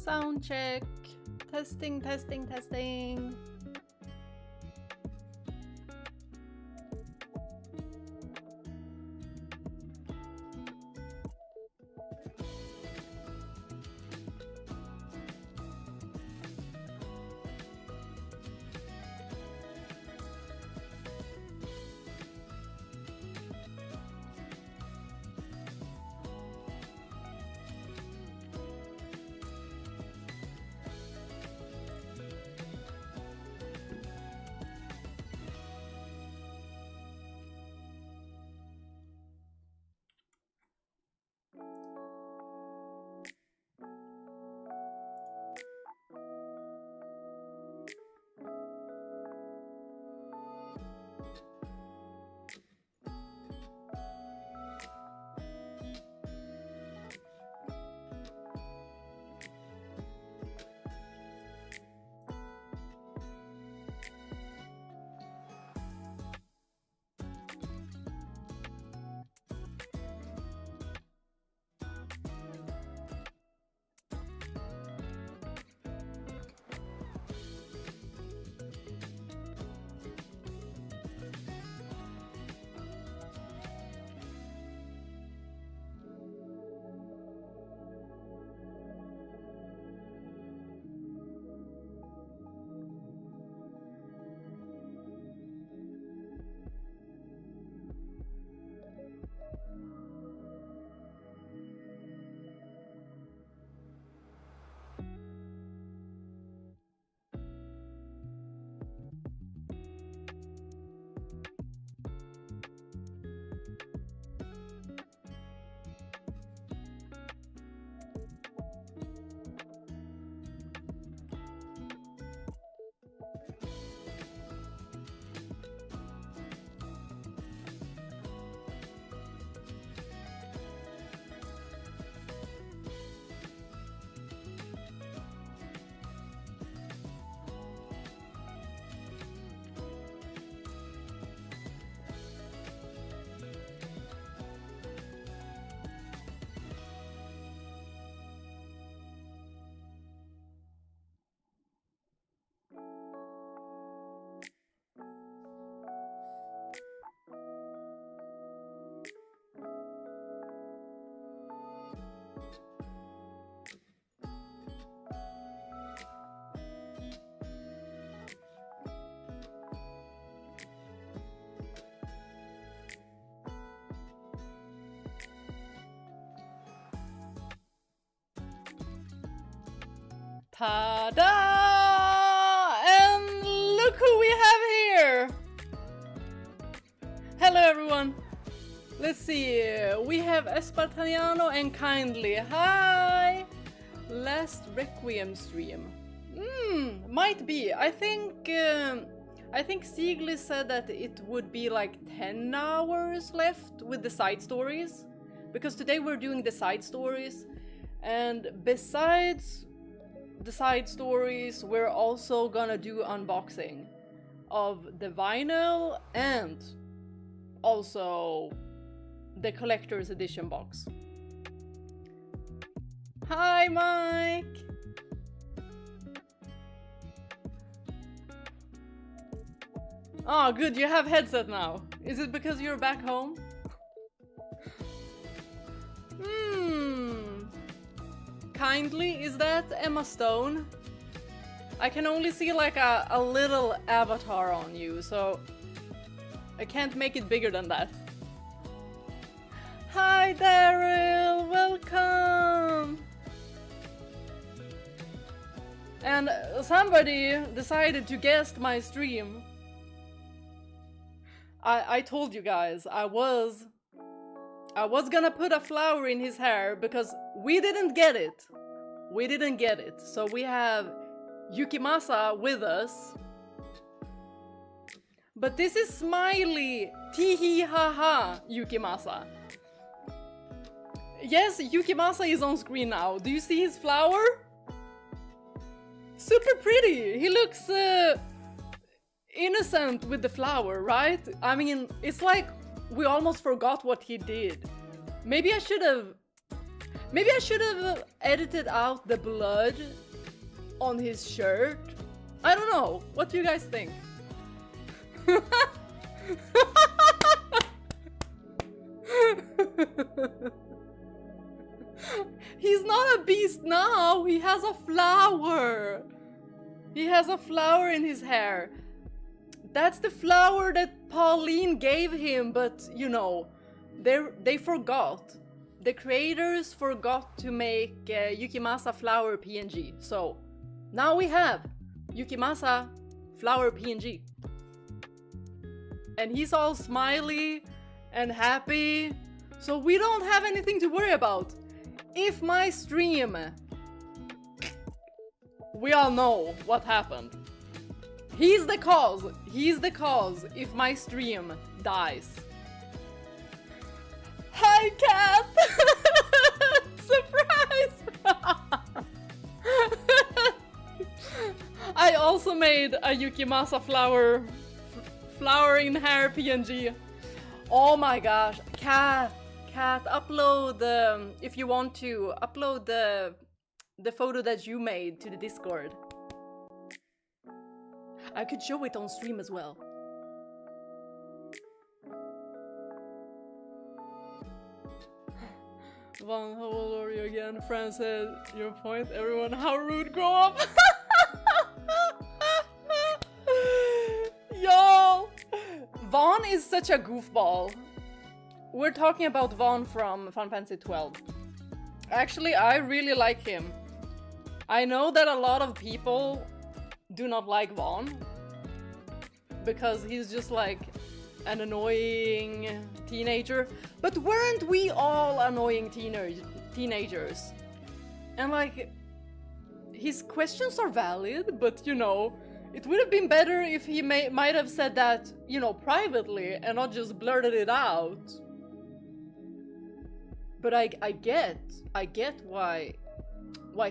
Sound check. Testing, testing, testing. Ta-da! And look who we have here! Hello everyone! Let's see, we have Espartaniano and Kindly. Hi! Last Requiem stream. Might be. I think Siegli said that it would be like 10 hours left with the side stories. Because today we're doing the side stories. And besides the side stories, we're also gonna do unboxing of the vinyl and also the collector's edition box. Hi, Mike! Oh, good, you have headset now. Is it because you're back home? Kindly, is that Emma Stone? I can only see like a little avatar on you, so I can't make it bigger than that. Hi Daryl, welcome! And somebody decided to guest my stream. I told you guys, I was gonna put a flower in his hair because we didn't get it. We didn't get it. So we have Yukimasa with us. But this is Smiley, tee ha ha, Yukimasa. Yes, Yukimasa is on screen now. Do you see his flower? Super pretty. He looks innocent with the flower, right? I mean, it's like we almost forgot what he did. Maybe I should have... Maybe I should have edited out the blood on his shirt. I don't know. What do you guys think? He's not a beast now. He has a flower. He has a flower in his hair. That's the flower that Pauline gave him, but you know, they forgot. The creators forgot to make Yukimasa flower PNG. So now we have Yukimasa flower PNG. And he's all smiley and happy. So we don't have anything to worry about. If my stream, we all know what happened. He's the cause. He's the cause if my stream dies. Hi, cat! Surprise! I also made a Yukimasa flowering hair PNG. Oh my gosh, cat, upload if you want to upload the photo that you made to the Discord. I could show it on stream as well. Vaughn, how old are you again? Fran said, your point, everyone, how rude, grow up! Y'all! Vaughn is such a goofball. We're talking about Vaughn from Final Fantasy XII. Actually, I really like him. I know that a lot of people do not like Vaughn because he's just like an annoying teenager, but weren't we all annoying teenagers? And like, his questions are valid, but you know, it would have been better if he might have said that, you know, privately and not just blurted it out. But I get why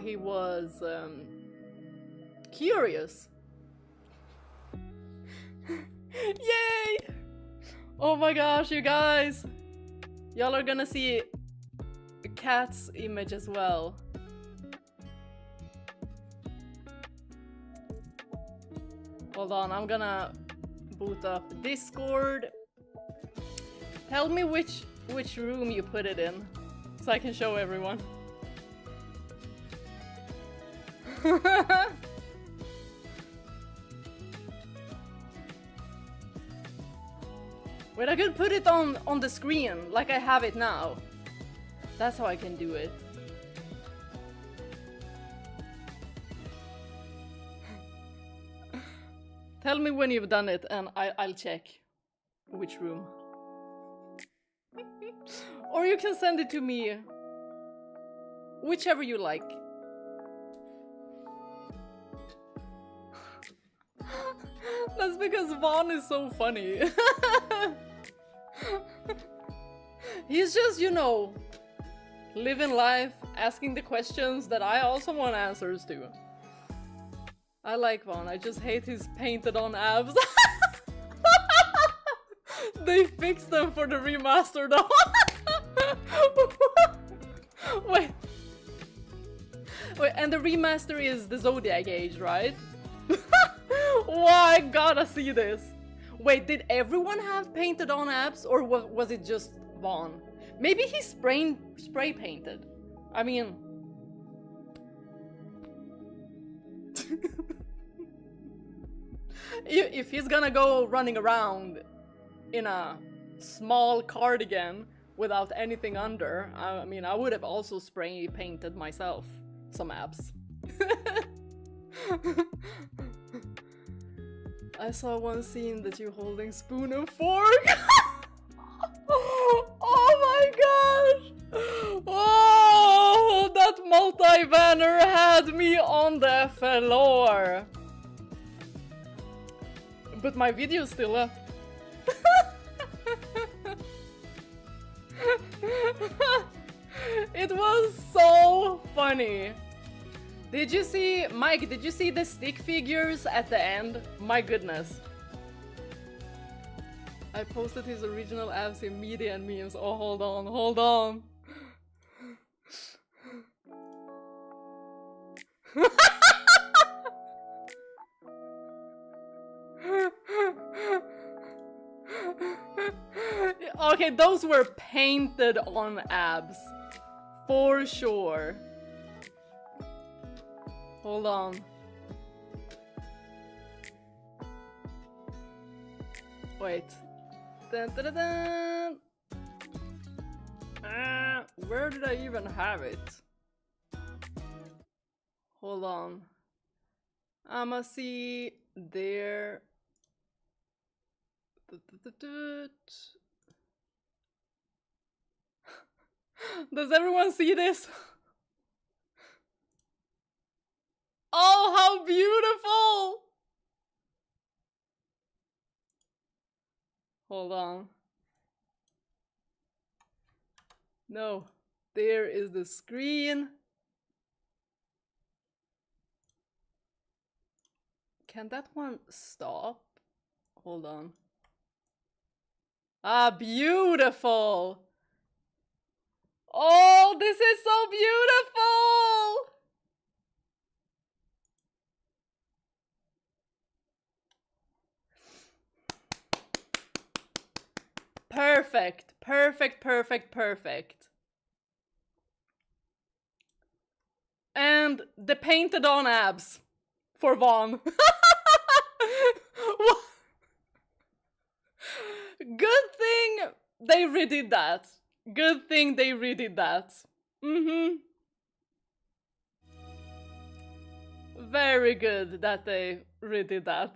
he was curious. Yay! Oh my gosh, you guys! Y'all are gonna see a cat's image as well. Hold on, I'm gonna boot up Discord. Tell me which room you put it in, so I can show everyone. Wait, I could put it on the screen, like I have it now. That's how I can do it. Tell me when you've done it, and I'll check which room. Or you can send it to me. Whichever you like. That's because Vaughn is so funny. He's just, you know, living life, asking the questions that I also want answers to. I like Vaughn, I just hate his painted on abs. They fixed them for the remaster though. Wait, and the remaster is the Zodiac Age, right? Wow, I gotta see this. Wait, did everyone have painted on abs, or was it just Vaughn? Maybe he spray painted. I mean... if he's gonna go running around in a small cardigan without anything under, I mean, I would have also spray painted myself some abs. I saw one scene that you're holding spoon and fork. Oh my gosh! Oh, that multi-banner had me on the floor. But my video's still up. It was so funny. Did you see, Mike, did you see the stick figures at the end? My goodness. I posted his original abs in media and memes. Oh, hold on, hold on. Okay, those were painted on abs. For sure. Hold on. Wait. Dun, dun, dun, dun. Where did I even have it? Hold on. I'ma see there. Does everyone see this? Oh, how beautiful! Hold on. No, there is the screen. Can that one stop? Hold on. Ah, beautiful! Oh, this is so beautiful! Perfect, perfect, perfect, perfect. And the painted on abs for Vaughn. Good thing they redid that. Good thing they redid that. Very good that they redid that.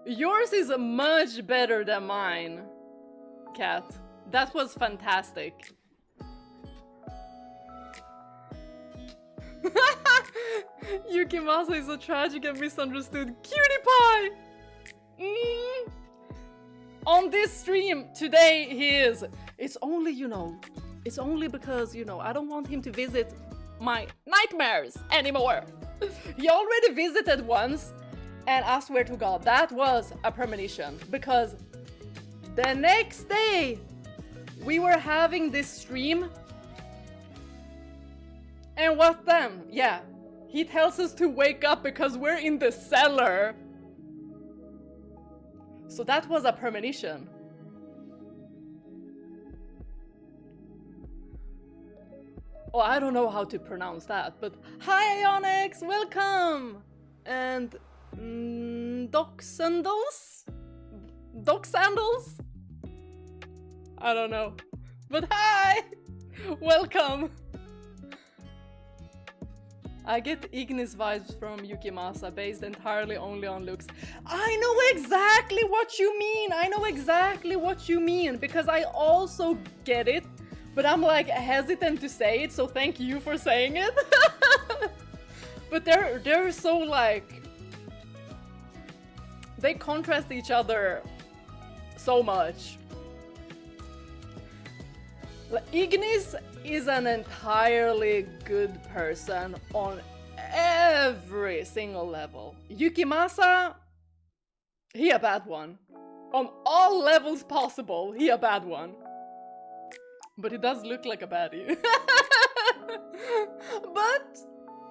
Yours is much better than mine, Kat. That was fantastic. Yukimasa is a tragic and misunderstood cutie pie! On this stream today he is. It's only, it's only because, I don't want him to visit my nightmares anymore. He already visited once, and I swear to God, that was a premonition, because the next day we were having this stream, and what then? Yeah, he tells us to wake up because we're in the cellar. So that was a premonition. Oh, I don't know how to pronounce that, but hi Onyx, welcome! And Doc Sandals? Doc Sandals? I don't know. But hi! Welcome! I get Ignis vibes from Yukimasa based entirely only on looks. I know exactly what you mean! I know exactly what you mean, because I also get it, but I'm like hesitant to say it, so thank you for saying it. But they're so like... They contrast each other so much. Ignis is an entirely good person on every single level. Yukimasa, he a bad one. On all levels possible, he a bad one. But he does look like a baddie. But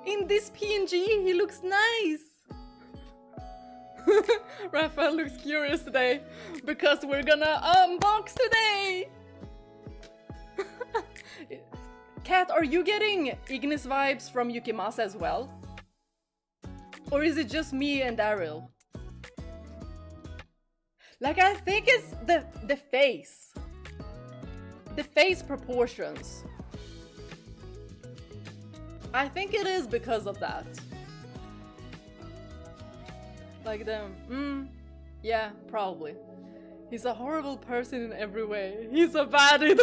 in this PNG, he looks nice. Raphael looks curious today because we're gonna unbox today. Kat, are you getting Ignis vibes from Yukimasa as well? Or is it just me and Daryl? Like, I think it's the face. The face proportions. I think it is because of that. Like yeah, probably. He's a horrible person in every way. He's a baddie.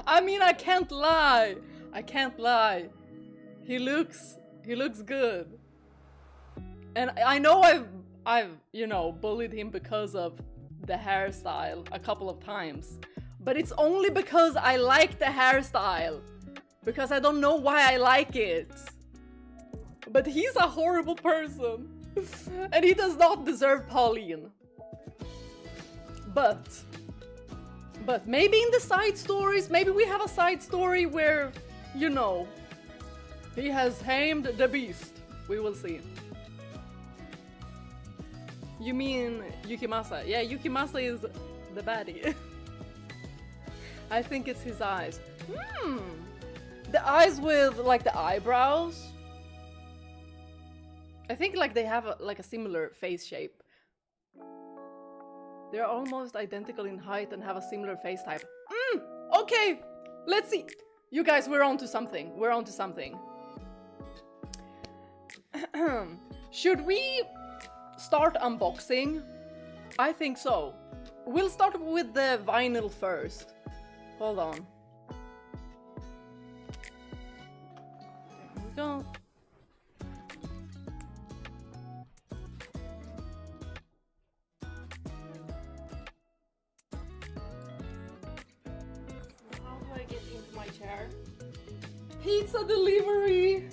I mean, I can't lie. I can't lie. He looks good. And I know I've bullied him because of the hairstyle a couple of times. But it's only because I like the hairstyle. Because I don't know why I like it. But he's a horrible person. And he does not deserve Pauline. But But maybe in the side stories, maybe we have a side story where, you know, he has tamed the beast. We will see. You mean Yukimasa? Yeah, Yukimasa is the baddie. I think it's his eyes. The eyes with like the eyebrows. I think like they have like a similar face shape. They're almost identical in height and have a similar face type. Okay, let's see. You guys, we're on to something. We're on to something. Should we start unboxing? I think so. We'll start with the vinyl first. Hold on. There we go. How do I get into my chair? Pizza delivery!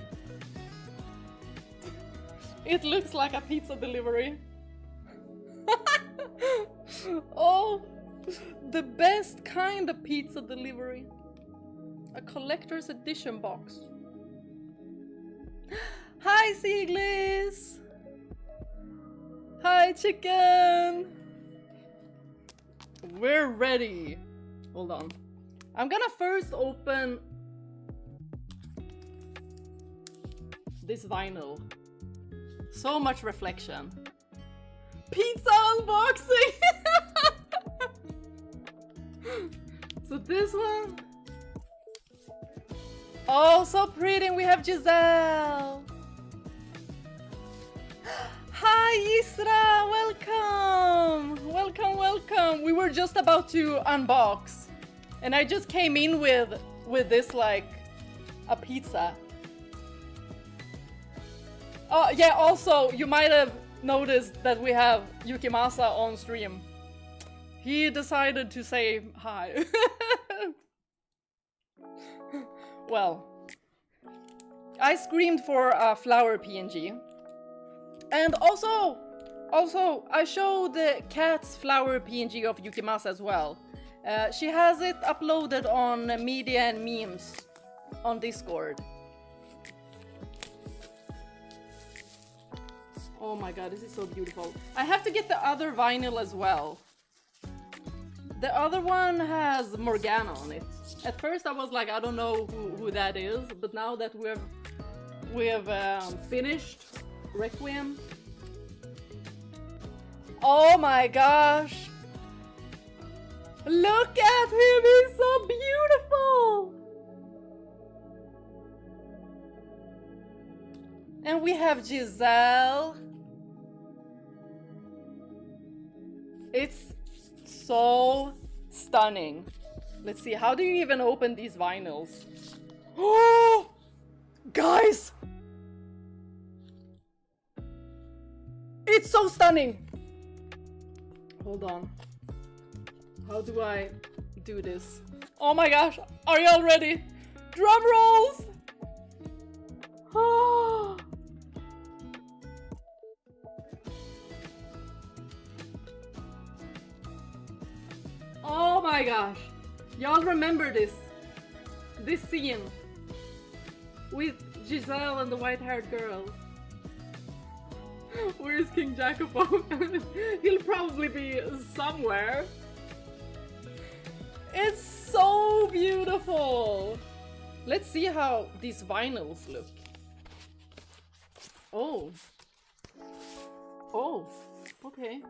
It looks like a pizza delivery. Oh, the best kind of pizza delivery. A collector's edition box. Hi, Seaglis! Hi, chicken! We're ready. Hold on. I'm gonna first open this vinyl. So much reflection. Pizza unboxing! So this one. Oh, so pretty. We have Giselle. Hi, Isra. Welcome. Welcome, welcome. We were just about to unbox. And I just came in with this like a pizza. Oh, yeah, also, you might have noticed that we have Yukimasa on stream. He decided to say hi. Well, I screamed for a flower PNG. And also, I showed the cat's flower PNG of Yukimasa as well. She has it uploaded on media and memes on Discord. Oh my god, this is so beautiful. I have to get the other vinyl as well. The other one has Morgana on it. At first I was like, I don't know who that is, but now that we have finished Requiem. Oh my gosh! Look at him, he's so beautiful! And we have Giselle. It's so stunning. Let's see, how do you even open these vinyls? Oh! Guys! It's so stunning! Hold on. How do I do this? Oh my gosh! Are y'all ready? Drum rolls! Oh! Oh my gosh! Y'all remember this scene with Giselle and the white-haired girl. Where's King Jacopo? He'll probably be somewhere. It's so beautiful! Let's see how these vinyls look. Oh. Oh, okay.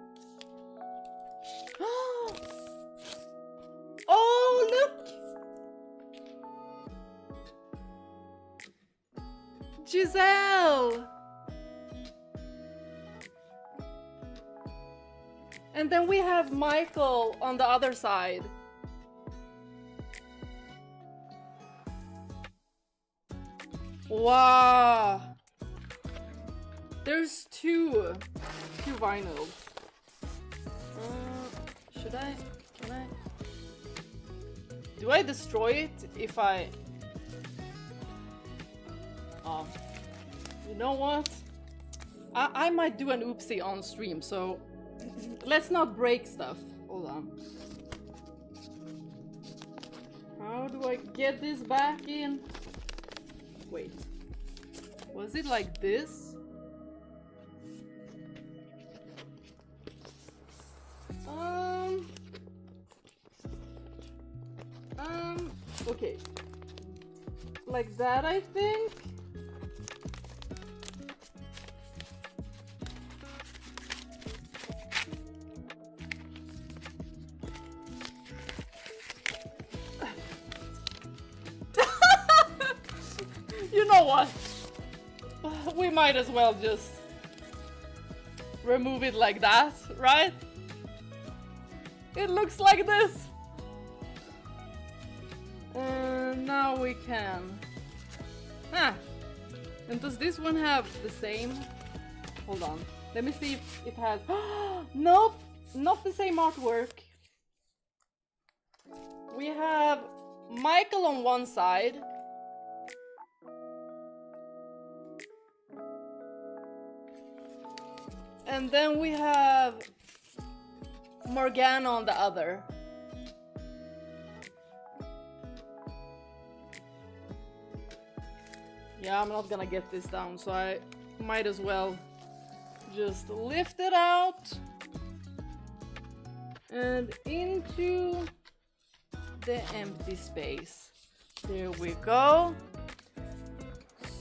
Oh, look! Giselle! And then we have Michael on the other side. Wow! There's two vinyls. Should I? Can I? Do I destroy it if I... Oh. You know what? I might do an oopsie on stream, so let's not break stuff. Hold on. do I get this back in? Wait. Was it like this? Okay. Like that, I think? You know what? We might as well just remove it like that, right? It looks like this. And now we can. And does this one have the same? Hold on. Let me see if it has. Nope, not the same artwork. We have Michael on one side. And then we have Morgana on the other. Yeah, I'm not gonna get this down, so I might as well just lift it out and into the empty space. There we go.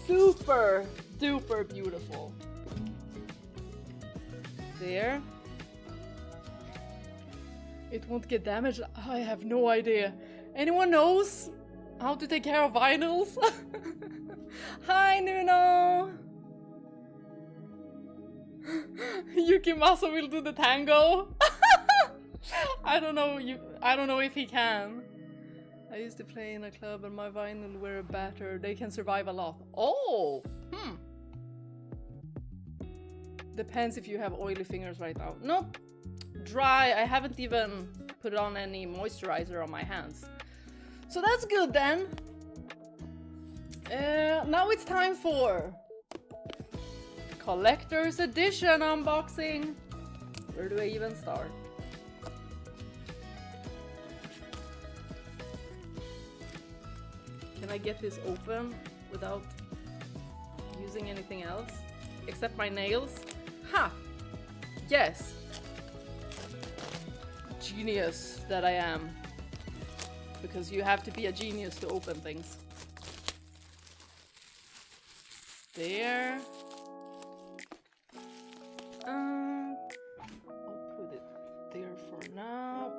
Super duper beautiful. There. It won't get damaged. I have no idea. Anyone knows how to take care of vinyls? Hi, Nuno! Yukimasa will do the tango. I don't know if he can. I used to play in a club and my vinyl were battered. They can survive a lot. Oh! Depends if you have oily fingers right now. Nope. Dry. I haven't even put on any moisturizer on my hands. So that's good then. Now it's time for Collector's Edition unboxing. Where do I even start? Can I get this open without using anything else? Except my nails? Ha! Yes! Genius that I am. Because you have to be a genius to open things. There. I'll put it there for now.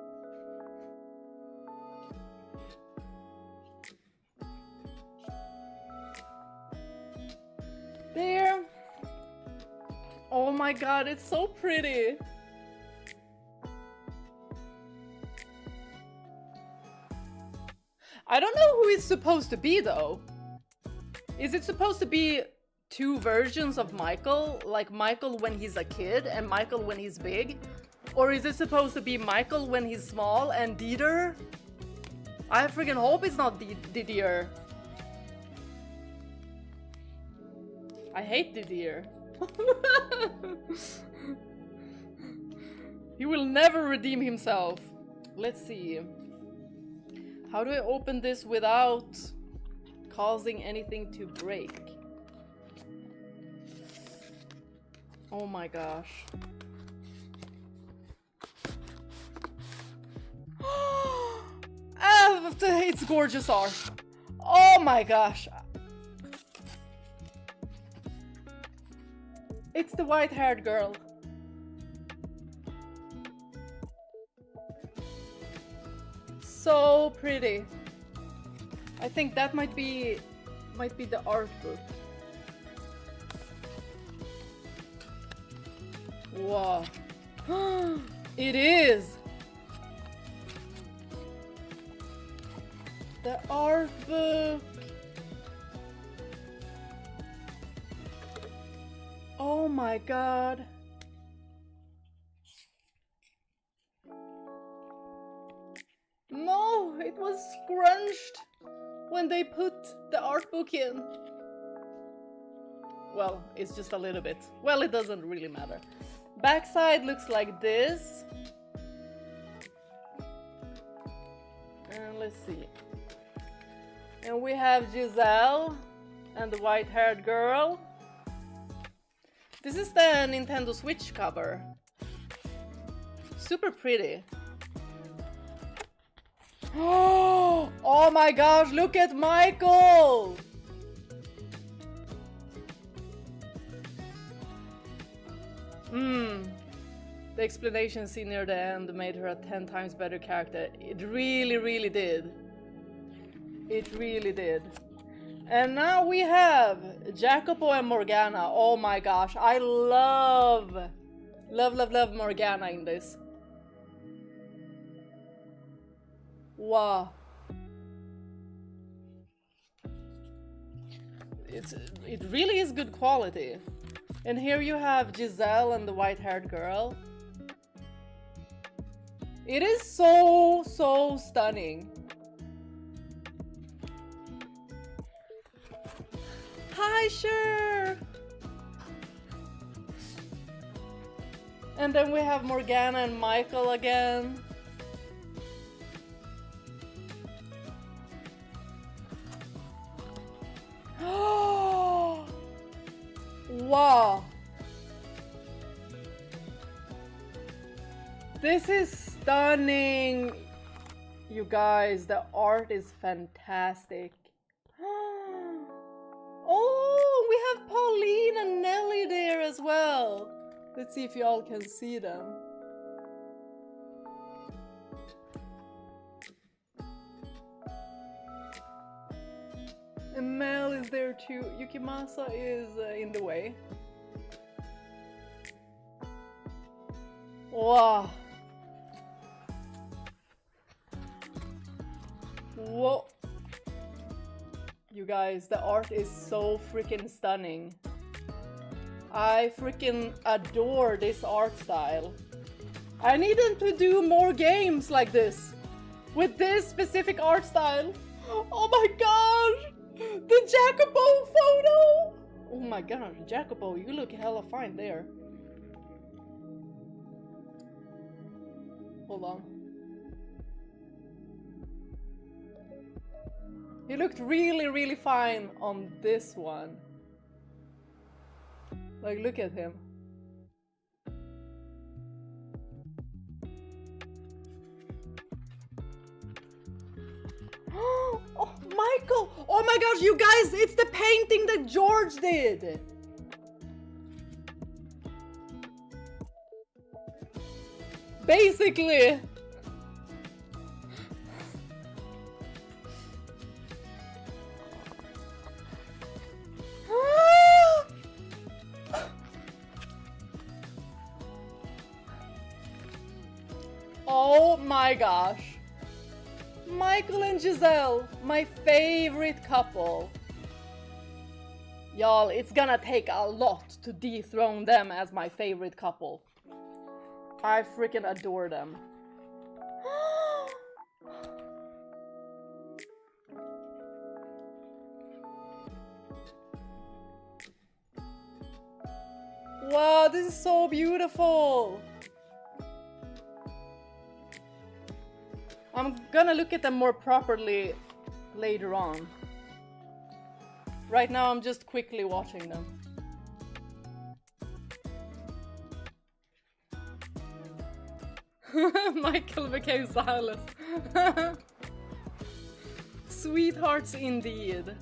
There. Oh my god, it's so pretty. I don't know who it's supposed to be though. Is it supposed to be two versions of Michael? Like Michael when he's a kid and Michael when he's big? Or is it supposed to be Michael when he's small and Dieter? I freaking hope it's not Didier. I hate Didier. He will never redeem himself. Let's see. How do I open this without causing anything to break? Oh my gosh. It's gorgeous art. Oh my gosh. It's the white-haired girl. So pretty. I think that might be the art book. Wow. It is. The art book. Oh my god. No, it was scrunched when they put the art book in. Well, it's just a little bit. Well, it doesn't really matter. Backside looks like this. And let's see. And we have Giselle and the white-haired girl. This is the Nintendo Switch cover. Super pretty. Oh my gosh, look at Michael! The explanation scene near the end made her a 10 times better character. It really, really did. It really did. And now we have Jacopo and Morgana. Oh my gosh, I love Morgana in this. Wow. It really is good quality. And here you have Giselle and the white-haired girl. It is so stunning. Hi, sure. And then we have Morgana and Michael again. Wow. This is stunning. You guys, the art is fantastic. Oh, we have Pauline and Nelly there as well. Let's see if y'all can see them. And Mel is there too. Yukimasa is in the way. Wow. Whoa. You guys, the art is so freaking stunning. I freaking adore this art style. I need them to do more games like this. With this specific art style. Oh my gosh! The Jacopo photo! Oh my gosh, Jacopo, you look hella fine there. Hold on. He looked really fine on this one. Like, look at him. Oh, Michael! Oh my gosh, you guys, it's the painting that George did! Basically! Oh my gosh. Michael and Giselle, my favorite couple. Y'all, it's gonna take a lot to dethrone them as my favorite couple. I freaking adore them. Wow, this is so beautiful. I'm gonna look at them more properly later on. Right now I'm just quickly watching them. Michael became Silas. Sweethearts indeed.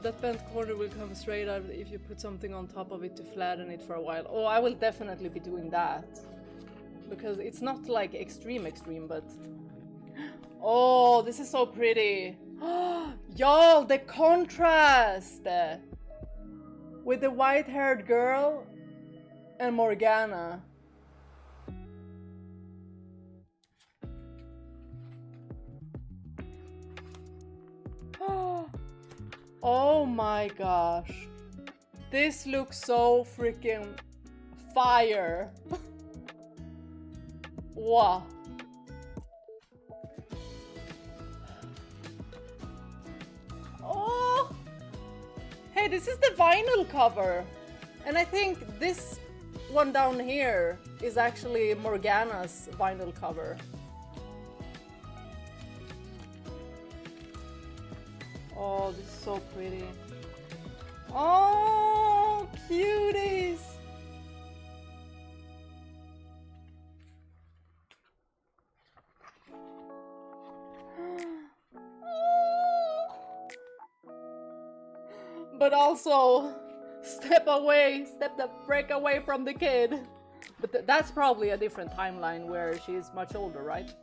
That bent corner will come straight out if you put something on top of it to flatten it for a while. Oh, I will definitely be doing that. Because it's not like extreme, but... Oh, this is so pretty. Y'all, the contrast with the white-haired girl and Morgana. Oh my gosh. This looks so freaking fire. Wow. Oh! Hey, this is the vinyl cover. And I think this one down here is actually Morgana's vinyl cover. Oh, this is so pretty. Oh, cuties! But also, step the frick away from the kid. But that's probably a different timeline where she's much older, right?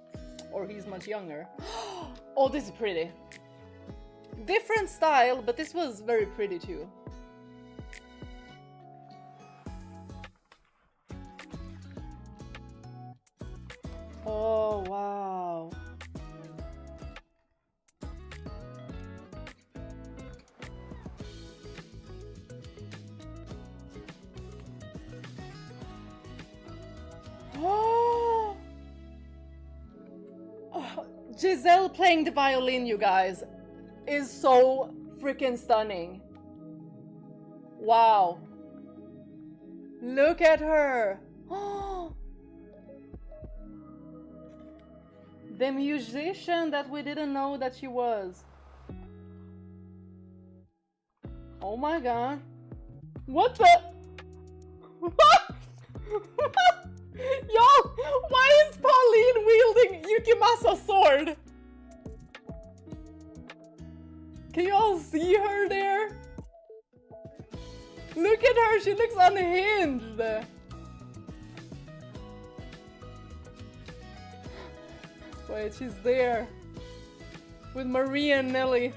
Or he's much younger. Oh, this is pretty. Different style, but this was very pretty too. Oh, wow. Oh, Giselle playing the violin, you guys, is so freaking stunning. Wow. Look at her. The musician that we didn't know that she was. Oh my god. What the? What? Y'all, why is Pauline wielding Yukimasa's sword? Can you all see her there? Look at her, she looks unhinged. Wait, she's there. With Maria and Nelly.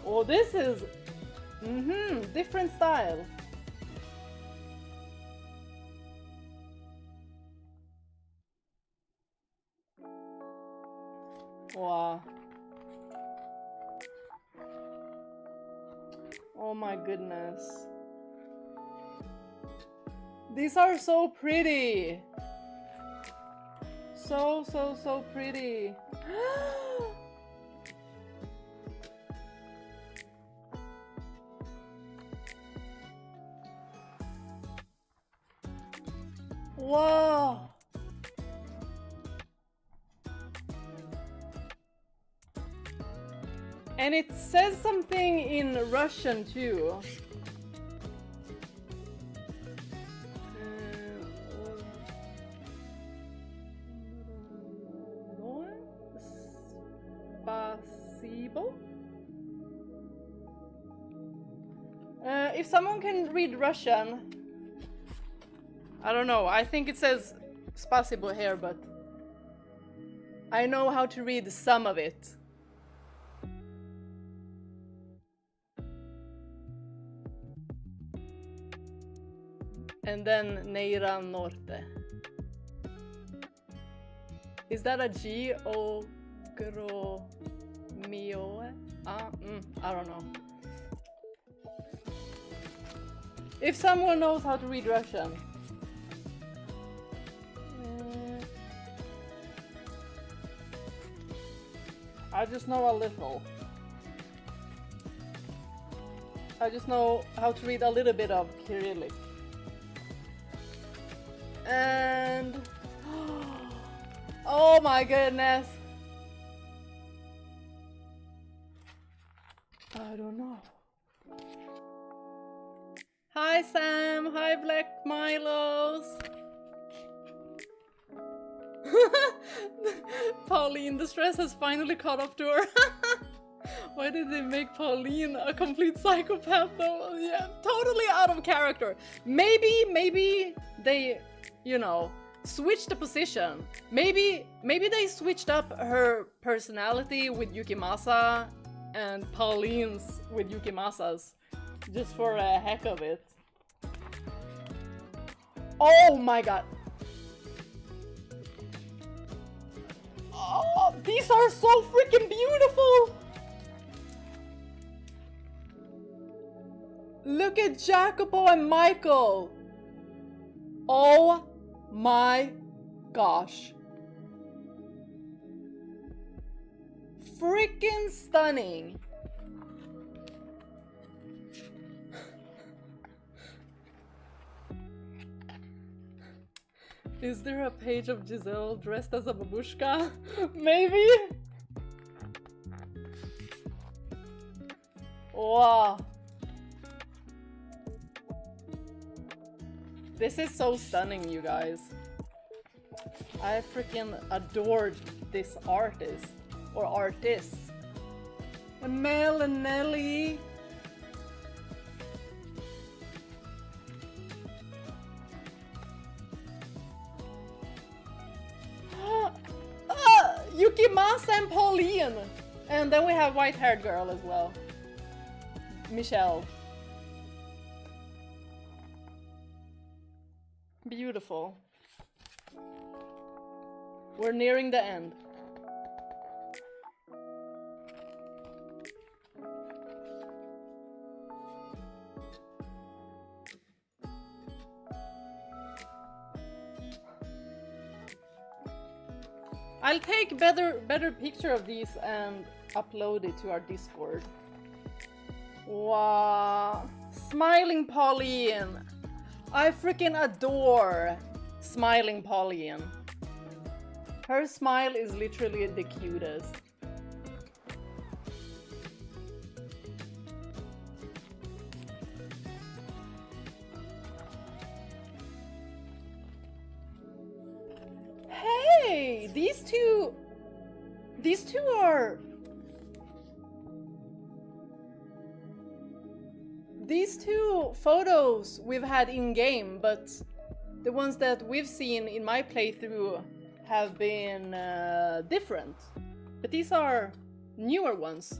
Oh, this is different style. Wow. Oh my goodness. These are so pretty. So pretty. Whoa! And it says something in Russian too. Spasibo? If someone can read Russian, I don't know, I think it says spasibo here, but I know how to read some of it. And then Neira Norte. Is that a G O Gro Mio? I don't know. If someone knows how to read Russian. I just know a little. I just know how to read a little bit of Cyrillic. And oh my goodness. I don't know. Hi Sam, hi Black Milos. Pauline, the stress has finally caught up to her. Why did they make Pauline a complete psychopath though? Yeah, totally out of character. Maybe they, you know, switched the position. Maybe they switched up her personality with Yukimasa and Pauline's with Yukimasa's just for a heck of it. Oh my god. Oh, these are so freaking beautiful! Look at Jacopo and Michael! Oh my gosh. Freaking stunning! Is there a page of Giselle dressed as a babushka? Maybe? Wow. This is so stunning, you guys. I freaking adored this artist. Or artists. Mel and Nelly. Yukimasa and Pauline. And then we have white-haired girl as well. Michelle. Beautiful. We're nearing the end. I'll take better picture of these and upload it to our Discord. Wow. Smiling Pauline. I freaking adore Smiling Pauline. Her smile is literally the cutest. Hey, these two are... These two photos we've had in-game, but the ones that we've seen in my playthrough have been different. But these are newer ones.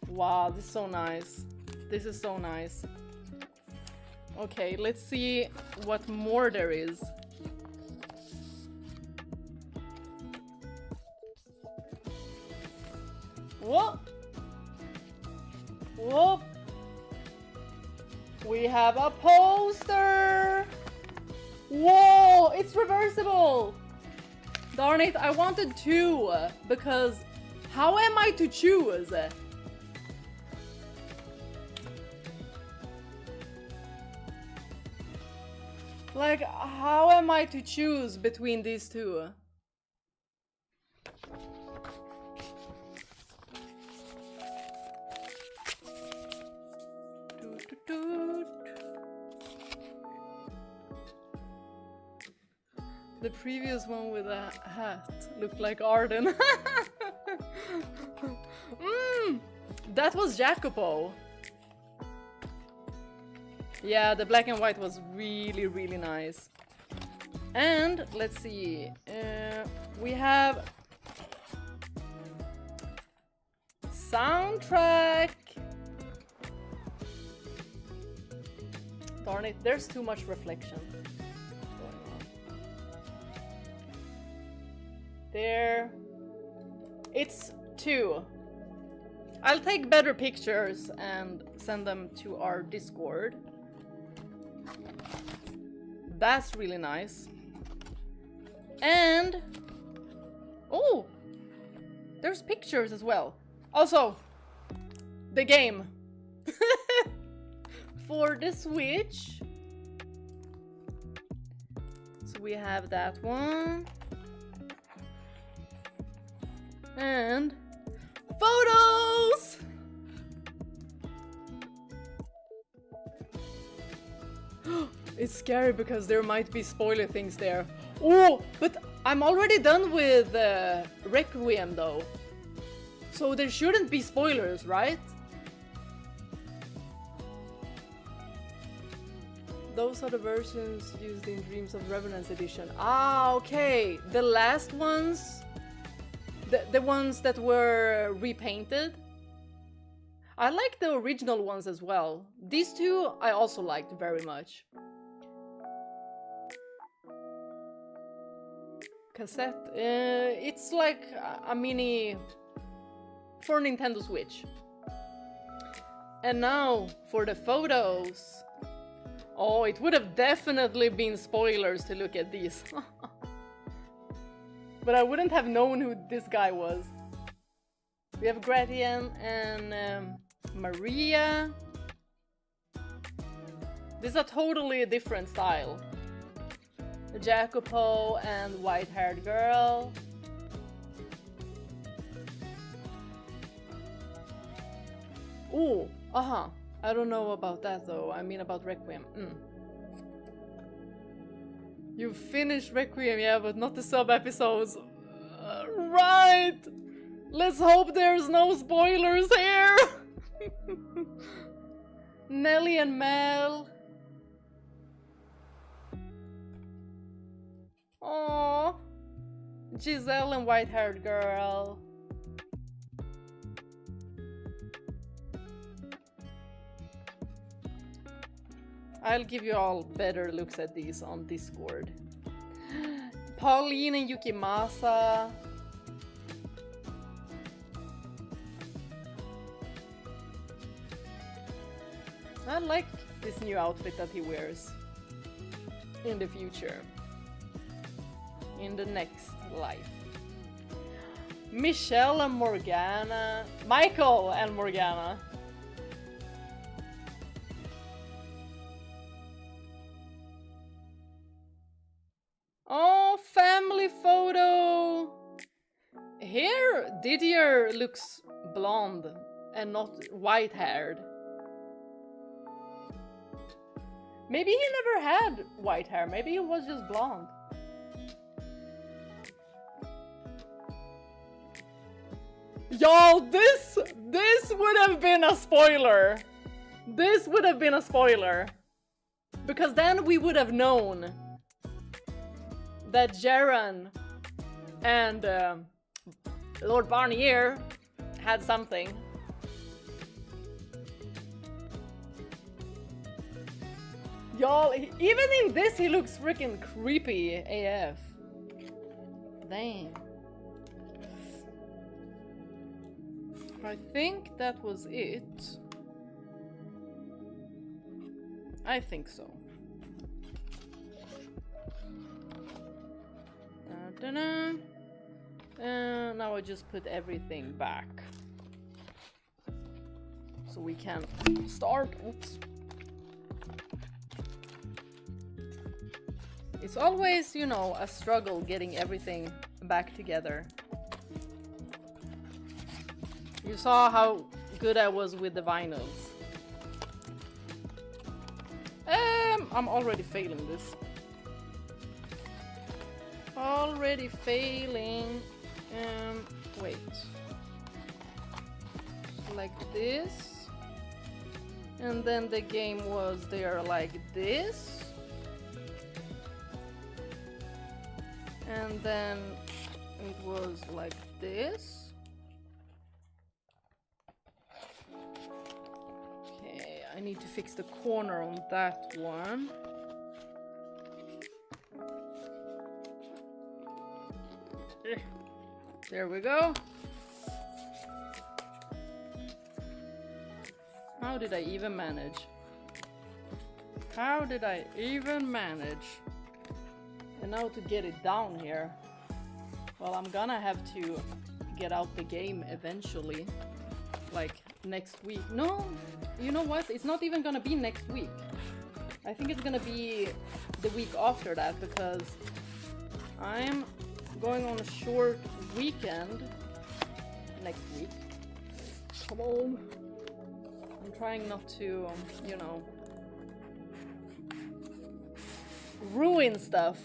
Wow, this is so nice. This is so nice. Okay, let's see what more there is. Whoa! Whoa! We have a poster! Whoa! It's reversible! Darn it, I wanted two, because how am I to choose? Like, how am I to choose between these two? The previous one with a hat looked like Arden. That was Jacopo. Yeah, the black and white was really, really nice. And let's see, we have soundtrack. Darn it, there's too much reflection going on. There. It's two. I'll take better pictures and send them to our Discord. That's really nice. And oh, there's pictures as well. Also, the game for the Switch. So we have that one. And photos! It's scary because there might be spoiler things there. Oh, but I'm already done with Requiem though. So there shouldn't be spoilers, right? Those are the versions used in Dreams of Revenants edition. Ah, okay. The last ones, the ones that were repainted. I like the original ones as well. These two I also liked very much. Cassette. It's like a mini for Nintendo Switch. And now for the photos. Oh, it would have definitely been spoilers to look at these. But I wouldn't have known who this guy was. We have Gratian and Maria. This is a totally different style. Jacopo and white-haired girl. Ooh, I don't know about that though. I mean about Requiem. You finished Requiem, yeah, but not the sub-episodes. Right! Let's hope there's no spoilers here! Nelly and Mel. Aww. Giselle and white-haired girl. I'll give you all better looks at these on Discord. Pauline and Yukimasa. I like this new outfit that he wears in the future. In the next life. Michelle and Morgana. Michael and Morgana. Oh, family photo! Here, Didier looks blonde and not white-haired. Maybe he never had white hair, maybe he was just blonde. Y'all, this would have been a spoiler. This would have been a spoiler. Because then we would have known that Jaren and Lord Barnier had something. Y'all, even in this he looks freaking creepy AF. Damn. I think that was it. I think so. Now I just put everything back. So we can start. Oops. It's always, you know, a struggle getting everything back together. You saw how good I was with the vinyls. I'm already failing this. Already failing. Wait. Like this. And then the game was there like this. And then it was like this. Okay, I need to fix the corner on that one. There we go. How did I even manage? How did I even manage? And now to get it down here. Well, I'm gonna have to get out the game eventually. Like next week. No, you know what? It's not even gonna be next week. I think it's gonna be the week after that because I'm going on a short weekend next week. Come on. I'm trying not to, you know, ruin stuff.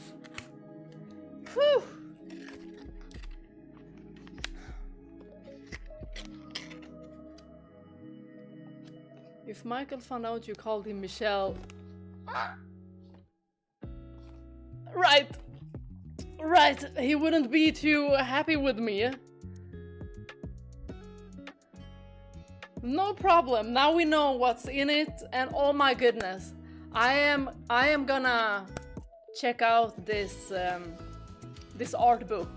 Whew. If Michael found out you called him Michelle... Right! Right, he wouldn't be too happy with me. No problem, now we know what's in it, and oh my goodness. I am gonna check out this this art book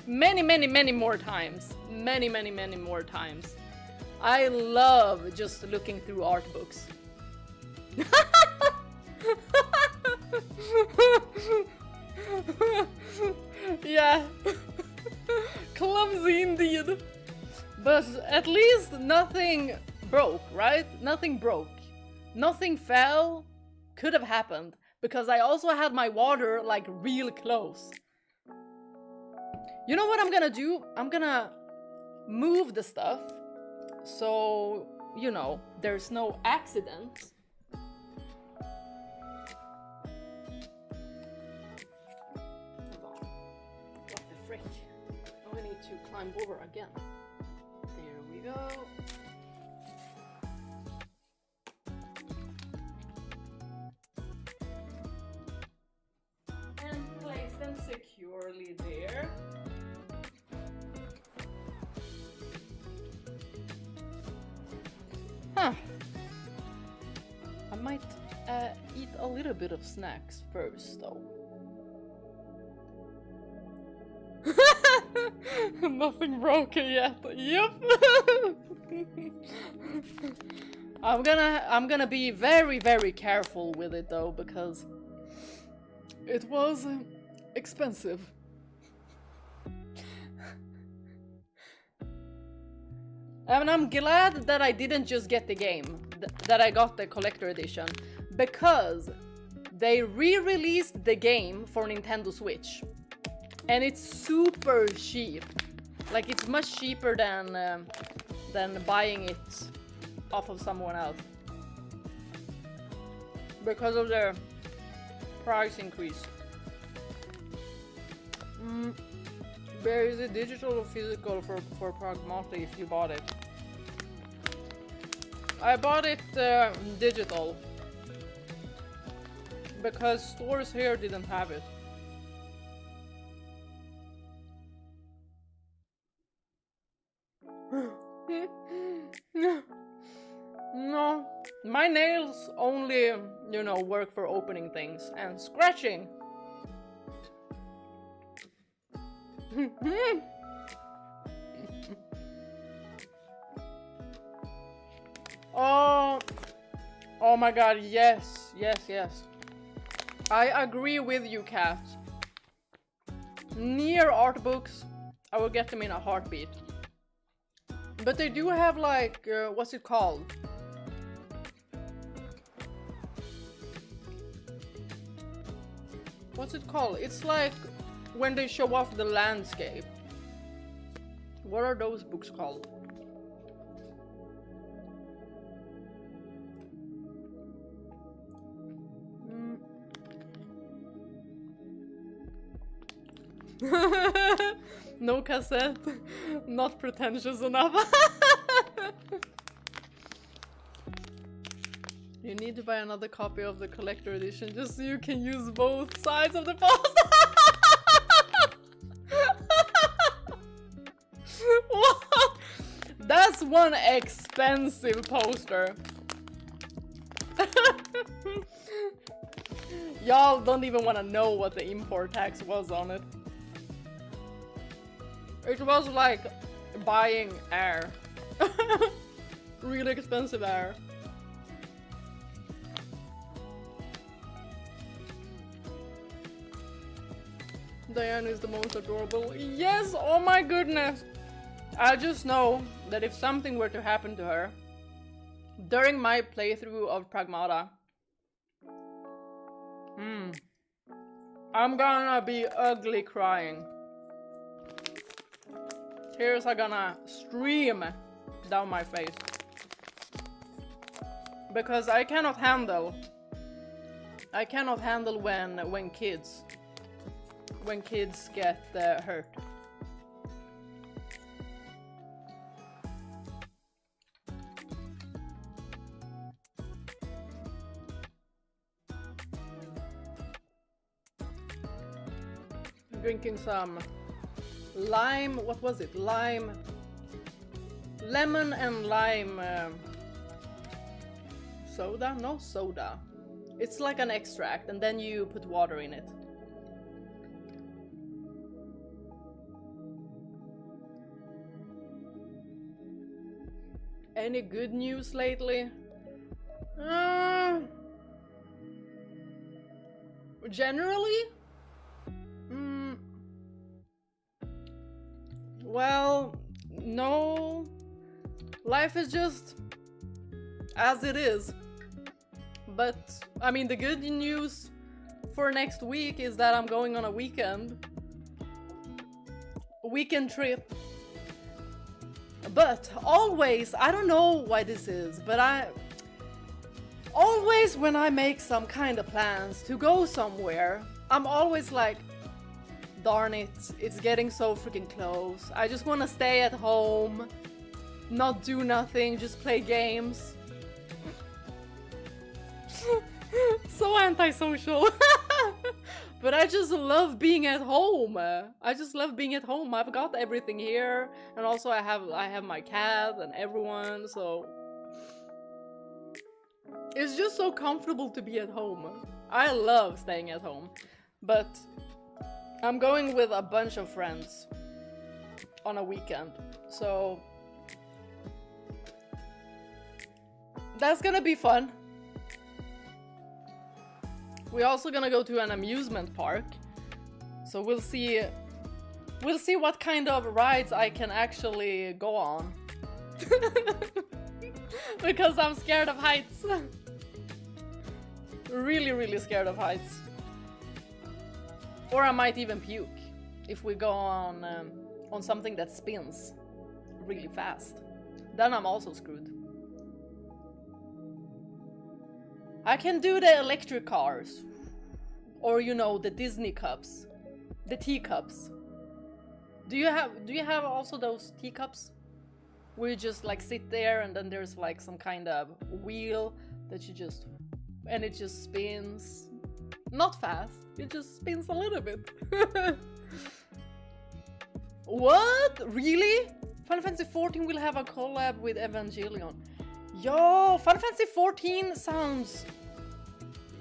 many more times. Many more times. I love just looking through art books. Yeah. Clumsy indeed. But at least nothing broke, right? Nothing broke. Nothing fell. could have happened because I also had my water like real close. You know what I'm gonna do? I'm gonna move the stuff so, you know, there's no accidents. What the frick? Now we need to climb over again. There we go. And place them securely there. Huh. I might eat a little bit of snacks first, though. Nothing broken yet. Yep. I'm gonna be very, very careful with it though, because it was expensive. And I'm glad that I didn't just get the game, that I got the collector edition, because they re-released the game for Nintendo Switch. And it's super cheap. Like, it's much cheaper than buying it off of someone else. Because of their price increase. Where is it, digital or physical for Pragmata if you bought it? I bought it digital. Because stores here didn't have it. No, my nails only, you know, work for opening things and scratching. Oh my god, yes. I agree with you, Kat. Near art books, I will get them in a heartbeat. But they do have like, what's it called? What's it called? It's like when they show off the landscape. What are those books called? No cassette. Not pretentious enough. You need to buy another copy of the collector edition just so you can use both sides of the poster. What? That's one expensive poster. Y'all don't even want to know what the import tax was on it. It was like buying air. Really expensive air. Diane is the most adorable. Yes, oh my goodness. I just know that if something were to happen to her during my playthrough of Pragmata, I'm gonna be ugly crying. Tears are gonna stream down my face. Because I cannot handle when kids get hurt. Drinking some lime, what was it? Lemon and lime soda? No, soda. It's like an extract and then you put water in it. Any good news lately? Generally? Well, no. Life is just as it is. But I mean, the good news for next week is that I'm going on a weekend trip. But always, I don't know why this is, but always when I make some kind of plans to go somewhere, I'm always like, darn it, it's getting so freaking close. I just want to stay at home, not do nothing, just play games. So antisocial. But I just love being at home. I just love being at home. I've got everything here, and also I have my cat and everyone, so it's just so comfortable to be at home. I love staying at home. But I'm going with a bunch of friends on a weekend, so that's gonna be fun. We're also gonna go to an amusement park, so we'll see what kind of rides I can actually go on. Because I'm scared of heights. Really scared of heights. Or I might even puke if we go on something that spins really fast. Then I'm also screwed. I can do the electric cars, or you know, the Disney cups, the teacups. Do you have also those teacups where you just like sit there and then there's like some kind of wheel that you just, and it just spins, not fast, it just spins a little bit. What? Really? Final Fantasy XIV will have a collab with Evangelion. Yo, Final Fantasy XIV sounds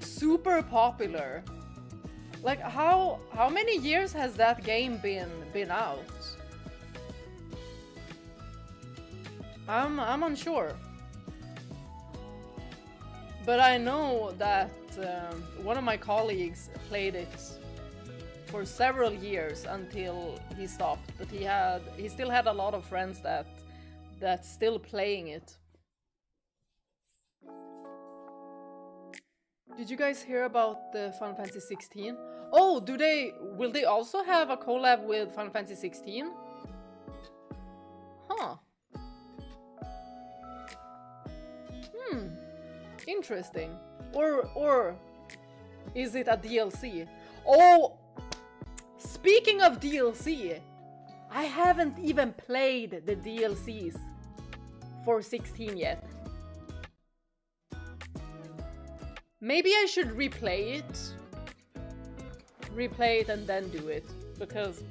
super popular. Like, how many years has that game been out? I'm unsure. But I know that one of my colleagues played it for several years until he stopped. But he still had a lot of friends that's still playing it. Did you guys hear about the Final Fantasy 16? Oh, will they also have a collab with Final Fantasy 16? Huh. Interesting. Or is it a DLC? Oh, speaking of DLC, I haven't even played the DLCs for 16 yet. Maybe I should replay it and then do it, because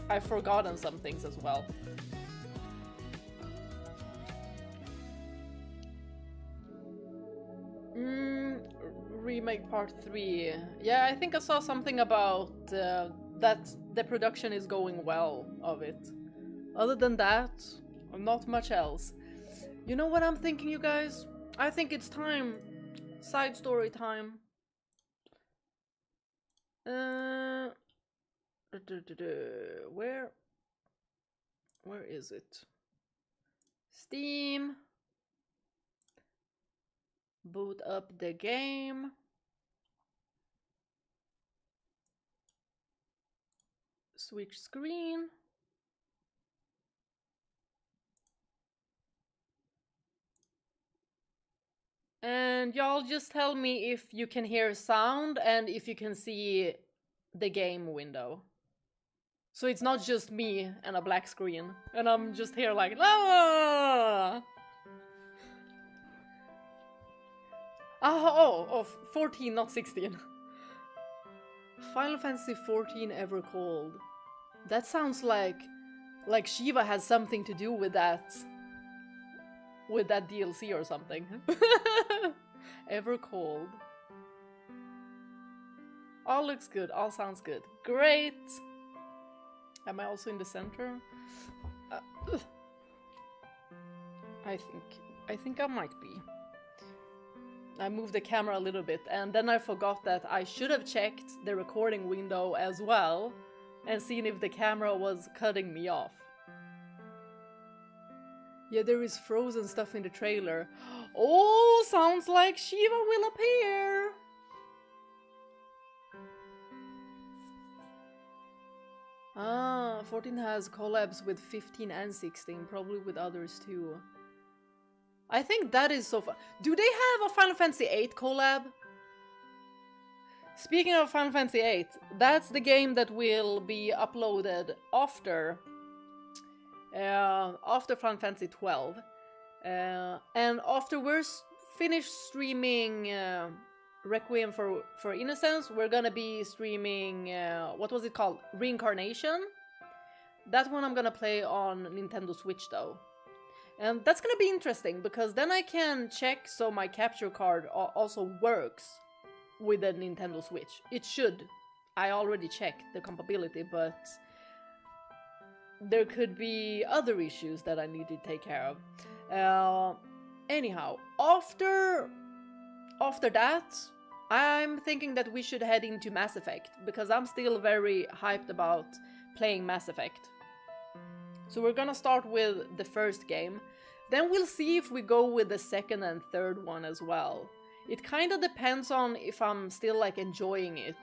I've forgotten some things as well. Remake part 3. Yeah, I think I saw something about that the production is going well of it. Other than that, not much else. You know what I'm thinking, you guys? I think it's time. Side story time. Where is it? Steam. Boot up the game. Switch screen. And y'all just tell me if you can hear sound and if you can see the game window. So it's not just me and a black screen. And I'm just here like, ah! Oh, 14, not 16. Final Fantasy 14 Ever Cold. That sounds like Shiva has something to do with that DLC or something. Ever Cold. All looks good, all sounds good. Great! Am I also in the center? I think I might be. I moved the camera a little bit and then I forgot that I should have checked the recording window as well and seen if the camera was cutting me off. Yeah, there is frozen stuff in the trailer. Oh, sounds like Shiva will appear! Ah, 14 has collabs with 15 and 16, probably with others too. I think that is so fun. Do they have a Final Fantasy VIII collab? Speaking of Final Fantasy VIII, that's the game that will be uploaded after Final Fantasy XII. And after we're finished streaming Requiem for Innocence, we're gonna be streaming, what was it called? Reincarnation? That one I'm gonna play on Nintendo Switch though. And that's gonna be interesting, because then I can check so my capture card also works with the Nintendo Switch. It should. I already checked the compatibility, but there could be other issues that I need to take care of. Anyhow, after that, I'm thinking that we should head into Mass Effect, because I'm still very hyped about playing Mass Effect. So we're gonna start with the first game, then we'll see if we go with the second and third one as well. It kind of depends on if I'm still like enjoying it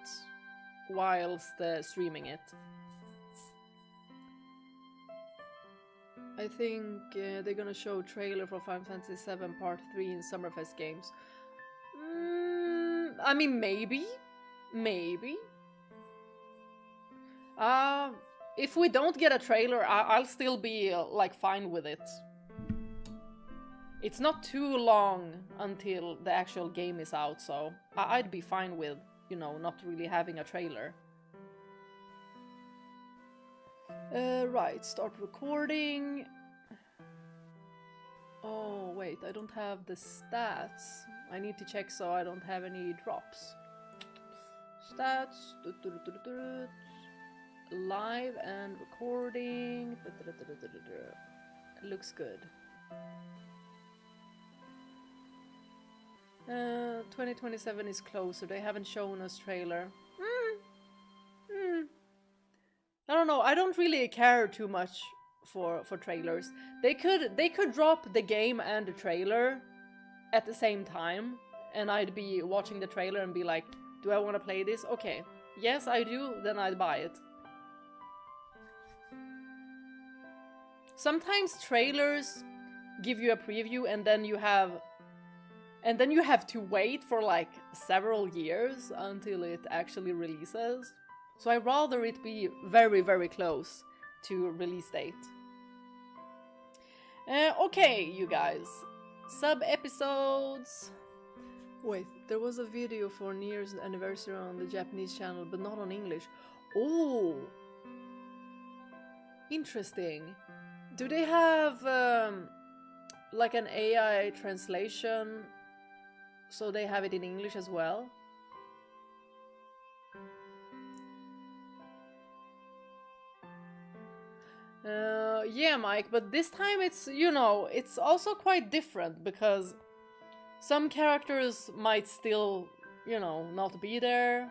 whilst streaming it. I think they're gonna show a trailer for Final Fantasy VII Part 3 in Summerfest games. I mean, maybe. If we don't get a trailer, I'll still be like fine with it. It's not too long until the actual game is out, so I'd be fine with, you know, not really having a trailer. Right, start recording. Oh, wait, I don't have the stats. I need to check so I don't have any drops. Stats. Live and recording. Looks good. 2027 is closer. They haven't shown us trailer. I don't know. I don't really care too much for trailers. They could drop the game and the trailer at the same time, and I'd be watching the trailer and be like, do I want to play this? Okay. Yes, I do. Then I'd buy it. Sometimes trailers give you a preview and then you have to wait for like several years until it actually releases. So I'd rather it be very, very close to release date. Okay, you guys. Sub-episodes. Wait, there was a video for Nier's anniversary on the Japanese channel, but not on English. Oh! Interesting. Do they have like an AI translation so they have it in English as well? Yeah, Mike, but this time it's, you know, it's also quite different because some characters might still, you know, not be there,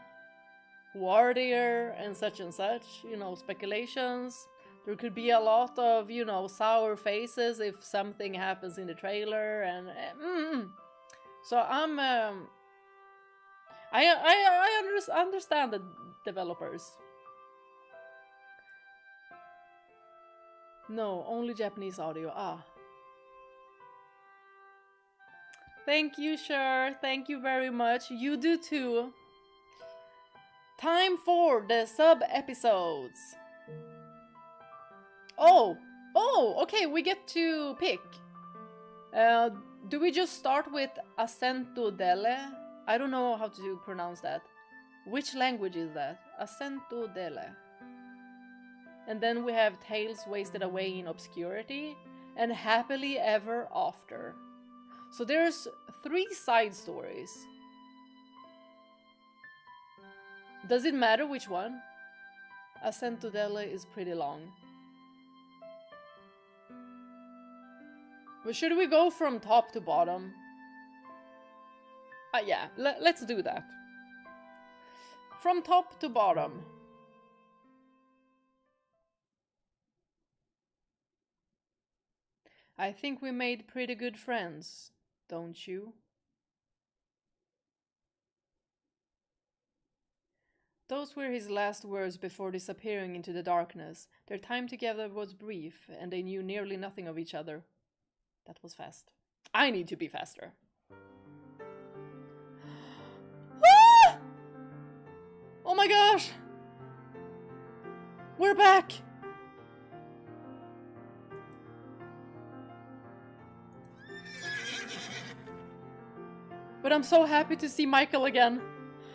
who are there, and such, you know, speculations. There could be a lot of, you know, sour faces if something happens in the trailer, and so I'm I understand the developers. No, only Japanese audio. Ah. Thank you, Cher. Thank you very much. You do too. Time for the sub-episodes. Oh, okay, we get to pick. Do we just start with Accento delle? I don't know how to pronounce that. Which language is that? Accento delle. And then we have Tales Wasted Away in Obscurity and Happily Ever After. So there's 3 side stories. Does it matter which one? Accento delle is pretty long. But should we go from top to bottom? Yeah, let's do that. From top to bottom. I think we made pretty good friends, don't you? Those were his last words before disappearing into the darkness. Their time together was brief, and they knew nearly nothing of each other. That was fast. I need to be faster. Ah! Oh my gosh! We're back! But I'm so happy to see Michael again.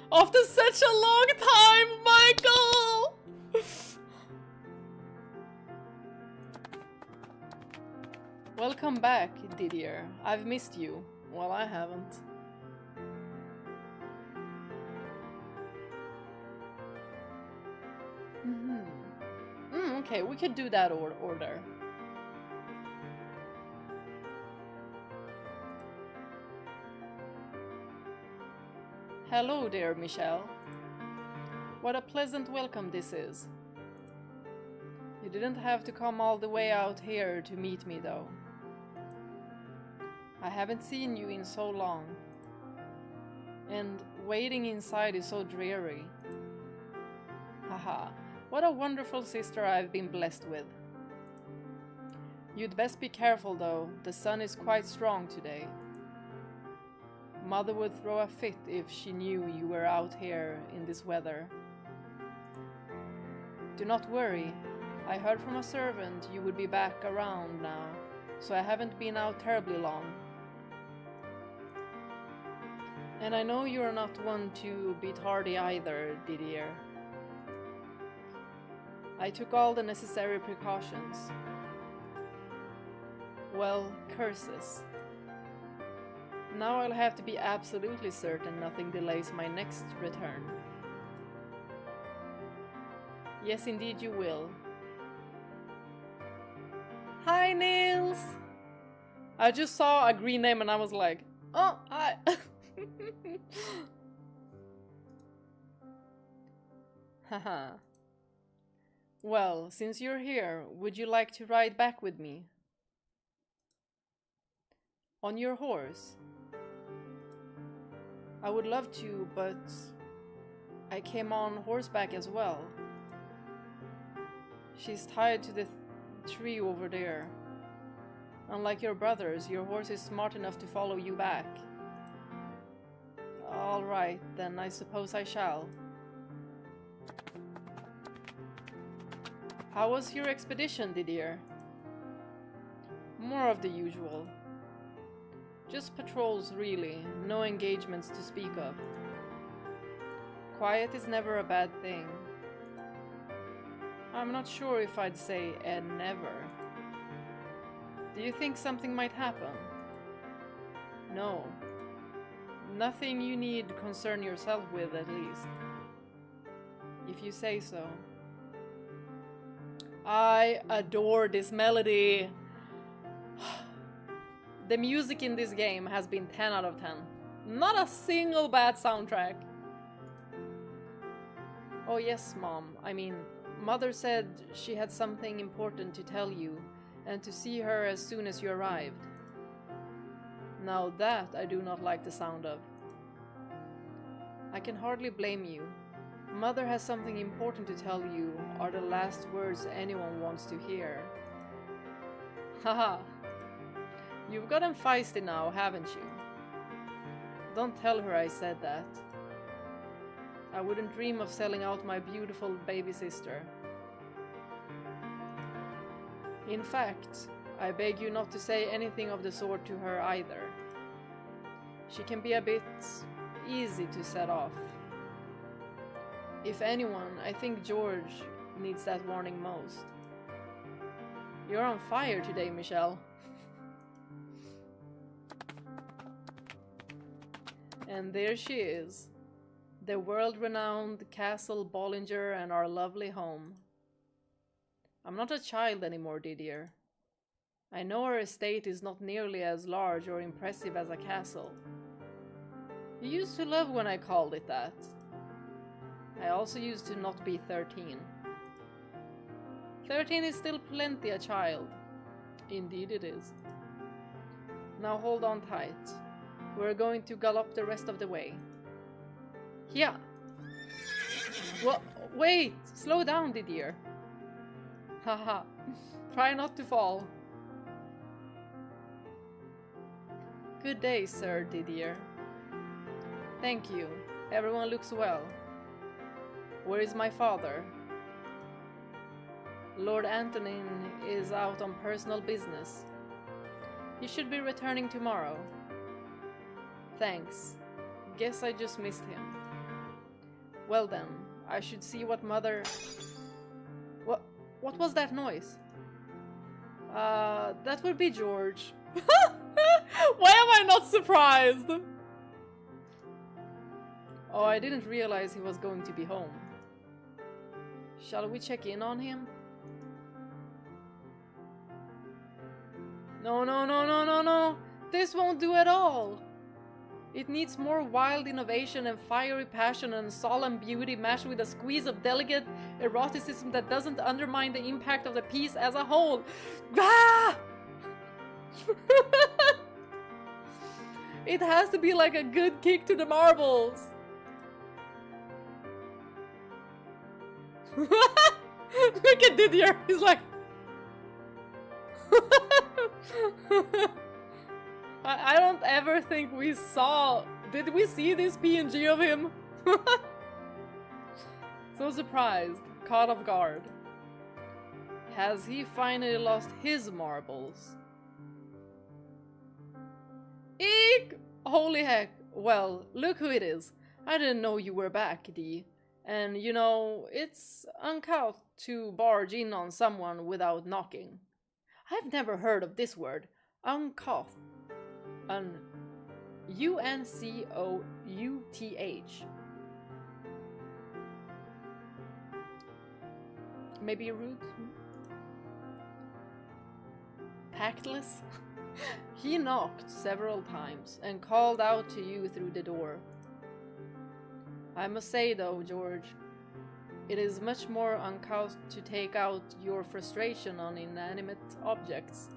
After such a long time, Michael! Welcome back, Didier. I've missed you. Well, I haven't. Okay, we could do that order. Hello there, Michelle. What a pleasant welcome this is. You didn't have to come all the way out here to meet me, though. I haven't seen you in so long. And waiting inside is so dreary. Haha, what a wonderful sister I've been blessed with. You'd best be careful, though. The sun is quite strong today. Mother would throw a fit if she knew you were out here in this weather. Do not worry. I heard from a servant you would be back around now, so I haven't been out terribly long. And I know you're not one to be tardy either, Didier. I took all the necessary precautions. Well, curses. Now I'll have to be absolutely certain nothing delays my next return. Yes, indeed you will. Hi, Nils! I just saw a green name and I was like, oh, hi! Haha. Well, since you're here, would you like to ride back with me? On your horse? I would love to, but I came on horseback as well. She's tied to the tree over there. Unlike your brothers, your horse is smart enough to follow you back. All right, then I suppose I shall. How was your expedition, Didier? More of the usual. Just patrols, really. No engagements to speak of. Quiet is never a bad thing. I'm not sure if I'd say never. Do you think something might happen? No. Nothing you need concern yourself with, at least. If you say so. I adore this melody. The music in this game has been 10 out of 10. Not a single bad soundtrack. Oh yes, Mom. I mean, Mother said she had something important to tell you, and to see her as soon as you arrived. Now that I do not like the sound of. I can hardly blame you. Mother has something important to tell you, are the last words anyone wants to hear. Haha. You've gotten feisty now, haven't you? Don't tell her I said that. I wouldn't dream of selling out my beautiful baby sister. In fact, I beg you not to say anything of the sort to her either. She can be a bit easy to set off. If anyone, I think George needs that warning most. You're on fire today, Michelle. And there she is, the world-renowned Castle Bollinger and our lovely home. I'm not a child anymore, Didier. I know our estate is not nearly as large or impressive as a castle. You used to love when I called it that. I also used to not be 13. 13 is still plenty a child. Indeed it is. Now hold on tight. We're going to gallop the rest of the way. Yeah. Well, wait! Slow down, Didier. Haha. Try not to fall. Good day, Sir Didier. Thank you. Everyone looks well. Where is my father? Lord Antonin is out on personal business. He should be returning tomorrow. Thanks. Guess I just missed him. Well then, I should see what mother... What was that noise? That would be George. Why am I not surprised? Oh, I didn't realize he was going to be home. Shall we check in on him? No, no, no, no, no, no! This won't do at all! It needs more wild innovation and fiery passion and solemn beauty mashed with a squeeze of delicate eroticism that doesn't undermine the impact of the piece as a whole. Ah! It has to be like a good kick to the marbles. Look at Didier, he's like... I don't ever think we saw... Did we see this PNG of him? So surprised, caught off guard. Has he finally lost his marbles? Eek! Holy heck. Well, look who it is. I didn't know you were back, Dee. And you know, it's uncouth to barge in on someone without knocking. I've never heard of this word. Uncouth. U-N-C-O-U-T-H. Maybe rude? Tactless? He knocked several times and called out to you through the door. I must say though, George, it is much more uncouth to take out your frustration on inanimate objects.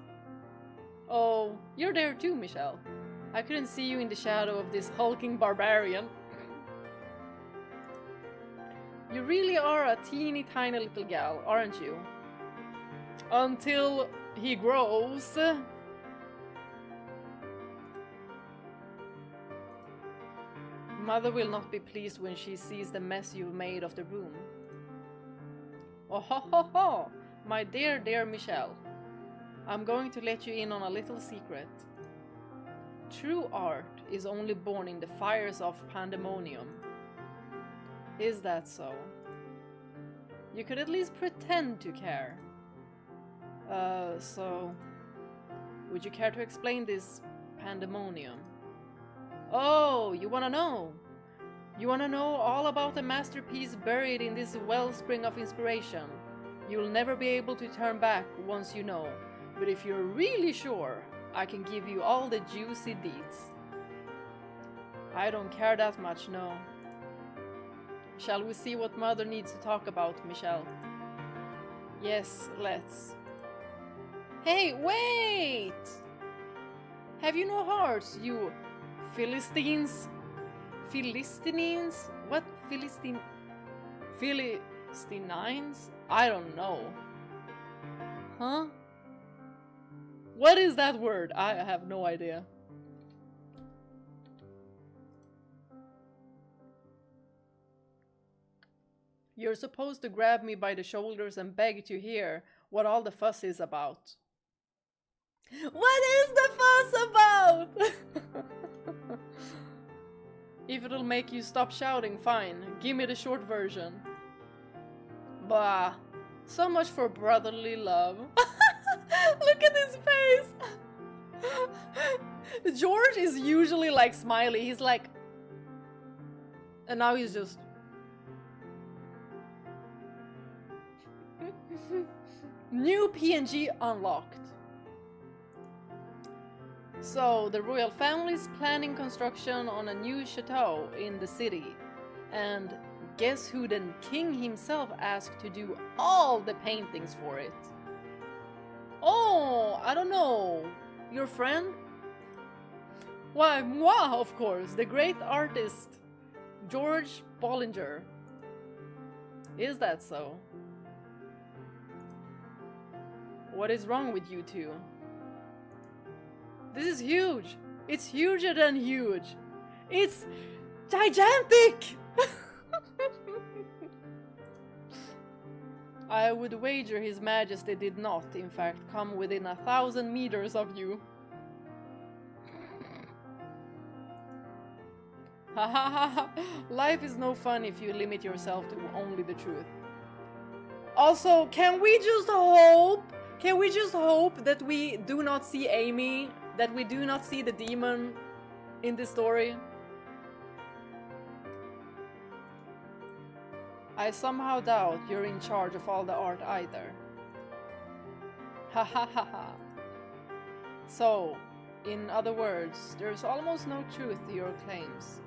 Oh, you're there too, Michelle. I couldn't see you in the shadow of this hulking barbarian. You really are a teeny tiny little gal, aren't you? Until he grows. Mother will not be pleased when she sees the mess you've made of the room. Oh ho ho ho! My dear, dear Michelle. I'm going to let you in on a little secret. True art is only born in the fires of pandemonium. Is that so? You could at least pretend to care. So... Would you care to explain this pandemonium? Oh, you wanna know? You wanna know all about the masterpiece buried in this wellspring of inspiration? You'll never be able to turn back once you know. But if you're really sure, I can give you all the juicy deets. I don't care that much, no. Shall we see what Mother needs to talk about, Michelle? Yes, let's. Hey, wait! Have you no hearts, you Philistines? Philistines? What Philistine? Philistines? I don't know. Huh? What is that word? I have no idea. You're supposed to grab me by the shoulders and beg to hear what all the fuss is about. What is the fuss about? If it'll make you stop shouting, fine. Give me the short version. Bah. So much for brotherly love. Look at his face. George is usually like smiley. He's like... And now he's just... New PNG unlocked. So, the royal family is planning construction on a new chateau in the city. And guess who the king himself asked to do all the paintings for it? Oh, I don't know. Your friend? Why, moi, of course, the great artist, George Bollinger. Is that so? What is wrong with you two? This is huge! It's huger than huge! It's gigantic! I would wager His Majesty did not, in fact, come within 1,000 meters of you. Life is no fun if you limit yourself to only the truth. Also, can we just hope that we do not see Amy, that we do not see the demon in this story? I somehow doubt you're in charge of all the art either. Ha ha ha ha. So, in other words, there's almost no truth to your claims.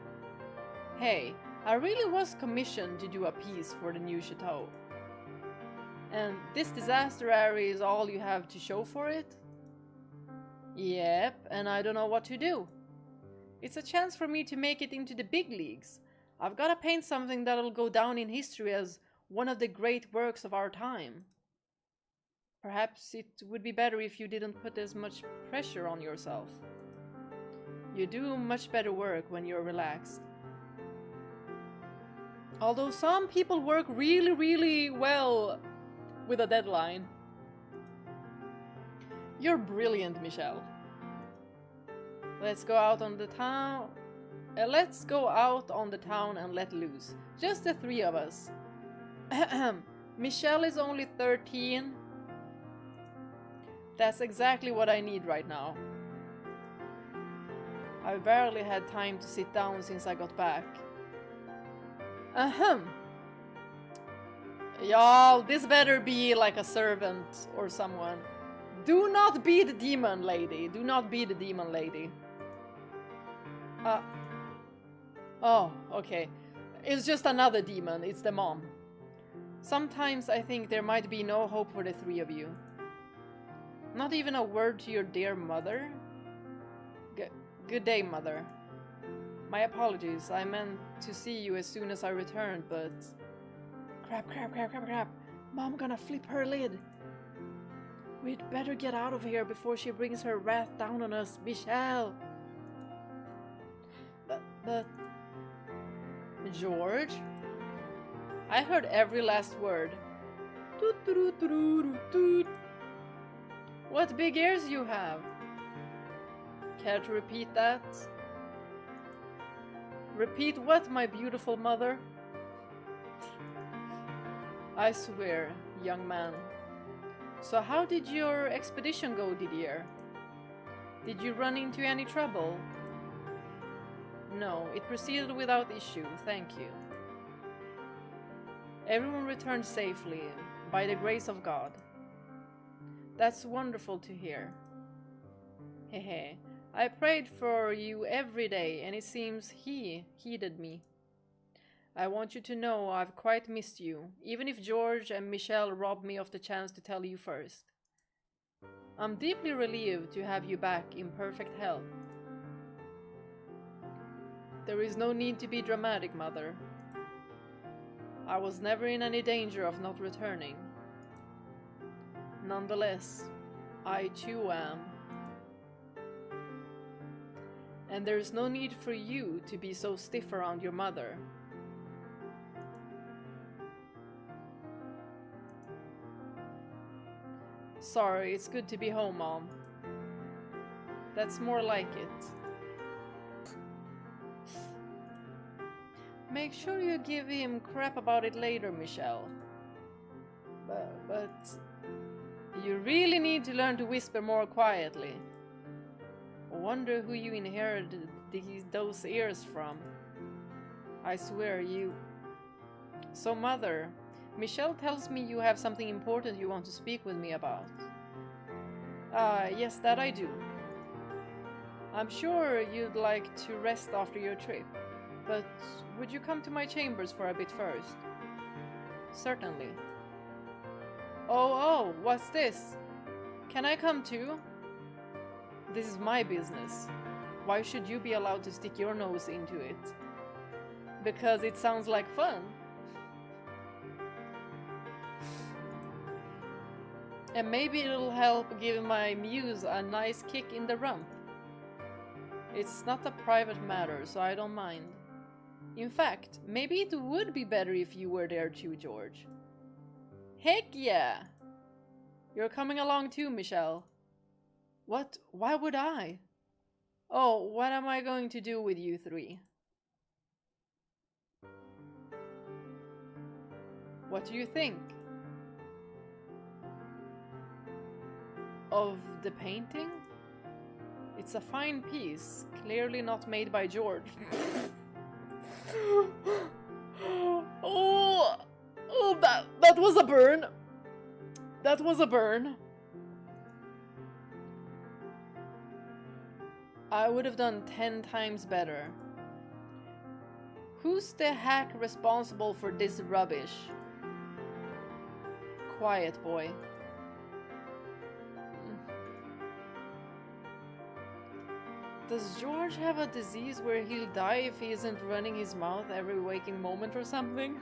Hey, I really was commissioned to do a piece for the new chateau. And this disaster area is all you have to show for it? Yep, and I don't know what to do. It's a chance for me to make it into the big leagues. I've gotta paint something that'll go down in history as one of the great works of our time. Perhaps it would be better if you didn't put as much pressure on yourself. You do much better work when you're relaxed. Although some people work really, really well with a deadline. You're brilliant, Michelle. Let's go out on the town. Let's go out on the town and let loose. Just the three of us. Michelle is only 13. That's exactly what I need right now. I've barely had time to sit down since I got back. Y'all, this better be like a servant or someone. Do not be the demon lady. Do not be the demon lady. Oh, okay. It's just another demon. It's the mom. Sometimes I think there might be no hope for the three of you. Not even a word to your dear mother? Good day, mother. My apologies. I meant to see you as soon as I returned, but... Crap. Mom gonna flip her lid. We'd better get out of here before she brings her wrath down on us, Michelle. But... George? I heard every last word. What big ears you have. Care to repeat that? Repeat what, my beautiful mother? I swear, young man. So how did your expedition go, Didier? Did you run into any trouble? No, it proceeded without issue, thank you. Everyone returned safely, by the grace of God. That's wonderful to hear. Hehe, I prayed for you every day, and it seems He heeded me. I want you to know I've quite missed you, even if George and Michelle robbed me of the chance to tell you first. I'm deeply relieved to have you back in perfect health. There is no need to be dramatic, Mother. I was never in any danger of not returning. Nonetheless, I too am. And there is no need for you to be so stiff around your mother. Sorry, it's good to be home, Mom. That's more like it. Make sure you give him crap about it later, Michelle. But you really need to learn to whisper more quietly. I wonder who you inherited those ears from. I swear you... So, Mother, Michelle tells me you have something important you want to speak with me about. Yes, that I do. I'm sure you'd like to rest after your trip, but would you come to my chambers for a bit first? Certainly. Oh, what's this? Can I come too? This is my business. Why should you be allowed to stick your nose into it? Because it sounds like fun. And maybe it'll help give my muse a nice kick in the rump. It's not a private matter, so I don't mind. In fact, maybe it would be better if you were there too, George. Heck yeah! You're coming along too, Michelle. What? Why would I? Oh, what am I going to do with you three? What do you think? Of the painting? It's a fine piece, clearly not made by George. Oh, that was a burn. That was a burn. I would have done 10 times better. Who's the hack responsible for this rubbish? Quiet, boy. Does George have a disease where he'll die if he isn't running his mouth every waking moment or something?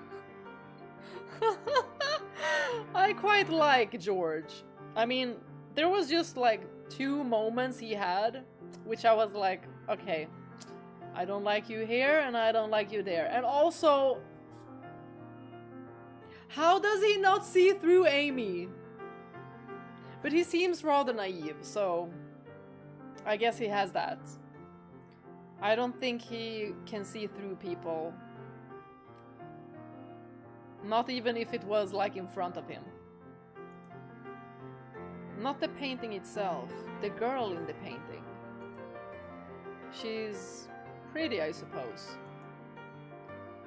I quite like George. I mean, there was just like 2 moments he had, which I was like, okay, I don't like you here and I don't like you there. And also, how does he not see through Amy? But he seems rather naive, so I guess he has that. I don't think he can see through people. Not even if it was like in front of him. Not the painting itself, the girl in the painting. She's pretty, I suppose.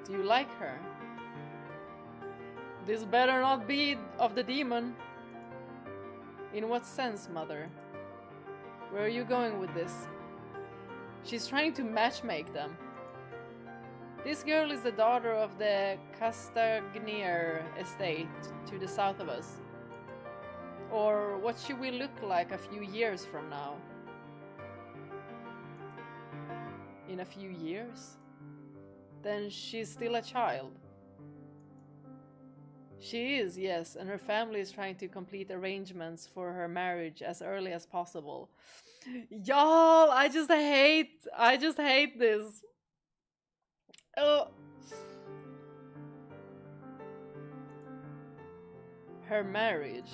Do you like her? This better not be of the demon. In what sense, mother? Where are you going with this? She's trying to matchmake them. This girl is the daughter of the Castagnier estate to the south of us. Or what she will look like a few years from now. In a few years? Then she's still a child. She is, yes, and her family is trying to complete arrangements for her marriage as early as possible. Y'all, I just hate this. Oh. Her marriage.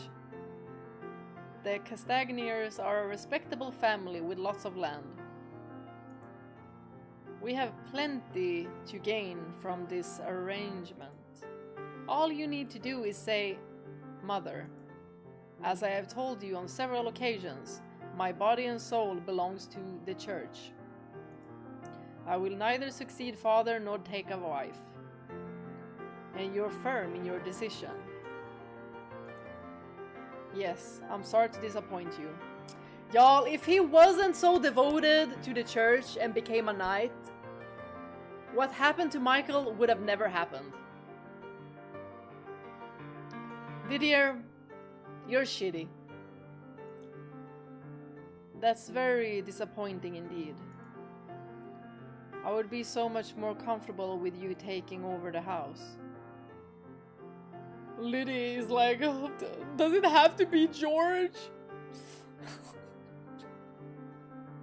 The Castagniers are a respectable family with lots of land. We have plenty to gain from this arrangement. All you need to do is say, Mother, as I have told you on several occasions, my body and soul belongs to the church. I will neither succeed father nor take a wife. And you're firm in your decision. Yes, I'm sorry to disappoint you. Y'all, if he wasn't so devoted to the church and became a knight, what happened to Michael would have never happened. Didier, you're shitty. That's very disappointing indeed. I would be so much more comfortable with you taking over the house. Liddy is like, oh, does it have to be George?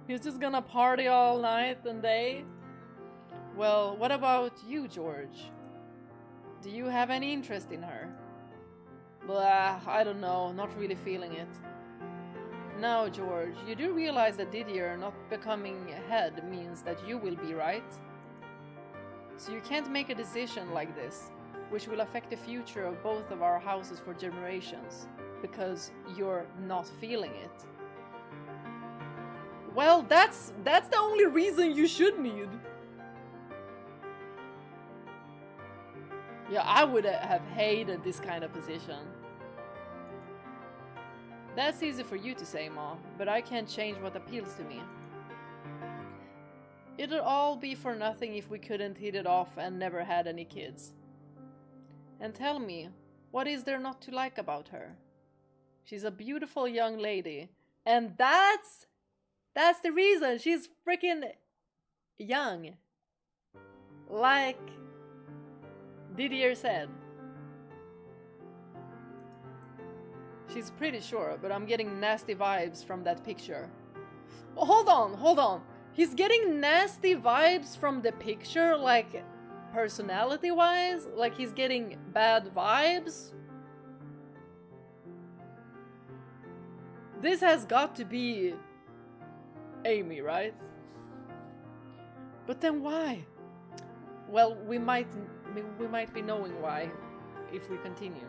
He's just gonna party all night and day? Well, what about you, George? Do you have any interest in her? Blah, I don't know, not really feeling it. Now, George, you do realize that Didier not becoming head means that you will be, right? So you can't make a decision like this, which will affect the future of both of our houses for generations, because you're not feeling it. Well, that's the only reason you should need. Yeah, I would have hated this kind of position. That's easy for you to say, Ma, but I can't change what appeals to me. It'd all be for nothing if we couldn't hit it off and never had any kids. And tell me, what is there not to like about her? She's a beautiful young lady, and that's That's the reason. She's freaking young. Like Didier said. She's pretty sure, but I'm getting nasty vibes from that picture. Oh, hold on. He's getting nasty vibes from the picture, like personality-wise? Like he's getting bad vibes? This has got to be Amy, right? But then why? Well, we might be knowing why if we continue.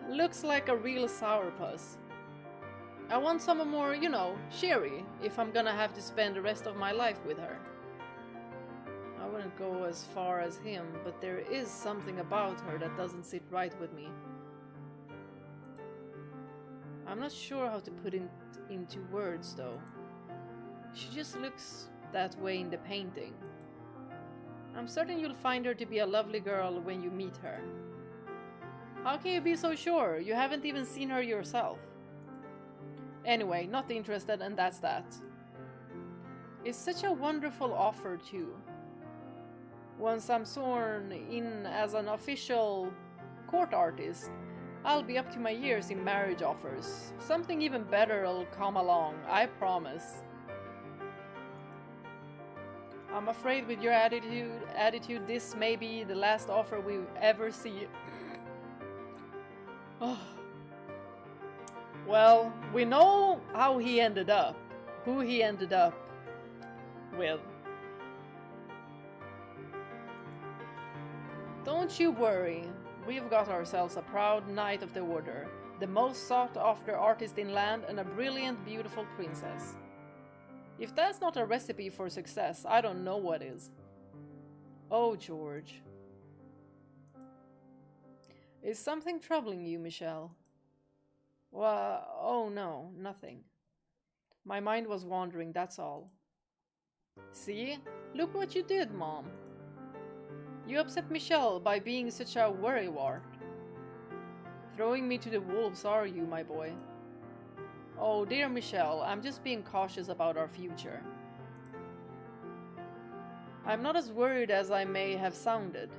Looks like a real sourpuss. I want someone more, you know, cheery if I'm gonna have to spend the rest of my life with her. I wouldn't go as far as him, but there is something about her that doesn't sit right with me. I'm not sure how to put it into words though. She just looks that way in the painting. I'm certain you'll find her to be a lovely girl when you meet her. How can you be so sure? You haven't even seen her yourself. Anyway, not interested, and that's that. It's such a wonderful offer too. Once I'm sworn in as an official court artist, I'll be up to my ears in marriage offers. Something even better'll come along, I promise. I'm afraid with your attitude, this may be the last offer we ever see. Oh. Well, we know how he ended up, who he ended up with. Don't you worry, we've got ourselves a proud Knight of the Order, the most sought-after artist in land, and a brilliant, beautiful princess. If that's not a recipe for success, I don't know what is. Oh, George. Is something troubling you, Michelle? Well, oh no, nothing. My mind was wandering, that's all. See? Look what you did, Mom. You upset Michelle by being such a worrywart. Throwing me to the wolves, are you, my boy? Oh, dear Michelle, I'm just being cautious about our future. I'm not as worried as I may have sounded.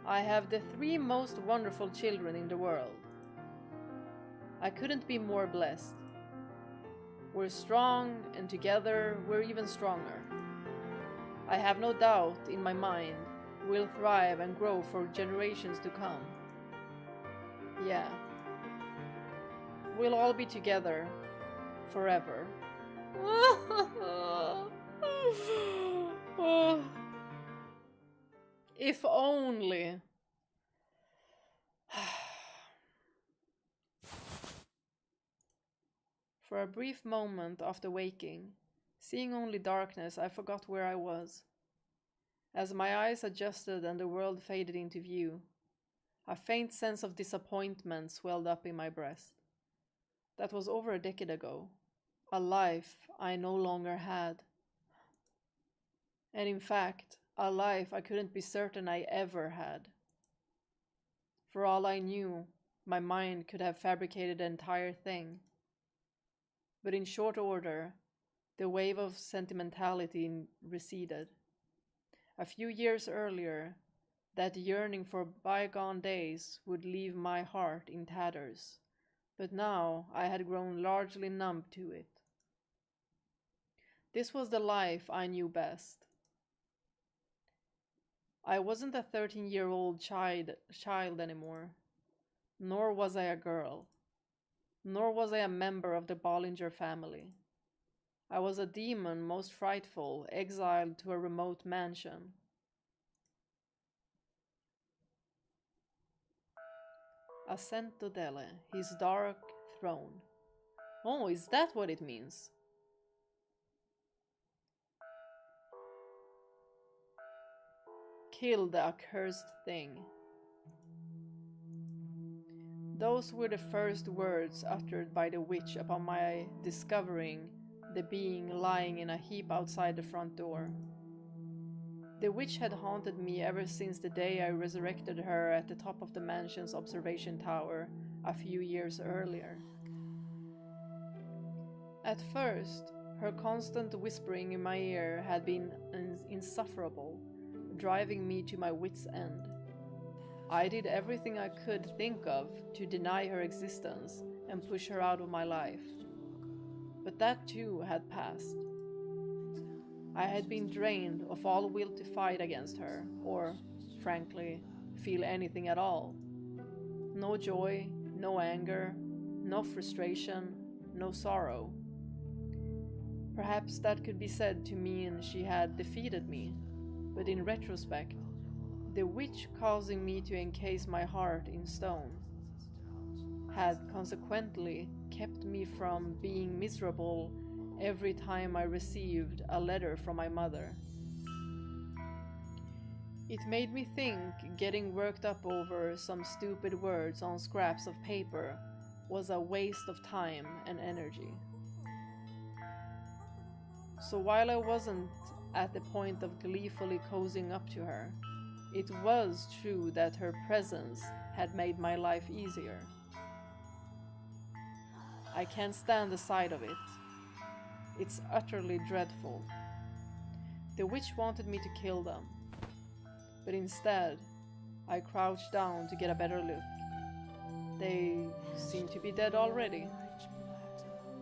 I have the 3 most wonderful children in the world. I couldn't be more blessed. We're strong, and together we're even stronger. I have no doubt in my mind we'll thrive and grow for generations to come. Yeah. We'll all be together forever. If only. For a brief moment after waking, seeing only darkness, I forgot where I was. As my eyes adjusted and the world faded into view, a faint sense of disappointment swelled up in my breast. That was over a decade ago, a life I no longer had. And in fact, a life I couldn't be certain I ever had. For all I knew, my mind could have fabricated the entire thing. But in short order, the wave of sentimentality receded. A few years earlier, that yearning for bygone days would leave my heart in tatters, but now I had grown largely numb to it. This was the life I knew best. I wasn't a 13-year-old child anymore, nor was I a girl, nor was I a member of the Bollinger family. I was a demon most frightful, exiled to a remote mansion. Assento delle, his dark throne. Oh, is that what it means? Kill the accursed thing. Those were the first words uttered by the witch upon my discovering the being lying in a heap outside the front door. The witch had haunted me ever since the day I resurrected her at the top of the mansion's observation tower a few years earlier. At first, her constant whispering in my ear had been insufferable, driving me to my wits' end. I did everything I could think of to deny her existence and push her out of my life. But that too had passed. I had been drained of all will to fight against her, or, frankly, feel anything at all. No joy, no anger, no frustration, no sorrow. Perhaps that could be said to mean she had defeated me, but in retrospect, the witch causing me to encase my heart in stone had consequently kept me from being miserable every time I received a letter from my mother. It made me think getting worked up over some stupid words on scraps of paper was a waste of time and energy. So while I wasn't at the point of gleefully cozying up to her, it was true that her presence had made my life easier. I can't stand the sight of it. It's utterly dreadful. The witch wanted me to kill them, but instead, I crouched down to get a better look. They seemed to be dead already.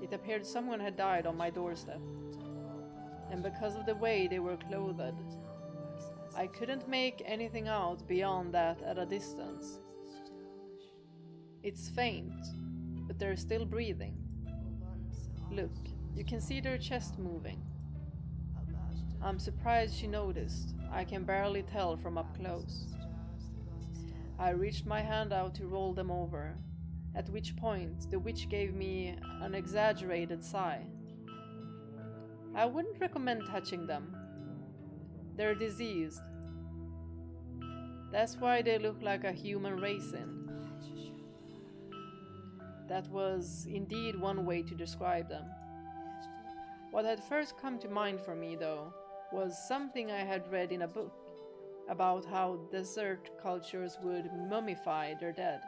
It appeared someone had died on my doorstep, and because of the way they were clothed, I couldn't make anything out beyond that at a distance. It's faint, but they're still breathing. Look, you can see their chest moving. I'm surprised she noticed. I can barely tell from up close. I reached my hand out to roll them over, at which point the witch gave me an exaggerated sigh. I wouldn't recommend touching them. They're diseased. That's why they look like a human raisin. That was indeed one way to describe them. What had first come to mind for me, though, was something I had read in a book about how desert cultures would mummify their dead.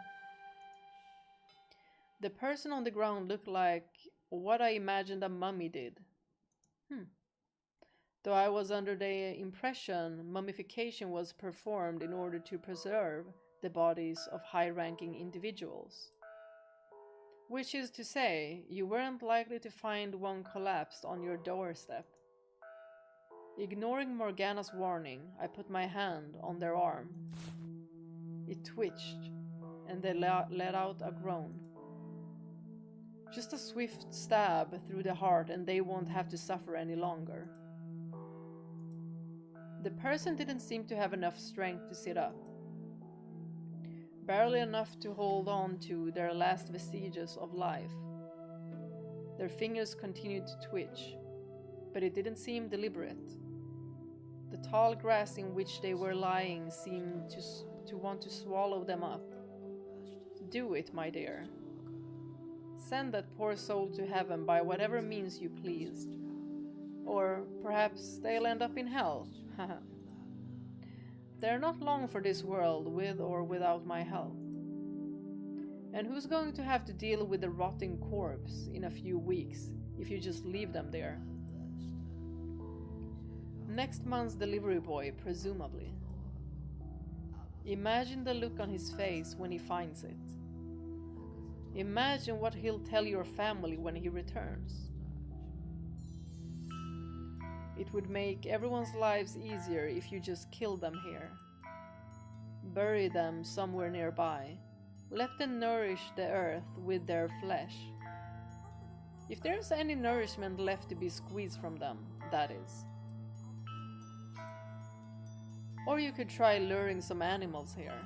The person on the ground looked like what I imagined a mummy did. Though I was under the impression mummification was performed in order to preserve the bodies of high-ranking individuals. Which is to say, you weren't likely to find one collapsed on your doorstep. Ignoring Morgana's warning, I put my hand on their arm. It twitched, and they let out a groan. Just a swift stab through the heart and they won't have to suffer any longer. The person didn't seem to have enough strength to sit up. Barely enough to hold on to their last vestiges of life. Their fingers continued to twitch, but it didn't seem deliberate. The tall grass in which they were lying seemed to want to swallow them up. Do it, my dear. Send that poor soul to heaven by whatever means you pleased. Or perhaps they'll end up in hell. They're not long for this world, with or without my help. And who's going to have to deal with the rotting corpse in a few weeks if you just leave them there? Next month's delivery boy, presumably. Imagine the look on his face when he finds it. Imagine what he'll tell your family when he returns. It would make everyone's lives easier if you just killed them here. Bury them somewhere nearby. Let them nourish the earth with their flesh. If there's any nourishment left to be squeezed from them, that is. Or you could try luring some animals here.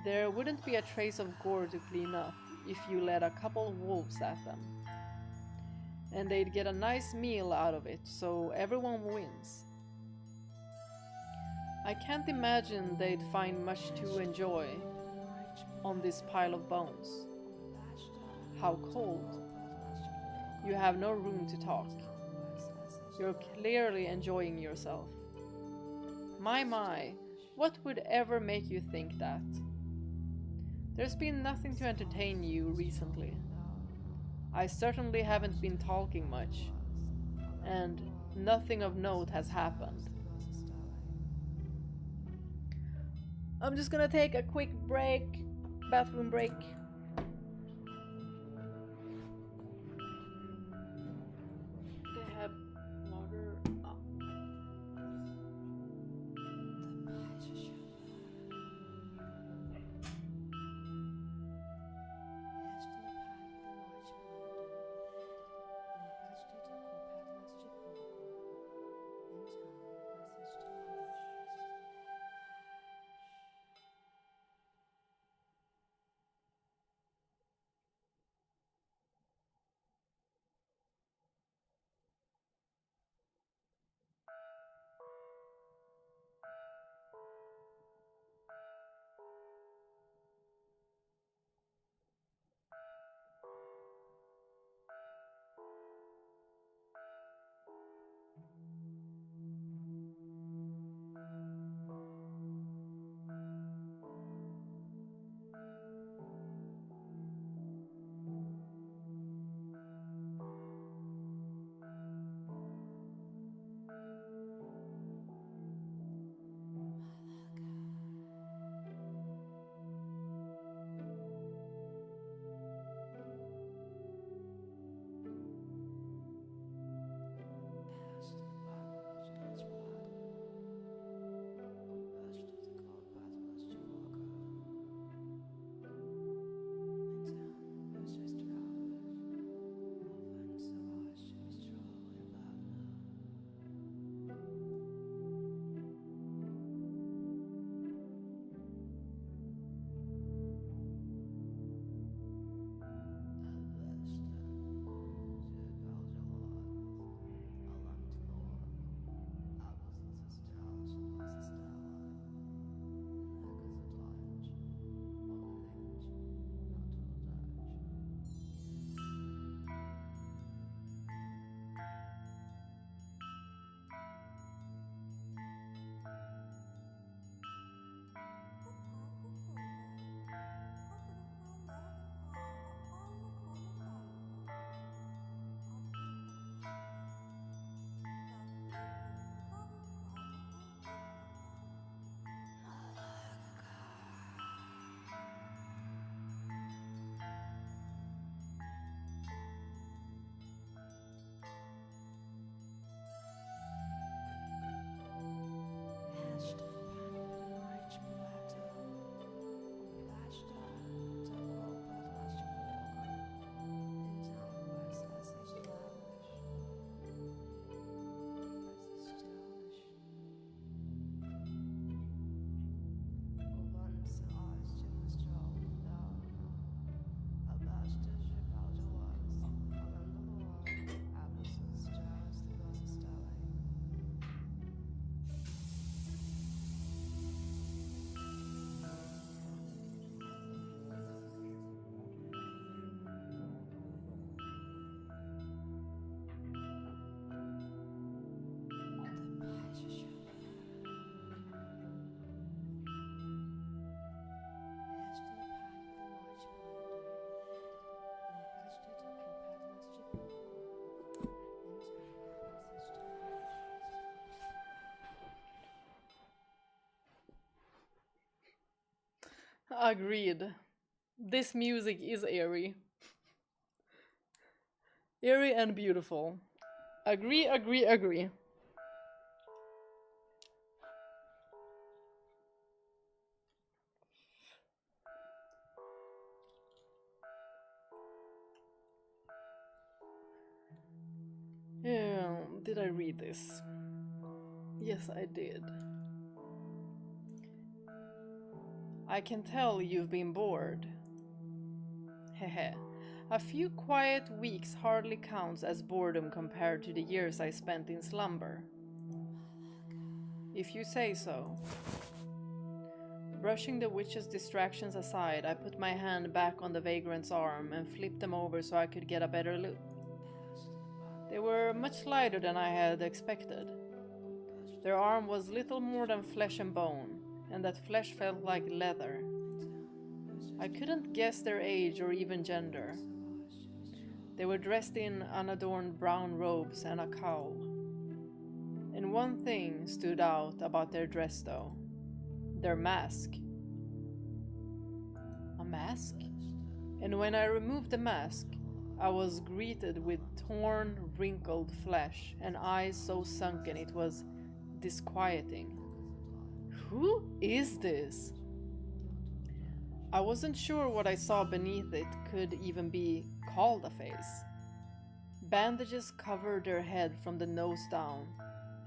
There wouldn't be a trace of gore to clean up if you led a couple wolves at them. And they'd get a nice meal out of it, so everyone wins. I can't imagine they'd find much to enjoy on this pile of bones. How cold. You have no room to talk. You're clearly enjoying yourself. My, what would ever make you think that? There's been nothing to entertain you recently. I certainly haven't been talking much, and nothing of note has happened. I'm just gonna take a quick break, bathroom break. They have water. Oh. Agreed. This music is eerie. Eerie and beautiful. Agree, agree, agree. Yeah, did I read this? Yes, I did. I can tell you've been bored. Hehe. A few quiet weeks hardly counts as boredom compared to the years I spent in slumber. If you say so. Brushing the witch's distractions aside, I put my hand back on the vagrant's arm and flipped them over so I could get a better look. They were much lighter than I had expected. Their arm was little more than flesh and bone, and that flesh felt like leather. I couldn't guess their age or even gender. They were dressed in unadorned brown robes and a cowl. And one thing stood out about their dress though. Their mask. A mask? And when I removed the mask, I was greeted with torn, wrinkled flesh and eyes so sunken it was disquieting. Who is this? I wasn't sure what I saw beneath it could even be called a face. Bandages covered their head from the nose down,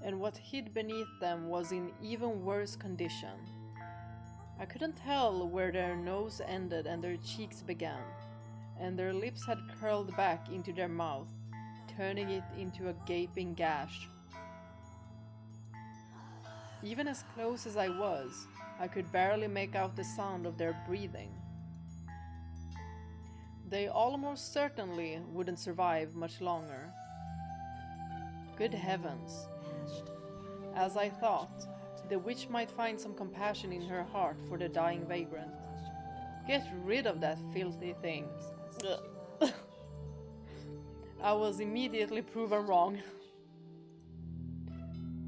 and what hid beneath them was in even worse condition. I couldn't tell where their nose ended and their cheeks began, and their lips had curled back into their mouth, turning it into a gaping gash. Even as close as I was, I could barely make out the sound of their breathing. They almost certainly wouldn't survive much longer. Good heavens. As I thought, the witch might find some compassion in her heart for the dying vagrant. Get rid of that filthy thing. I was immediately proven wrong.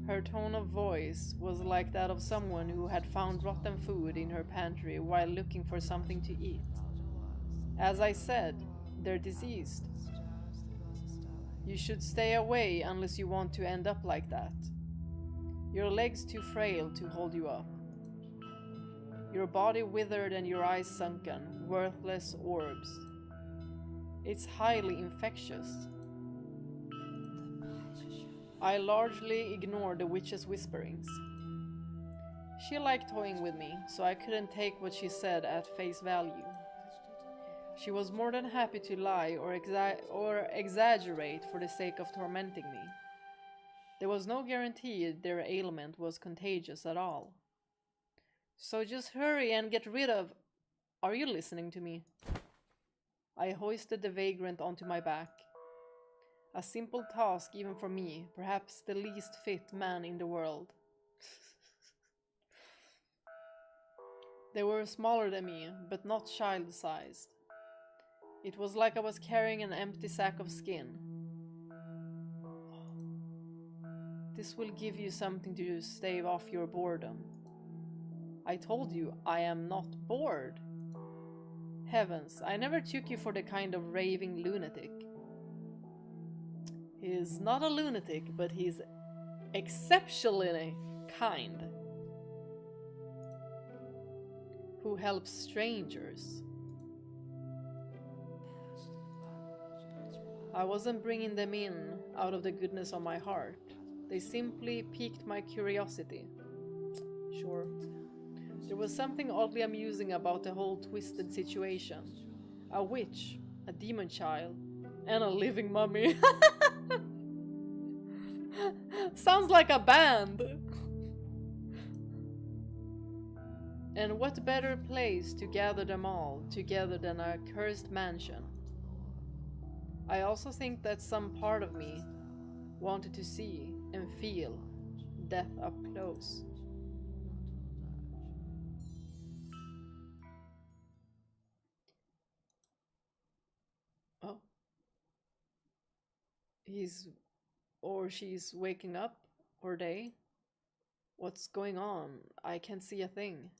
Her tone of voice was like that of someone who had found rotten food in her pantry while looking for something to eat. As I said, they're diseased. You should stay away unless you want to end up like that. Your legs too frail to hold you up. Your body withered and your eyes sunken, worthless orbs. It's highly infectious. I largely ignored the witch's whisperings. She liked toying with me, so I couldn't take what she said at face value. She was more than happy to lie or exaggerate for the sake of tormenting me. There was no guarantee their ailment was contagious at all. So just hurry and get rid of... Are you listening to me? I hoisted the vagrant onto my back. A simple task even for me, perhaps the least fit man in the world. They were smaller than me, but not child-sized. It was like I was carrying an empty sack of skin. This will give you something to stave off your boredom. I told you I am not bored. Heavens, I never took you for the kind of raving lunatic. He's not a lunatic, but he's exceptionally kind. Who helps strangers. I wasn't bringing them in out of the goodness of my heart. They simply piqued my curiosity. Sure. There was something oddly amusing about the whole twisted situation. A witch, a demon child, and a living mummy. Sounds like a band! And what better place to gather them all together than a cursed mansion? I also think that some part of me wanted to see and feel death up close. Oh. He's or she's waking up, or they? What's going on? I can't see a thing.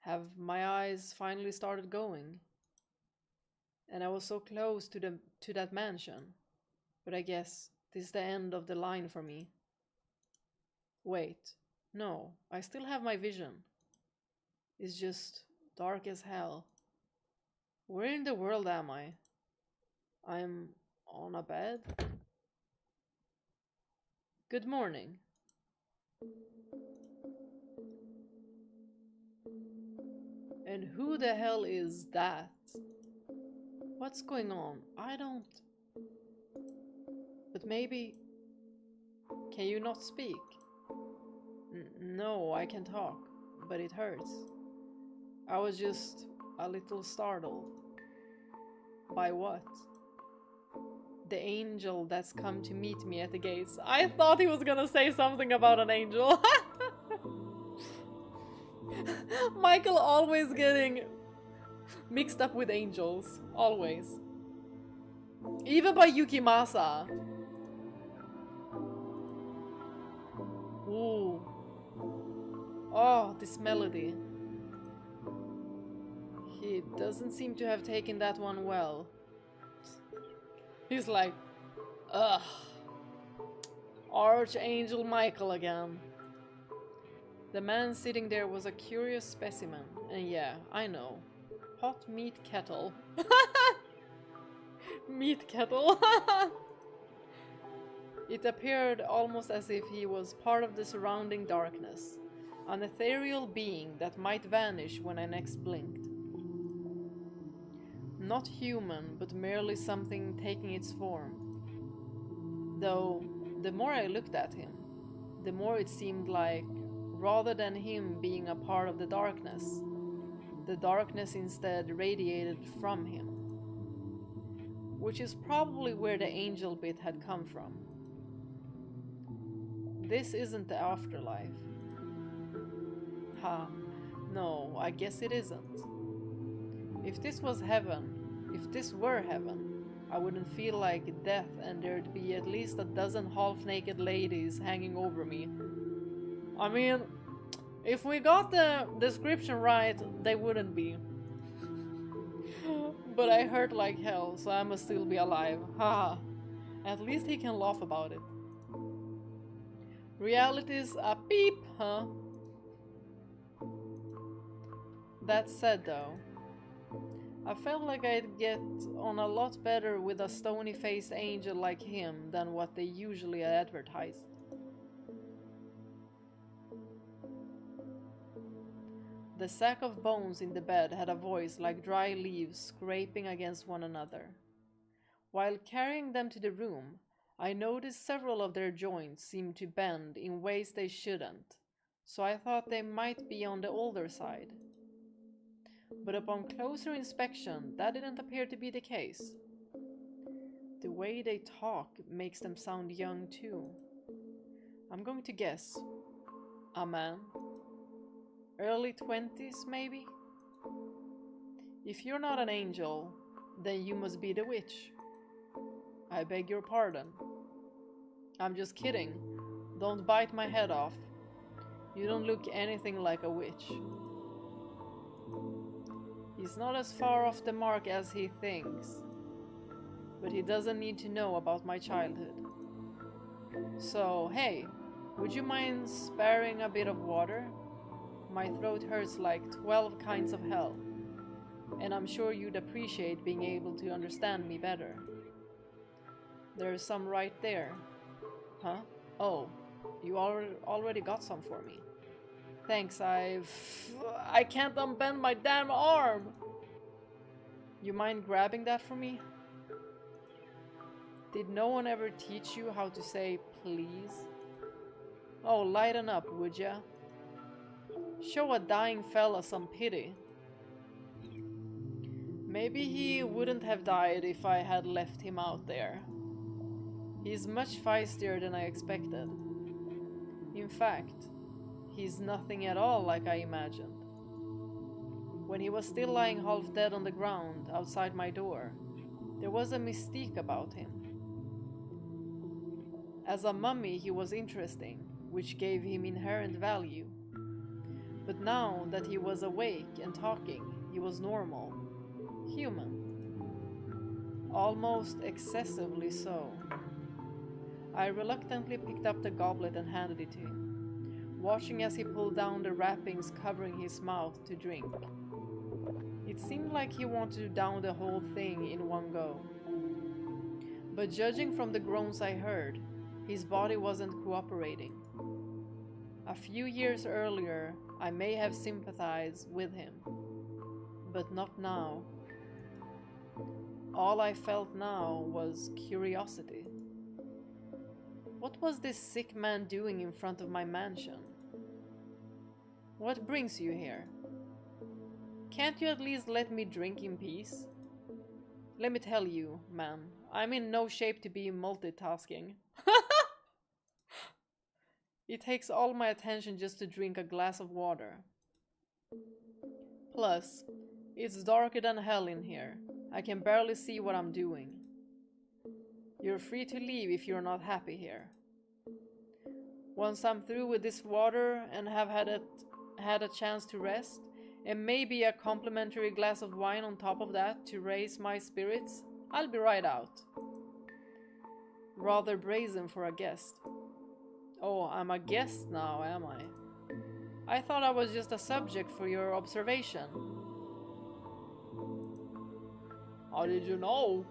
Have my eyes finally started going? And I was so close to that mansion. But I guess this is the end of the line for me. Wait, no, I still have my vision. It's just dark as hell. Where in the world am I? I'm on a bed? Good morning. And who the hell is that? What's going on? I don't... But maybe... Can you not speak? No, I can talk, but it hurts. I was just a little startled. By what? The angel that's come to meet me at the gates. I thought he was gonna say something about an angel. Michael always getting Mixed up with angels, always. Even by Yukimasa. Ooh. Oh, this melody. He doesn't seem to have taken that one well. He's like, ugh. Archangel Michael again. The man sitting there was a curious specimen, and yeah, I know. Hot meat kettle. Meat kettle. It appeared almost as if he was part of the surrounding darkness, an ethereal being that might vanish when I next blinked. Not human, but merely something taking its form. Though, the more I looked at him, the more it seemed like, rather than him being a part of the darkness instead radiated from him. Which is probably where the angel bit had come from. This isn't the afterlife. Ha, no, I guess it isn't. If this was heaven, if this were heaven, I wouldn't feel like death and there'd be at least a dozen half-naked ladies hanging over me. I mean, if we got the description right, they wouldn't be. But I hurt like hell, so I must still be alive. Haha. At least he can laugh about it. Reality's a peep, huh? That said though, I felt like I'd get on a lot better with a stony-faced angel like him than what they usually advertise. The sack of bones in the bed had a voice like dry leaves scraping against one another. While carrying them to the room, I noticed several of their joints seemed to bend in ways they shouldn't, so I thought they might be on the older side. But upon closer inspection, that didn't appear to be the case. The way they talk makes them sound young too. I'm going to guess. A man? Early 20s, maybe? If you're not an angel, then you must be the witch. I beg your pardon. I'm just kidding. Don't bite my head off. You don't look anything like a witch. He's not as far off the mark as he thinks, but he doesn't need to know about my childhood. So, hey, would you mind sparing a bit of water? My throat hurts like 12 kinds of hell, and I'm sure you'd appreciate being able to understand me better. There's some right there. Huh? Oh, you already got some for me. Thanks, I can't unbend my damn arm! You mind grabbing that for me? Did no one ever teach you how to say please? Oh, lighten up, would ya? Show a dying fella some pity. Maybe he wouldn't have died if I had left him out there. He's much feistier than I expected. In fact, he's nothing at all like I imagined. When he was still lying half dead on the ground outside my door, there was a mystique about him. As a mummy, he was interesting, which gave him inherent value. But now that he was awake and talking, he was normal, human. Almost excessively so. I reluctantly picked up the goblet and handed it to him, watching as he pulled down the wrappings covering his mouth to drink. It seemed like he wanted to down the whole thing in one go. But judging from the groans I heard, his body wasn't cooperating. A few years earlier, I may have sympathized with him, but not now. All I felt now was curiosity. What was this sick man doing in front of my mansion? What brings you here? Can't you at least let me drink in peace? Let me tell you, man, I'm in no shape to be multitasking. It takes all my attention just to drink a glass of water. Plus, It's darker than hell in here. I can barely see what I'm doing. You're free to leave if you're not happy here. Once I'm through with this water and have had a chance to rest, and maybe a complimentary glass of wine on top of that to raise my spirits, I'll be right out. Rather brazen for a guest. Oh, I'm a guest now, am I? I thought I was just a subject for your observation. How did you know?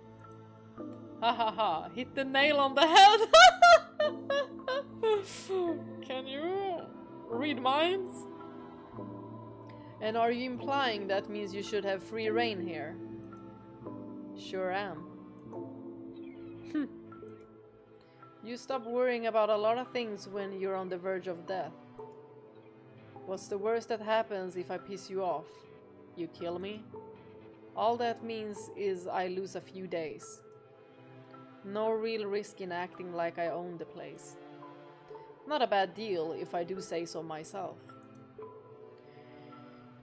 Ha ha ha, hit the nail on the head! Can you read minds? And are you implying that means you should have free reign here? Sure am. You stop worrying about a lot of things when you're on the verge of death. What's the worst that happens if I piss you off? You kill me? All that means is I lose a few days. No real risk in acting like I own the place. Not a bad deal, if I do say so myself.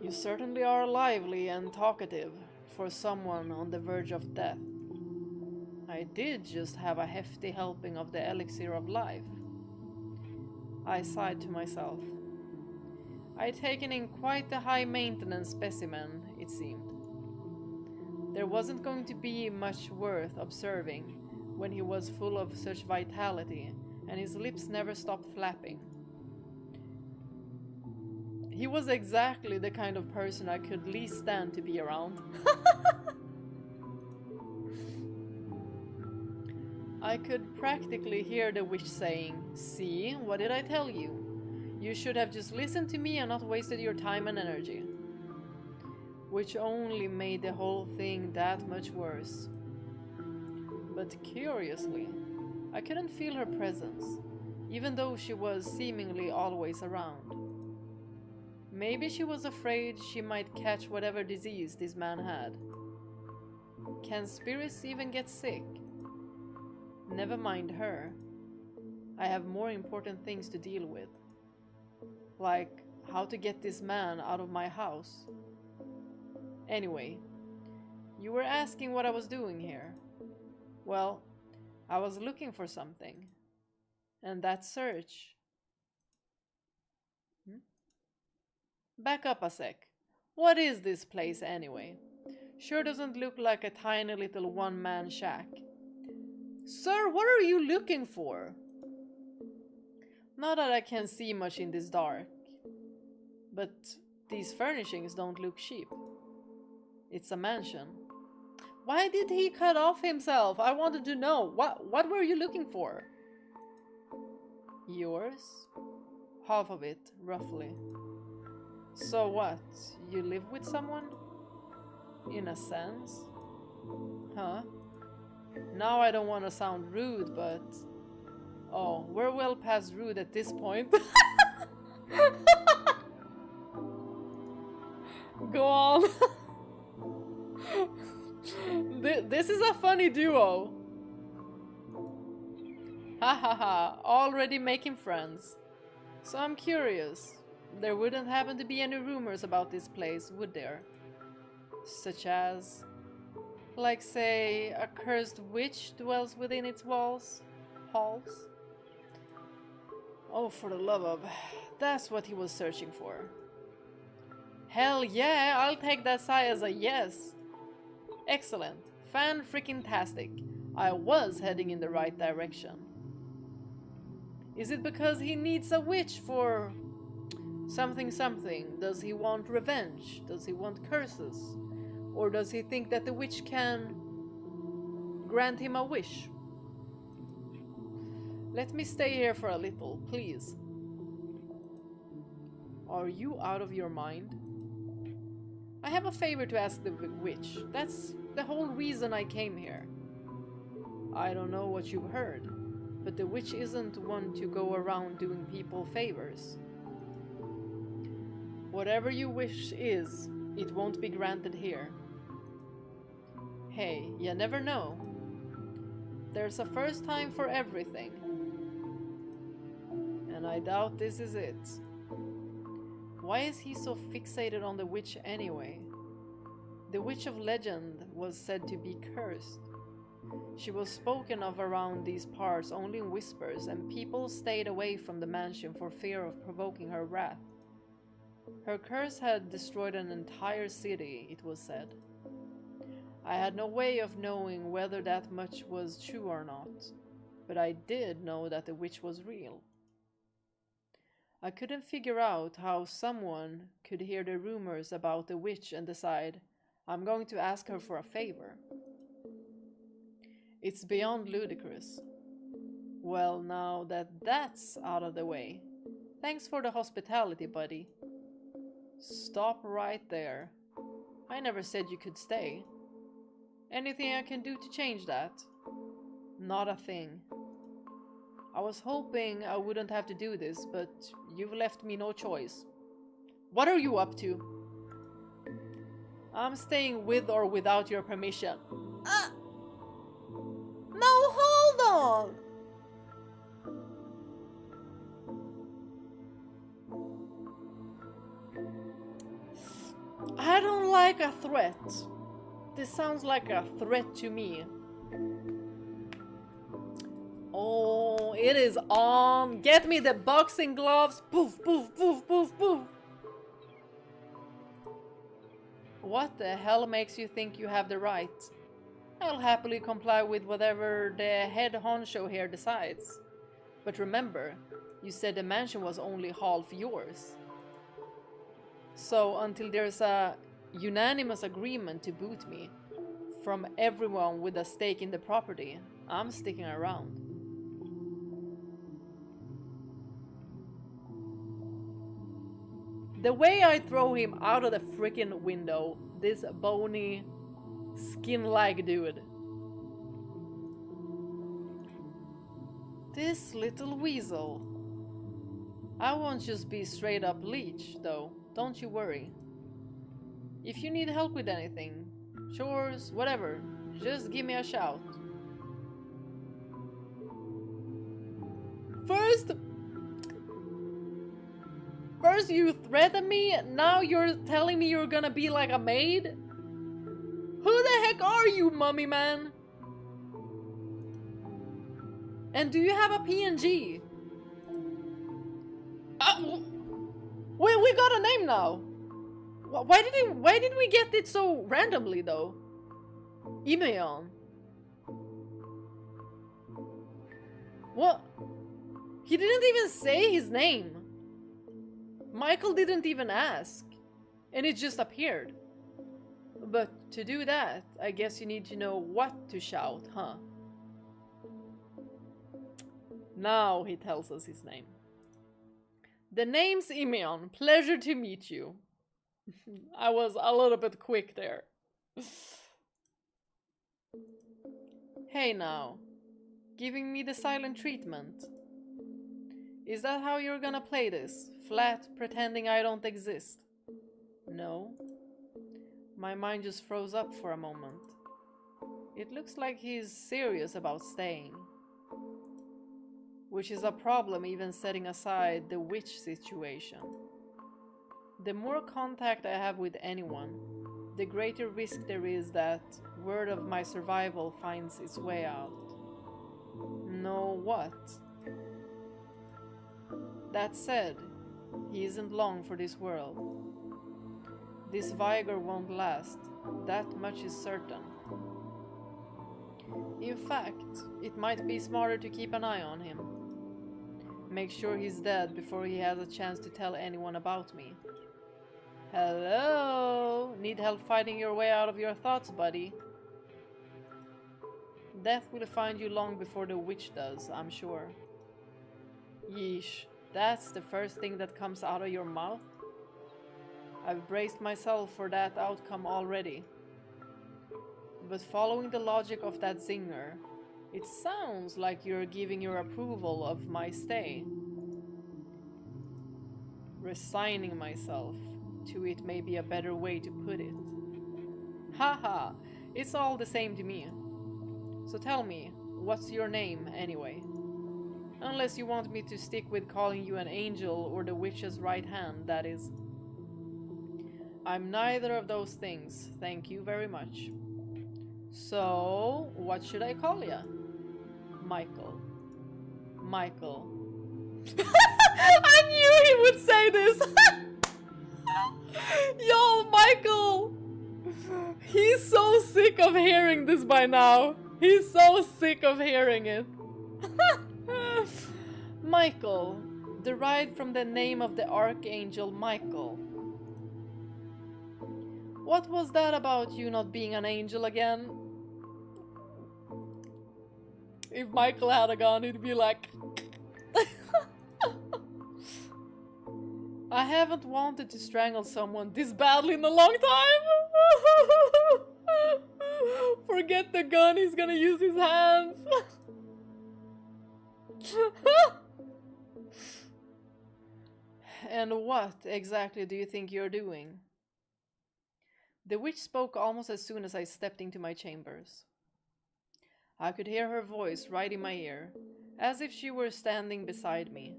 You certainly are lively and talkative for someone on the verge of death. I did just have a hefty helping of the elixir of life. I sighed to myself. I'd taken in quite a high-maintenance specimen, it seemed. There wasn't going to be much worth observing when he was full of such vitality, and his lips never stopped flapping. He was exactly the kind of person I could least stand to be around. I could practically hear the witch saying, "See, what did I tell you? You should have just listened to me and not wasted your time and energy." Which only made the whole thing that much worse. But curiously, I couldn't feel her presence, even though she was seemingly always around. Maybe she was afraid she might catch whatever disease this man had. Can spirits even get sick? Never mind her. I have more important things to deal with. Like how to get this man out of my house. Anyway, you were asking what I was doing here. Well, I was looking for something. And that search... Back up a sec. What is this place anyway? Sure doesn't look like a tiny little one-man shack. Sir, what are you looking for? Not that I can see much in this dark. But these furnishings don't look cheap. It's a mansion. Why did he cut off himself? I wanted to know. What were you looking for? Yours? Half of it, roughly. So what? You live with someone? In a sense? Huh? Now I don't want to sound rude, but... Oh, we're well past rude at this point. Go on. This is a funny duo. Ha ha ha, already making friends. So I'm curious. There wouldn't happen to be any rumors about this place, would there? Such as... like, say, a cursed witch dwells within its halls? Oh, for the love of... That's what he was searching for. Hell yeah, I'll take that sigh as a yes. Excellent. Fan-freaking-tastic. I was heading in the right direction. Is it because he needs a witch for... something something? Does he want revenge? Does he want curses? Or does he think that the witch can grant him a wish? Let me stay here for a little, please. Are you out of your mind? I have a favor to ask the witch. That's the whole reason I came here. I don't know what you've heard, but the witch isn't one to go around doing people favors. Whatever you wish is, it won't be granted here. Hey, you never know. There's a first time for everything. And I doubt this is it. Why is he so fixated on the witch anyway? The witch of legend was said to be cursed. She was spoken of around these parts only in whispers, and people stayed away from the mansion for fear of provoking her wrath. Her curse had destroyed an entire city, it was said. I had no way of knowing whether that much was true or not, but I did know that the witch was real. I couldn't figure out how someone could hear the rumors about the witch and decide, I'm going to ask her for a favor. It's beyond ludicrous. Well, now that that's out of the way, thanks for the hospitality, buddy. Stop right there. I never said you could stay. Anything I can do to change that? Not a thing. I was hoping I wouldn't have to do this, but you've left me no choice. What are you up to? I'm staying with or without your permission. No, hold on! I don't like a threat. This sounds like a threat to me. Oh, it is on. Get me the boxing gloves. Poof, poof, poof, poof, poof. What the hell makes you think you have the right? I'll happily comply with whatever the head honcho here decides. But remember, you said the mansion was only half yours. So until there's a unanimous agreement to boot me from everyone with a stake in the property, I'm sticking around. The way I throw him out of the freaking window, this bony, skin-like dude. This little weasel. I won't just be straight up leech, though, don't you worry. If you need help with anything, chores, whatever, just give me a shout. First you threaten me, now you're telling me you're gonna be like a maid? Who the heck are you, mummy man? And do you have a PNG? We got a name now. Why did we get it so randomly though? Imeon. What? He didn't even say his name. Michael didn't even ask. And it just appeared. But to do that, I guess you need to know what to shout, huh? Now he tells us his name. The name's Imeon. Pleasure to meet you. I was a little bit quick there. Hey now. Giving me the silent treatment. Is that how you're gonna play this? Flat, pretending I don't exist? No. My mind just froze up for a moment. It looks like he's serious about staying. Which is a problem even setting aside the witch situation. The more contact I have with anyone, the greater risk there is that word of my survival finds its way out. Know what? That said, he isn't long for this world. This vigor won't last, that much is certain. In fact, it might be smarter to keep an eye on him. Make sure he's dead before he has a chance to tell anyone about me. Hello? Need help fighting your way out of your thoughts, buddy? Death will find you long before the witch does, I'm sure. Yeesh, that's the first thing that comes out of your mouth? I've braced myself for that outcome already. But following the logic of that zinger, it sounds like you're giving your approval of my stay. Resigning myself to it may be a better way to put it. Haha, it's all the same to me. So tell me, what's your name anyway? Unless you want me to stick with calling you an angel or the witch's right hand, that is. I'm neither of those things, thank you very much. So, what should I call ya? Michael. Michael. I knew he would say this! Yo, Michael! He's so sick of hearing this by now. He's so sick of hearing it. Michael, derived from the name of the Archangel Michael. What was that about you not being an angel again? If Michael had a gun, he'd be like... I haven't wanted to strangle someone this badly in a long time! Forget the gun, he's gonna use his hands! And what exactly do you think you're doing? The witch spoke almost as soon as I stepped into my chambers. I could hear her voice right in my ear, as if she were standing beside me.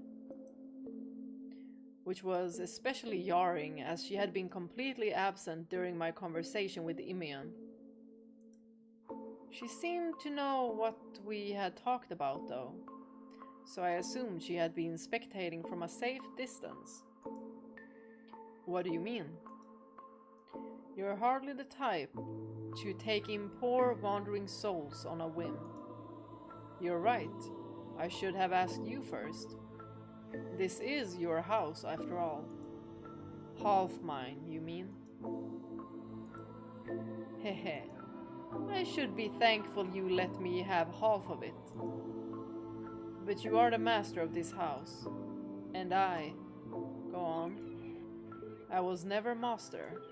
Which was especially jarring as she had been completely absent during my conversation with Imian. She seemed to know what we had talked about though, so I assumed she had been spectating from a safe distance. What do you mean? You're hardly the type to take in poor wandering souls on a whim. You're right, I should have asked you first. This is your house after all. Half mine, you mean? Hehe. I should be thankful you let me have half of it. But you are the master of this house. And I... Go on. I was never master.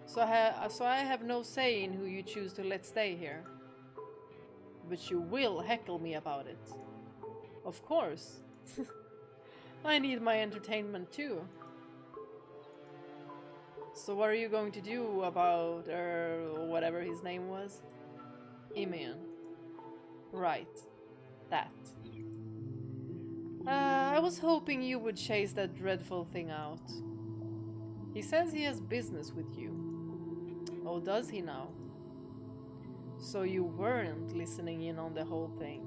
So I have no say in who you choose to let stay here. But you will heckle me about it. Of course. I need my entertainment too. So what are you going to do about, whatever his name was? Imian. Right. That. I was hoping you would chase that dreadful thing out. He says he has business with you. Oh, does he now? So you weren't listening in on the whole thing.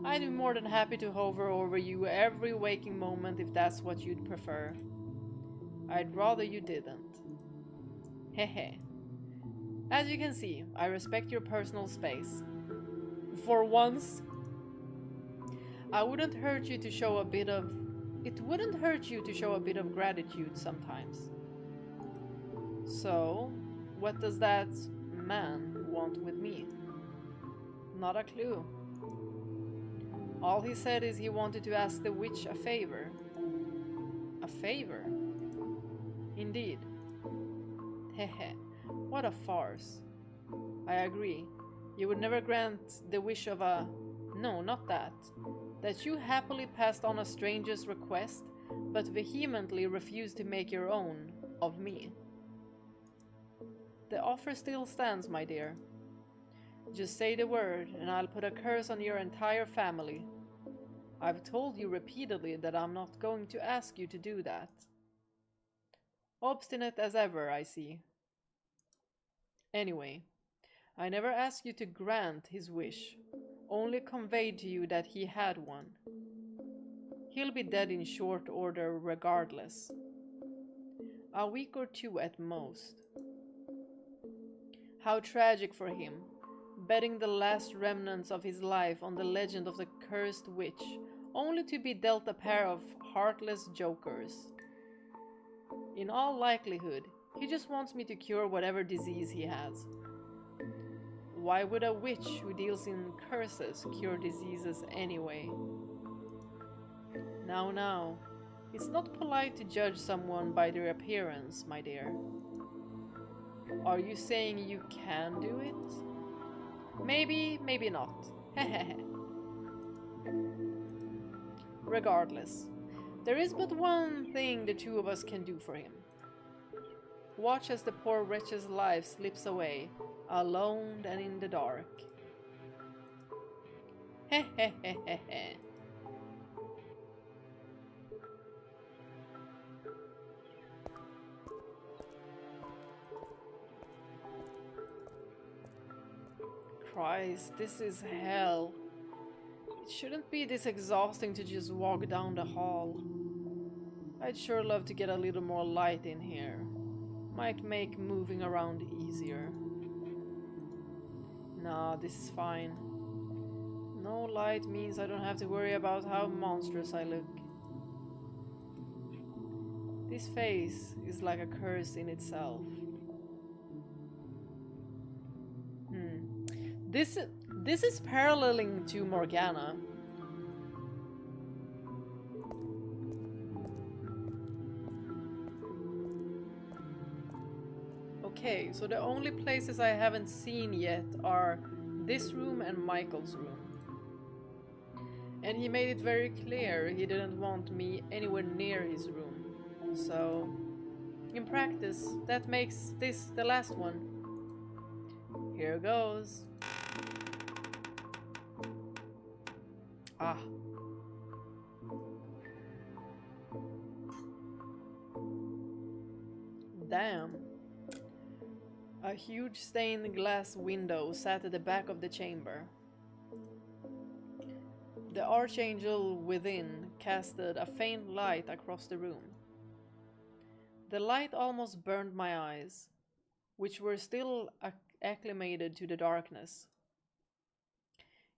I'd be more than happy to hover over you every waking moment if that's what you'd prefer. I'd rather you didn't. Hehe. As you can see, I respect your personal space. For once. It wouldn't hurt you to show a bit of gratitude sometimes. So, what does that man want with me? Not a clue. All he said is he wanted to ask the witch a favor. A favor? Indeed. Hehe, what a farce. I agree. You would never grant the wish of a... No, not that. That you happily passed on a stranger's request, but vehemently refused to make your own of me. The offer still stands, my dear. Just say the word, and I'll put a curse on your entire family. I've told you repeatedly that I'm not going to ask you to do that. Obstinate as ever, I see. Anyway, I never asked you to grant his wish, only conveyed to you that he had one. He'll be dead in short order regardless. A week or two at most. How tragic for him, betting the last remnants of his life on the legend of the cursed witch, only to be dealt a pair of heartless jokers. In all likelihood, he just wants me to cure whatever disease he has. Why would a witch who deals in curses cure diseases anyway? Now, it's not polite to judge someone by their appearance, my dear. Are you saying you can do it? Maybe, maybe not. Hehehe. Regardless, there is but one thing the two of us can do for him. Watch as the poor wretch's life slips away, alone and in the dark. Hehehehe. Christ, this is hell. It shouldn't be this exhausting to just walk down the hall. I'd sure love to get a little more light in here. Might make moving around easier. Nah, this is fine. No light means I don't have to worry about how monstrous I look. This face is like a curse in itself. This is paralleling to Morgana. Okay, so the only places I haven't seen yet are this room and Michael's room. And he made it very clear he didn't want me anywhere near his room. So, in practice, that makes this the last one. Here goes. Ah. Damn. A huge stained glass window sat at the back of the chamber. The archangel within casted a faint light across the room. The light almost burned my eyes, which were still acclimated to the darkness.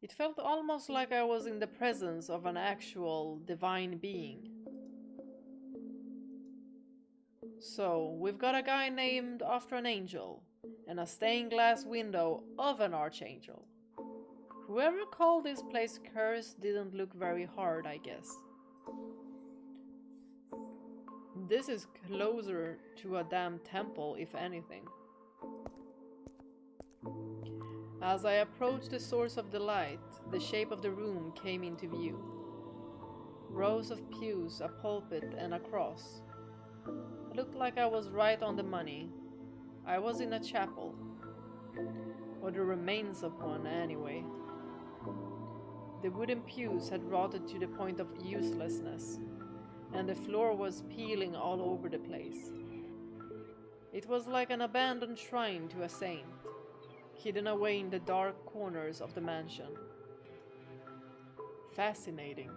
It felt almost like I was in the presence of an actual divine being. So, we've got a guy named after an angel, and a stained glass window of an archangel. Whoever called this place cursed didn't look very hard, I guess. This is closer to a damn temple, if anything. As I approached the source of the light, the shape of the room came into view. Rows of pews, a pulpit, and a cross. It looked like I was right on the money. I was in a chapel. Or the remains of one, anyway. The wooden pews had rotted to the point of uselessness, and the floor was peeling all over the place. It was like an abandoned shrine to a saint, hidden away in the dark corners of the mansion. Fascinating.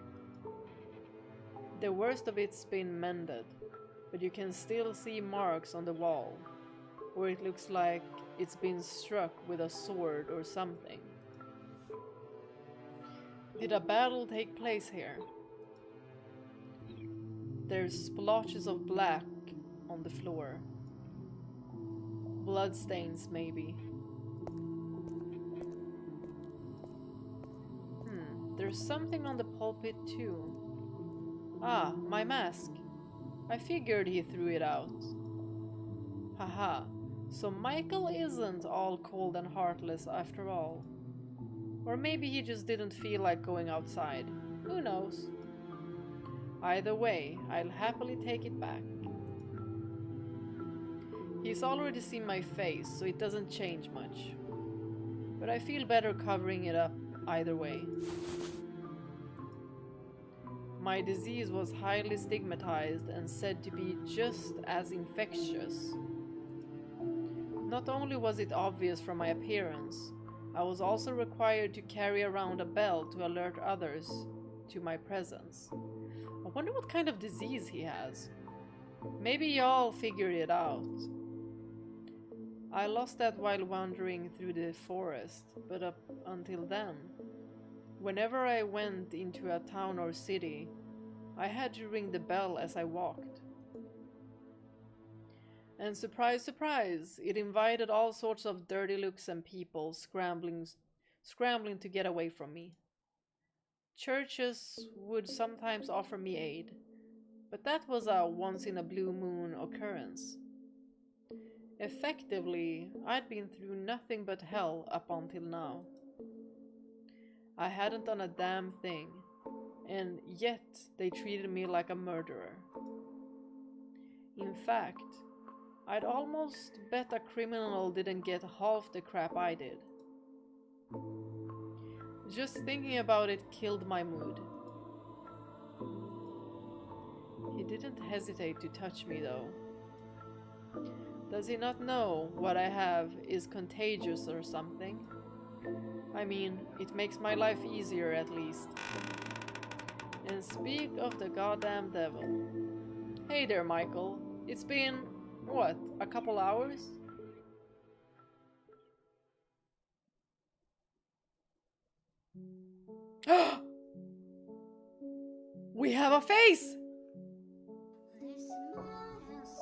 The worst of it's been mended, but you can still see marks on the wall, where it looks like it's been struck with a sword or something. Did a battle take place here? There's splotches of black on the floor. Bloodstains, maybe. There's something on the pulpit too. Ah, my mask. I figured he threw it out. Haha, so Michael isn't all cold and heartless after all. Or maybe he just didn't feel like going outside. Who knows? Either way, I'll happily take it back. He's already seen my face, so it doesn't change much. But I feel better covering it up either way. My disease was highly stigmatized and said to be just as infectious. Not only was it obvious from my appearance, I was also required to carry around a bell to alert others to my presence. I wonder what kind of disease he has. Maybe y'all figured it out. I lost that while wandering through the forest, but up until then, whenever I went into a town or city, I had to ring the bell as I walked. And surprise, surprise, it invited all sorts of dirty looks and people scrambling to get away from me. Churches would sometimes offer me aid, but that was a once-in-a-blue-moon occurrence. Effectively, I'd been through nothing but hell up until now. I hadn't done a damn thing, and yet they treated me like a murderer. In fact, I'd almost bet a criminal didn't get half the crap I did. Just thinking about it killed my mood. He didn't hesitate to touch me though. Does he not know what I have is contagious or something? I mean, it makes my life easier at least. And speak of the goddamn devil. Hey there, Michael. It's been, what, a couple hours? We have a face!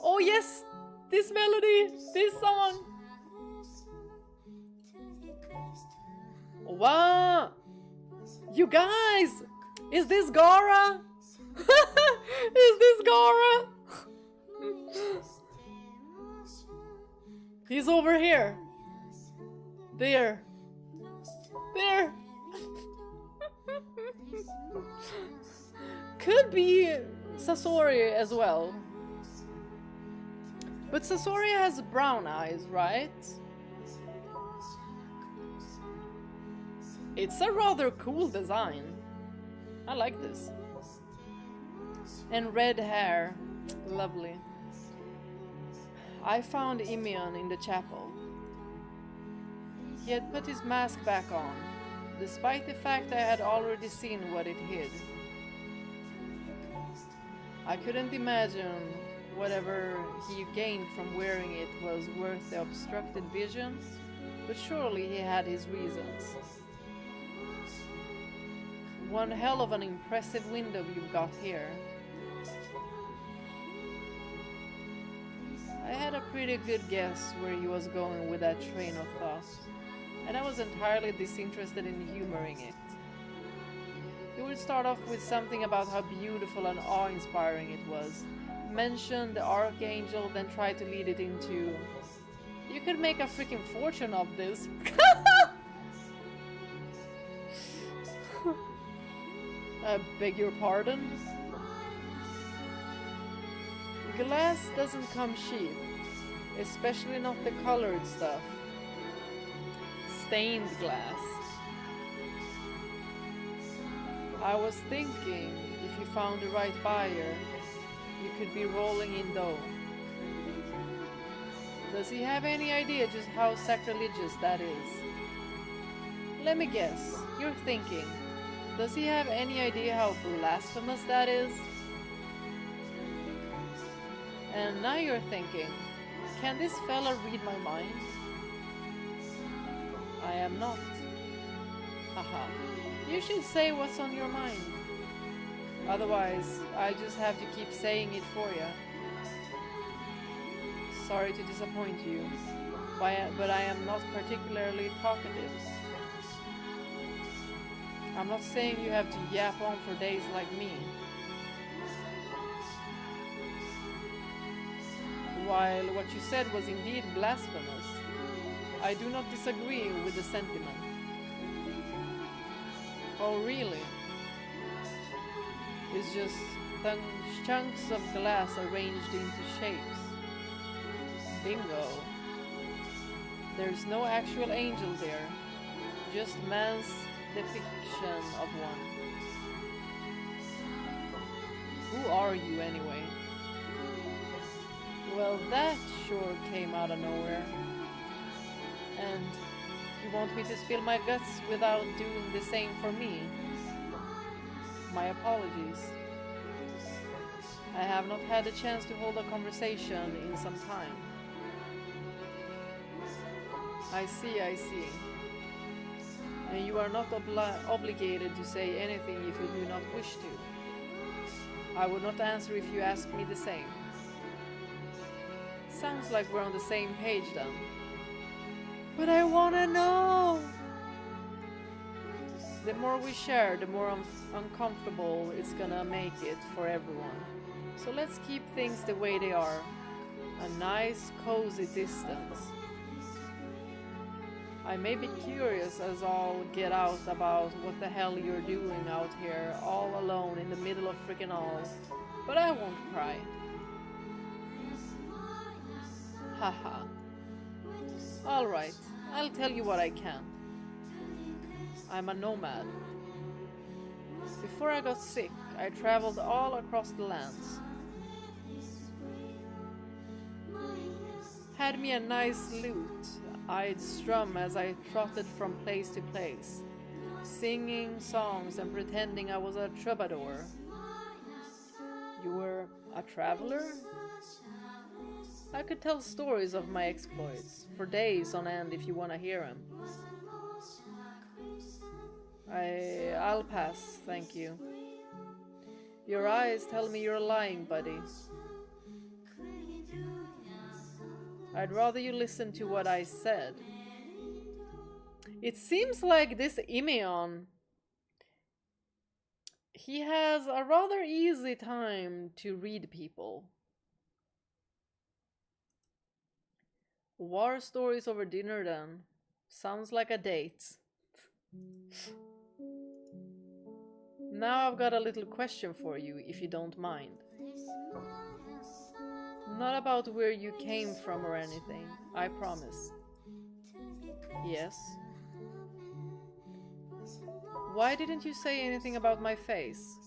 Oh yes! This melody! This song! Wow! You guys! Is this Gara? Is this Gara? He's over here. There. There. Could be Sasori as well. But Sasori has brown eyes, right? It's a rather cool design. I like this. And red hair. Lovely. I found Imion in the chapel. He had put his mask back on, despite the fact I had already seen what it hid. I couldn't imagine whatever he gained from wearing it was worth the obstructed vision, but surely he had his reasons. One hell of an impressive window you've got here. I had a pretty good guess where he was going with that train of thought, and I was entirely disinterested in humoring it. He would start off with something about how beautiful and awe-inspiring it was, mention the Archangel, then try to lead it into, you could make a freaking fortune of this. I beg your pardon? Glass doesn't come cheap, especially not the colored stuff. Stained glass. I was thinking, if you found the right buyer, you could be rolling in dough. Does he have any idea just how sacrilegious that is? Let me guess, you're thinking, does he have any idea how blasphemous that is? And now you're thinking, can this fella read my mind? I am not. Haha. You should say what's on your mind. Otherwise, I just have to keep saying it for you. Sorry to disappoint you, but I am not particularly talkative. I'm not saying you have to yap on for days like me. While what you said was indeed blasphemous, I do not disagree with the sentiment. Oh really? It's just chunks of glass arranged into shapes. Bingo. There's no actual angel there, just man's depiction of one. Who are you anyway? Well, that sure came out of nowhere. And you want me to spill my guts without doing the same for me? My apologies. I have not had a chance to hold a conversation in some time. I see. And you are not obligated to say anything if you do not wish to. I would not answer if you asked me the same. Sounds like we're on the same page then. But I wanna know! The more we share, the more uncomfortable it's gonna make it for everyone. So let's keep things the way they are. A nice, cozy distance. I may be curious as all get out about what the hell you're doing out here all alone in the middle of freaking all, but I won't cry. Haha. Alright, I'll tell you what I can. I'm a nomad. Before I got sick, I traveled all across the lands. Had me a nice loot I'd strum as I trotted from place to place, singing songs and pretending I was a troubadour. You were a traveler? I could tell stories of my exploits, for days on end if you want to hear them. I'll pass, thank you. Your eyes tell me you're lying, buddy. I'd rather you listen to what I said. It seems like this Imeon, he has a rather easy time to read people. War stories over dinner then. Sounds like a date. Now I've got a little question for you, if you don't mind. Not about where you came from or anything, I promise. Yes? Why didn't you say anything about my face?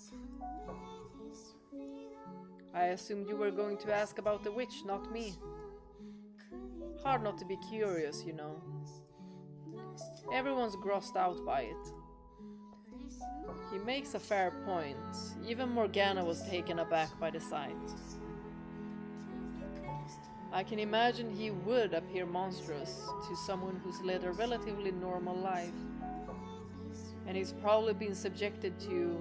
I assumed you were going to ask about the witch, not me. Hard not to be curious, you know. Everyone's grossed out by it. He makes a fair point. Even Morgana was taken aback by the sight. I can imagine he would appear monstrous to someone who's led a relatively normal life. And he's probably been subjected to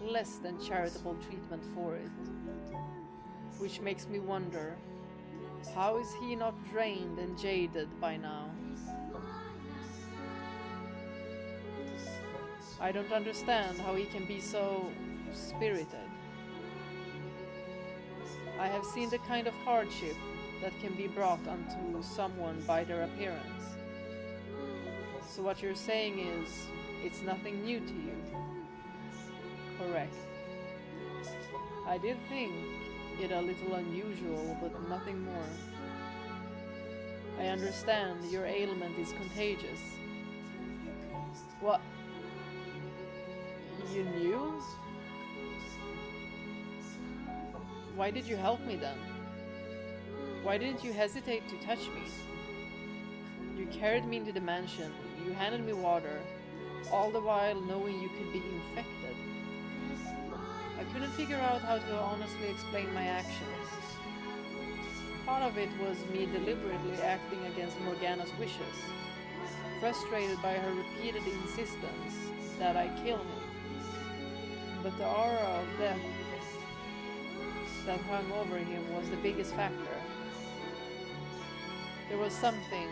less than charitable treatment for it. Which makes me wonder, how is he not drained and jaded by now? I don't understand how he can be so spirited. I have seen the kind of hardship that can be brought onto someone by their appearance. So what you're saying is, it's nothing new to you. Correct. I did think it a little unusual, but nothing more. I understand your ailment is contagious. What? You knew? Why did you help me then? Why didn't you hesitate to touch me? You carried me into the mansion, you handed me water, all the while knowing you could be infected. I couldn't figure out how to honestly explain my actions. Part of it was me deliberately acting against Morgana's wishes, frustrated by her repeated insistence that I kill him. But the aura of death that hung over him was the biggest factor. There was something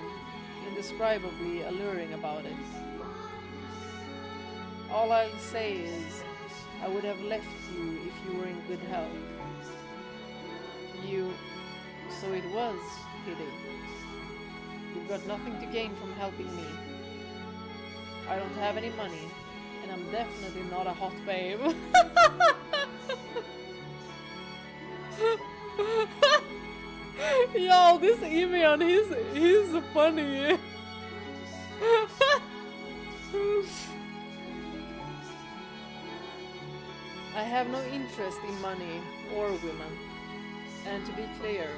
indescribably alluring about it. All I'll say is, I would have left you if you were in good health. So it was pity. You've got nothing to gain from helping me. I don't have any money, and I'm definitely not a hot babe. Yo, this Evian, he's funny. I have no interest in money or women. And to be clear,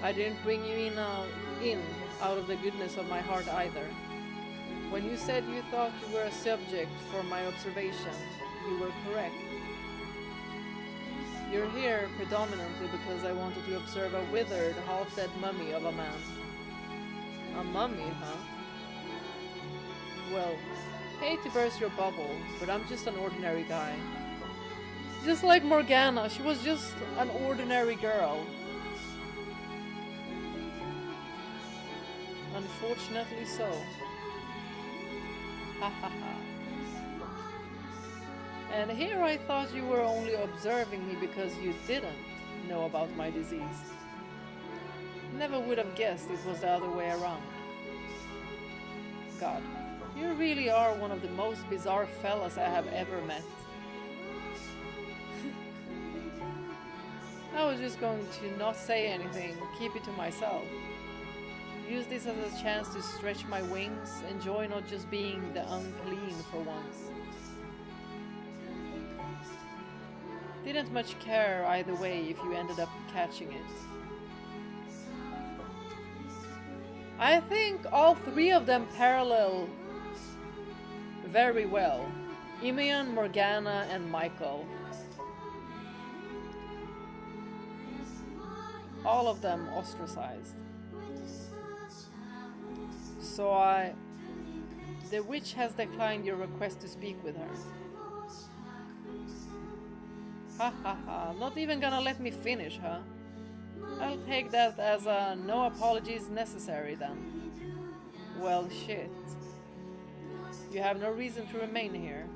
I didn't bring you in out of the goodness of my heart either. When you said you thought you were a subject for my observation, you were correct. You're here predominantly because I wanted to observe a withered, half-dead mummy of a man. A mummy, huh? Well, hate to burst your bubble, but I'm just an ordinary guy. Just like Morgana, she was just an ordinary girl. Unfortunately so. Ha ha ha. And here I thought you were only observing me because you didn't know about my disease. Never would have guessed it was the other way around. God, you really are one of the most bizarre fellas I have ever met. I was just going to not say anything, keep it to myself. Use this as a chance to stretch my wings, enjoy not just being the unclean for once. Didn't much care either way if you ended up catching it. I think all three of them parallel very well. Imeon, Morgana, and Michael. All of them ostracized. So the witch has declined your request to speak with her. Ha ha ha, not even gonna let me finish, huh? I'll take that as a no apologies necessary then. Well, shit. You have no reason to remain here.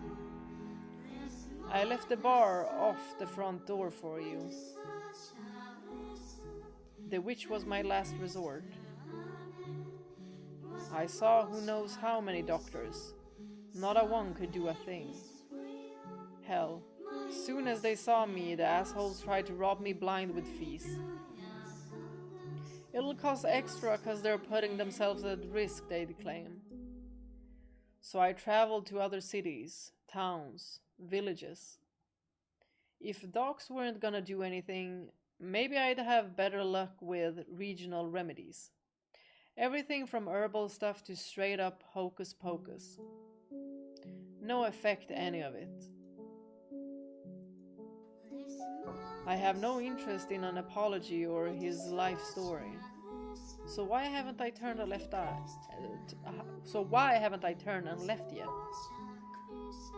I left the bar off the front door for you. The witch was my last resort. I saw who knows how many doctors. Not a one could do a thing. Hell, soon as they saw me, the assholes tried to rob me blind with fees. It'll cost extra cause they're putting themselves at risk, they claim. So I traveled to other cities, towns, villages. If docs weren't gonna do anything, maybe I'd have better luck with regional remedies. Everything from herbal stuff to straight up hocus pocus. No effect, any of it. I have no interest in an apology or his life story. So why haven't I turned and left yet?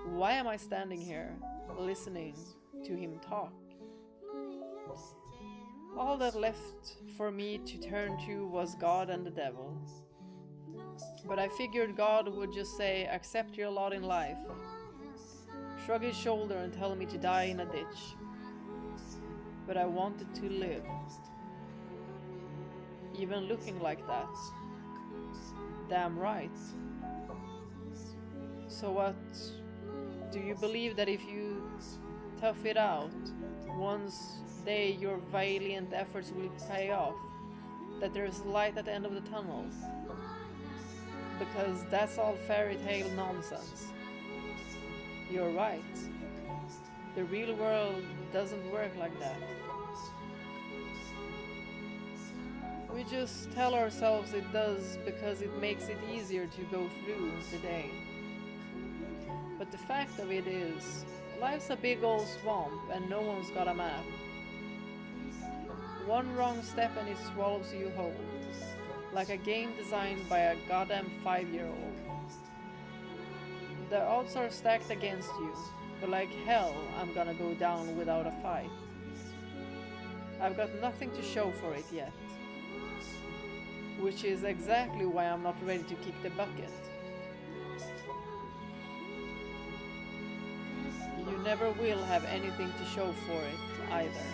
Why am I standing here, listening to him talk? All that left for me to turn to was God and the devil. But I figured God would just say, accept your lot in life, shrug his shoulder and tell me to die in a ditch. But I wanted to live. Even looking like that. Damn right. So what? Do you believe that if you tough it out, once day your valiant efforts will pay off? That there's light at the end of the tunnel? Because that's all fairy tale nonsense. You're right. The real world doesn't work like that. We just tell ourselves it does because it makes it easier to go through the day. But the fact of it is, life's a big old swamp and no one's got a map. One wrong step and it swallows you whole, like a game designed by a goddamn 5-year-old. The odds are stacked against you, but like hell I'm gonna go down without a fight. I've got nothing to show for it yet. Which is exactly why I'm not ready to kick the bucket. You never will have anything to show for it either.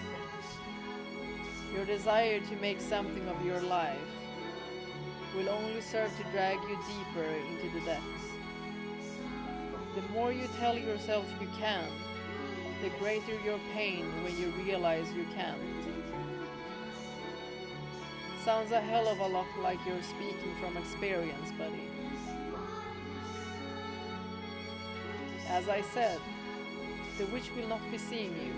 Your desire to make something of your life will only serve to drag you deeper into the depths. The more you tell yourself you can, the greater your pain when you realize you can't. Sounds a hell of a lot like you're speaking from experience, buddy. As I said, the witch will not be seeing you.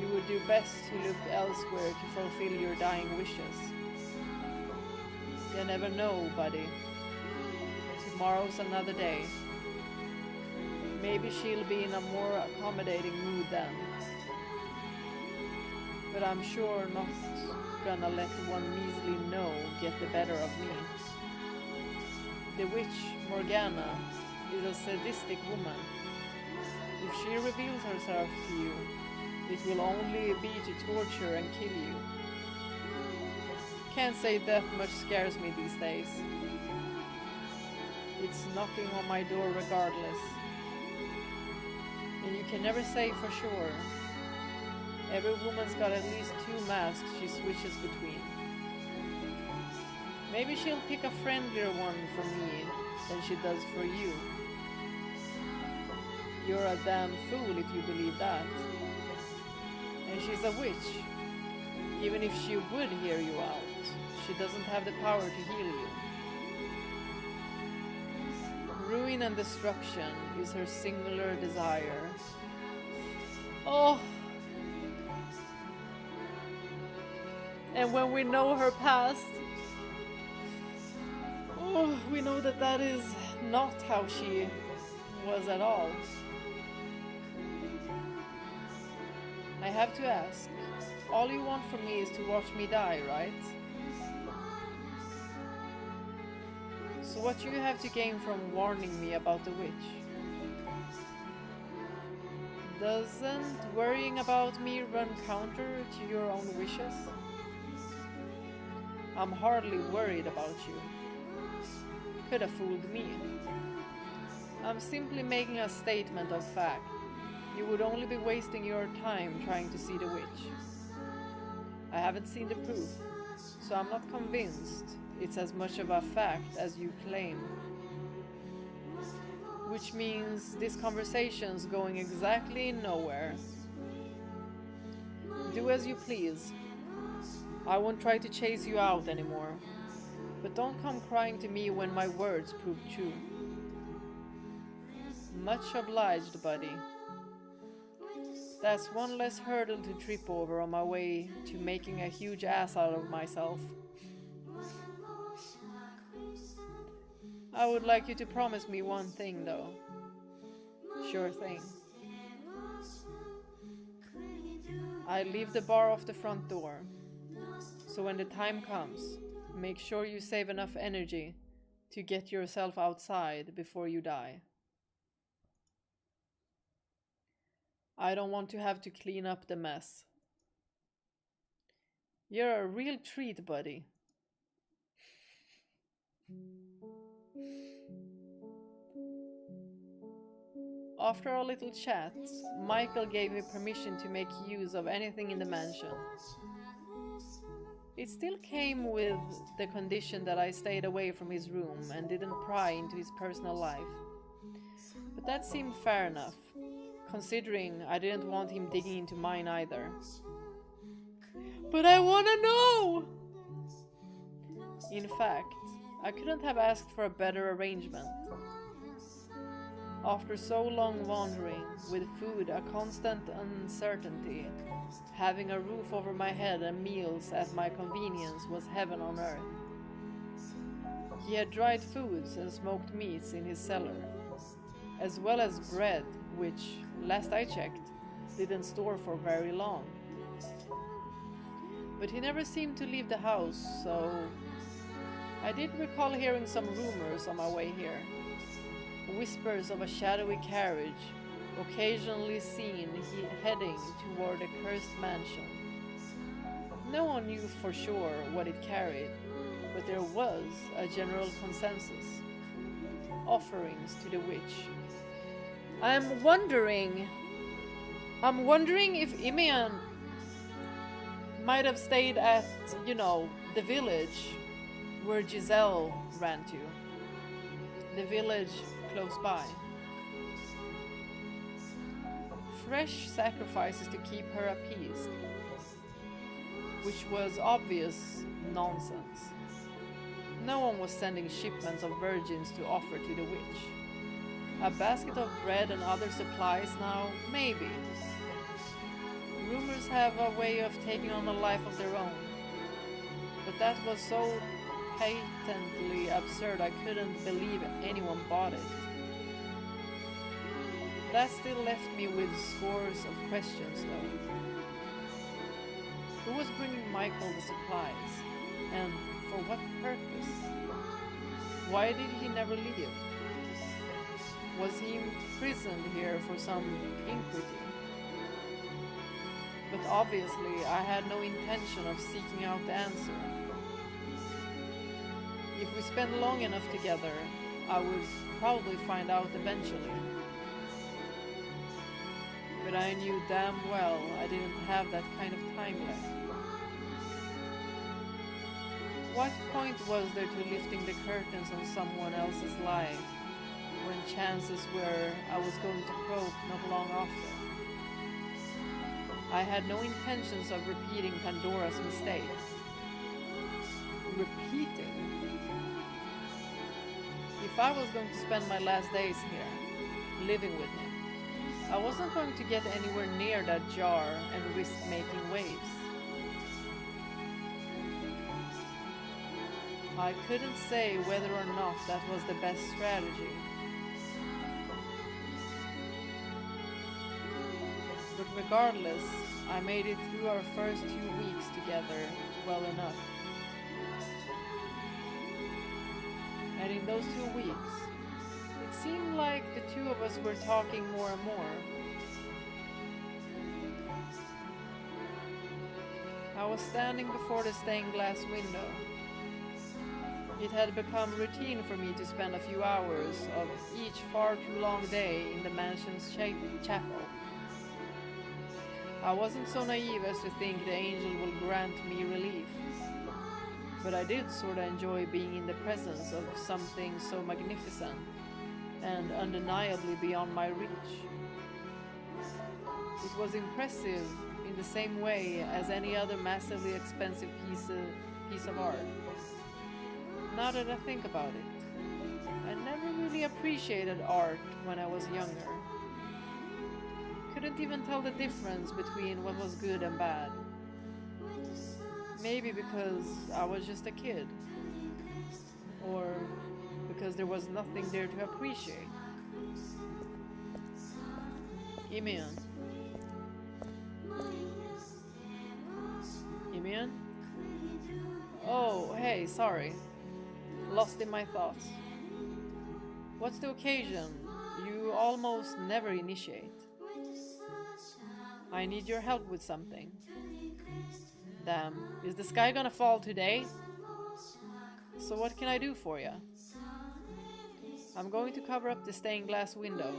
You would do best to look elsewhere to fulfill your dying wishes. You never know, buddy. Tomorrow's another day. Maybe she'll be in a more accommodating mood then. But I'm sure not gonna let one measly no get the better of me. The witch, Morgana, is a sadistic woman. If she reveals herself to you, it will only be to torture and kill you. Can't say death much scares me these days. It's knocking on my door regardless. And you can never say for sure. Every woman's got at least 2 masks she switches between. Maybe she'll pick a friendlier one for me than she does for you. You're a damn fool if you believe that. And she's a witch. Even if she would hear you out, she doesn't have the power to heal you. Ruin and destruction is her singular desire. Oh! And when we know her past, Oh, we know that that is not how she was at all. I have to ask, all you want from me is to watch me die, right? So what do you have to gain from warning me about the witch? Doesn't worrying about me run counter to your own wishes? I'm hardly worried about you. Could have fooled me. I'm simply making a statement of fact. You would only be wasting your time trying to see the witch. I haven't seen the proof, so I'm not convinced it's as much of a fact as you claim. Which means this conversation's going exactly nowhere. Do as you please. I won't try to chase you out anymore. But don't come crying to me when my words prove true. Much obliged, buddy. That's one less hurdle to trip over on my way to making a huge ass out of myself. I would like you to promise me one thing, though. Sure thing. I leave the bar off the front door, so when the time comes, make sure you save enough energy to get yourself outside before you die. I don't want to have to clean up the mess. You're a real treat, buddy. After a little chat, Michael gave me permission to make use of anything in the mansion. It still came with the condition that I stayed away from his room and didn't pry into his personal life. But that seemed fair enough, considering I didn't want him digging into mine either. But I wanna know! In fact, I couldn't have asked for a better arrangement. After so long wandering, with food a constant uncertainty, having a roof over my head and meals at my convenience was heaven on earth. He had dried foods and smoked meats in his cellar, as well as bread, which, last I checked, didn't store for very long. But he never seemed to leave the house, so I did recall hearing some rumors on my way here. Whispers of a shadowy carriage, occasionally seen heading toward a cursed mansion. No one knew for sure what it carried, but there was a general consensus. Offerings to the witch. I'm wondering if Imian might have stayed at, the village where Giselle ran to. The village close by. Fresh sacrifices to keep her appeased, which was obvious nonsense. No one was sending shipments of virgins to offer to the witch. A basket of bread and other supplies now, maybe. Rumors have a way of taking on a life of their own, but that was so patently absurd I couldn't believe anyone bought it. That still left me with scores of questions though. Who was bringing Michael the supplies? And for what purpose? Why did he never leave? Was he imprisoned here for some iniquity? But obviously I had no intention of seeking out the answer. If we spent long enough together, I would probably find out eventually. But I knew damn well I didn't have that kind of time left. What point was there to lifting the curtains on someone else's life when chances were I was going to croak not long after? I had no intentions of repeating Pandora's mistake. Repeating? If I was going to spend my last days here, living with him, I wasn't going to get anywhere near that jar and risk making waves. I couldn't say whether or not that was the best strategy. But regardless, I made it through our first 2 weeks together well enough. And in those 2 weeks, it seemed like the two of us were talking more and more. I was standing before the stained glass window. It had become routine for me to spend a few hours of each far too long day in the mansion's chapel. I wasn't so naive as to think the angel will grant me relief, but I did sorta enjoy being in the presence of something so magnificent and undeniably beyond my reach. It was impressive in the same way as any other massively expensive piece of art. Now that I think about it, I never really appreciated art when I was younger. Couldn't even tell the difference between what was good and bad. Maybe because I was just a kid. Or because there was nothing there to appreciate. Imian. Imian? Oh, hey, sorry. Lost in my thoughts. What's the occasion? You almost never initiate. I need your help with something. Damn, is the sky gonna fall today? So what can I do for you? I'm going to cover up the stained glass window.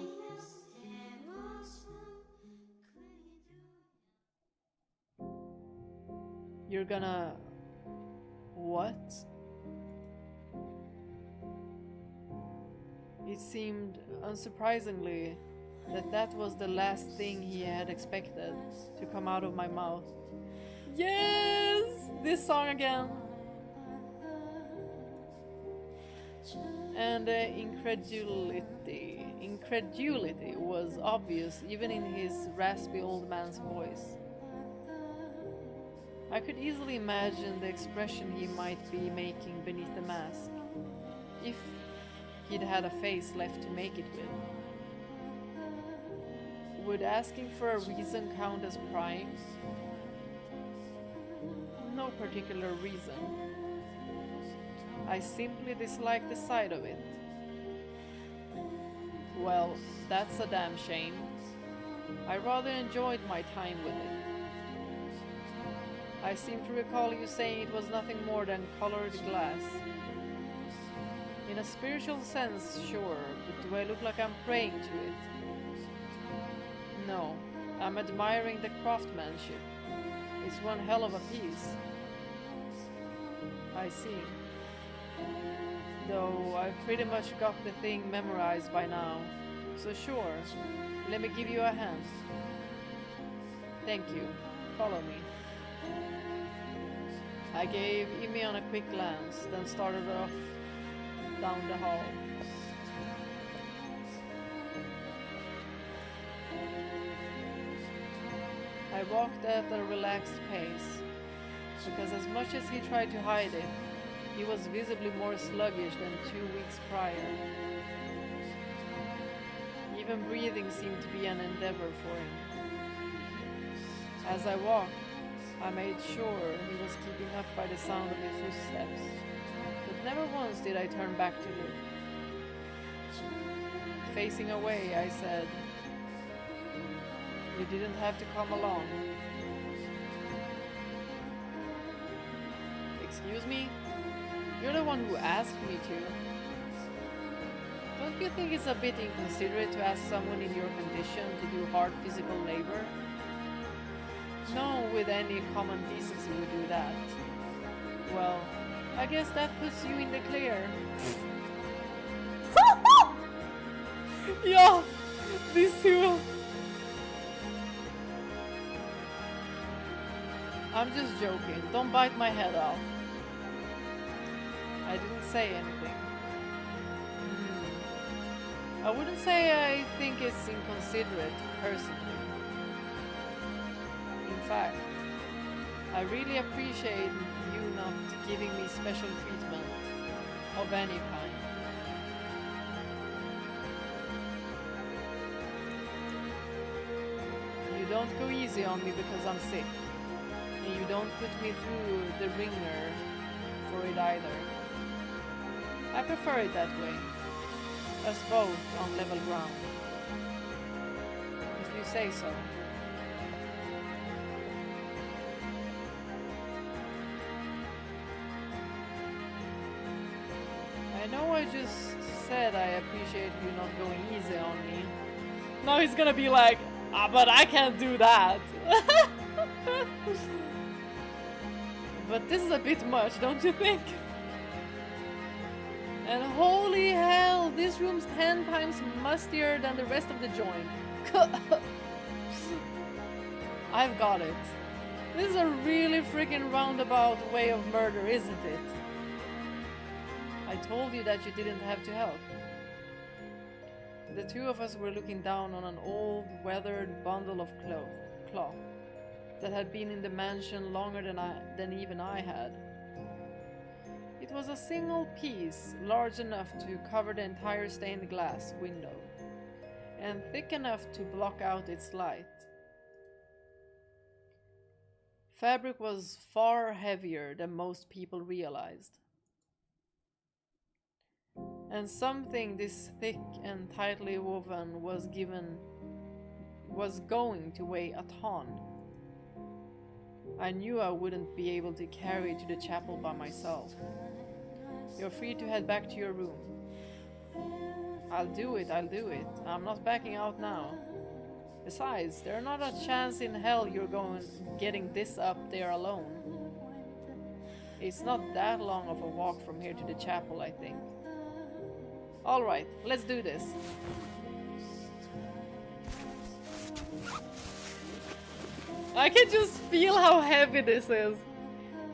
You're gonna... what? It seemed, unsurprisingly, that was the last thing he had expected to come out of my mouth. Yes! This song again! And the incredulity was obvious even in his raspy old man's voice. I could easily imagine the expression he might be making beneath the mask, if he'd had a face left to make it with. Would asking for a reason count as prying? No particular reason. I simply dislike the sight of it. Well, that's a damn shame. I rather enjoyed my time with it. I seem to recall you saying it was nothing more than colored glass. In a spiritual sense, sure, but do I look like I'm praying to it? No, I'm admiring the craftsmanship. It's one hell of a piece. I see. Though I've pretty much got the thing memorized by now, so sure, let me give you a hand. Thank you. Follow me. I gave Imian a quick glance, then started off down the hall. I walked at a relaxed pace, because as much as he tried to hide it, he was visibly more sluggish than 2 weeks prior. Even breathing seemed to be an endeavor for him. As I walked, I made sure he was keeping up by the sound of his footsteps, but never once did I turn back to look. Facing away, I said, "You didn't have to come along." "Excuse me? You're the one who asked me to. Don't you think it's a bit inconsiderate to ask someone in your condition to do hard physical labor? No one with any common decency would do that." "Well, I guess that puts you in the clear." Yeah, these two. I'm just joking. Don't bite my head off. I didn't say anything. I wouldn't say I think it's inconsiderate, personally. In fact, I really appreciate you not giving me special treatment of any kind. You don't go easy on me because I'm sick, and you don't put me through the ringer for it either. I prefer it that way, us both on level ground, if you say so. I know I just said I appreciate you not going easy on me. Now he's gonna be like, ah, but I can't do that. But this is a bit much, don't you think? And holy hell, this room's 10 times mustier than the rest of the joint. I've got it. This is a really freaking roundabout way of murder, isn't it? I told you that you didn't have to help. The two of us were looking down on an old, weathered bundle of cloth that had been in the mansion longer than even I had. It was a single piece, large enough to cover the entire stained glass window, and thick enough to block out its light. Fabric was far heavier than most people realized. And something this thick and tightly woven was going to weigh a ton. I knew I wouldn't be able to carry it to the chapel by myself. You're free to head back to your room. I'll do it. I'm not backing out now. Besides, there's not a chance in hell you're getting this up there alone. It's not that long of a walk from here to the chapel, I think. Alright, let's do this. I can just feel how heavy this is.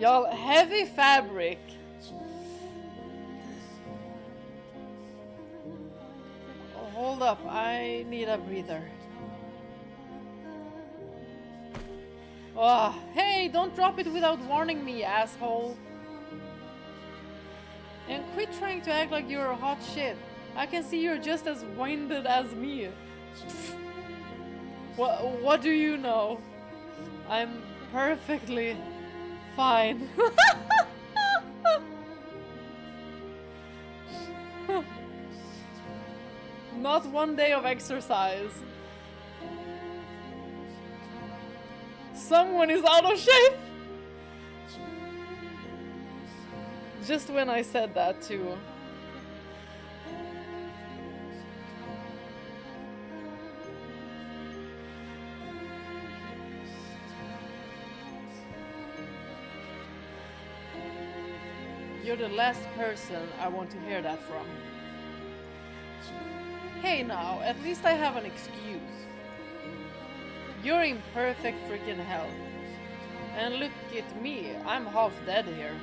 Y'all, heavy fabric. Oh, hold up, I need a breather. Oh, hey, don't drop it without warning me, asshole. And quit trying to act like you're a hot shit. I can see you're just as winded as me. What do you know? I'm perfectly fine. Not one day of exercise. Someone is out of shape. Just when I said that too. You're the last person I want to hear that from. Hey now, at least I have an excuse. You're in perfect freaking health. And look at me, I'm half dead here.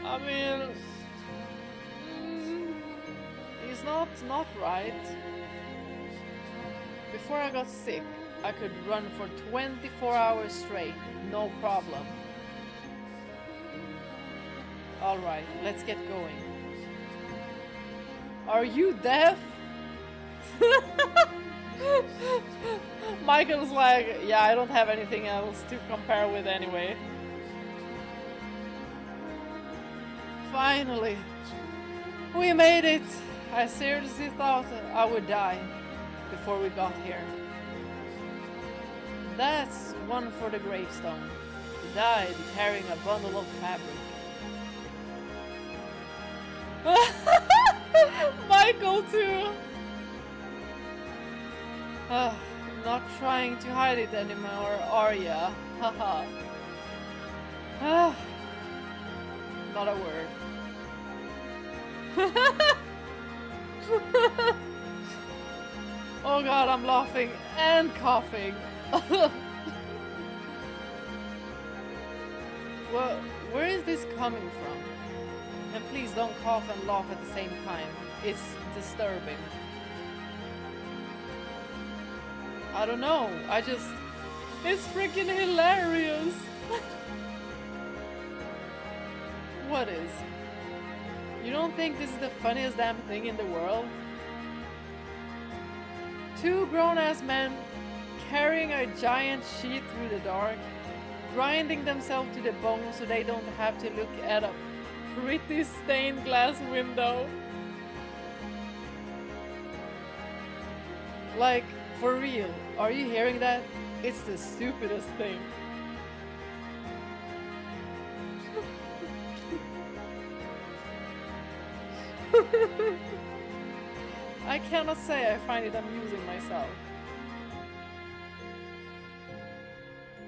I mean, it's not right. Before I got sick, I could run for 24 hours straight, no problem. Alright, let's get going. Are you deaf? Michael's like, yeah, I don't have anything else to compare with anyway. Finally, we made it. I seriously thought I would die before we got here. That's one for the gravestone. He died carrying a bundle of fabric. Michael too. Not trying to hide it anymore, are ya? Haha. Not a word. Oh god, I'm laughing and coughing. Well, where is this coming from? And please don't cough and laugh at the same time. It's disturbing. I don't know, it's freaking hilarious. What is? You don't think this is the funniest damn thing in the world? Two grown-ass men carrying a giant sheet through the dark, grinding themselves to the bone so they don't have to look at a pretty stained glass window. Like, for real, are you hearing that? It's the stupidest thing. I cannot say I find it amusing myself.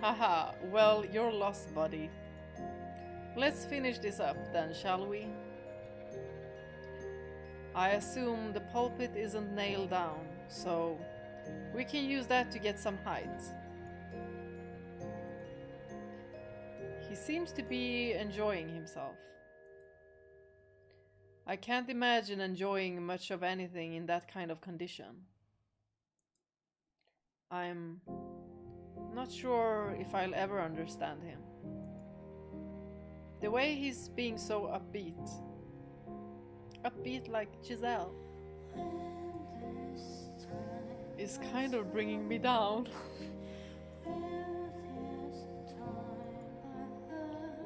Haha, well, you're lost, buddy. Let's finish this up then, shall we? I assume the pulpit isn't nailed down, so we can use that to get some height. He seems to be enjoying himself. I can't imagine enjoying much of anything in that kind of condition. I'm not sure if I'll ever understand him. The way he's being so upbeat. Upbeat like Giselle. Is kind of bringing me down.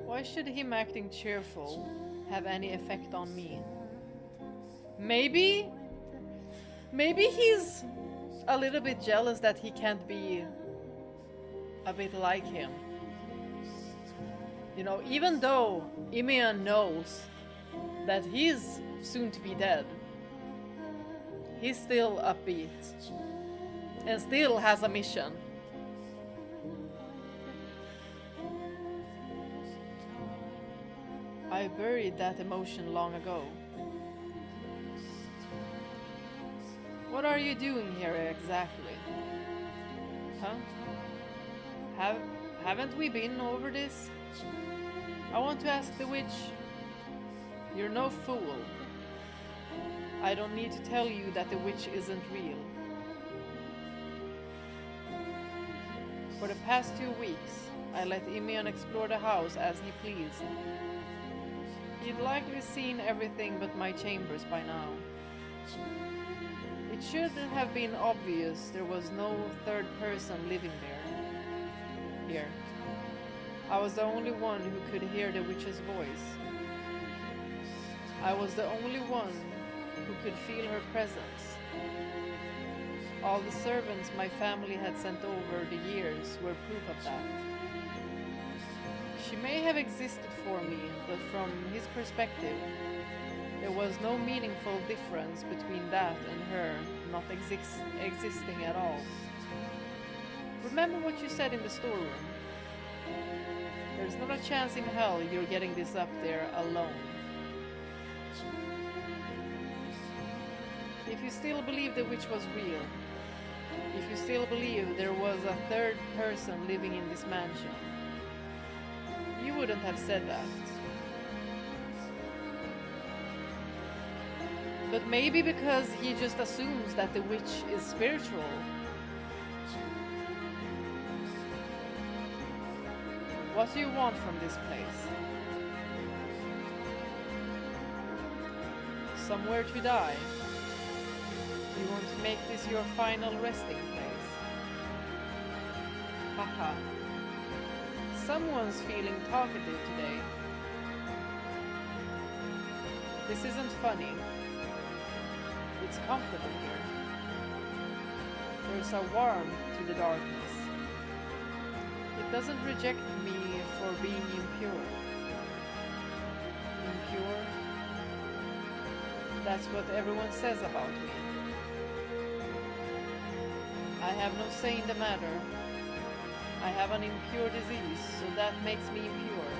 Why should him acting cheerful have any effect on me? Maybe he's a little bit jealous that he can't be a bit like him. You know, even though Imian knows that he's soon to be dead, he's still upbeat and still has a mission. I buried that emotion long ago. What are you doing here exactly? Huh? Haven't we been over this? I want to ask the witch. You're no fool. I don't need to tell you that the witch isn't real. For the past 2 weeks, I let Imian explore the house as he pleased. He'd likely seen everything but my chambers by now. It should have been obvious there was no third person living here. I was the only one who could hear the witch's voice. I was the only one who could feel her presence. All the servants my family had sent over the years were proof of that. She may have existed for me, but from his perspective, there was no meaningful difference between that and her not existing at all. Remember what you said in the storeroom. There's not a chance in hell you're getting this up there alone. If you still believe the witch was real, if you still believe there was a third person living in this mansion, you wouldn't have said that. But maybe because he just assumes that the witch is spiritual. What do you want from this place? Somewhere to die? You want to make this your final resting place? Haha. Someone's feeling talkative today. This isn't funny. It's comfortable here. There's a warmth to the darkness. It doesn't reject me for being impure. Impure? That's what everyone says about me. I have no say in the matter. I have an impure disease, so that makes me impure.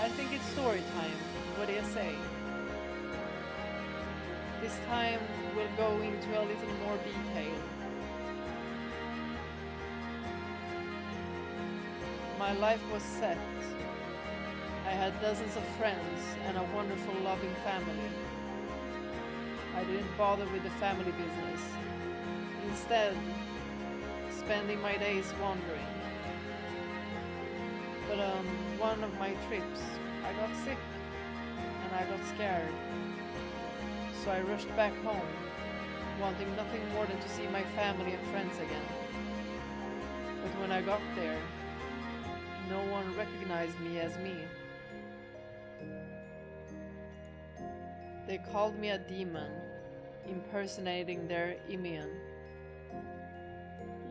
I think it's story time. What do you say? This time we'll go into a little more detail. My life was set. I had dozens of friends and a wonderful loving family. I didn't bother with the family business. Instead, spending my days wandering. But one of my trips, I got sick and I got scared. So I rushed back home, wanting nothing more than to see my family and friends again. But when I got there, no one recognized me as me. They called me a demon, impersonating their Imian.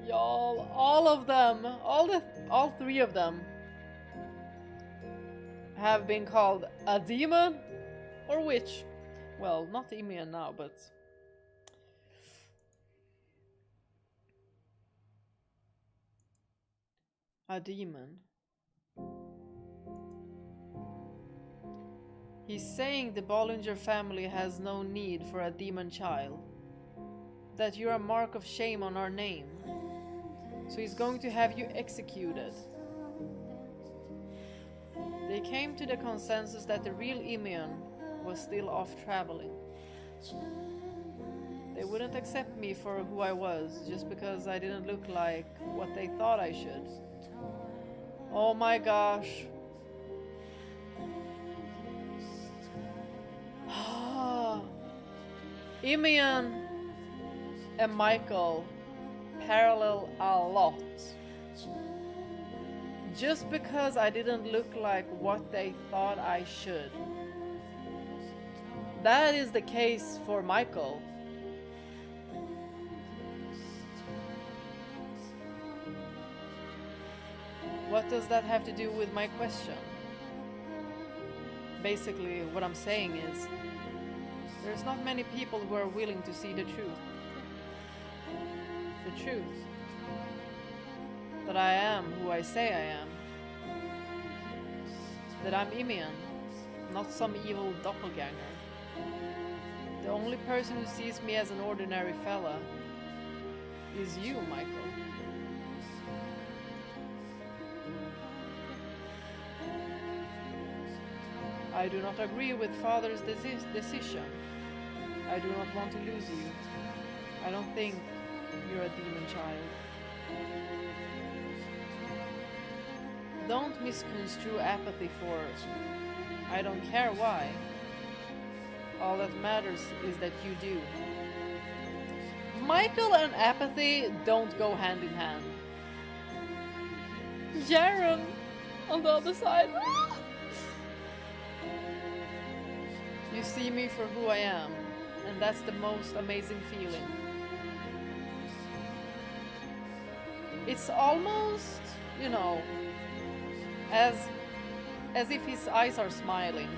Y'all, all of them, all three of them have been called a demon or witch. Well, not Imian now, but a demon. He's saying the Bollinger family has no need for a demon child. That you're a mark of shame on our name. So he's going to have you executed. They came to the consensus that the real Imian was still off traveling. They wouldn't accept me for who I was just because I didn't look like what they thought I should. Oh my gosh. Imian and Michael parallel a lot. Just because I didn't look like what they thought I should. That is the case for Michael. What does that have to do with my question? Basically, what I'm saying is, there's not many people who are willing to see the truth. The truth. That I am who I say I am. That I'm Imian, not some evil doppelganger. The only person who sees me as an ordinary fella is you, Michael. I do not agree with Father's decision. I do not want to lose you. I don't think you're a demon child. Don't misconstrue apathy for I don't care why. All that matters is that you do. Michael and apathy don't go hand in hand. Jaren on the other side. You see me for who I am, and that's the most amazing feeling. It's almost, you know, as if his eyes are smiling.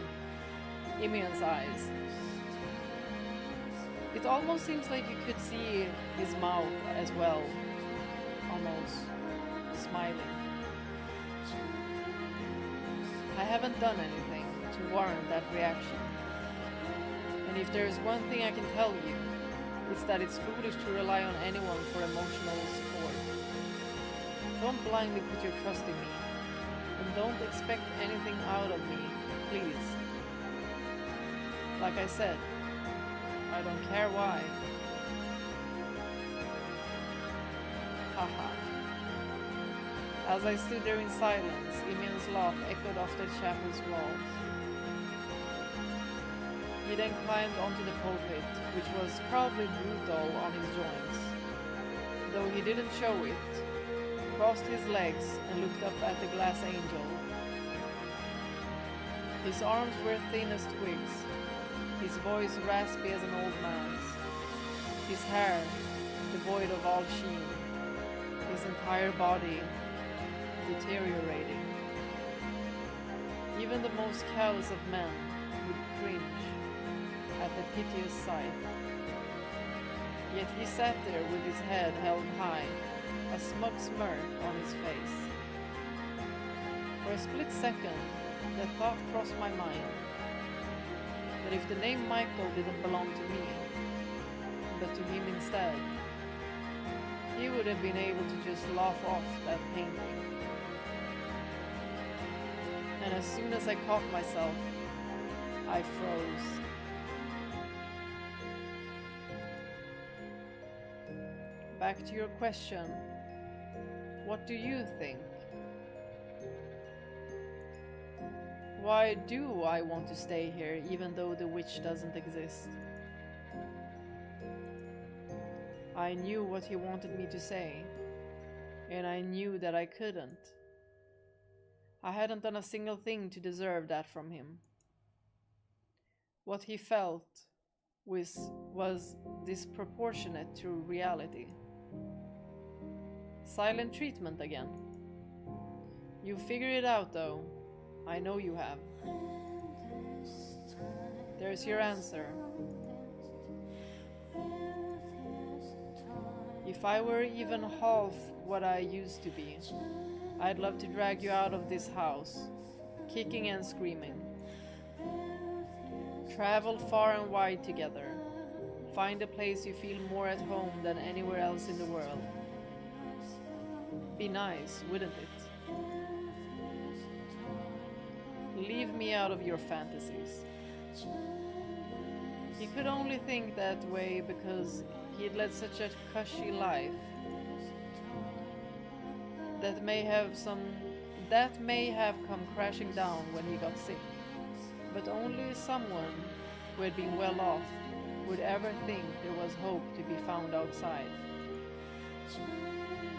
Imian's eyes. It almost seems like you could see his mouth as well, almost smiling. I haven't done anything to warrant that reaction. And if there's one thing I can tell you, it's that it's foolish to rely on anyone for emotional support. Don't blindly put your trust in me, and don't expect anything out of me, please. Like I said, I don't care why. Haha. As I stood there in silence, Imian's laugh echoed off the chapel's walls. He then climbed onto the pulpit, which was probably brutal on his joints. Though he didn't show it, crossed his legs and looked up at the glass angel. His arms were thin as twigs, his voice raspy as an old man's, his hair devoid of all sheen, his entire body deteriorating. Even the most callous of men would cringe at the piteous sight. Yet he sat there with his head held high, a smug smirk on his face. For a split second, the thought crossed my mind that if the name Michael didn't belong to me, but to him instead, he would have been able to just laugh off that painting. And as soon as I caught myself, I froze. Back to your question, What do you think? Why do I want to stay here even though the witch doesn't exist? I knew what he wanted me to say, and I knew that I couldn't. I hadn't done a single thing to deserve that from him. What he felt was disproportionate to reality. Silent treatment again. You figured it out though. I know you have. There's your answer. If I were even half what I used to be, I'd love to drag you out of this house, kicking and screaming. Travel far and wide together. Find a place you feel more at home than anywhere else in the world. Be nice, wouldn't it? Leave me out of your fantasies. He could only think that way because he'd led such a cushy life that may have come crashing down when he got sick. But only someone who had been well off would ever think there was hope to be found outside.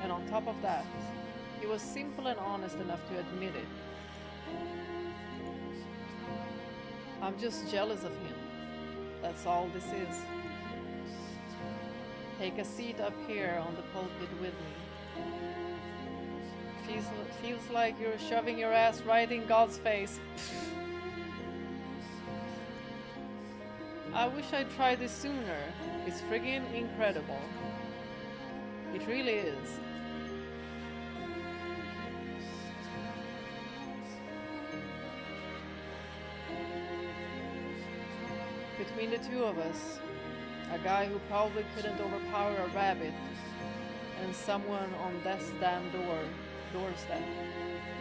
And on top of that, he was simple and honest enough to admit it. I'm just jealous of him. That's all this is. Take a seat up here on the pulpit with me. Feels like you're shoving your ass right in God's face. I wish I'd tried this sooner. It's friggin' incredible. It really is. Between the two of us, a guy who probably couldn't overpower a rabbit, and someone on death's damn doorstep,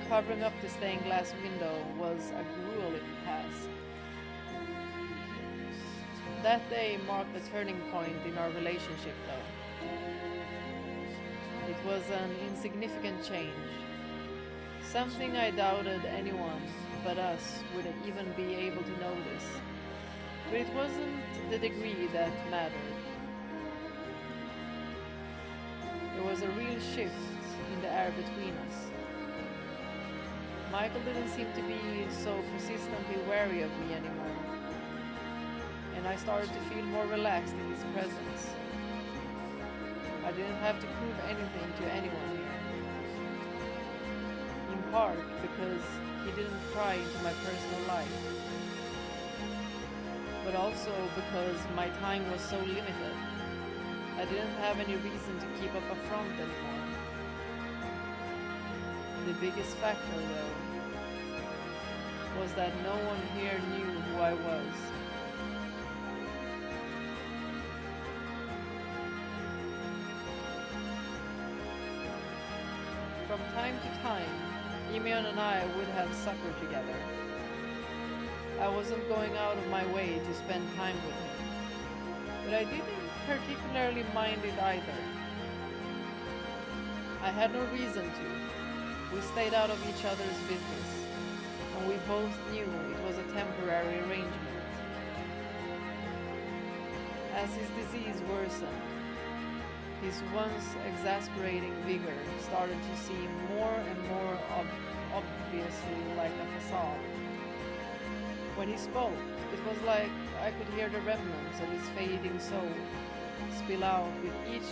covering up the stained glass window was a grueling task. That day marked a turning point in our relationship though. It was an insignificant change. Something I doubted anyone but us would even be able to notice. But it wasn't the degree that mattered. There was a real shift in the air between us. Michael didn't seem to be so persistently wary of me anymore, and I started to feel more relaxed in his presence. I didn't have to prove anything to anyone here. In part because he didn't pry into my personal life, but also because my time was so limited. I didn't have any reason to keep up a front anymore. The biggest factor, though, was that no one here knew who I was. From time to time, Emeon and I would have supper together. I wasn't going out of my way to spend time with him, but I didn't particularly mind it either. I had no reason to. We stayed out of each other's business, and we both knew it was a temporary arrangement. As his disease worsened, his once exasperating vigor started to seem more and more obviously like a facade. When he spoke, it was like I could hear the remnants of his fading soul spill out with each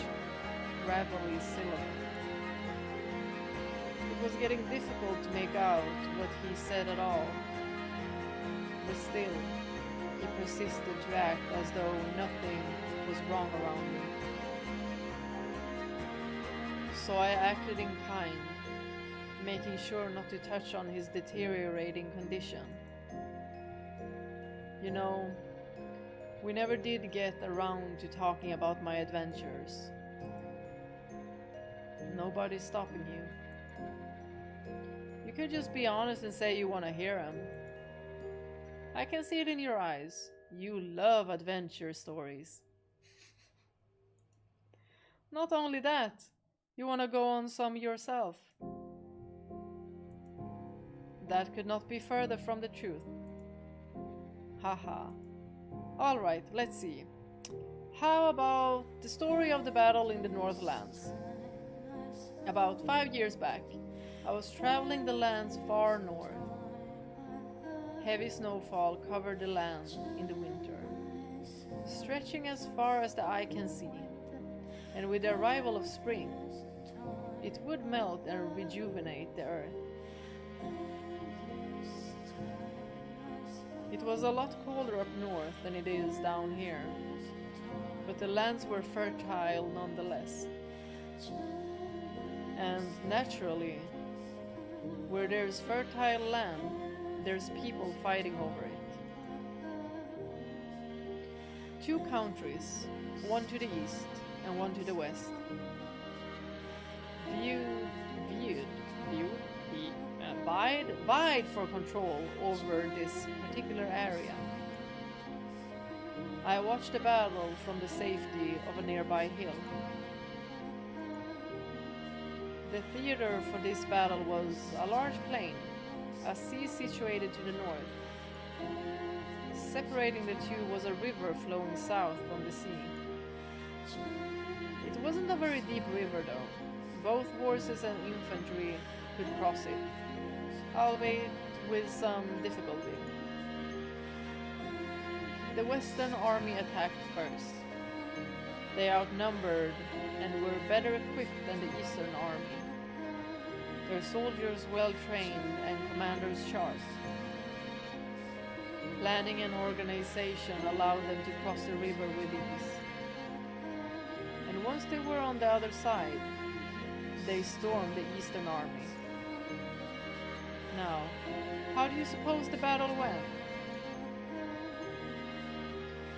gravelly syllable. It was getting difficult to make out what he said at all, but still, he persisted to act as though nothing was wrong around me. So I acted in kind, making sure not to touch on his deteriorating condition. You know, we never did get around to talking about my adventures. Nobody's stopping you. You could just be honest and say you want to hear them. I can see it in your eyes. You love adventure stories. Not only that, You wanna go on some yourself? That could not be further from the truth. Haha. Alright, let's see. How about the story of the battle in the Northlands? About 5 years back, I was traveling the lands far north. Heavy snowfall covered the land in the winter, stretching as far as the eye can see, and with the arrival of spring, it would melt and rejuvenate the earth. It was a lot colder up north than it is down here, but the lands were fertile nonetheless. And naturally, where there's fertile land, there's people fighting over it. Two countries, one to the east and one to the west, vied for control over this particular area. I watched the battle from the safety of a nearby hill. The theater for this battle was a large plain, a sea situated to the north. Separating the two was a river flowing south from the sea. It wasn't a very deep river though. Both horses and infantry could cross it, albeit with some difficulty. The Western army attacked first. They outnumbered and were better equipped than the Eastern army. Their soldiers well trained and commanders sharp. Planning and organization allowed them to cross the river with ease. And once they were on the other side, they stormed the Eastern army. Now, how do you suppose the battle went?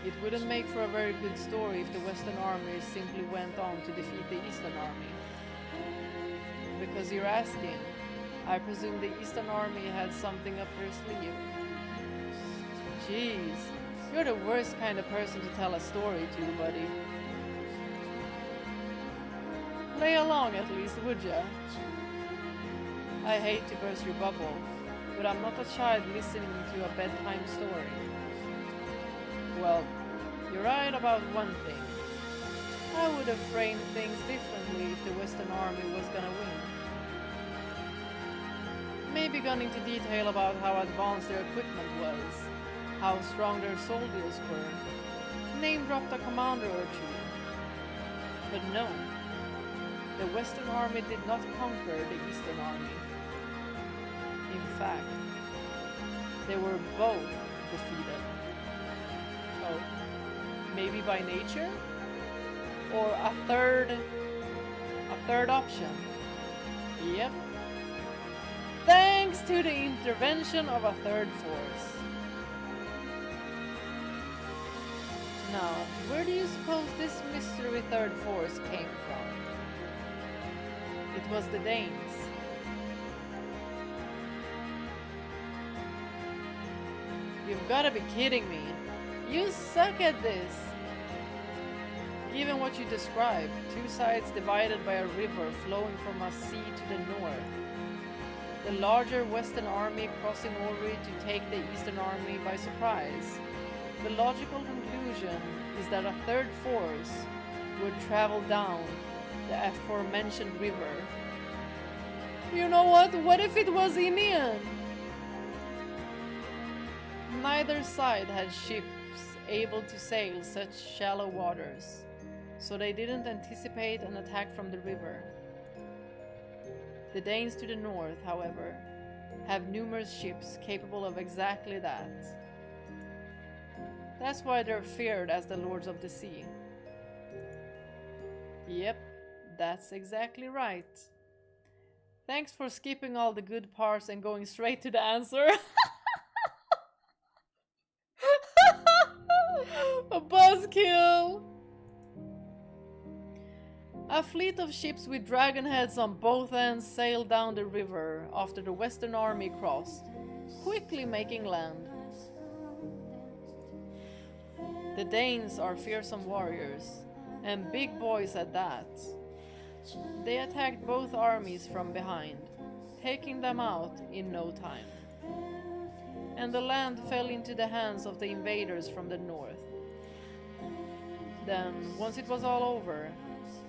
It wouldn't make for a very good story if the Western army simply went on to defeat the Eastern army. Because you're asking, I presume the Eastern army had something up their sleeve. Jeez, you're the worst kind of person to tell a story to, buddy. Play along at least, would ya? I hate to burst your bubble, but I'm not a child listening to a bedtime story. Well, you're right about one thing. I would have framed things differently if the Western army was gonna win. Maybe gone into detail about how advanced their equipment was, how strong their soldiers were, name-dropped a commander or two. But no, the Western army did not conquer the Eastern army. In fact, they were both defeated. Oh, maybe by nature? Or a third option? Yep. Thanks to the intervention of a third force. Now, where do you suppose this mystery third force came from? It was the Danes. You've gotta be kidding me. You suck at this. Given what you described, two sides divided by a river flowing from a sea to the north. The larger Western army crossing over it to take the Eastern army by surprise. The logical conclusion is that a third force would travel down the aforementioned river. You know what? What if it was Indian? Neither side had ships able to sail such shallow waters, so they didn't anticipate an attack from the river. The Danes to the north, however, have numerous ships capable of exactly that. That's why they're feared as the Lords of the Sea. Yep, that's exactly right. Thanks for skipping all the good parts and going straight to the answer. A buzzkill! A fleet of ships with dragon heads on both ends sailed down the river after the Western army crossed, quickly making land. The Danes are fearsome warriors, and big boys at that. They attacked both armies from behind, taking them out in no time. And the land fell into the hands of the invaders from the north. Then, once it was all over,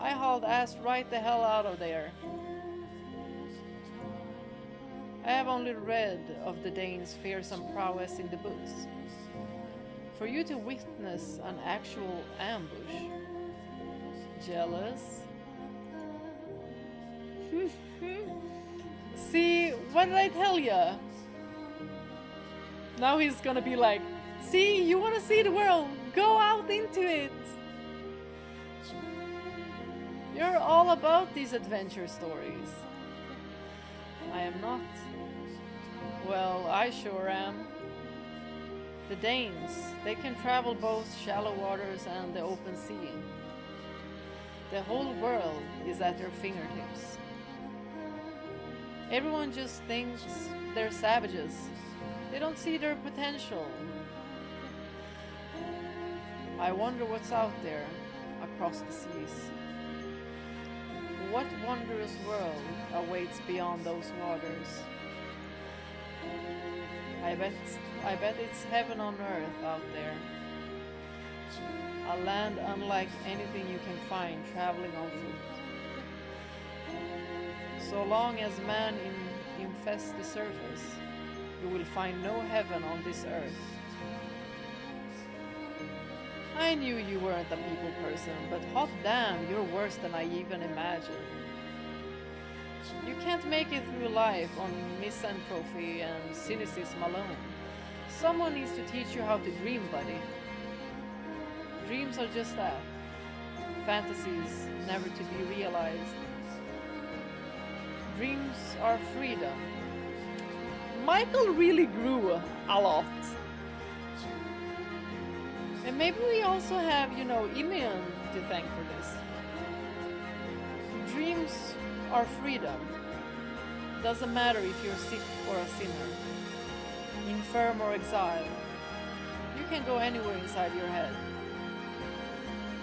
I hauled ass right the hell out of there. I have only read of the Danes' fearsome prowess in the books. For you to witness an actual ambush. Jealous? See, what did I tell ya? Now he's gonna be like, see, you wanna see the world? Go out into it! You're all about these adventure stories. I am not. Well, I sure am. The Danes, they can travel both shallow waters and the open sea. The whole world is at their fingertips. Everyone just thinks they're savages. They don't see their potential. I wonder what's out there across the seas. What wondrous world awaits beyond those waters? I bet it's heaven on earth out there. A land unlike anything you can find traveling on foot. So long as man infests the surface, you will find no heaven on this earth. I knew you weren't a people person, but hot damn, you're worse than I even imagined. You can't make it through life on misanthropy and cynicism alone. Someone needs to teach you how to dream, buddy. Dreams are just that. Fantasies never to be realized. Dreams are freedom. Michael really grew a lot. And maybe we also have, Immune to thank for this. Dreams are freedom. Doesn't matter if you're sick or a sinner, infirm or exiled. You can go anywhere inside your head.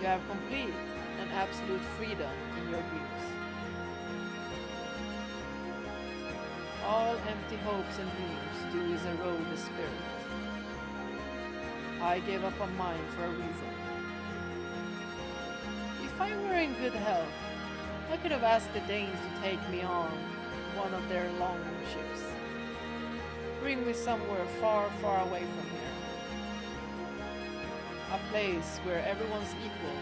You have complete and absolute freedom in your dreams. All empty hopes and dreams do is erode the spirit. I gave up on mine for a reason. If I were in good health, I could have asked the Danes to take me on one of their long ships. Bring me somewhere far, far away from here. A place where everyone's equal.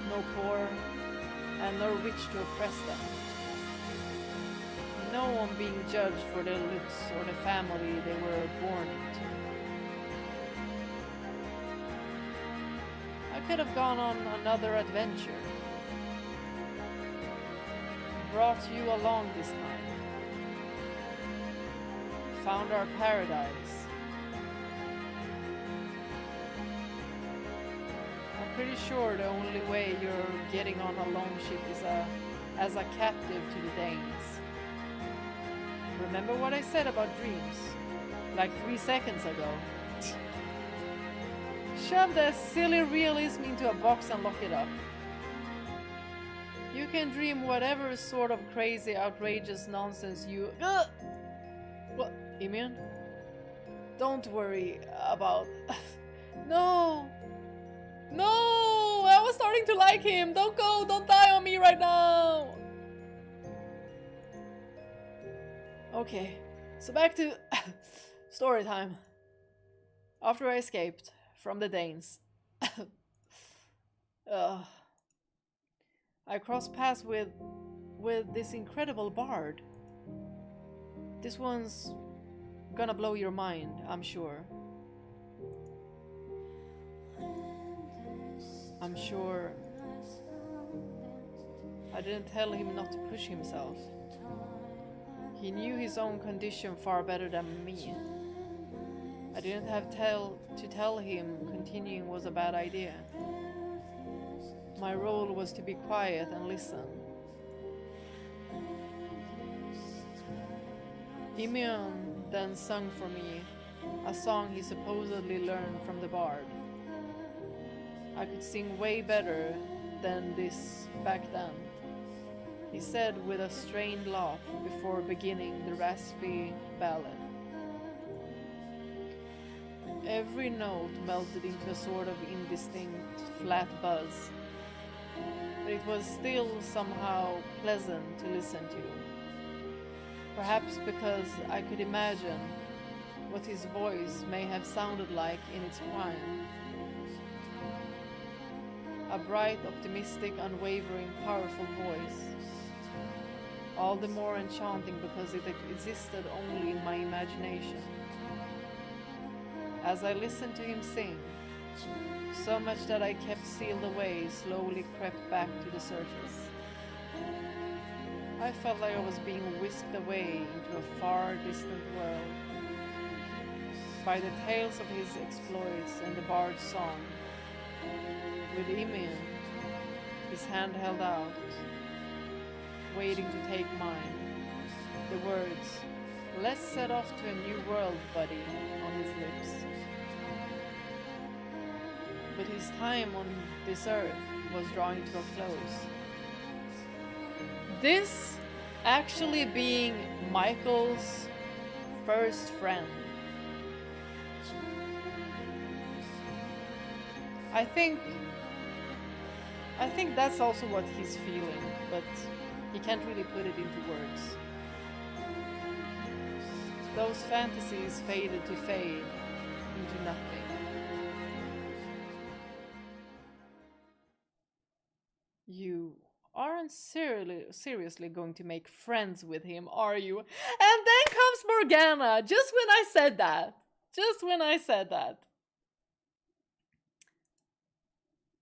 No poor and no rich to oppress them. No one being judged for their looks or the family they were born into. I could have gone on another adventure. Brought you along this time. Found our paradise. I'm pretty sure the only way you're getting on a longship is as a captive to the Danes. Remember what I said about dreams? Like 3 seconds ago. Shove that silly realism into a box and lock it up. You can dream whatever sort of crazy, outrageous nonsense you... What? Immune? Don't worry about... No! No! I was starting to like him! Don't go! Don't die on me right now! Okay, so back to story time. After I escaped from the Danes, I crossed paths with this incredible bard. This one's gonna blow your mind, I'm sure. I'm sure I didn't tell him not to push himself. He knew his own condition far better than me. I didn't have to tell him continuing was a bad idea. My role was to be quiet and listen. Immune then sung for me a song he supposedly learned from the bard. I could sing way better than this back then, he said with a strained laugh before beginning the raspy ballad. Every note melted into a sort of indistinct, flat buzz, but it was still somehow pleasant to listen to. Perhaps because I could imagine what his voice may have sounded like in its prime. A bright, optimistic, unwavering, powerful voice. All the more enchanting because it existed only in my imagination. As I listened to him sing, so much that I kept sealed away slowly crept back to the surface. I felt like I was being whisked away into a far distant world by the tales of his exploits and the bard's song. With Imin, his hand held out, waiting to take mine, the words, "Let's set off to a new world, buddy," on his lips. But his time on this earth was drawing to a close. This actually being Michael's first friend. I think that's also what he's feeling, but he can't really put it into words. Those fantasies faded to fade into nothing. You aren't seriously going to make friends with him, are you? And then comes Morgana, just when I said that.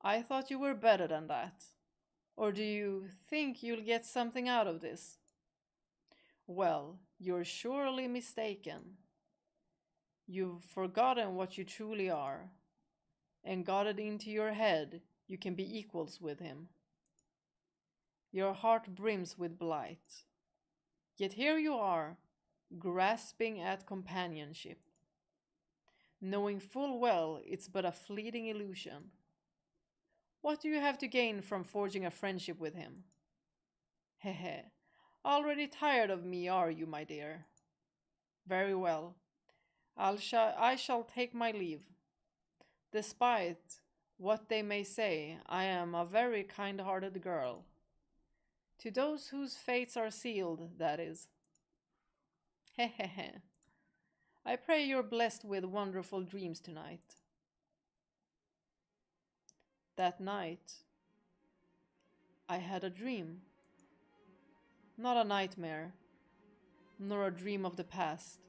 I thought you were better than that. Or do you think you'll get something out of this? Well, you're surely mistaken. You've forgotten what you truly are, and got it into your head you can be equals with him. Your heart brims with blight. Yet here you are, grasping at companionship, knowing full well it's but a fleeting illusion. What do you have to gain from forging a friendship with him? Hehe, already tired of me, are you, my dear? Very well, I shall take my leave. Despite what they may say, I am a very kind-hearted girl. To those whose fates are sealed, that is. Hehehe. I pray you're blessed with wonderful dreams tonight. That night, I had a dream. Not a nightmare, nor a dream of the past.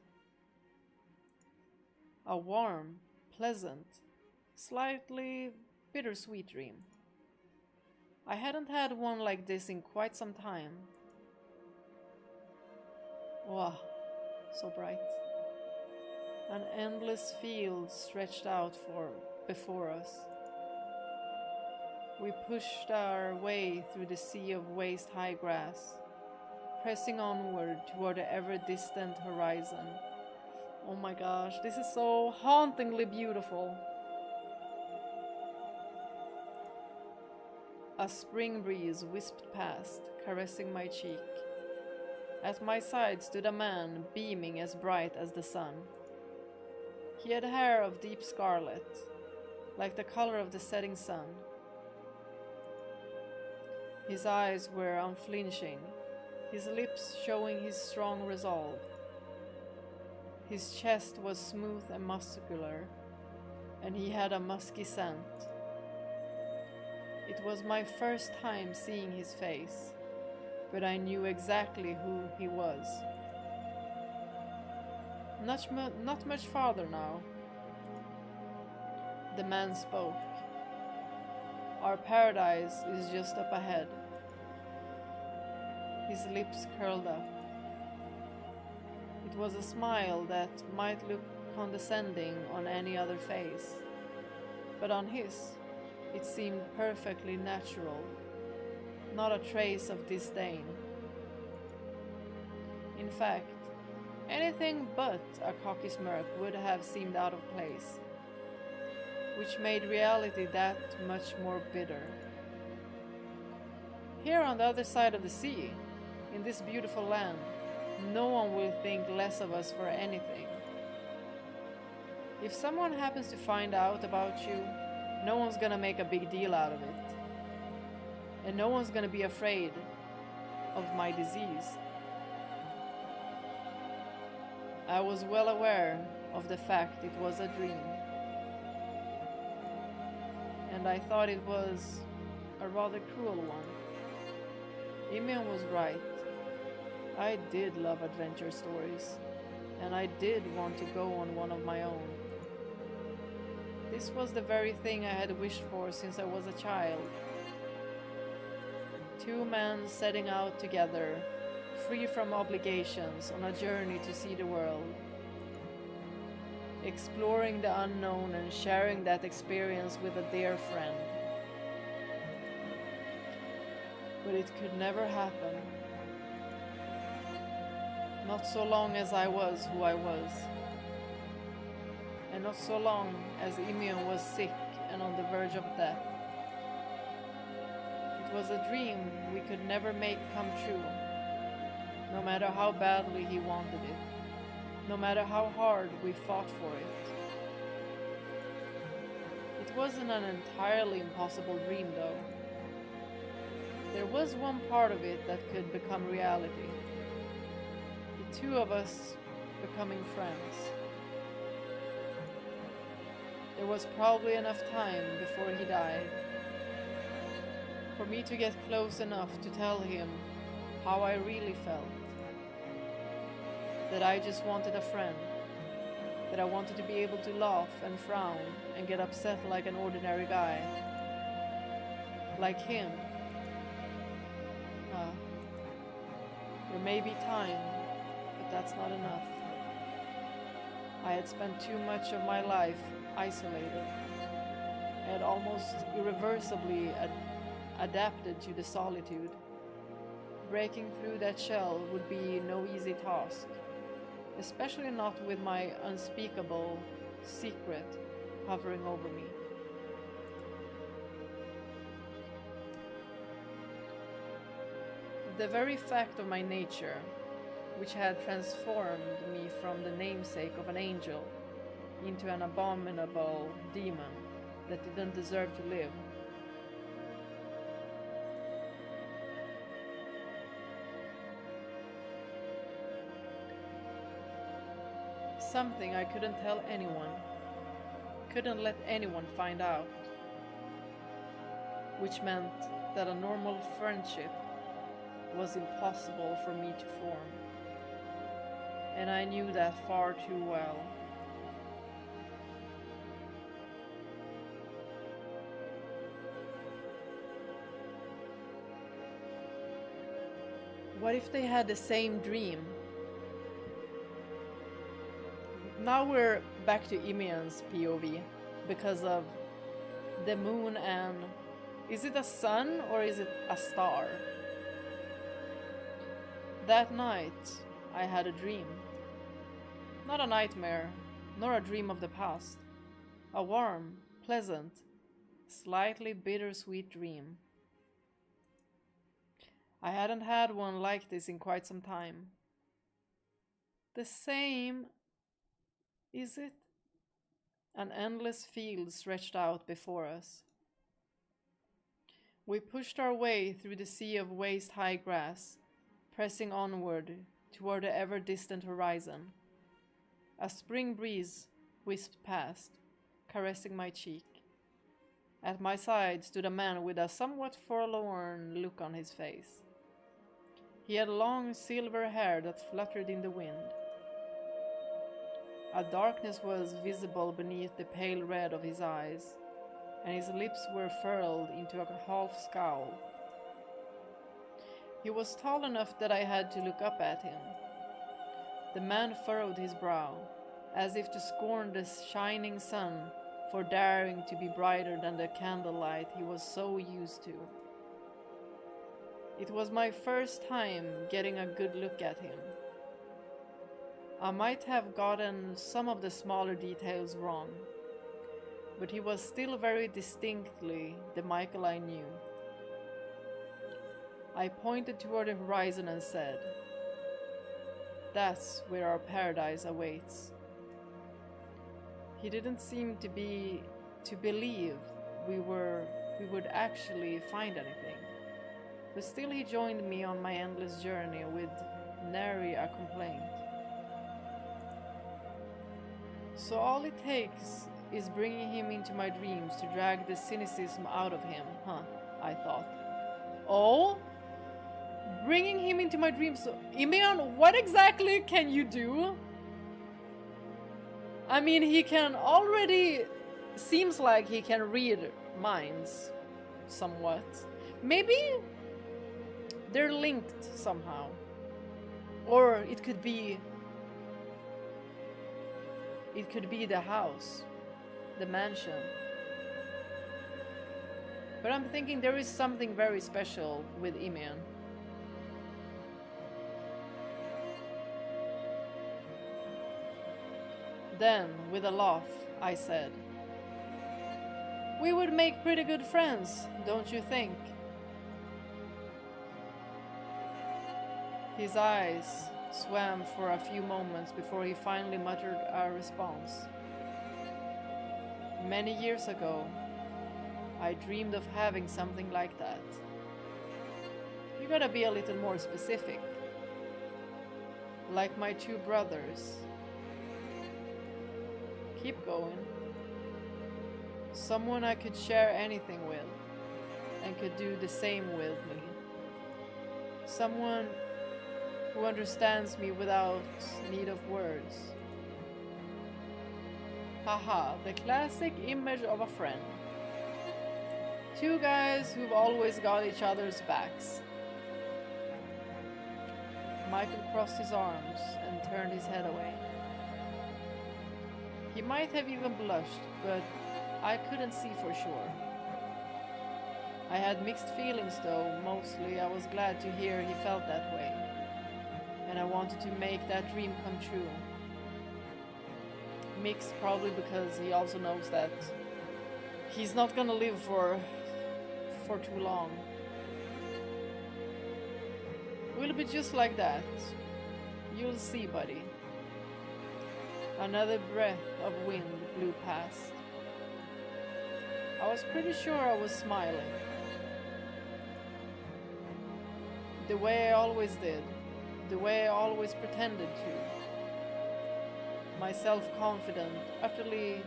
A warm, pleasant, slightly bittersweet dream. I hadn't had one like this in quite some time. Wow, so bright. An endless field stretched out before us. We pushed our way through the sea of waist-high grass, pressing onward toward the ever-distant horizon. Oh my gosh, this is so hauntingly beautiful. A spring breeze whisked past, caressing my cheek. At my side stood a man beaming as bright as the sun. He had hair of deep scarlet, like the color of the setting sun. His eyes were unflinching, his lips showing his strong resolve. His chest was smooth and muscular, and he had a musky scent. It was my first time seeing his face, but I knew exactly who he was. Not much farther now. The man spoke. Our paradise is just up ahead. His lips curled up. It was a smile that might look condescending on any other face, but on his, it seemed perfectly natural, not a trace of disdain. In fact, anything but a cocky smirk would have seemed out of place, which made reality that much more bitter. Here on the other side of the sea, in this beautiful land, no one will think less of us for anything. If someone happens to find out about you, no one's gonna make a big deal out of it. And no one's gonna be afraid of my disease. I was well aware of the fact it was a dream. And I thought it was a rather cruel one. Imian was right. I did love adventure stories, and I did want to go on one of my own. This was the very thing I had wished for since I was a child. Two men setting out together, free from obligations, on a journey to see the world. Exploring the unknown and sharing that experience with a dear friend. But it could never happen. Not so long as I was who I was. And not so long as Imian was sick and on the verge of death. It was a dream we could never make come true, no matter how badly he wanted it, no matter how hard we fought for it. It wasn't an entirely impossible dream, though. There was one part of it that could become reality. The two of us becoming friends. There was probably enough time before he died for me to get close enough to tell him how I really felt. That I just wanted a friend. That I wanted to be able to laugh and frown and get upset like an ordinary guy. Like him. There may be time, but that's not enough. I had spent too much of my life isolated. I had almost irreversibly adapted to the solitude. Breaking through that shell would be no easy task, especially not with my unspeakable secret hovering over me. The very fact of my nature, which had transformed me from the namesake of an angel into an abominable demon that didn't deserve to live. Something I couldn't tell anyone, couldn't let anyone find out, which meant that a normal friendship was impossible for me to form. And I knew that far too well. What if they had the same dream? Now we're back to Imian's POV because of the moon and... is it a sun or is it a star? That night, I had a dream. Not a nightmare, nor a dream of the past. A warm, pleasant, slightly bittersweet dream. I hadn't had one like this in quite some time. The same, is it? An endless field stretched out before us. We pushed our way through the sea of waist-high grass, pressing onward toward the ever-distant horizon. A spring breeze whisked past, caressing my cheek. At my side stood a man with a somewhat forlorn look on his face. He had long silver hair that fluttered in the wind. A darkness was visible beneath the pale red of his eyes, and his lips were furled into a half scowl. He was tall enough that I had to look up at him. The man furrowed his brow, as if to scorn the shining sun for daring to be brighter than the candlelight he was so used to. It was my first time getting a good look at him. I might have gotten some of the smaller details wrong, but he was still very distinctly the Michael I knew. I pointed toward the horizon and said, "That's where our paradise awaits." He didn't seem to believe we would actually find anything. But still he joined me on my endless journey with nary a complaint. So all it takes is bringing him into my dreams to drag the cynicism out of him, huh? I thought. Oh? Bringing him into my dreams. So, Imeon, what exactly can you do? I mean, he can already... Seems like he can read minds. Somewhat. Maybe they're linked somehow. Or it could be the house, the mansion. But I'm thinking there is something very special with Imeon. Then, with a laugh, I said, "We would make pretty good friends, don't you think?" His eyes swam for a few moments before he finally muttered a response. "Many years ago, I dreamed of having something like that." You gotta be a little more specific. Like my two brothers. Keep going. Someone I could share anything with, and could do the same with me. Someone who understands me without need of words. Haha, the classic image of a friend. Two guys who've always got each other's backs. Michael crossed his arms and turned his head away. He might have even blushed, but I couldn't see for sure. I had mixed feelings though. Mostly I was glad to hear he felt that way. And I wanted to make that dream come true. Mixed probably because he also knows that he's not gonna live for too long. Will be just like that. You'll see, buddy. Another breath of wind blew past. I was pretty sure I was smiling. The way I always did. The way I always pretended to. My self-confident, utterly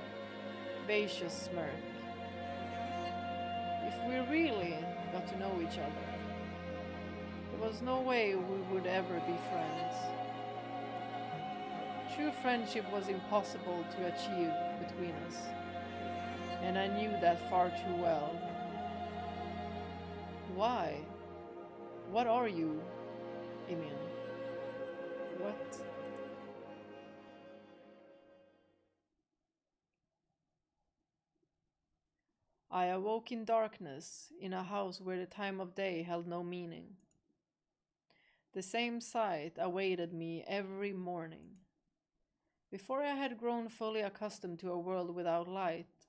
vacuous smirk. If we really got to know each other, there was no way we would ever be friends. True friendship was impossible to achieve between us, and I knew that far too well. Why? What are you, Imeon? What? I awoke in darkness, in a house where the time of day held no meaning. The same sight awaited me every morning. Before I had grown fully accustomed to a world without light,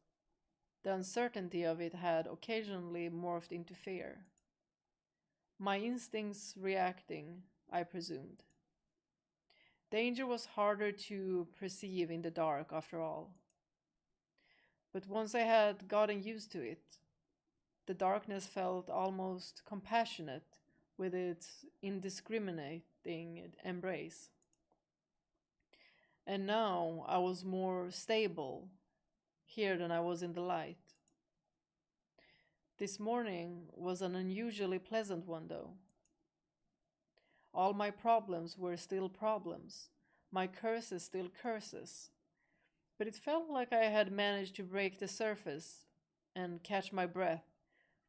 the uncertainty of it had occasionally morphed into fear. My instincts reacting, I presumed. Danger was harder to perceive in the dark, after all. But once I had gotten used to it, the darkness felt almost compassionate with its indiscriminating embrace. And now I was more stable here than I was in the light. This morning was an unusually pleasant one, though. All my problems were still problems, my curses still curses, but it felt like I had managed to break the surface and catch my breath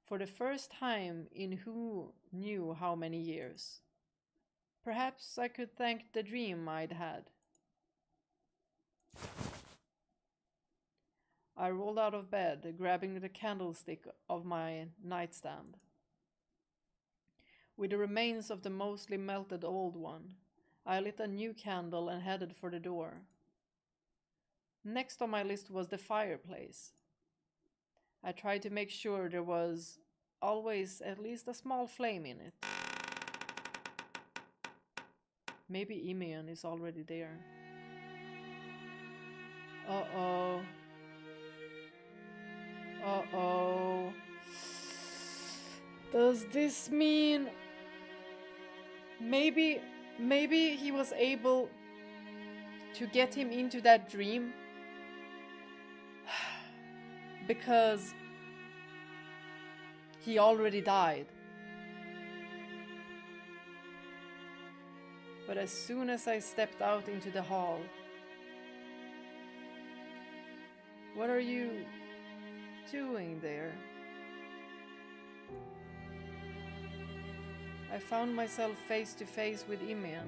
for the first time in who knew how many years. Perhaps I could thank the dream I'd had. I rolled out of bed, grabbing the candlestick of my nightstand. With the remains of the mostly melted old one, I lit a new candle and headed for the door. Next on my list was the fireplace. I tried to make sure there was always at least a small flame in it. Maybe Emeon is already there. Uh-oh. Uh-oh. Does this mean... Maybe he was able to get him into that dream? Because he already died. But as soon as I stepped out into the hall... What are you doing there? I found myself face to face with Emeon.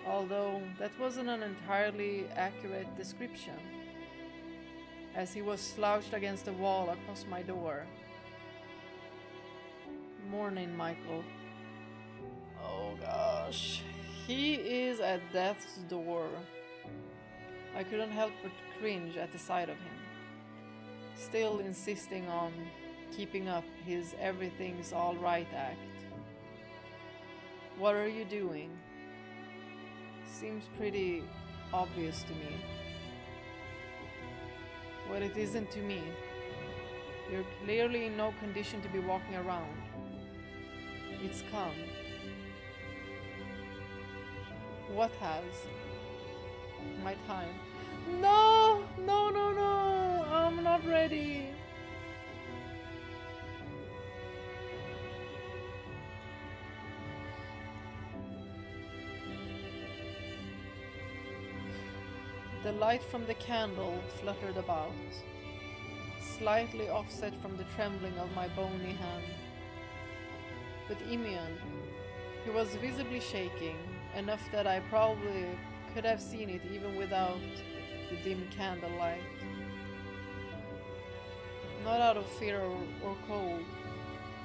Although that wasn't an entirely accurate description, as he was slouched against the wall across my door. Morning, Michael. Oh gosh. He is at death's door. I couldn't help but cringe at the sight of him, still insisting on keeping up his everything's alright act. What are you doing? Seems pretty obvious to me. Well, it isn't to me. You're clearly in no condition to be walking around. It's come. What has? My time. No! No, no, no! I'm not ready. The light from the candle fluttered about, slightly offset from the trembling of my bony hand. But Emeon, he was visibly shaking, enough that I probably could have seen it even without the dim candlelight. Not out of fear or cold,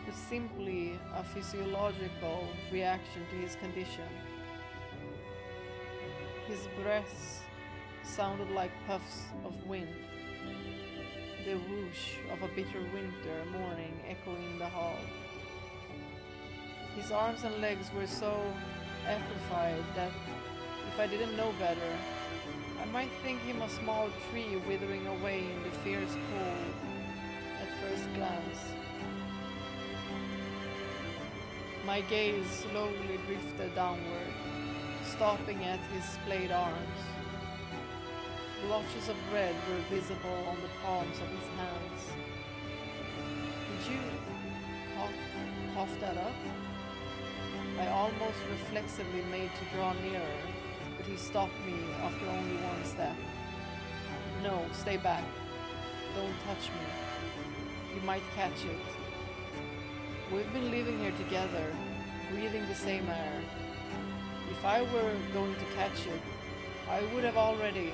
but simply a physiological reaction to his condition. His breaths sounded like puffs of wind, the whoosh of a bitter winter morning echoing the hall. His arms and legs were so atrophied that if I didn't know better, I might think him a small tree withering away in the fierce cold at first glance. My gaze slowly drifted downward, stopping at his splayed arms. Blotches of red were visible on the palms of his hands. Did you cough that up? I almost reflexively made to draw nearer, but he stopped me after only one step. No, stay back. Don't touch me. You might catch it. We've been living here together, breathing the same air. If I were going to catch it, I would have already.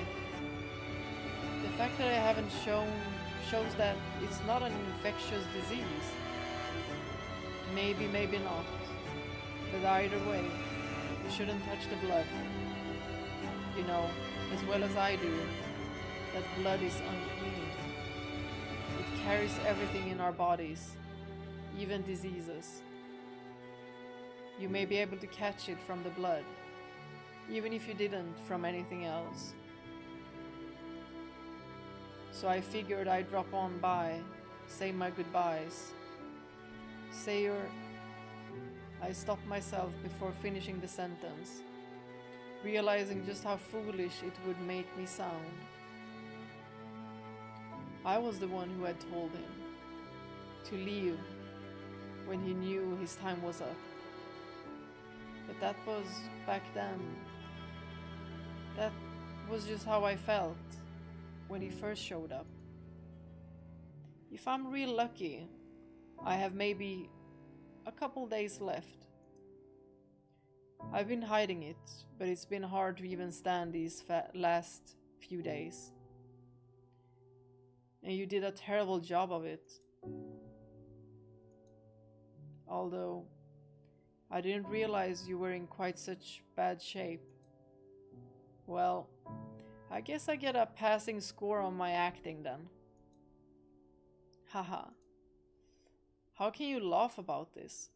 The fact that I haven't shows that it's not an infectious disease. Maybe, maybe not. But either way, you shouldn't touch the blood. You know, as well as I do, that blood is unclean. It carries everything in our bodies, even diseases. You may be able to catch it from the blood, even if you didn't from anything else. So I figured I'd drop on by, say my goodbyes. Say your... I stopped myself before finishing the sentence, realizing just how foolish it would make me sound. I was the one who had told him to leave when he knew his time was up. But that was back then. That was just how I felt when he first showed up. If I'm real lucky, I have maybe a couple days left. I've been hiding it, but it's been hard to even stand these last few days. And you did a terrible job of it. Although, I didn't realize you were in quite such bad shape. Well, I guess I get a passing score on my acting then. Haha. How can you laugh about this?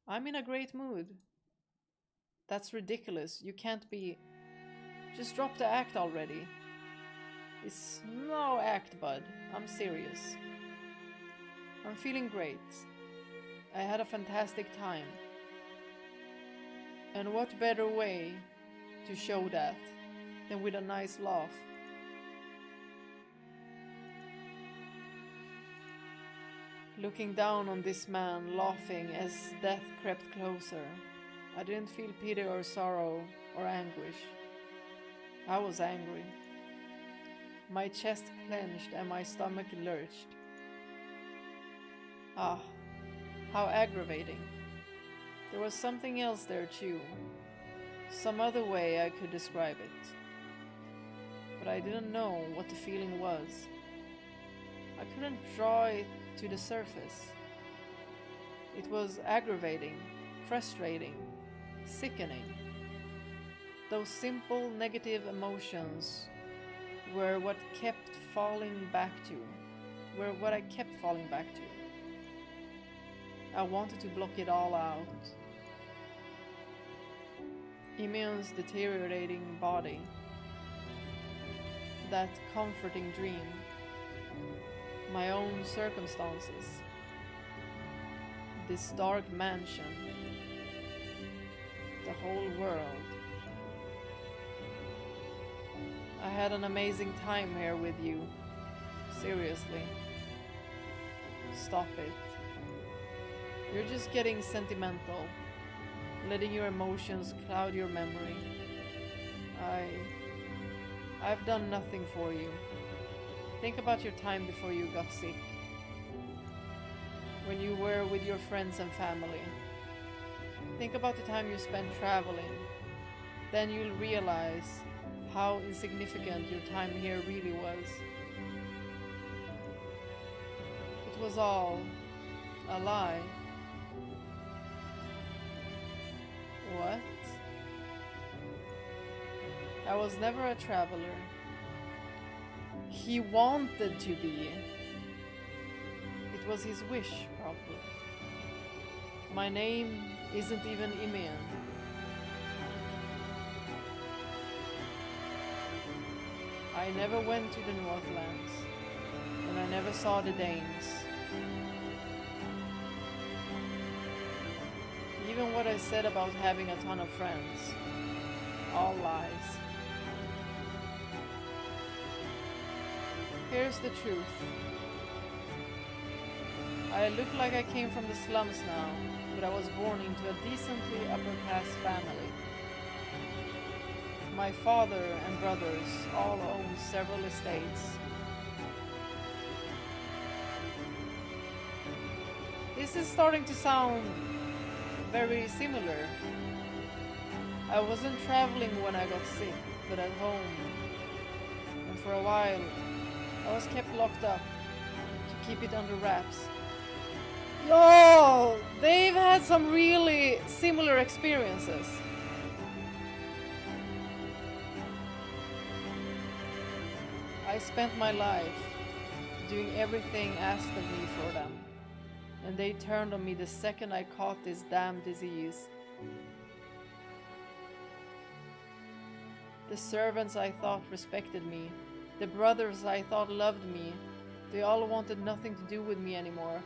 I'm in a great mood. That's ridiculous. You can't be... Just drop the act already. It's no act, bud. I'm serious. I'm feeling great. I had a fantastic time. And what better way to show that than with a nice laugh? Looking down on this man, laughing as death crept closer, I didn't feel pity or sorrow or anguish. I was angry. My chest clenched and my stomach lurched. Ah, how aggravating. There was something else there too. Some other way I could describe it. But I didn't know what the feeling was. I couldn't draw it to the surface. It was aggravating, frustrating, sickening. Those simple negative emotions were what I kept falling back to. I wanted to block it all out. Imeon's deteriorating body. That comforting dream. My own circumstances. This dark mansion. The whole world. I had an amazing time here with you. Seriously. Stop it. You're just getting sentimental. Letting your emotions cloud your memory. I've done nothing for you. Think about your time before you got sick. When you were with your friends and family. Think about the time you spent traveling. Then you'll realize how insignificant your time here really was. It was all a lie. What? I was never a traveler. He wanted to be. It was his wish, probably. My name isn't even Imeon. I never went to the Northlands, and I never saw the Danes. Even what I said about having a ton of friends, all lies. Here's the truth. I look like I came from the slums now, but I was born into a decently upper-class family. My father and brothers all own several estates. This is starting to sound very similar. I wasn't traveling when I got sick, but at home. And for a while, I was kept locked up to keep it under wraps. Yo, they've had some really similar experiences. I spent my life doing everything asked of me for them, and they turned on me the second I caught this damn disease. The servants I thought respected me, the brothers I thought loved me, they all wanted nothing to do with me anymore.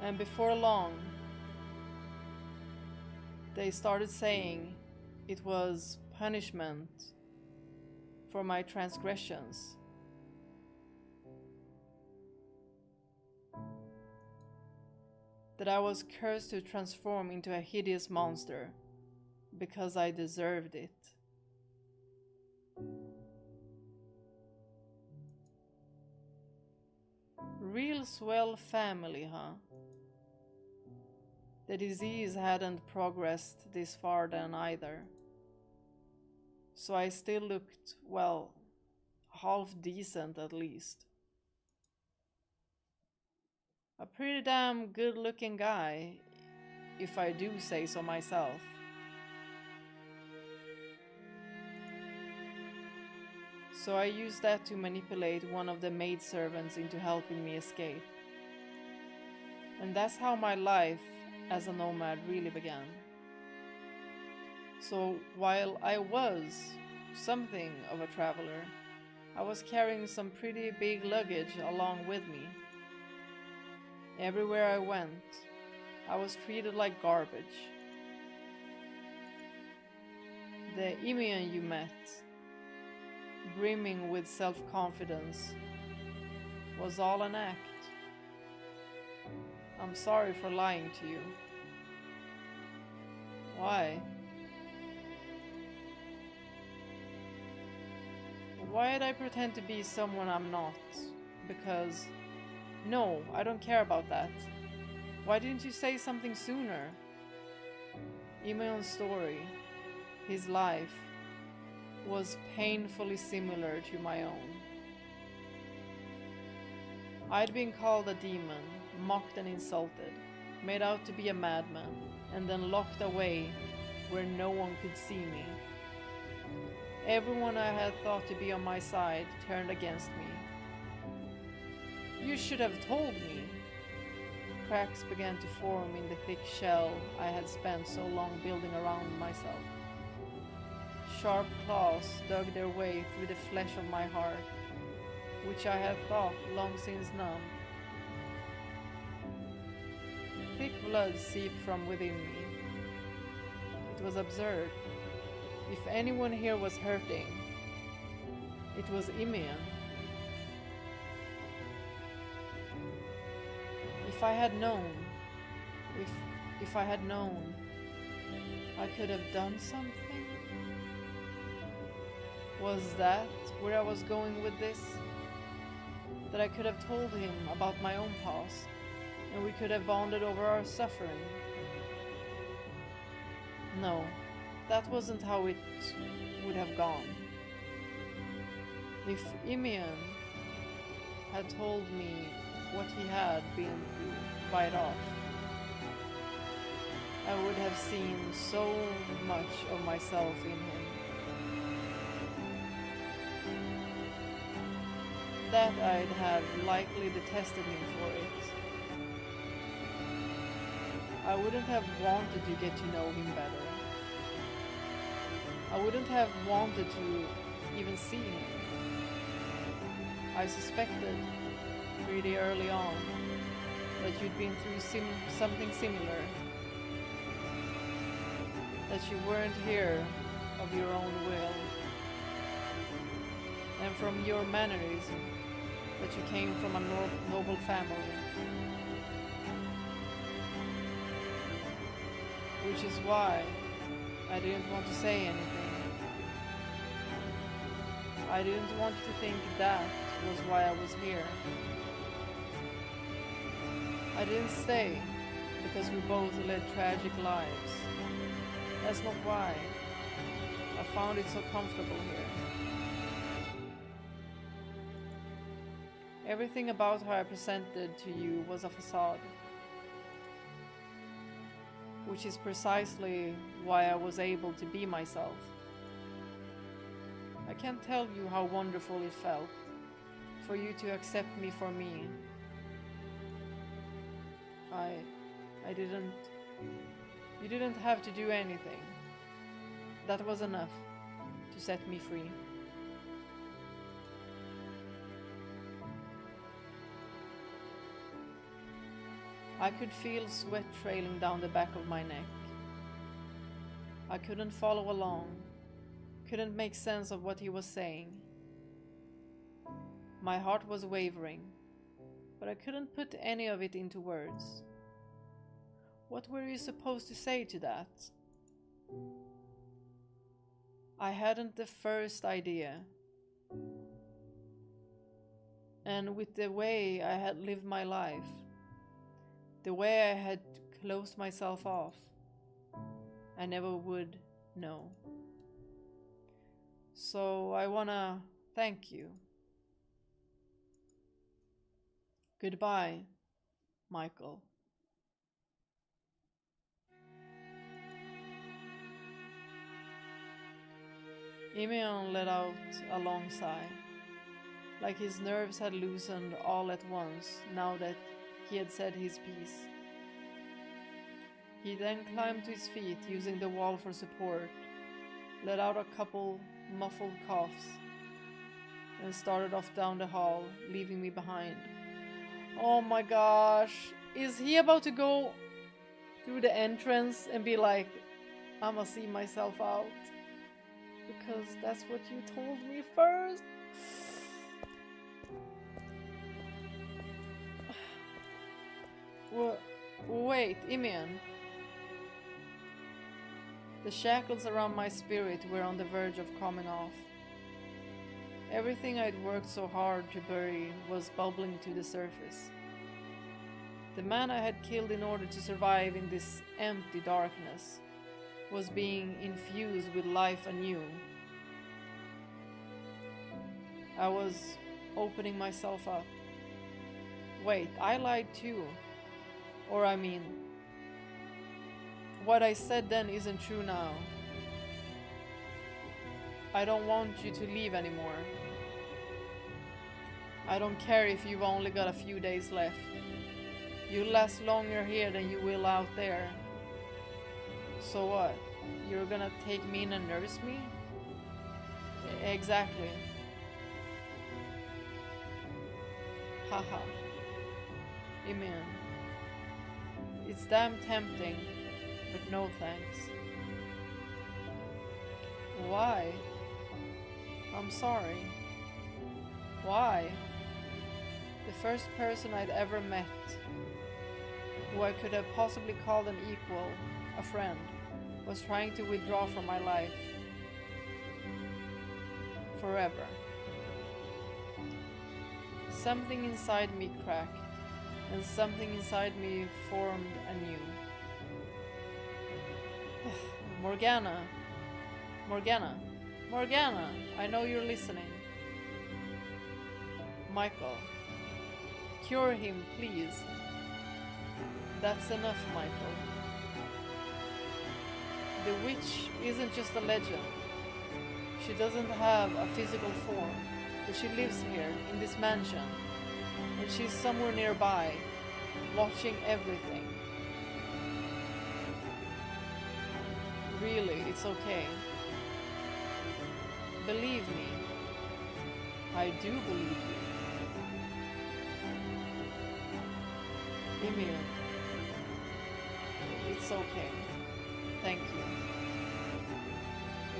And before long, they started saying it was punishment for my transgressions. That I was cursed to transform into a hideous monster because I deserved it. Real swell family, huh? The disease hadn't progressed this far then either. So I still looked, well, half decent at least. A pretty damn good looking guy, if I do say so myself. So I used that to manipulate one of the maidservants into helping me escape. And that's how my life as a nomad really began. So while I was something of a traveler, I was carrying some pretty big luggage along with me. Everywhere I went, I was treated like garbage. The Imian you met, brimming with self-confidence, was all an act. I'm sorry for lying to you. Why? Why'd I pretend to be someone I'm not? Because... No, I don't care about that. Why didn't you say something sooner? Imeon's story, his life, was painfully similar to my own. I'd been called a demon, mocked and insulted, made out to be a madman, and then locked away where no one could see me. Everyone I had thought to be on my side turned against me. You should have told me. Cracks began to form in the thick shell I had spent so long building around myself. Sharp claws dug their way through the flesh of my heart, which I had thought long since numb. Thick blood seeped from within me. It was absurd. If anyone here was hurting, it was Imian. If I had known, if I had known, I could have done something. Was that where I was going with this? That I could have told him about my own past, and we could have bonded over our suffering? No, that wasn't how it would have gone. If Imian had told me what he had been through right off, I would have seen so much of myself in him. That I'd have likely detested him for it. I wouldn't have wanted to get to know him better. I wouldn't have wanted to even see him. I suspected pretty early on that you'd been through something similar, that you weren't here of your own will, and from your mannerism, that you came from a noble family. Which is why I didn't want to say anything. I didn't want you to think that was why I was here. I didn't stay because we both led tragic lives. That's not why. I found it so comfortable here. Everything about how I presented to you was a facade. Which is precisely why I was able to be myself. I can't tell you how wonderful it felt for you to accept me for me. You didn't have to do anything. That was enough to set me free. I could feel sweat trailing down the back of my neck. I couldn't follow along, couldn't make sense of what he was saying. My heart was wavering, but I couldn't put any of it into words. What were you supposed to say to that? I hadn't the first idea. And with the way I had lived my life, the way I had closed myself off, I never would know. So I wanna thank you. Goodbye, Michael. Emeon let out a long sigh, like his nerves had loosened all at once now that he had said his piece. He then climbed to his feet, using the wall for support, let out a couple muffled coughs, and started off down the hall, leaving me behind. Oh my gosh, is he about to go through the entrance and be like, I'ma see myself out? Because that's what you told me first. Wait, Emeon. The shackles around my spirit were on the verge of coming off. Everything I'd worked so hard to bury was bubbling to the surface. The man I had killed in order to survive in this empty darkness was being infused with life anew. I was opening myself up. Wait, I lied too. Or I mean, what I said then isn't true now. I don't want you to leave anymore. I don't care if you've only got a few days left. You'll last longer here than you will out there. So what? You're gonna take me in and nurse me? Exactly. Haha. Amen. It's damn tempting, but no thanks. Why? I'm sorry. Why? The first person I'd ever met, who I could have possibly called an equal, a friend, was trying to withdraw from my life. Forever. Something inside me cracked, and something inside me formed anew. Morgana! Morgana! Morgana! I know you're listening. Michael. Cure him, please. That's enough, Michael. The witch isn't just a legend. She doesn't have a physical form, but she lives here, in this mansion. And she's somewhere nearby, watching everything. Really, it's okay. Believe me. I do believe you. Emir. It's okay. Thank you.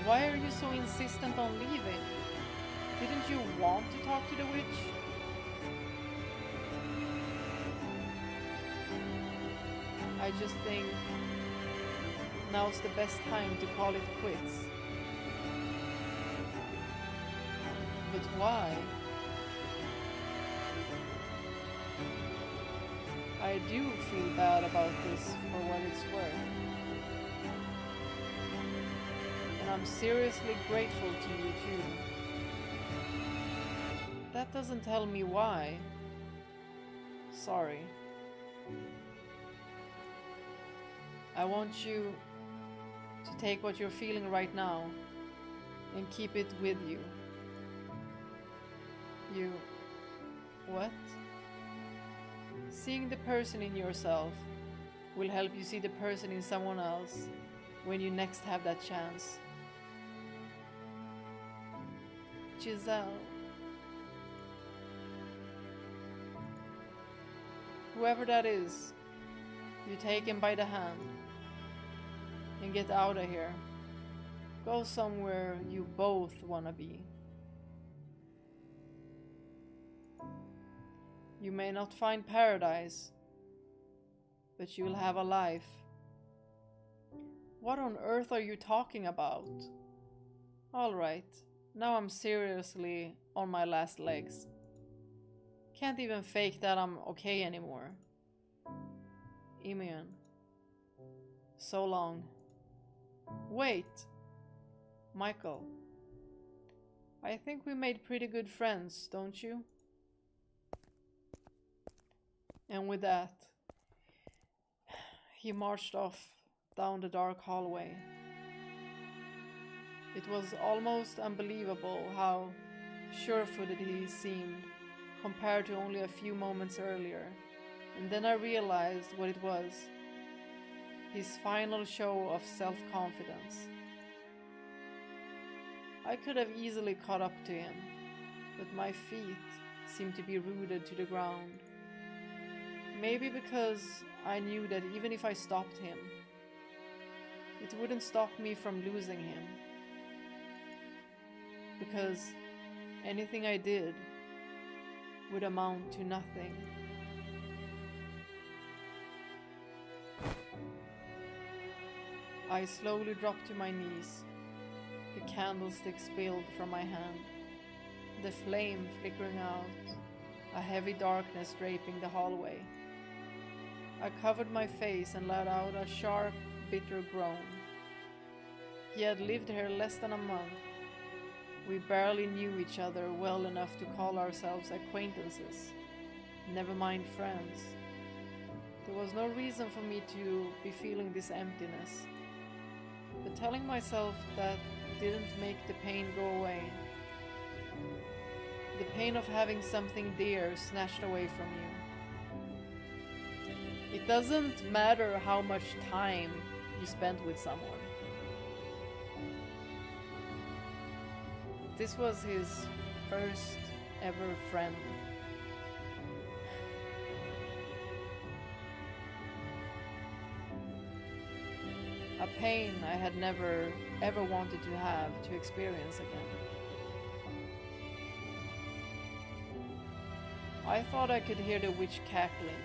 Why are you so insistent on leaving? Didn't you want to talk to the witch? I just think now's the best time to call it quits. But why? I do feel bad about this for what it's worth. And I'm seriously grateful to you too. That doesn't tell me why. Sorry. I want you to take what you're feeling right now and keep it with you. You... what? Seeing the person in yourself will help you see the person in someone else when you next have that chance. Giselle. Whoever that is, you take him by the hand and get out of here. Go somewhere you both wanna be. You may not find paradise, but you'll have a life. What on earth are you talking about? Alright, now I'm seriously on my last legs. Can't even fake that I'm okay anymore. Emeon. So long. Wait! Michael. I think we made pretty good friends, don't you? And with that, he marched off down the dark hallway. It was almost unbelievable how sure-footed he seemed compared to only a few moments earlier. And then I realized what it was. His final show of self-confidence. I could have easily caught up to him, but my feet seemed to be rooted to the ground. Maybe because I knew that even if I stopped him, it wouldn't stop me from losing him. Because anything I did would amount to nothing. I slowly dropped to my knees. The candlestick spilled from my hand, the flame flickering out, a heavy darkness draping the hallway. I covered my face and let out a sharp, bitter groan. He had lived here less than a month. We barely knew each other well enough to call ourselves acquaintances, never mind friends. There was no reason for me to be feeling this emptiness, but telling myself that didn't make the pain go away. The pain of having something dear snatched away from you. It doesn't matter how much time you spent with someone. This was his first ever friend. A pain I had never ever wanted to have to experience again. I thought I could hear the witch cackling,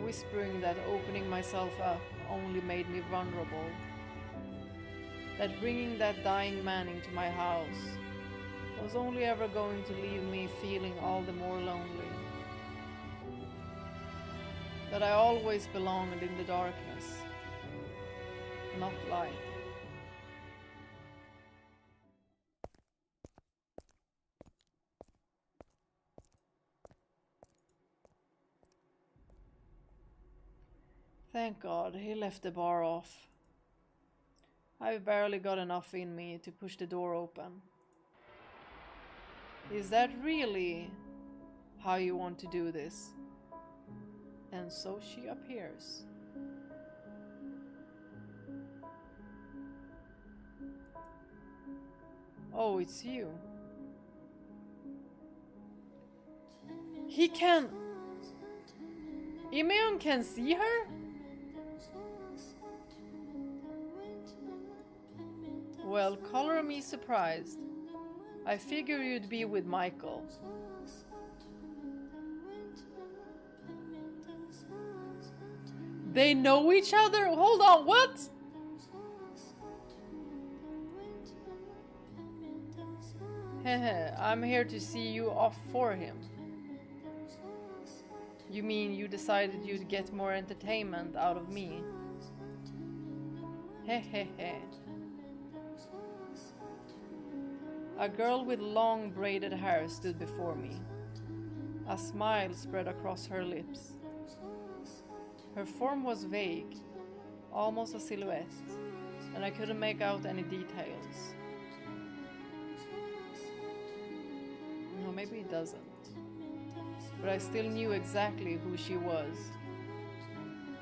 whispering that opening myself up only made me vulnerable, that bringing that dying man into my house was only ever going to leave me feeling all the more lonely, that I always belonged in the darkness, not light. Thank God he left the bar off. I barely got enough in me to push the door open. Is that really how you want to do this? And so she appears. Oh, it's you. He can... Imeon can see her? Well, color me surprised. I figure you'd be with Michael. They know each other? Hold on, what? Hehe, I'm here to see you off for him. You mean you decided you'd get more entertainment out of me? Hehehe. A girl with long braided hair stood before me. A smile spread across her lips. Her form was vague, almost a silhouette, and I couldn't make out any details. No, maybe it doesn't. But I still knew exactly who she was.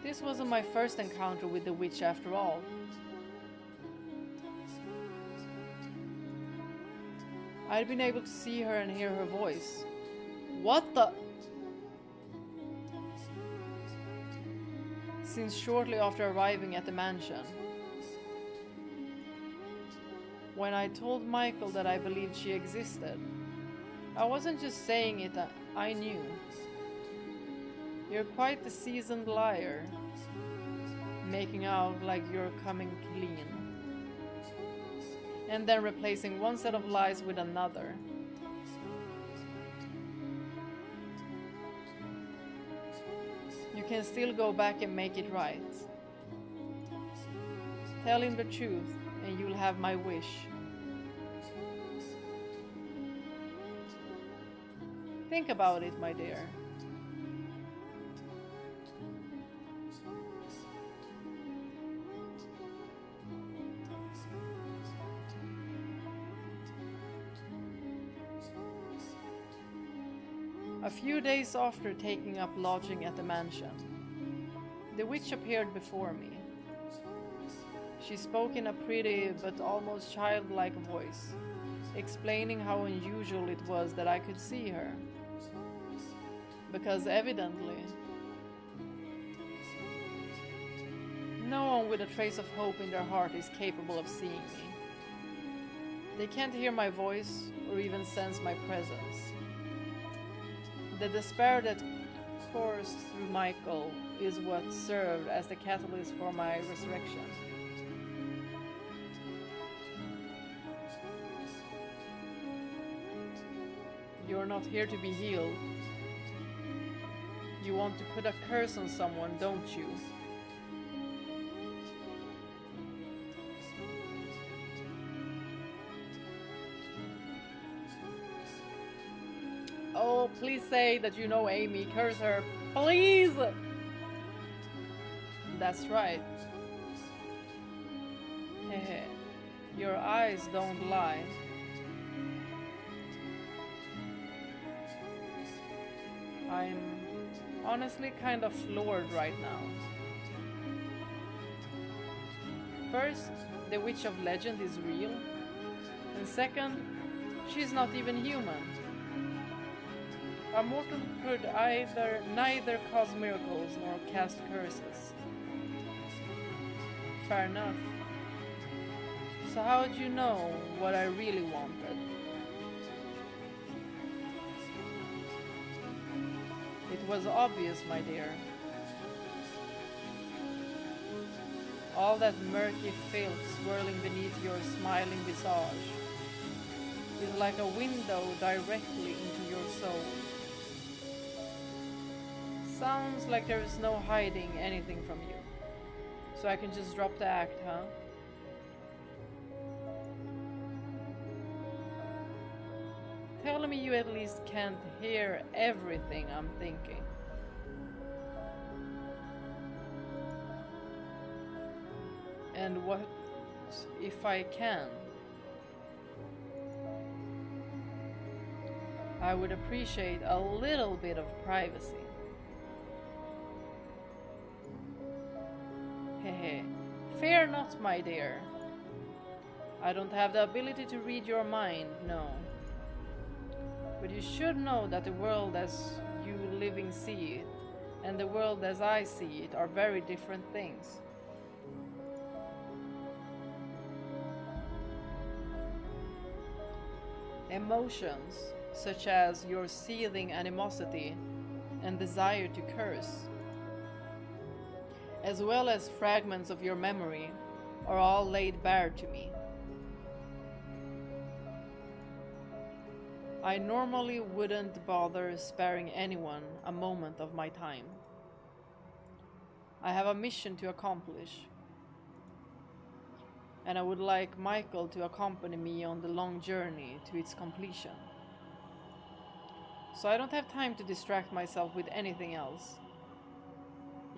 This wasn't my first encounter with the witch after all. I'd been able to see her and hear her voice. What the... Since shortly after arriving at the mansion. When I told Michael that I believed she existed, I wasn't just saying it, I knew. You're quite the seasoned liar, making out like you're coming clean. And then replacing one set of lies with another. You can still go back and make it right. Tell him the truth and you'll have my wish. Think about it, my dear. A few days after taking up lodging at the mansion, the witch appeared before me. She spoke in a pretty but almost childlike voice, explaining how unusual it was that I could see her. Because evidently, no one with a trace of hope in their heart is capable of seeing me. They can't hear my voice or even sense my presence. The despair that coursed through Michael is what served as the catalyst for my resurrection. You're not here to be healed. You want to put a curse on someone, don't you? Oh, please say that you know Amy. Curse her. Please! That's right. Hehe. Your eyes don't lie. I'm honestly kind of floored right now. First, the Witch of Legend is real. And second, she's not even human. A mortal could neither cause miracles nor cast curses. Fair enough. So how'd you know what I really wanted? It was obvious, my dear. All that murky filth swirling beneath your smiling visage is like a window directly into your soul. Sounds like there is no hiding anything from you. So I can just drop the act, huh? Tell me you at least can't hear everything I'm thinking. And what if I can? I would appreciate a little bit of privacy. Hehe. Fear not, my dear. I don't have the ability to read your mind, no. But you should know that the world as you living see it and the world as I see it are very different things. Emotions, such as your seething animosity and desire to curse, as well as fragments of your memory, are all laid bare to me. I normally wouldn't bother sparing anyone a moment of my time. I have a mission to accomplish, and I would like Michael to accompany me on the long journey to its completion. So I don't have time to distract myself with anything else.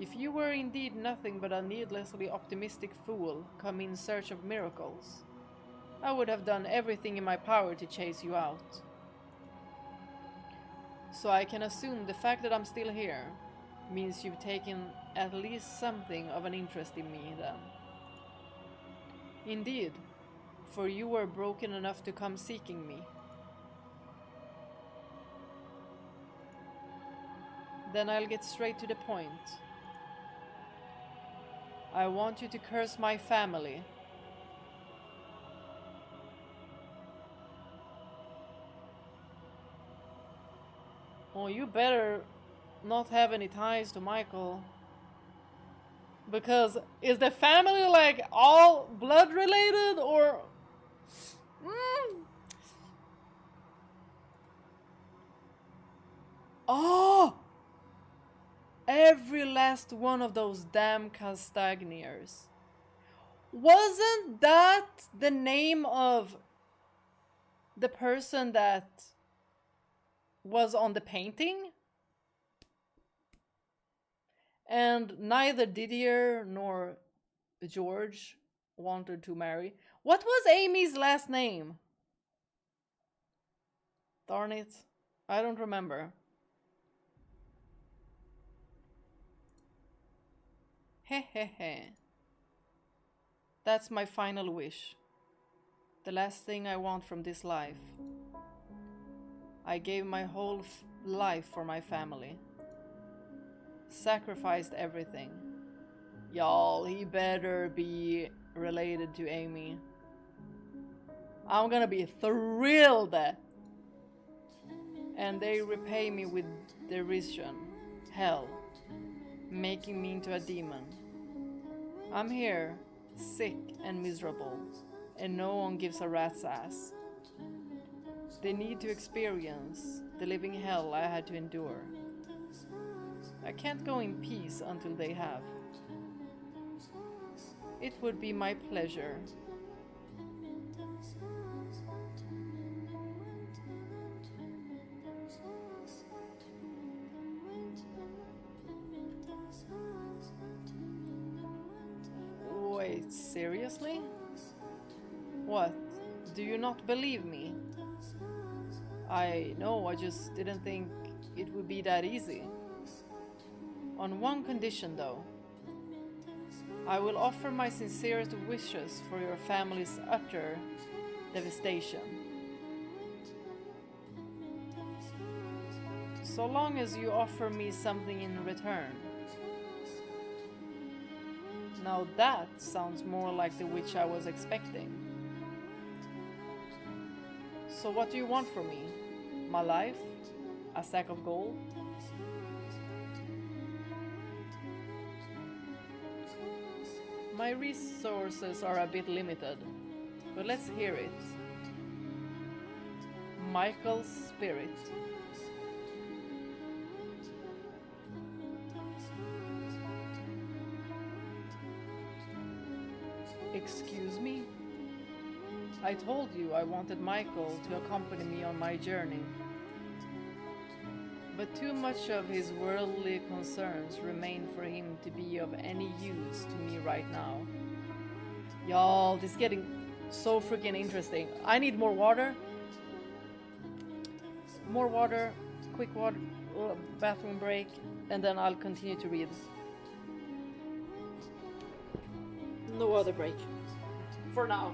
If you were indeed nothing but a needlessly optimistic fool come in search of miracles, I would have done everything in my power to chase you out. So I can assume the fact that I'm still here means you've taken at least something of an interest in me then. Indeed, for you were broken enough to come seeking me. Then I'll get straight to the point. I want you to curse my family. Oh, you better not have any ties to Michael. Because is the family like all blood related or... Oh! Every last one of those damn Castagniers. Wasn't that the name of the person that was on the painting. And neither Didier nor George wanted to marry. What was Amy's last name? Darn it. I don't remember. Hehehe. That's my final wish. The last thing I want from this life. I gave my whole life for my family. Sacrificed everything. Y'all, he better be related to Amy. I'm gonna be thrilled. And they repay me with derision, hell, making me into a demon. I'm here, sick and miserable, and no one gives a rat's ass. They need to experience the living hell I had to endure. I can't go in peace until they have. It would be my pleasure. Wait, seriously? What? Do you not believe me? I know, I just didn't think it would be that easy. On one condition, though. I will offer my sincerest wishes for your family's utter devastation. So long as you offer me something in return. Now that sounds more like the witch I was expecting. So what do you want from me? My life? A sack of gold? My resources are a bit limited, but let's hear it. Michael's spirit. Excuse me? I told you I wanted Michael to accompany me on my journey. But too much of his worldly concerns remain for him to be of any use to me right now. Y'all, this is getting so freaking interesting. I need more water. More water, quick water, bathroom break, and then I'll continue to read. No other break. For now.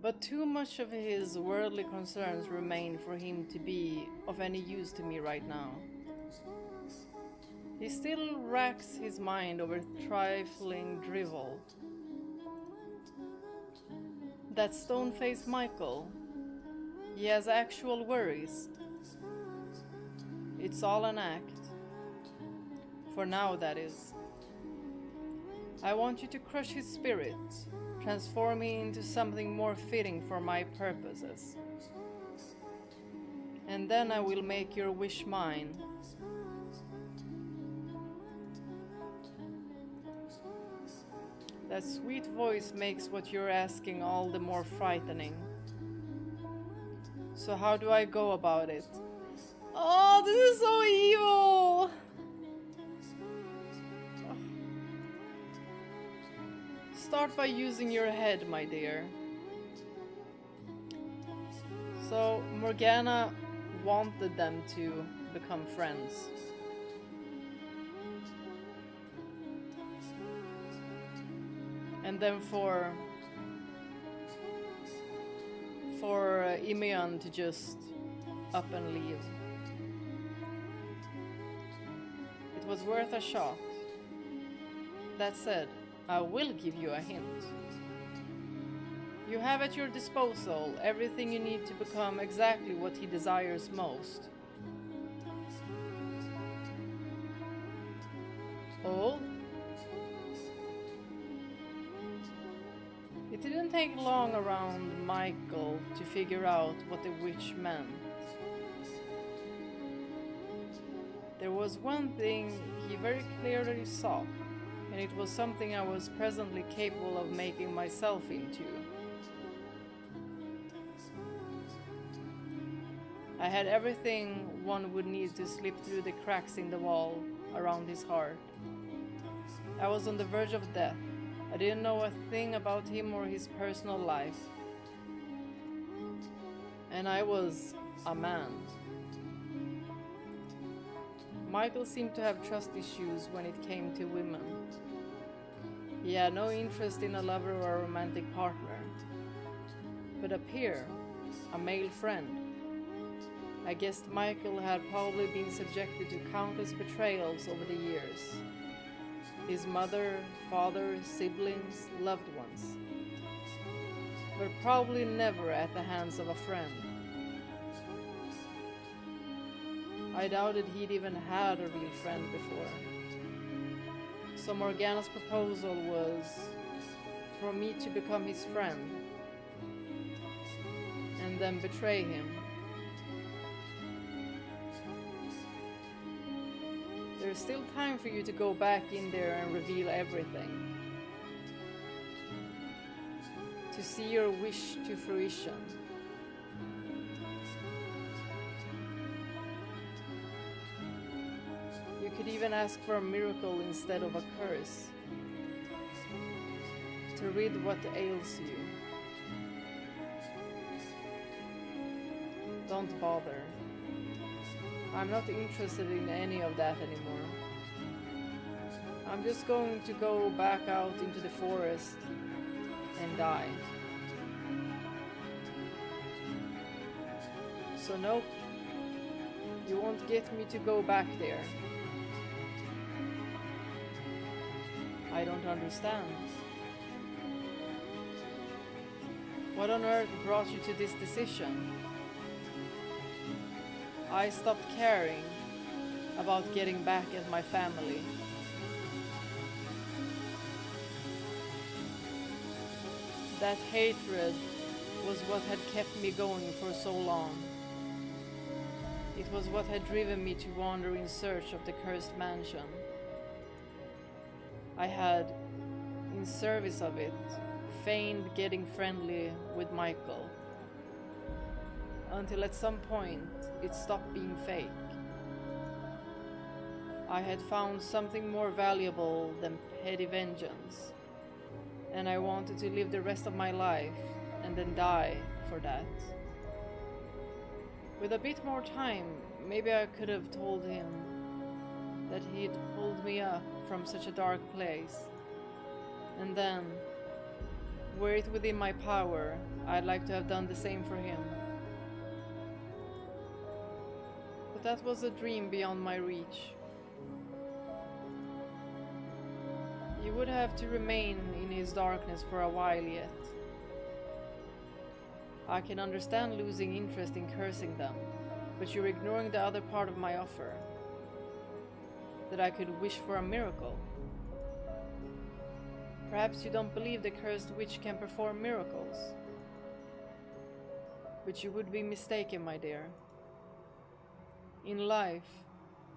But too much of his worldly concerns remain for him to be of any use to me right now. He still racks his mind over trifling drivel. That stone-faced Michael, he has actual worries. It's all an act. For now, that is. I want you to crush his spirit, transform me into something more fitting for my purposes. And then I will make your wish mine. That sweet voice makes what you're asking all the more frightening. So how do I go about it? Oh, this is so evil! Start by using your head, my dear. So, Morgana wanted them to become friends. And then for Imeon to just up and leave. It was worth a shot. That said, I will give you a hint. You have at your disposal everything you need to become exactly what he desires most. Oh? It didn't take long around Michael to figure out what the witch meant. There was one thing he very clearly saw, and it was something I was presently capable of making myself into. I had everything one would need to slip through the cracks in the wall around his heart. I was on the verge of death. I didn't know a thing about him or his personal life. And I was a man. Michael seemed to have trust issues when it came to women. He had no interest in a lover or a romantic partner. But a peer, a male friend. I guessed Michael had probably been subjected to countless betrayals over the years. His mother, father, siblings, loved ones. But probably never at the hands of a friend. I doubted he'd even had a real friend before. So Morgana's proposal was for me to become his friend and then betray him. There's still time for you to go back in there and reveal everything. To see your wish to fruition. You could even ask for a miracle instead of a curse. To rid what ails you. Don't bother. I'm not interested in any of that anymore. I'm just going to go back out into the forest and die. So nope, you won't get me to go back there. I don't understand. What on earth brought you to this decision? I stopped caring about getting back at my family. That hatred was what had kept me going for so long. It was what had driven me to wander in search of the cursed mansion. I had, in service of it, feigned getting friendly with Michael. Until at some point, it stopped being fake. I had found something more valuable than petty vengeance, and I wanted to live the rest of my life and then die for that. With a bit more time, maybe I could have told him that he'd pulled me up from such a dark place. And then, were it within my power, I'd like to have done the same for him. But that was a dream beyond my reach. You would have to remain in his darkness for a while yet. I can understand losing interest in cursing them, but you're ignoring the other part of my offer. That I could wish for a miracle. Perhaps you don't believe the cursed witch can perform miracles. But you would be mistaken, my dear. In life,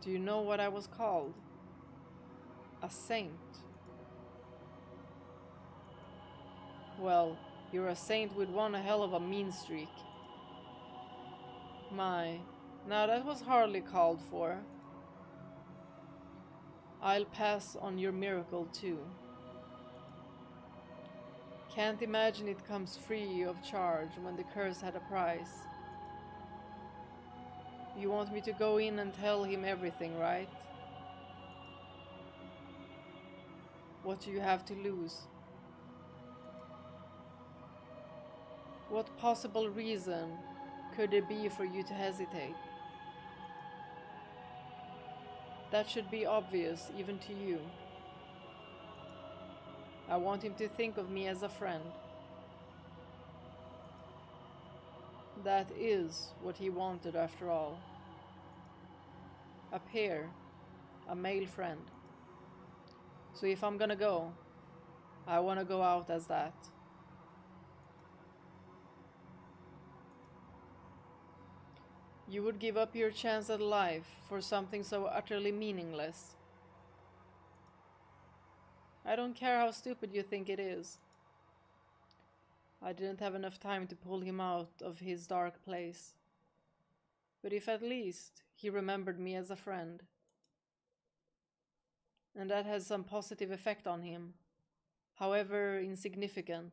do you know what I was called? A saint. Well, you're a saint with one hell of a mean streak. My, now that was hardly called for. I'll pass on your miracle too. Can't imagine it comes free of charge when the curse had a price. You want me to go in and tell him everything, right? What do you have to lose? What possible reason could there be for you to hesitate? That should be obvious even to you. I want him to think of me as a friend. That is what he wanted after all. A pair, a male friend. So if I'm gonna go, I wanna go out as that. You would give up your chance at life for something so utterly meaningless. I don't care how stupid you think it is. I didn't have enough time to pull him out of his dark place. But if at least he remembered me as a friend, and that has some positive effect on him, however insignificant,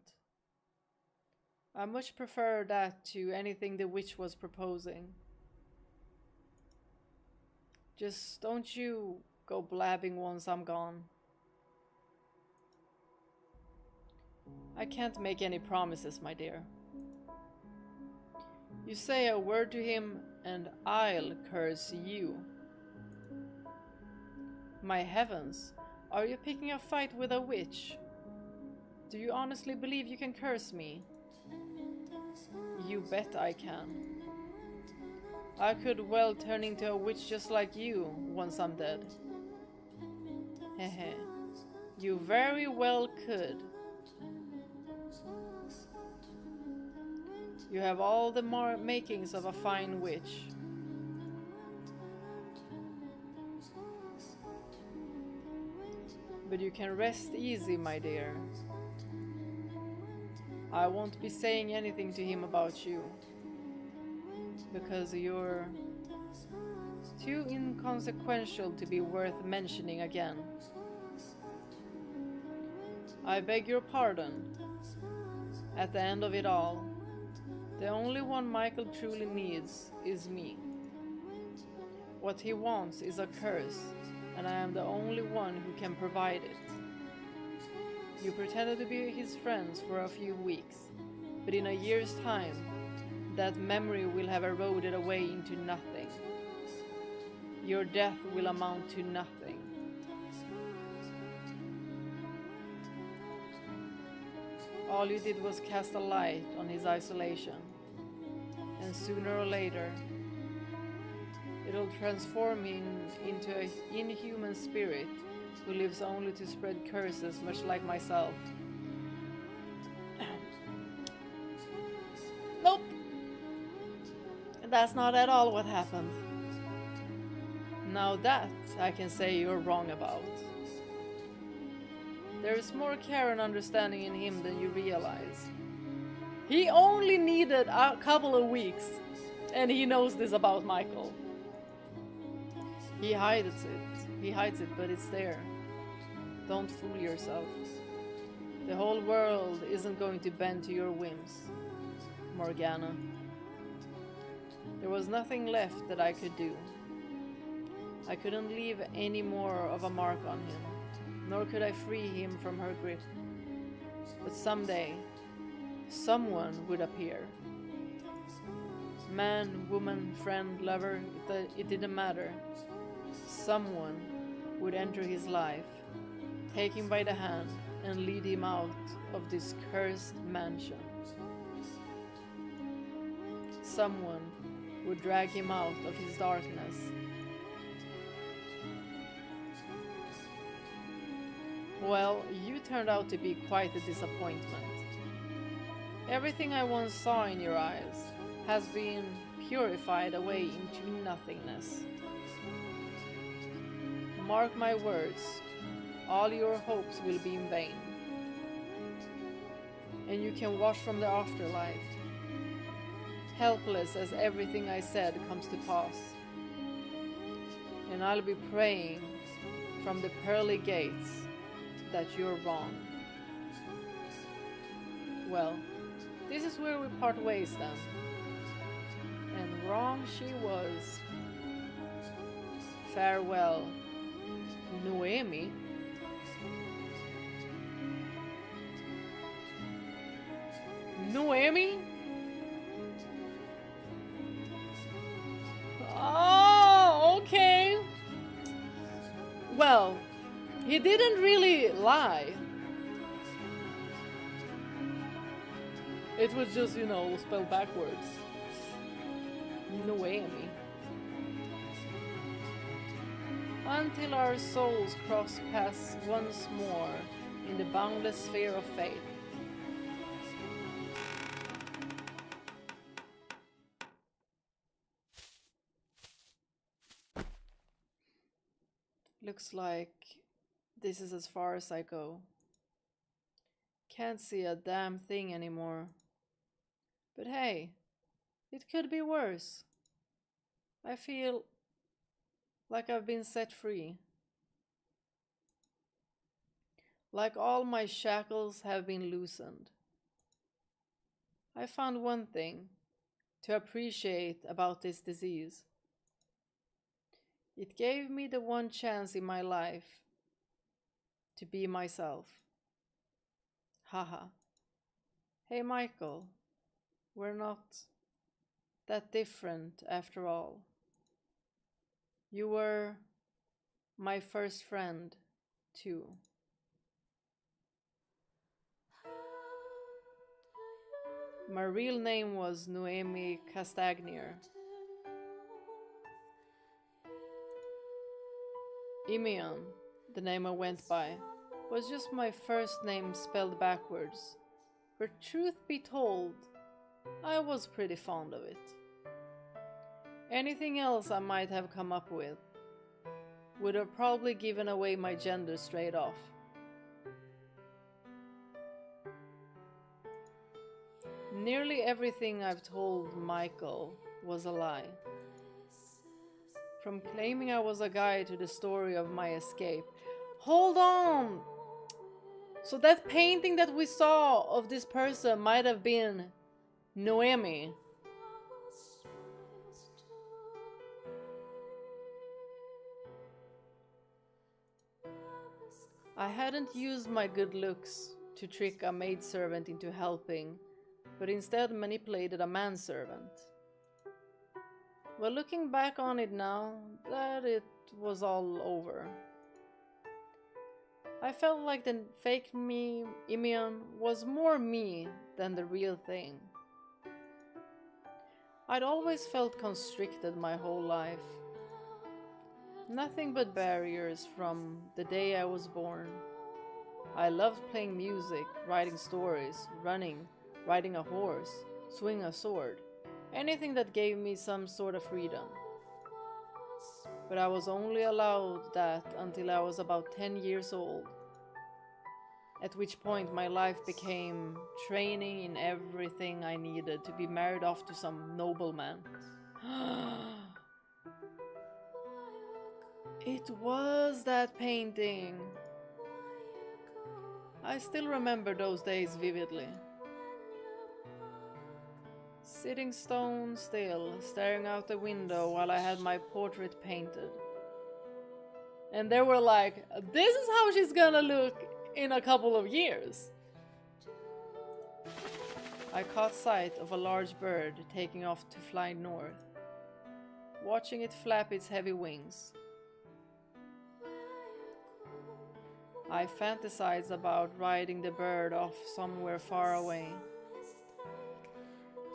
I much prefer that to anything the witch was proposing. Just don't you go blabbing once I'm gone. I can't make any promises, my dear. You say a word to him and I'll curse you. My heavens, are you picking a fight with a witch? Do you honestly believe you can curse me? You bet I can. I could well turn into a witch just like you once I'm dead. Hehe. You very well could. You have all the makings of a fine witch. But you can rest easy, my dear. I won't be saying anything to him about you. Because you're too inconsequential to be worth mentioning again. I beg your pardon. At the end of it all, the only one Michael truly needs is me. What he wants is a curse, and I am the only one who can provide it. You pretended to be his friends for a few weeks, but in a year's time, that memory will have eroded away into nothing. Your death will amount to nothing. All you did was cast a light on his isolation, and sooner or later, it'll transform him into an inhuman spirit who lives only to spread curses, much like myself. Nope! That's not at all what happened. Now that I can say you're wrong about. There is more care and understanding in him than you realize. He only needed a couple of weeks, and he knows this about Michael. He hides it, but it's there. Don't fool yourself. The whole world isn't going to bend to your whims. Morgana. There was nothing left that I could do. I couldn't leave any more of a mark on him, nor could I free him from her grip. But someday, someone would appear. Man, woman, friend, lover, it didn't matter. Someone would enter his life, take him by the hand, and lead him out of this cursed mansion. Someone would drag him out of his darkness. Well, you turned out to be quite a disappointment. Everything I once saw in your eyes has been purified away into nothingness. Mark my words, all your hopes will be in vain. And you can watch from the afterlife, helpless as everything I said comes to pass. And I'll be praying from the pearly gates that you're wrong. Well, this is where we part ways then. And wrong she was. Farewell, Noemi. Noemi? Oh, okay. Well, he didn't really lie. It was just, spelled backwards. Noemi. Until our souls cross paths once more in the boundless sphere of fate. Looks like this is as far as I go. Can't see a damn thing anymore. But hey, it could be worse. I feel like I've been set free. Like all my shackles have been loosened. I found one thing to appreciate about this disease. It gave me the one chance in my life to be myself. Haha. Hey Michael, we're not that different after all. You were my first friend, too. My real name was Noemi Castagnier. Imeon, the name I went by, was just my first name spelled backwards. But truth be told, I was pretty fond of it. Anything else I might have come up with would have probably given away my gender straight off. Nearly everything I've told Michael was a lie. From claiming I was a guide to the story of my escape. Hold on! So that painting that we saw of this person might have been Noemi. I hadn't used my good looks to trick a maidservant into helping, but instead manipulated a manservant. Well, looking back on it now, that it was all over. I felt like the fake me, Imeon, was more me than the real thing. I'd always felt constricted my whole life. Nothing but barriers from the day I was born. I loved playing music, writing stories, running, riding a horse, swinging a sword. Anything that gave me some sort of freedom. But I was only allowed that until I was about 10 years old. At which point my life became training in everything I needed to be married off to some nobleman. It was that painting. I still remember those days vividly. Sitting stone still, staring out the window while I had my portrait painted. And they were like, this is how she's gonna look in a couple of years. I caught sight of a large bird taking off to fly north, watching it flap its heavy wings. I fantasized about riding the bird off somewhere far away,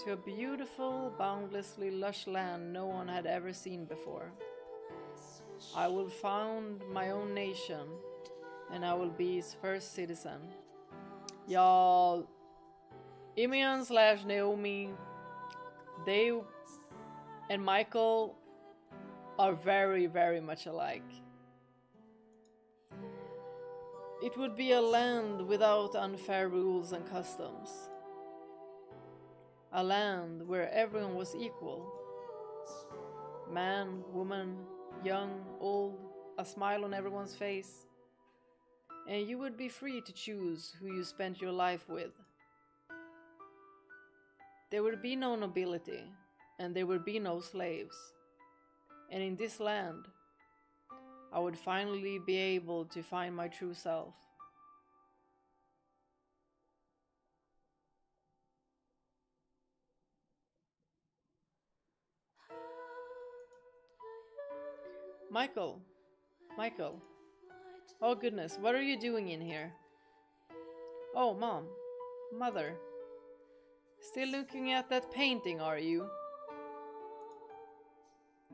to a beautiful, boundlessly lush land no one had ever seen before. I will found my own nation, and I will be its first citizen. Y'all, Imian / Naomi, they and Michael are very, very much alike. It would be a land without unfair rules and customs. A land where everyone was equal. Man, woman, young, old, a smile on everyone's face. And you would be free to choose who you spent your life with. There would be no nobility, and there would be no slaves. And in this land, I would finally be able to find my true self. Michael. Oh goodness, what are you doing in here? Oh, Mom. Mother. Still looking at that painting, are you?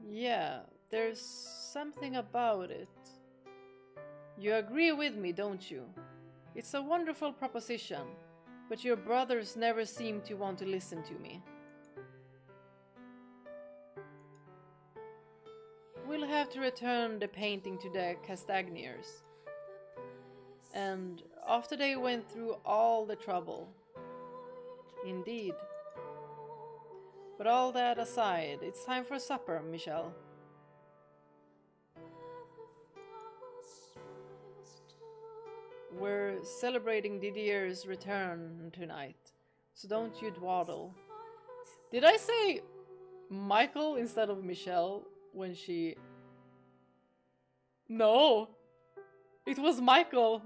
Yeah, there's something about it. You agree with me, don't you? It's a wonderful proposition, but your brothers never seem to want to listen to me. We'll have to return the painting to the Castagniers. And after they went through all the trouble. Indeed. But all that aside, it's time for supper, Michelle. We're celebrating Didier's return tonight, so don't you dawdle. Did I say Michael instead of Michelle when she... No! It was Michael!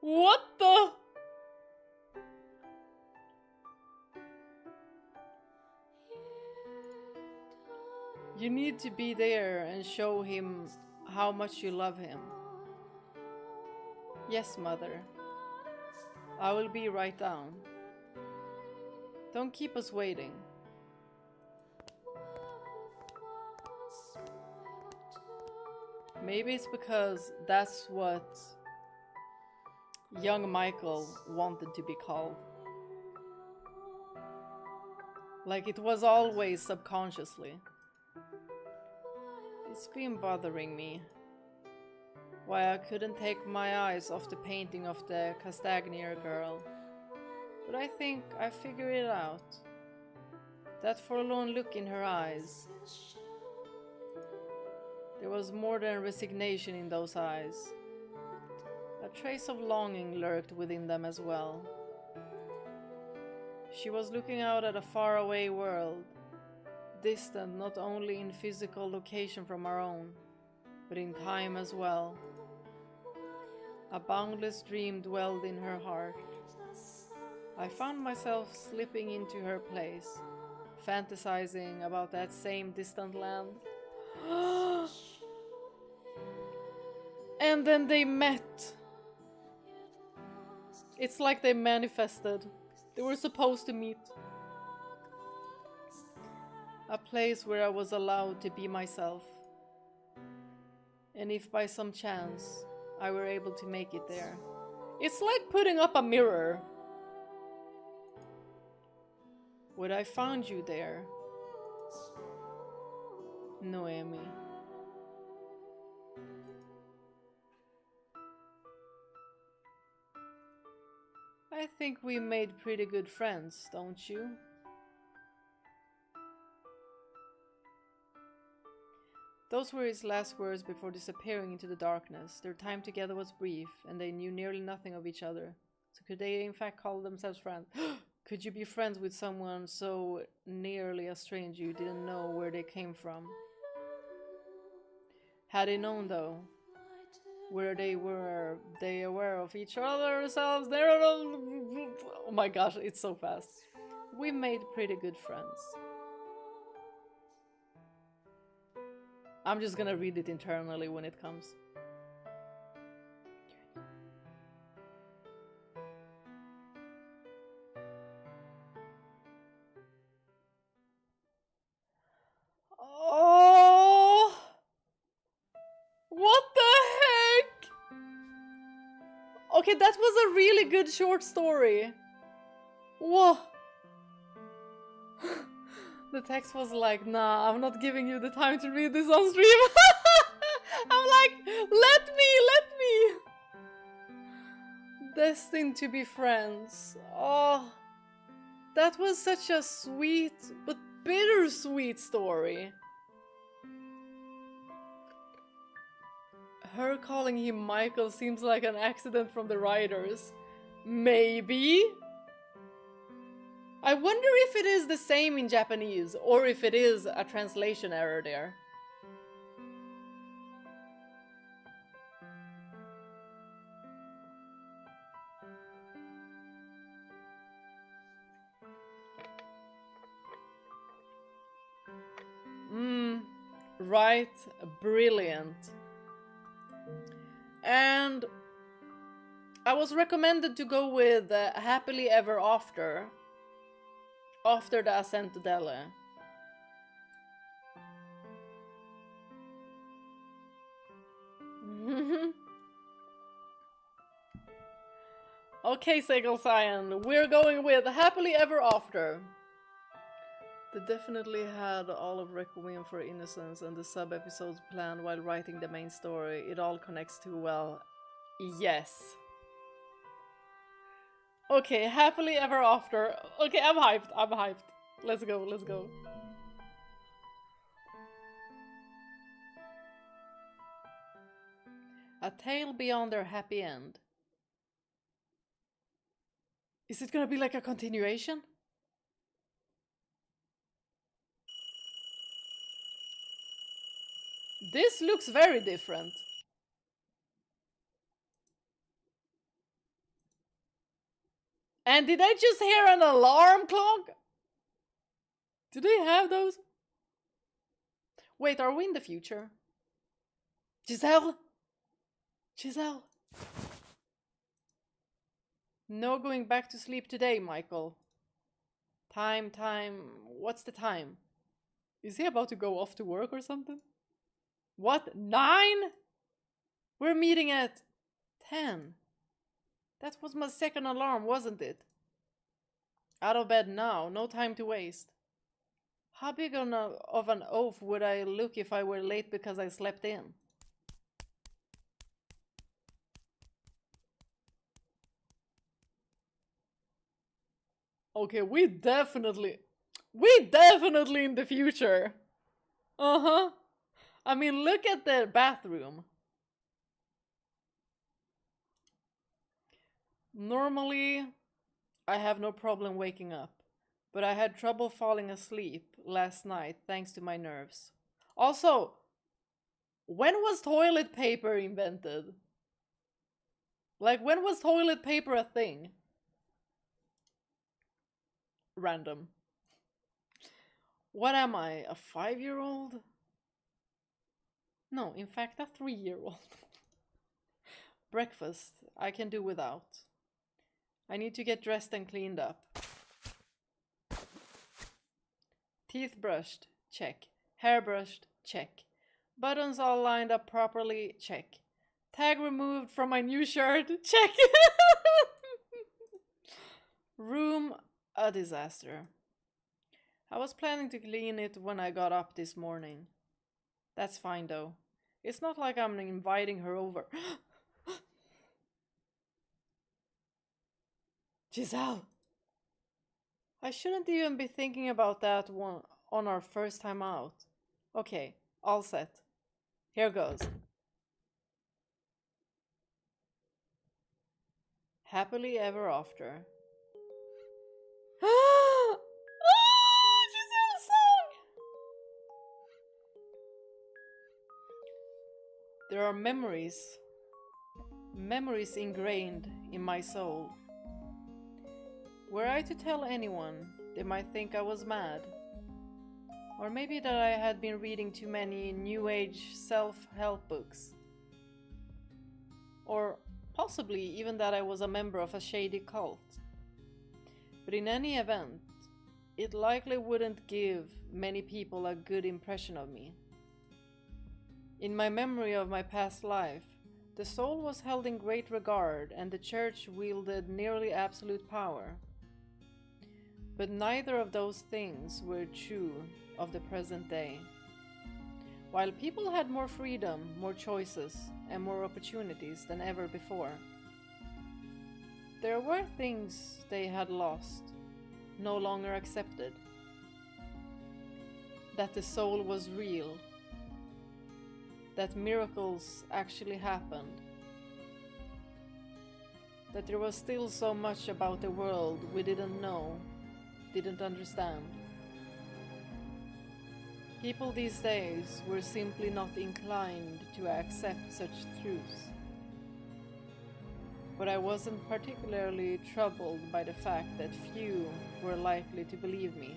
What the? You need to be there and show him how much you love him. Yes, Mother. I will be right down. Don't keep us waiting. Maybe it's because that's what young Michael wanted to be called. Like it was always subconsciously. It's been bothering me. Why I couldn't take my eyes off the painting of the Castagnier girl. But I think I figured it out. That forlorn look in her eyes. There was more than resignation in those eyes. A trace of longing lurked within them as well. She was looking out at a faraway world, distant not only in physical location from our own, but in time as well. A boundless dream dwelled in her heart. I found myself slipping into her place, fantasizing about that same distant land. And then they met. It's like they manifested. They were supposed to meet. A place where I was allowed to be myself. And if by some chance I were able to make it there. It's like putting up a mirror. Would I found you there? Noemi. I think we made pretty good friends, don't you? Those were his last words before disappearing into the darkness. Their time together was brief, and they knew nearly nothing of each other. So could they in fact call themselves friends? Could you be friends with someone so nearly a stranger you didn't know where they came from? Had they known though, where they aware of each other selves? Oh my gosh, it's so fast. We made pretty good friends. I'm just gonna read it internally when it comes. Oh! What the heck? Okay, that was a really good short story. Whoa! The text was like, nah, I'm not giving you the time to read this on stream. I'm like, let me! Destined to be friends. Oh, that was such a sweet but bittersweet story. Her calling him Michael seems like an accident from the writers. Maybe? I wonder if it is the same in Japanese, or if it is a translation error there. Right, brilliant. And I was recommended to go with Happily Ever After the Ascent to Delhi. Okay, Segal Cyan, we're going with Happily Ever After. They definitely had all of Requiem for Innocence and the sub-episodes planned while writing the main story. It all connects too well. Yes. Okay, Happily Ever After. Okay, I'm hyped. Let's go. A tale beyond their happy end. Is it gonna be like a continuation? This looks very different. And did I just hear an alarm clock? Do they have those? Wait, are we in the future? Giselle? No going back to sleep today, Michael. Time. What's the time? Is he about to go off to work or something? What? 9? We're meeting at 10. That was my second alarm, wasn't it? Out of bed now, no time to waste. How big of an oaf would I look if I were late because I slept in? Okay, we definitely in the future. I mean, look at the bathroom. Normally, I have no problem waking up, but I had trouble falling asleep last night thanks to my nerves. Also, when was toilet paper invented? Like, when was toilet paper a thing? Random. What am I, a 5-year-old? No, in fact, a 3-year-old. Breakfast, I can do without. I need to get dressed and cleaned up. Teeth brushed, check. Hair brushed, check. Buttons all lined up properly, check. Tag removed from my new shirt, check. Room, a disaster. I was planning to clean it when I got up this morning. That's fine though. It's not like I'm inviting her over. Giselle! I shouldn't even be thinking about that one on our first time out. Okay, all set. Here goes. Happily ever after. Oh, Giselle's song! There are memories ingrained in my soul. Were I to tell anyone, they might think I was mad. Or maybe that I had been reading too many New Age self-help books. Or possibly even that I was a member of a shady cult. But in any event, it likely wouldn't give many people a good impression of me. In my memory of my past life, the soul was held in great regard and the church wielded nearly absolute power. But neither of those things were true of the present day. While people had more freedom, more choices, and more opportunities than ever before, there were things they had lost, no longer accepted. That the soul was real, that miracles actually happened, that there was still so much about the world we didn't know, didn't understand. People these days were simply not inclined to accept such truths. But I wasn't particularly troubled by the fact that few were likely to believe me.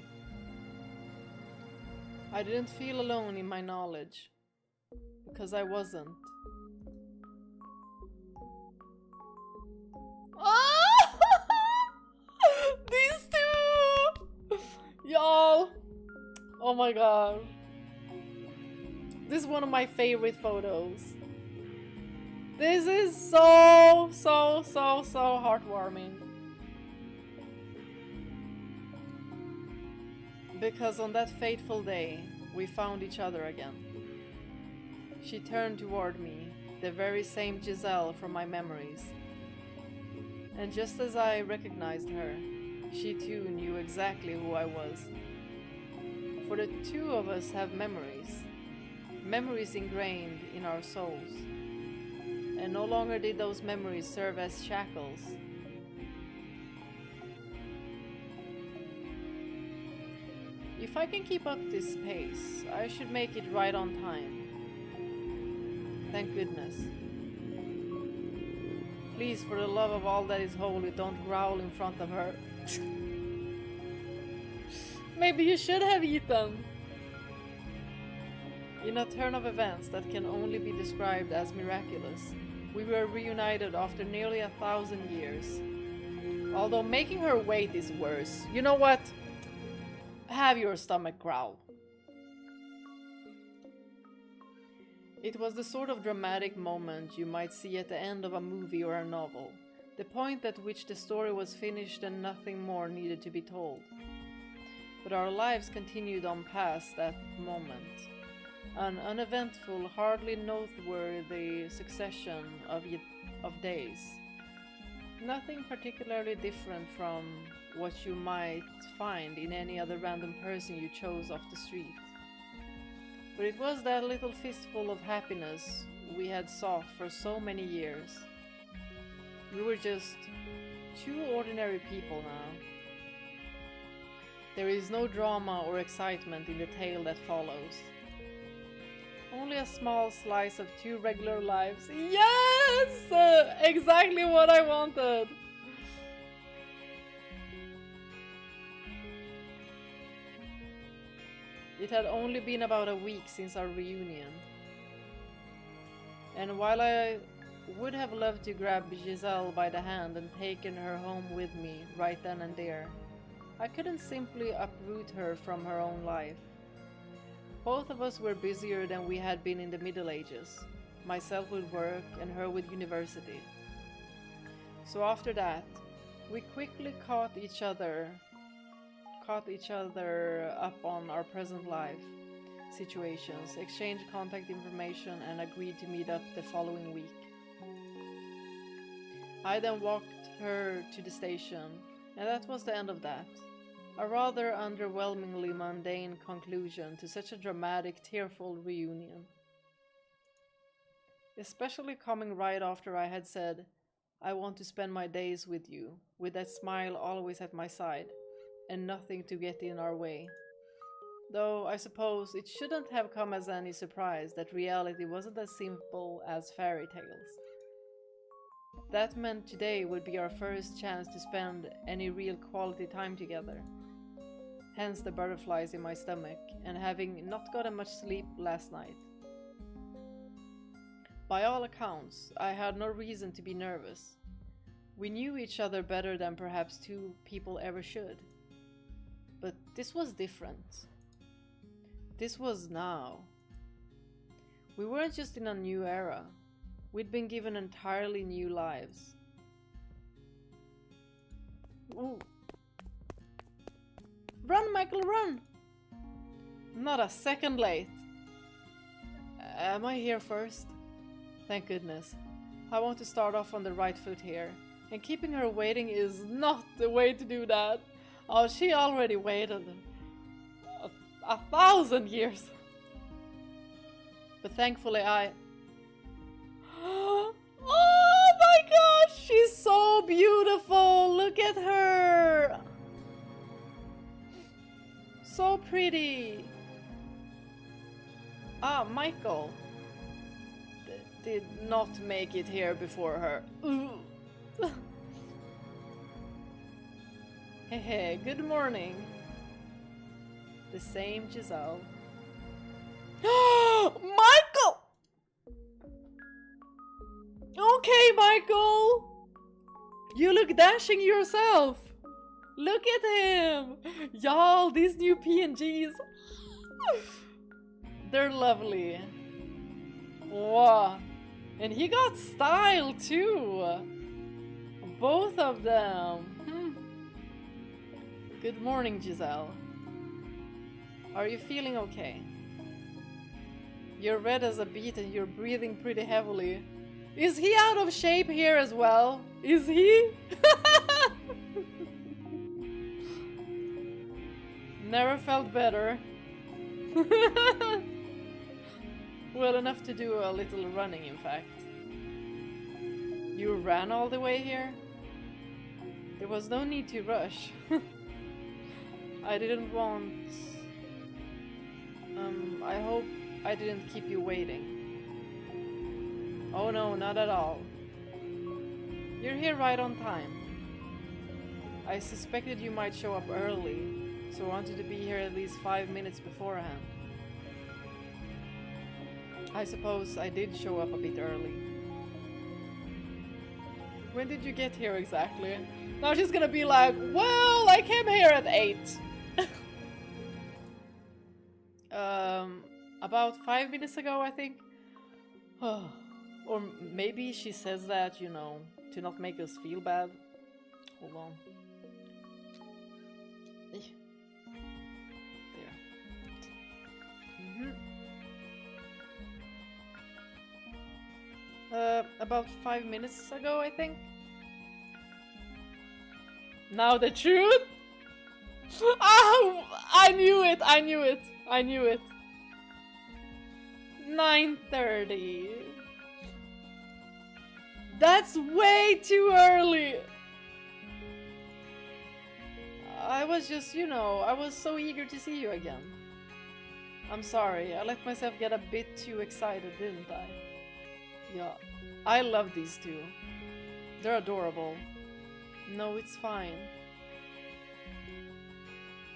I didn't feel alone in my knowledge, because I wasn't. Oh! These two! Y'all! Oh my god. This is one of my favorite photos. This is so heartwarming. Because on that fateful day, we found each other again. She turned toward me, the very same Giselle from my memories. And just as I recognized her, she too knew exactly who I was. For the two of us have memories ingrained in our souls. And no longer did those memories serve as shackles. If I can keep up this pace, I should make it right on time. Thank goodness. Please, for the love of all that is holy, don't growl in front of her. Maybe you should have eaten. In a turn of events that can only be described as miraculous, we were reunited after nearly 1,000 years. Although making her wait is worse. You know what? Have your stomach growl. It was the sort of dramatic moment you might see at the end of a movie or a novel. The point at which the story was finished and nothing more needed to be told. But our lives continued on past that moment. An uneventful, hardly noteworthy succession of days. Nothing particularly different from what you might find in any other random person you chose off the street. But it was that little fistful of happiness we had sought for so many years. We were just two ordinary people now. There is no drama or excitement in the tale that follows. Only a small slice of two regular lives. Yes! Exactly what I wanted! It had only been about a week since our reunion. And while I would have loved to grab Giselle by the hand and taken her home with me right then and there, I couldn't simply uproot her from her own life. Both of us were busier than we had been in the Middle Ages, myself with work and her with university. So after that, we quickly caught each other up on our present life situations, exchanged contact information, and agreed to meet up the following week. I then walked her to the station, and that was the end of that. A rather underwhelmingly mundane conclusion to such a dramatic, tearful reunion. especially coming right after I had said, I want to spend my days with you, with that smile always at my side, and nothing to get in our way. Though I suppose it shouldn't have come as any surprise that reality wasn't as simple as fairy tales. That meant today would be our first chance to spend any real quality time together. Hence the butterflies in my stomach, and having not gotten much sleep last night. By all accounts, I had no reason to be nervous. We knew each other better than perhaps two people ever should. But this was different. This was now. We weren't just in a new era. We'd been given entirely new lives. Ooh. Run, Michael, run! Not a second late. Am I here first? Thank goodness. I want to start off on the right foot here. And keeping her waiting is not the way to do that. Oh, she already waited 1,000 years. But thankfully Oh my gosh, she's so beautiful. Look at her. So pretty. Ah, Michael did not make it here before her. Hey, good morning. The same Giselle. Michael! Okay, Michael! You look dashing yourself! Look at him! Y'all, these new PNGs. They're lovely. Wow. And he got style too. Both of them. Good morning, Giselle. Are you feeling okay? You're red as a beet and you're breathing pretty heavily. Is he out of shape here as well? Is he? Never felt better. Well enough to do a little running, in fact. You ran all the way here? There was no need to rush. I didn't want... I hope I didn't keep you waiting. Oh no, not at all. You're here right on time. I suspected you might show up early, so I wanted to be here at least 5 minutes beforehand. I suppose I did show up a bit early. When did you get here exactly? Now she's gonna be like, well, I came here at 8. About 5 minutes ago, I think. Or maybe she says that, you know, to not make us feel bad. Hold on. There. About 5 minutes ago, I think. Now the truth? Oh, I knew it, I knew it, I knew it. 9:30. That's way too early. I was just, you know, I was so eager to see you again. I'm sorry, I let myself get a bit too excited, didn't I? Yeah, I love these two. They're adorable. No, it's fine.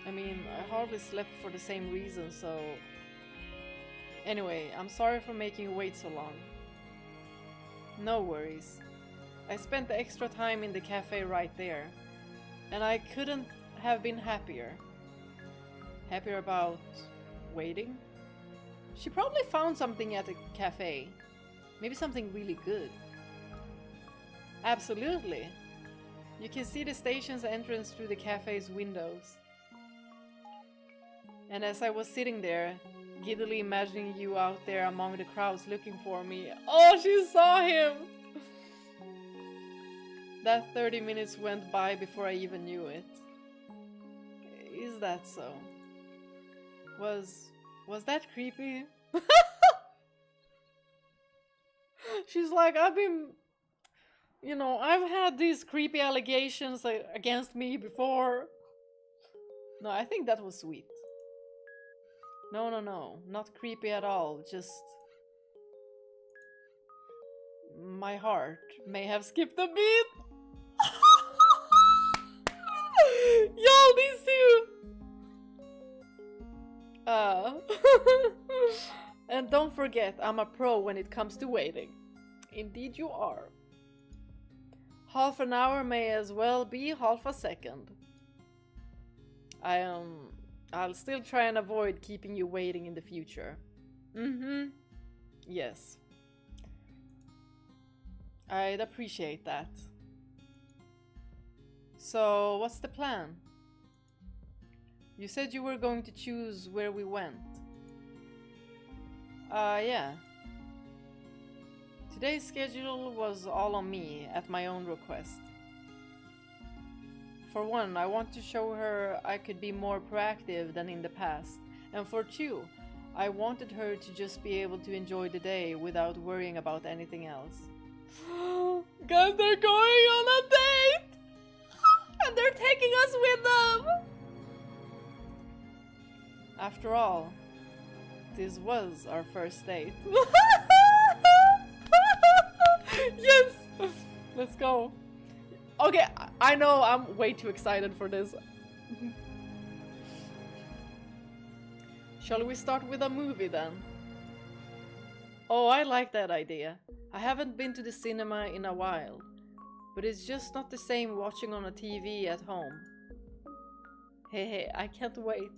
I mean, I hardly slept for the same reason, so... Anyway, I'm sorry for making you wait so long. No worries. I spent the extra time in the cafe right there, and I couldn't have been happier. Happier about... waiting? She probably found something at the cafe. Maybe something really good. Absolutely. You can see the station's entrance through the cafe's windows. And as I was sitting there, giddily imagining you out there among the crowds looking for me. Oh, she saw him! That 30 minutes went by before I even knew it. Is that so? Was that creepy? She's like, I've been, you know, I've had these creepy allegations against me before. No, I think that was sweet. No, no, no, not creepy at all, just... my heart may have skipped a beat. Y'all, these two! And don't forget, I'm a pro when it comes to waiting. Indeed you are. Half an hour may as well be half a second. I'll still try and avoid keeping you waiting in the future. Yes. I'd appreciate that. So, what's the plan? You said you were going to choose where we went. Yeah. Today's schedule was all on me, at my own request. For one, I want to show her I could be more proactive than in the past. And for two, I wanted her to just be able to enjoy the day without worrying about anything else. Guys, they're going on a date! And they're taking us with them! After all, this was our first date. Yes! Let's go. Okay, I know I'm way too excited for this. Shall we start with a movie then? Oh, I like that idea. I haven't been to the cinema in a while, but it's just not the same watching on a TV at home. Hey, I can't wait.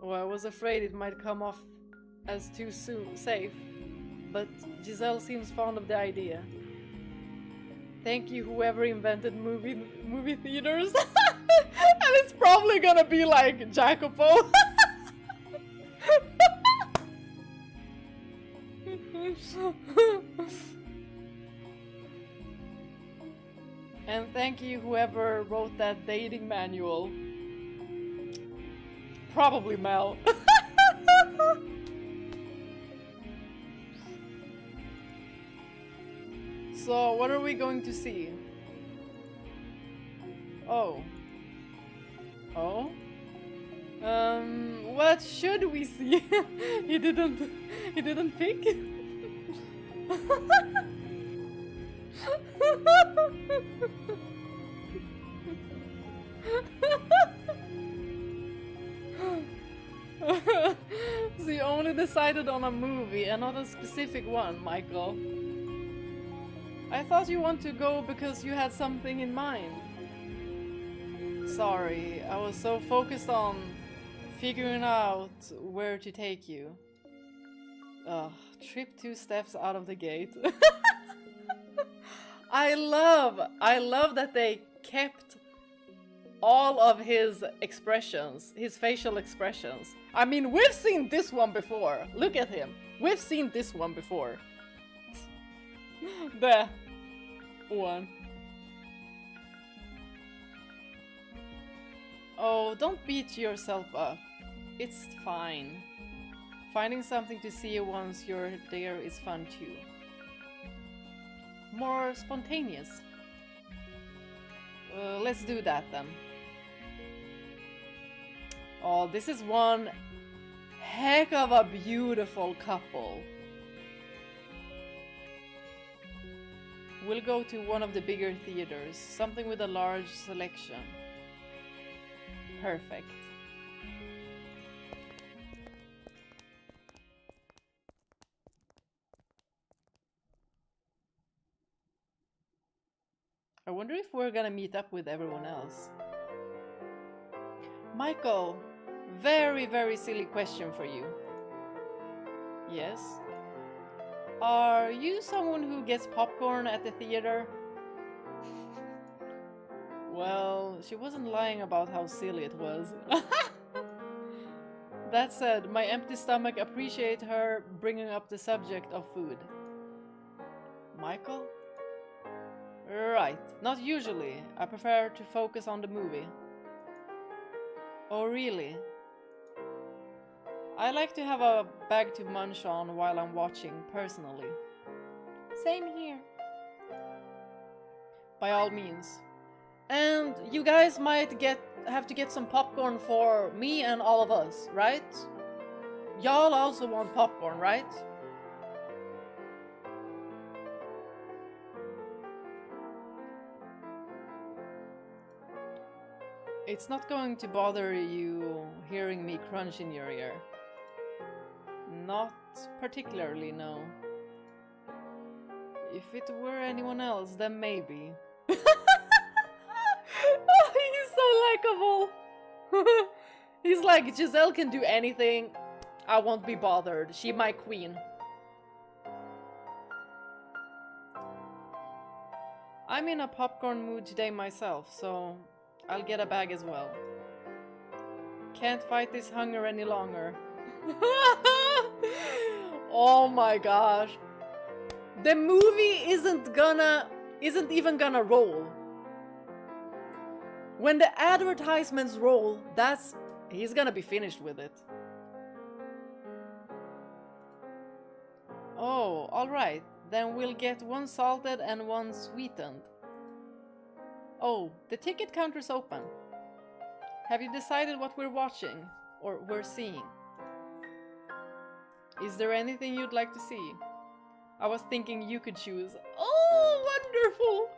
Oh, I was afraid it might come off as too safe, but Giselle seems fond of the idea. Thank you, whoever invented movie theaters. And it's probably gonna be like Jacopo. And thank you, whoever wrote that dating manual. Probably Mel. So, what are we going to see? Oh. Oh? What should we see? He didn't pick? So you only decided on a movie and not a specific one, Michael. I thought you want to go because you had something in mind. Sorry, I was so focused on figuring out where to take you. Ugh, trip 2 steps out of the gate. I love that they kept all of his expressions, his facial expressions. I mean, we've seen this one before. Look at him. We've seen this one before. The one. Oh, don't beat yourself up. It's fine. Finding something to see once you're there is fun too. More spontaneous. Let's do that then. Oh, this is one heck of a beautiful couple. We'll go to one of the bigger theaters, something with a large selection. Perfect. I wonder if we're gonna meet up with everyone else. Michael, very, very silly question for you. Yes? Are you someone who gets popcorn at the theater? Well, she wasn't lying about how silly it was. That said, my empty stomach appreciates her bringing up the subject of food. Michael? Right, not usually. I prefer to focus on the movie. Oh, really? I like to have a bag to munch on while I'm watching, personally. Same here. By all means. And you guys might have to get some popcorn for me and all of us, right? Y'all also want popcorn, right? It's not going to bother you hearing me crunch in your ear. Not particularly, no. If it were anyone else, then maybe. Oh, he's so likable. He's like, Giselle can do anything. I won't be bothered. She my queen. I'm in a popcorn mood today myself, so I'll get a bag as well. Can't fight this hunger any longer. Oh my gosh. The movie isn't even gonna roll. When the advertisements roll, he's gonna be finished with it. Oh, alright. Then we'll get one salted and one sweetened. Oh, the ticket counter's open. Have you decided what we're watching? Or we're seeing? Is there anything you'd like to see? I was thinking you could choose. Oh, wonderful!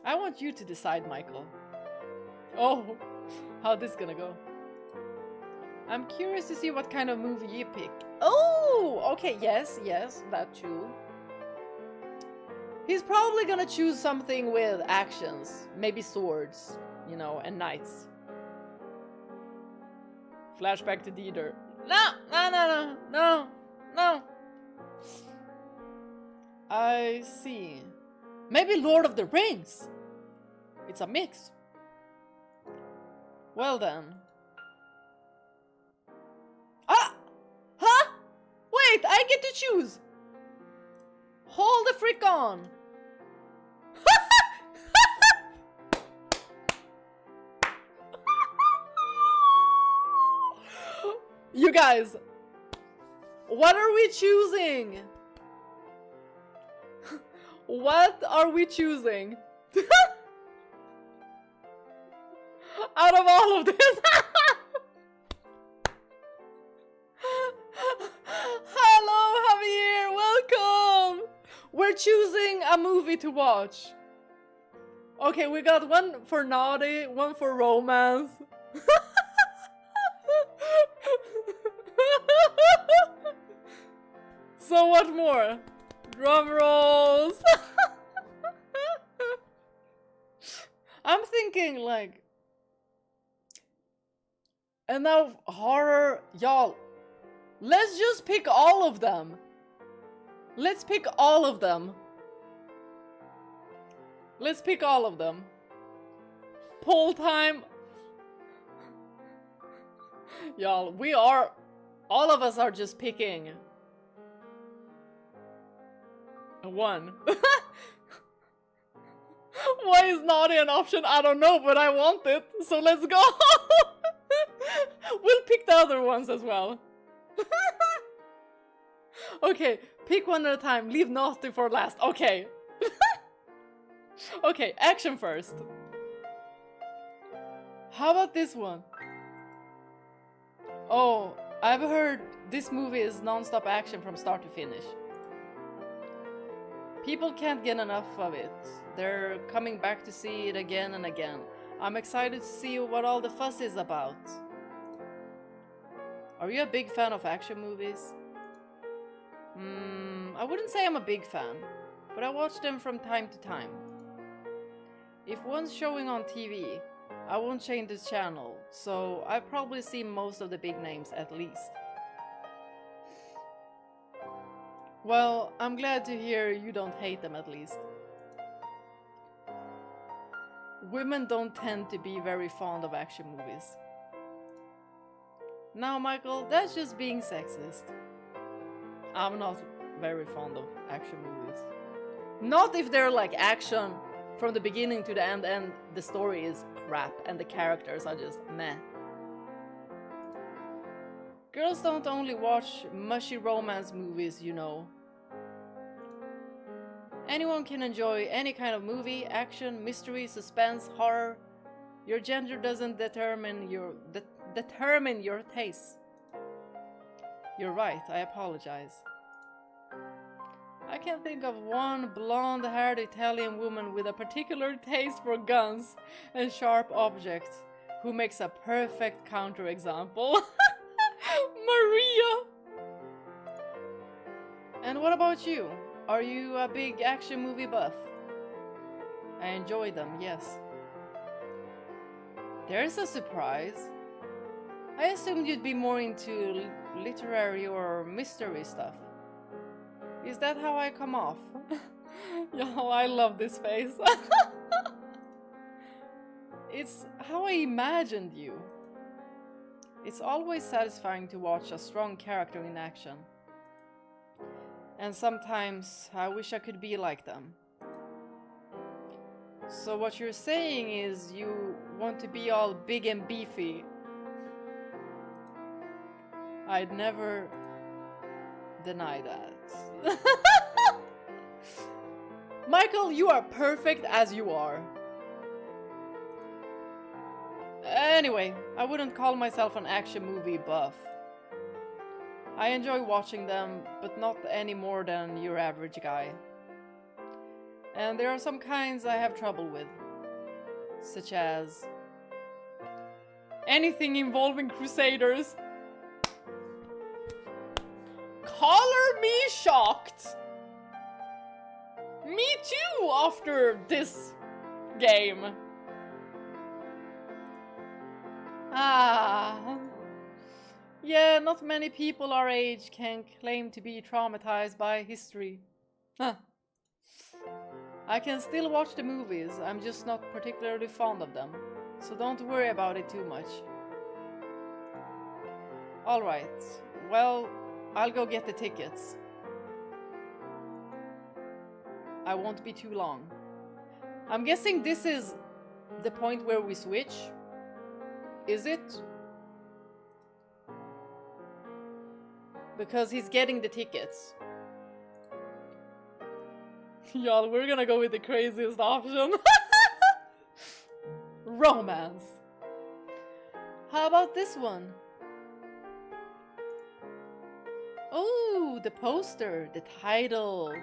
I want you to decide, Michael. Oh, how's this gonna go? I'm curious to see what kind of movie you pick. Oh, okay, yes, that too. He's probably gonna choose something with actions. Maybe swords, you know, and knights. Flashback to Dieter. No. I see. Maybe Lord of the Rings. It's a mix. Well then. Ah! Huh? Wait, I get to choose. Hold the frick on. You guys, what are we choosing? What are we choosing? Out of all of this. Hello, Javier, welcome. We're choosing a movie to watch. Okay, we got one for naughty, one for romance. So what more? Drum rolls. I'm thinking like, and now horror, y'all. Let's just pick all of them. Let's pick all of them. Let's pick all of them. Poll time. Y'all, all of us are just picking one. Why is naughty an option? I don't know, but I want it, so let's go. We'll pick the other ones as well. Okay, pick one at a time. Leave naughty for last. Okay. Okay, action first. How about this one? Oh, I've heard this movie is non-stop action from start to finish. People can't get enough of it. They're coming back to see it again and again. I'm excited to see what all the fuss is about. Are you a big fan of action movies? I wouldn't say I'm a big fan, but I watch them from time to time. If one's showing on TV, I won't change the channel, so I probably see most of the big names at least. Well, I'm glad to hear you don't hate them at least. Women don't tend to be very fond of action movies. Now, Michael, that's just being sexist. I'm not very fond of action movies. Not if they're like action from the beginning to the end and the story is crap and the characters are just meh. Girls don't only watch mushy romance movies, you know. Anyone can enjoy any kind of movie, action, mystery, suspense, horror. Your gender doesn't determine your taste. You're right, I apologize. I can think of one blonde-haired Italian woman with a particular taste for guns and sharp objects who makes a perfect counterexample. Maria! And what about you? Are you a big action movie buff? I enjoy them, yes. There's a surprise. I assumed you'd be more into literary or mystery stuff. Is that how I come off? Yo, I love this face. It's how I imagined you. It's always satisfying to watch a strong character in action. And sometimes I wish I could be like them. So what you're saying is you want to be all big and beefy. I'd never deny that. Michael, you are perfect as you are. Anyway, I wouldn't call myself an action movie buff. I enjoy watching them, but not any more than your average guy. And there are some kinds I have trouble with, such as anything involving Crusaders. Color me shocked! Me too after this game. Yeah, not many people our age can claim to be traumatized by history. Huh. I can still watch the movies, I'm just not particularly fond of them, so don't worry about it too much. Alright, well, I'll go get the tickets. I won't be too long. I'm guessing this is the point where we switch. Is it? Because he's getting the tickets. Y'all, we're gonna go with the craziest option. Romance. How about this one? Oh, the poster, the title.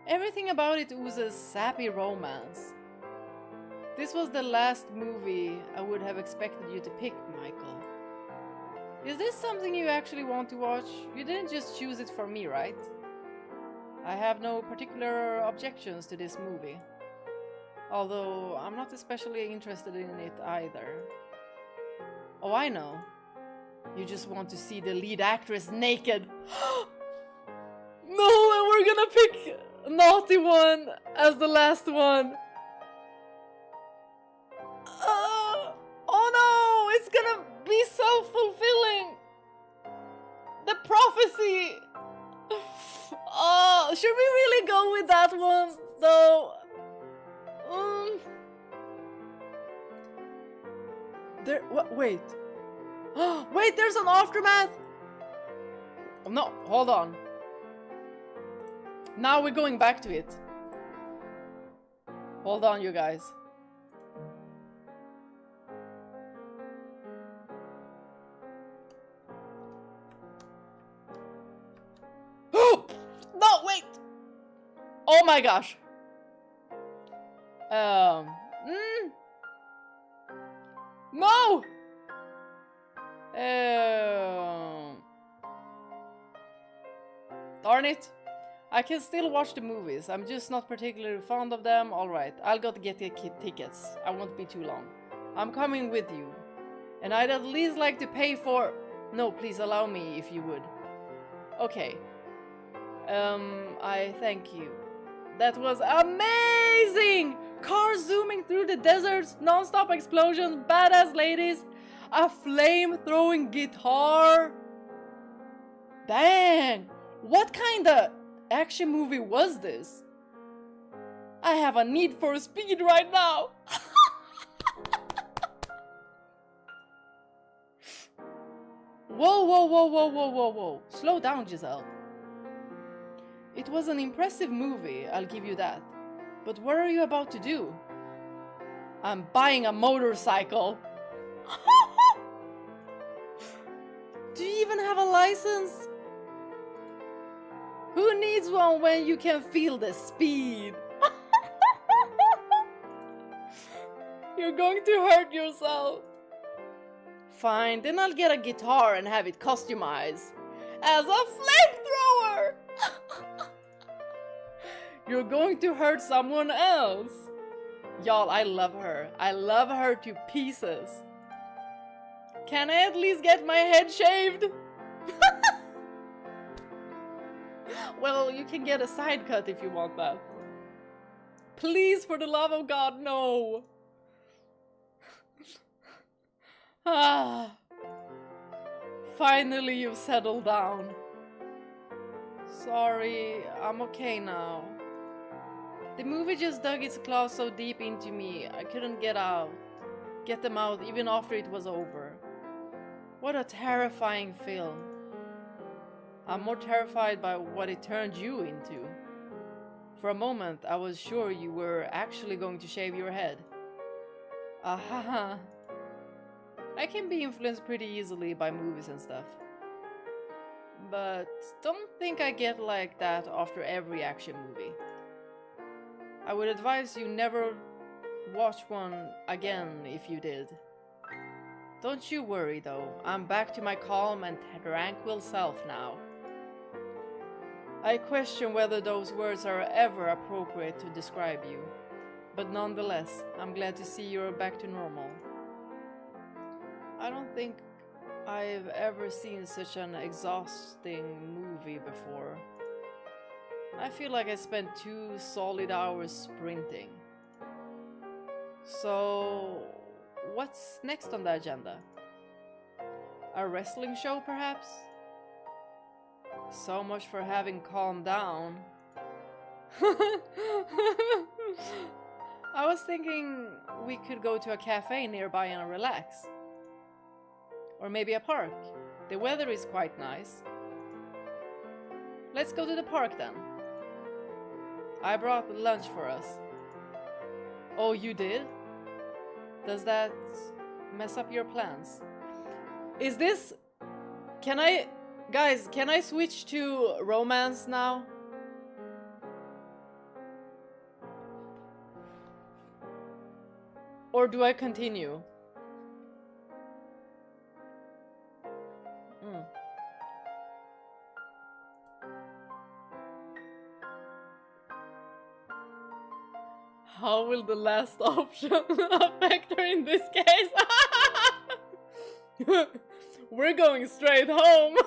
Everything about it oozes sappy romance. This was the last movie I would have expected you to pick, Michael. Is this something you actually want to watch? You didn't just choose it for me, right? I have no particular objections to this movie. Although, I'm not especially interested in it either. Oh, I know. You just want to see the lead actress naked. No, and we're gonna pick Naughty One as the last one. Oh no, it's gonna be self-fulfilling. The prophecy. Oh, should we really go with that one, though? Wait. Wait, there's an aftermath? No, hold on. Now we're going back to it. Hold on, you guys. No, wait! Oh my gosh. No! Darn it. I can still watch the movies. I'm just not particularly fond of them. Alright, I'll go to get the tickets. I won't be too long. I'm coming with you. And I'd at least like to pay for... No, please allow me if you would. Okay. I thank you. That was amazing! Cars zooming through the deserts, non-stop explosions, badass ladies, a flame-throwing guitar. Dang! What kind of action movie was this? I have a need for speed right now. Whoa, whoa, whoa, whoa, whoa, whoa, whoa. Slow down, Giselle. It was an impressive movie, I'll give you that. But what are you about to do? I'm buying a motorcycle. Do you even have a license? Who needs one when you can feel the speed? You're going to hurt yourself. Fine, then I'll get a guitar and have it customized as a flamethrower. You're going to hurt someone else. Y'all, I love her. I love her to pieces. Can I at least get my head shaved? Well, you can get a side cut if you want that. Please, for the love of God, no. Ah. Finally, you've settled down. Sorry, I'm okay now. The movie just dug its claws so deep into me, I couldn't get them out even after it was over. What a terrifying film. I'm more terrified by what it turned you into. For a moment, I was sure you were actually going to shave your head. Ahaha. I can be influenced pretty easily by movies and stuff. But don't think I get like that after every action movie. I would advise you never watch one again if you did. Don't you worry though, I'm back to my calm and tranquil self now. I question whether those words are ever appropriate to describe you, but nonetheless, I'm glad to see you're back to normal. I don't think I've ever seen such an exhausting movie before. I feel like I spent 2 solid hours sprinting. So, what's next on the agenda? A wrestling show, perhaps? So much for having calmed down. I was thinking we could go to a cafe nearby and relax. Or maybe a park. The weather is quite nice. Let's go to the park then. I brought lunch for us. Oh, you did? Does that mess up your plans? Is this... Guys, can I switch to romance now? Or do I continue? How will the last option affect her in this case? We're going straight home.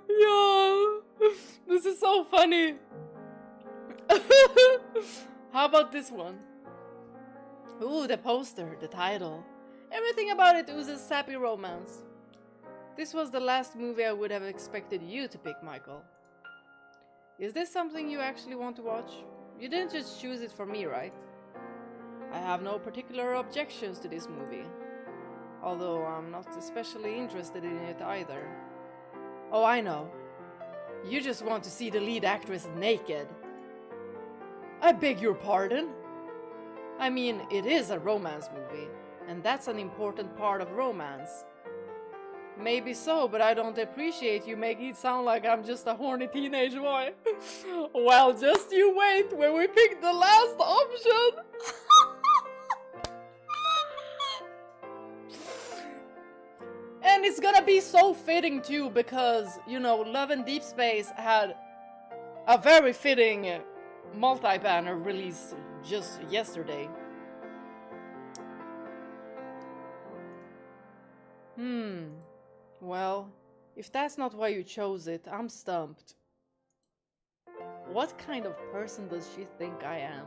Yo, this is so funny. How about this one? Ooh, the poster, the title. Everything about it oozes sappy romance. This was the last movie I would have expected you to pick, Michael. Is this something you actually want to watch? You didn't just choose it for me, right? I have no particular objections to this movie. Although I'm not especially interested in it either. Oh, I know. You just want to see the lead actress naked. I beg your pardon? I mean, it is a romance movie, and that's an important part of romance. Maybe so, but I don't appreciate you making it sound like I'm just a horny teenage boy. Well, just you wait when we pick the last option. And it's gonna be so fitting too, because, you know, Love and Deep Space had a very fitting multi-banner release just yesterday. Well, if that's not why you chose it, I'm stumped. What kind of person does she think I am?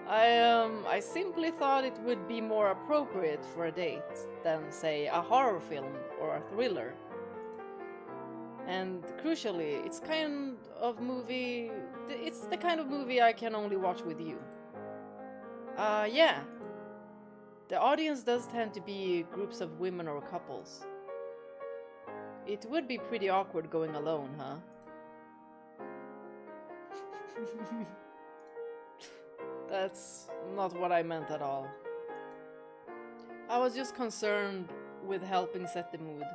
I simply thought it would be more appropriate for a date than, say, a horror film or a thriller. And crucially, it's the kind of movie I can only watch with you. Yeah. The audience does tend to be groups of women or couples. It would be pretty awkward going alone, huh? That's not what I meant at all. I was just concerned with helping set the mood.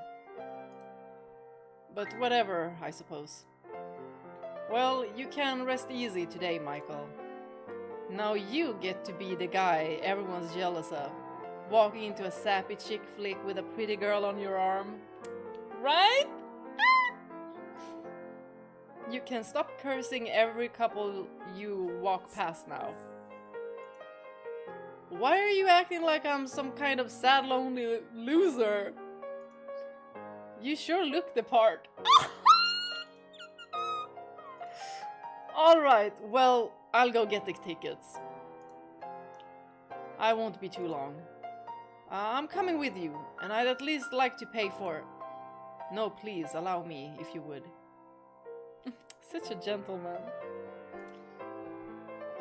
But whatever, I suppose. Well, you can rest easy today, Michael. Now you get to be the guy everyone's jealous of, walking into a sappy chick flick with a pretty girl on your arm. Right? You can stop cursing every couple you walk past now. Why are you acting like I'm some kind of sad, lonely loser? You sure look the part. Alright, well, I'll go get the tickets. I won't be too long. I'm coming with you, and I'd at least like to pay for it. No, please, allow me, if you would. Such a gentleman.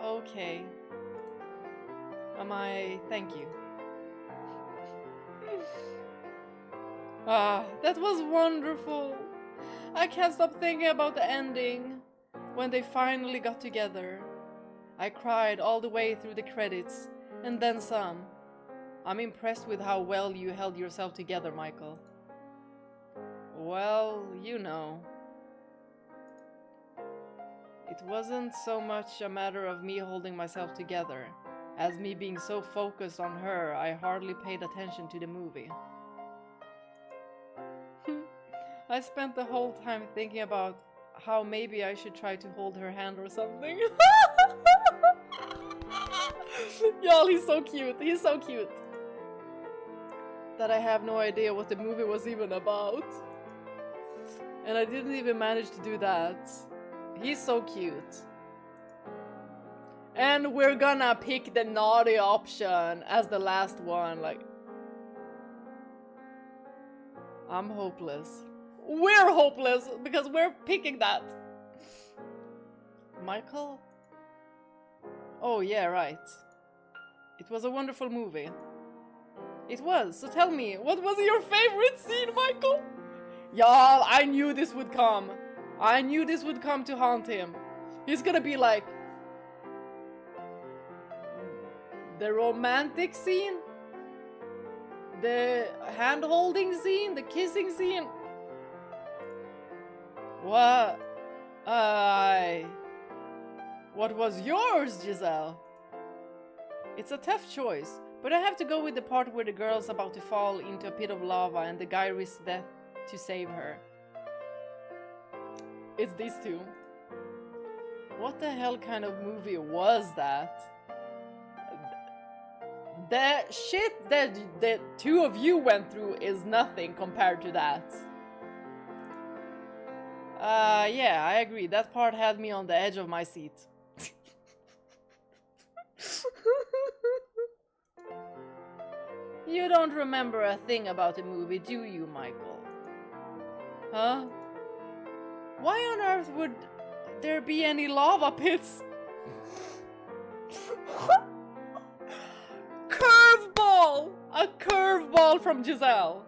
Okay. Thank you. That was wonderful. I can't stop thinking about the ending. When they finally got together. I cried all the way through the credits, and then some. I'm impressed with how well you held yourself together, Michael. Well, you know. It wasn't so much a matter of me holding myself together, as me being so focused on her I hardly paid attention to the movie. I spent the whole time thinking about how maybe I should try to hold her hand or something. Y'all, he's so cute. He's so cute. That I have no idea what the movie was even about. And I didn't even manage to do that. He's so cute. And we're gonna pick the naughty option as the last one. Like, I'm hopeless. We're hopeless because we're picking that. Michael? Oh yeah, right. It was a wonderful movie. It was. So tell me, what was your favorite scene, Michael? Y'all, I knew this would come. I knew this would come to haunt him. He's gonna be like, the romantic scene, the hand-holding scene, the kissing scene. What? What was yours, Giselle? It's a tough choice, but I have to go with the part where the girl's about to fall into a pit of lava and the guy risks death to save her. It's these two. What the hell kind of movie was that? The shit that the two of you went through is nothing compared to that. Yeah, I agree. That part had me on the edge of my seat. You don't remember a thing about the movie, do you, Michael? Huh? Why on earth would there be any lava pits? Curveball! A curveball from Giselle!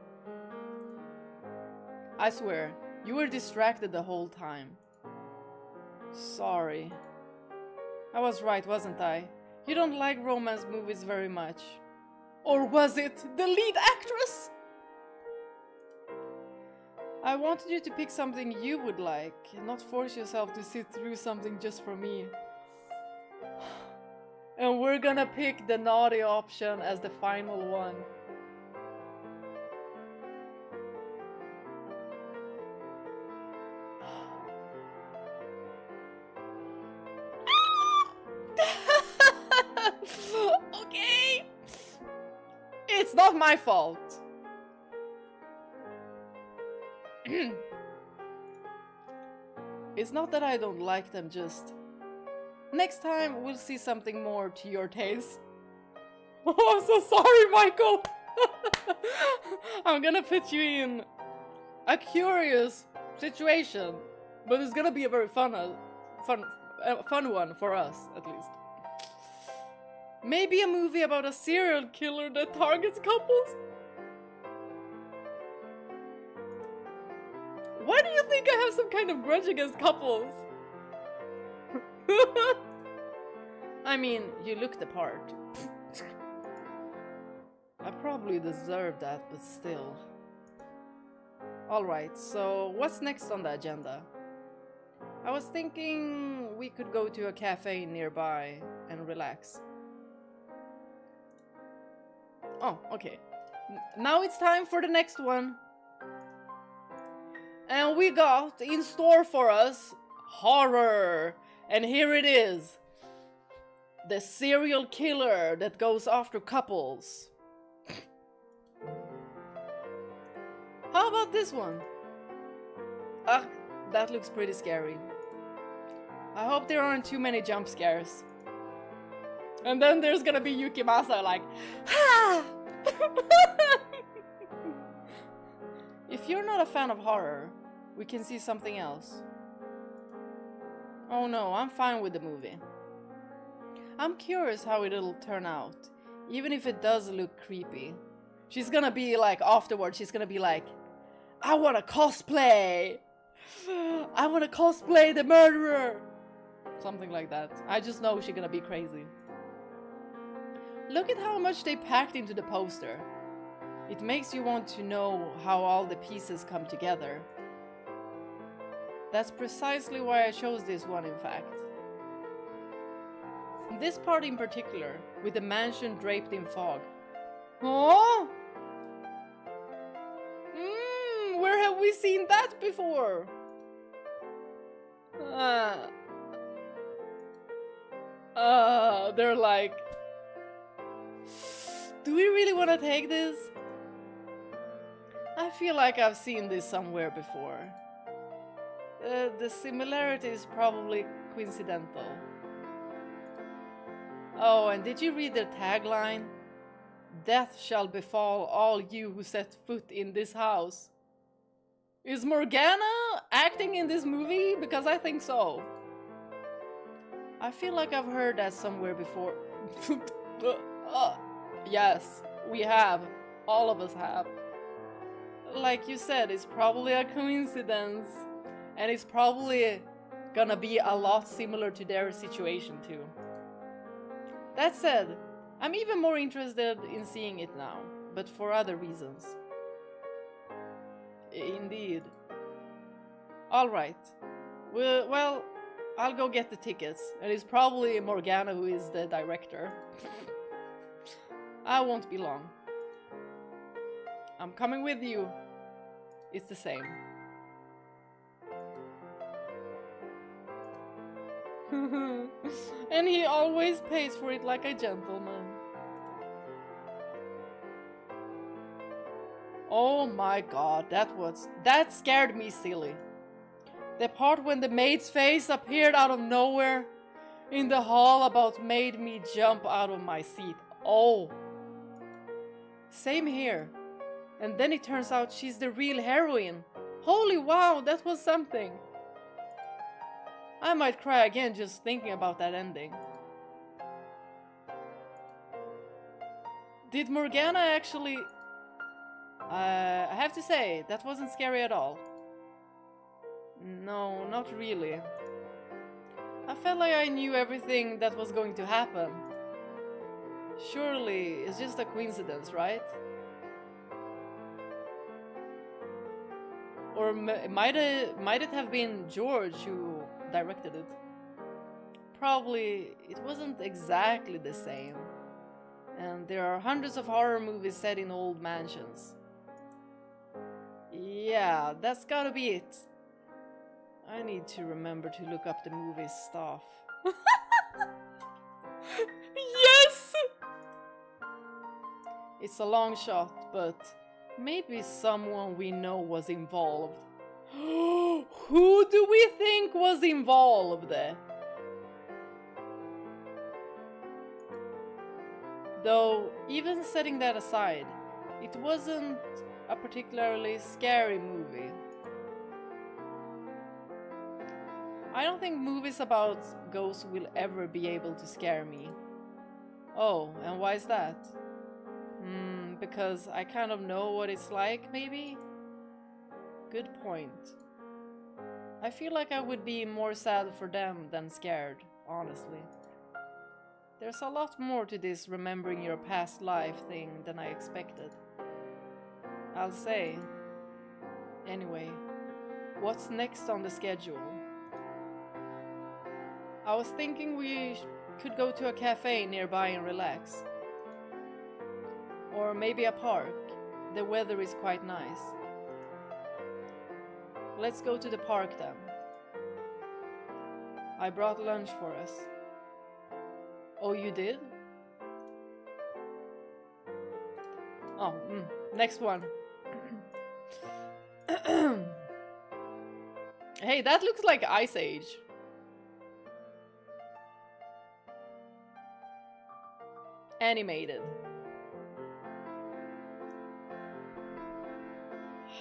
I swear, you were distracted the whole time. Sorry. I was right, wasn't I? You don't like romance movies very much. Or was it the lead actress? I wanted you to pick something you would like, not force yourself to sit through something just for me. And we're gonna pick the naughty option as the final one. Okay! It's not my fault. It's not that I don't like them, just... Next time, we'll see something more to your taste. Oh, I'm so sorry, Michael! I'm gonna put you in a curious situation, but it's gonna be a very fun one for us, at least. Maybe a movie about a serial killer that targets couples? Why do you think I have some kind of grudge against couples? I mean, you look the part. I probably deserve that, but still. Alright, so what's next on the agenda? I was thinking we could go to a cafe nearby and relax. Oh, okay. Now it's time for the next one. And we got in store for us horror. And here it is. The serial killer that goes after couples. How about this one? Ah, that looks pretty scary. I hope there aren't too many jump scares. And then there's gonna be Yukimasa like, ha! If you're not a fan of horror, we can see something else. Oh no, I'm fine with the movie. I'm curious how it'll turn out, even if it does look creepy. She's gonna be like, afterwards, she's gonna be like, I wanna cosplay! I wanna cosplay the murderer! Something like that. I just know she's gonna be crazy. Look at how much they packed into the poster. It makes you want to know how all the pieces come together. That's precisely why I chose this one, in fact. This part in particular, with the mansion draped in fog. Oh! Where have we seen that before? They're like, do we really want to take this? I feel like I've seen this somewhere before. The similarity is probably coincidental. Oh, and did you read their tagline? Death shall befall all you who set foot in this house. Is Morgana acting in this movie? Because I think so. I feel like I've heard that somewhere before. Yes, we have. All of us have. Like you said, it's probably a coincidence. And it's probably gonna be a lot similar to their situation too. That said, I'm even more interested in seeing it now, but for other reasons. Indeed. Alright. Well, I'll go get the tickets, and it's probably Morgana who is the director. I won't be long. I'm coming with you. It's the same. And he always pays for it like a gentleman. Oh my god, that scared me silly. The part when the maid's face appeared out of nowhere in the hall about made me jump out of my seat. Oh. Same here. And then it turns out she's the real heroine. Holy wow, that was something. I might cry again just thinking about that ending. Did Morgana actually... I have to say, that wasn't scary at all. No, not really. I felt like I knew everything that was going to happen. Surely, it's just a coincidence, right? Or might it have been George who directed it? Probably it wasn't exactly the same. And there are hundreds of horror movies set in old mansions. Yeah, that's gotta be it. I need to remember to look up the movie stuff. Yes! It's a long shot, but maybe someone we know was involved. Who do we think was involved? Though, even setting that aside, it wasn't a particularly scary movie. I don't think movies about ghosts will ever be able to scare me. Oh, and why is that? Because I kind of know what it's like, maybe? Good point. I feel like I would be more sad for them than scared, honestly. There's a lot more to this remembering your past life thing than I expected. I'll say. Anyway, what's next on the schedule? I was thinking we could go to a cafe nearby and relax. Or maybe a park. The weather is quite nice. Let's go to the park then. I brought lunch for us. Oh, you did? Oh, next one. Hey, that looks like Ice Age. Animated.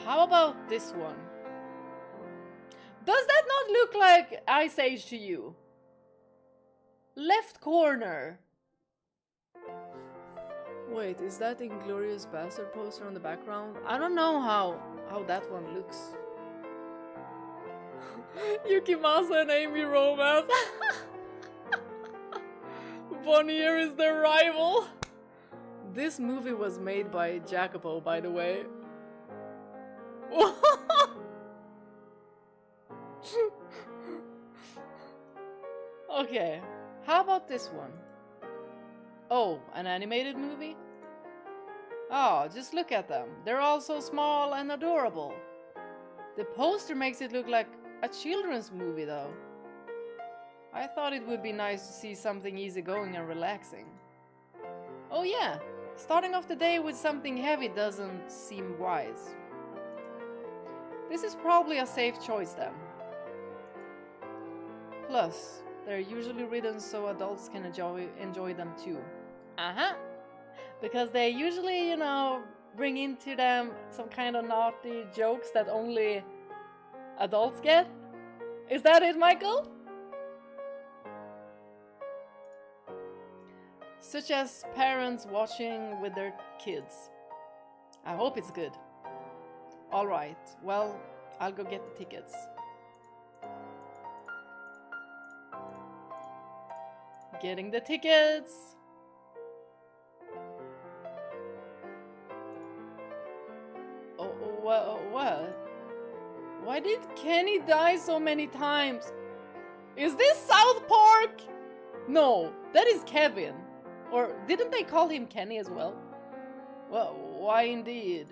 How about this one? Does that not look like Ice Age to you? Left corner. Wait, is that Inglourious Bastard poster on the background? I don't know how that one looks. Yukimasa and Amy romance. Bonnier is their rival. This movie was made by Jacopo, by the way. Okay, how about this one? Oh, an animated movie? Oh, just look at them. They're all so small and adorable. The poster makes it look like a children's movie though. I thought it would be nice to see something easygoing and relaxing. Oh yeah, starting off the day with something heavy doesn't seem wise. This is probably a safe choice then. Plus, they're usually written so adults can enjoy them too. Because they usually, you know, bring into them some kind of naughty jokes that only adults get. Is that it, Michael? Such as parents watching with their kids. I hope it's good. Alright, well, I'll go get the tickets. Getting the tickets! Oh, what? Why did Kenny die so many times? Is this South Park? No, that is Kevin. Or didn't they call him Kenny as well? Well, why indeed?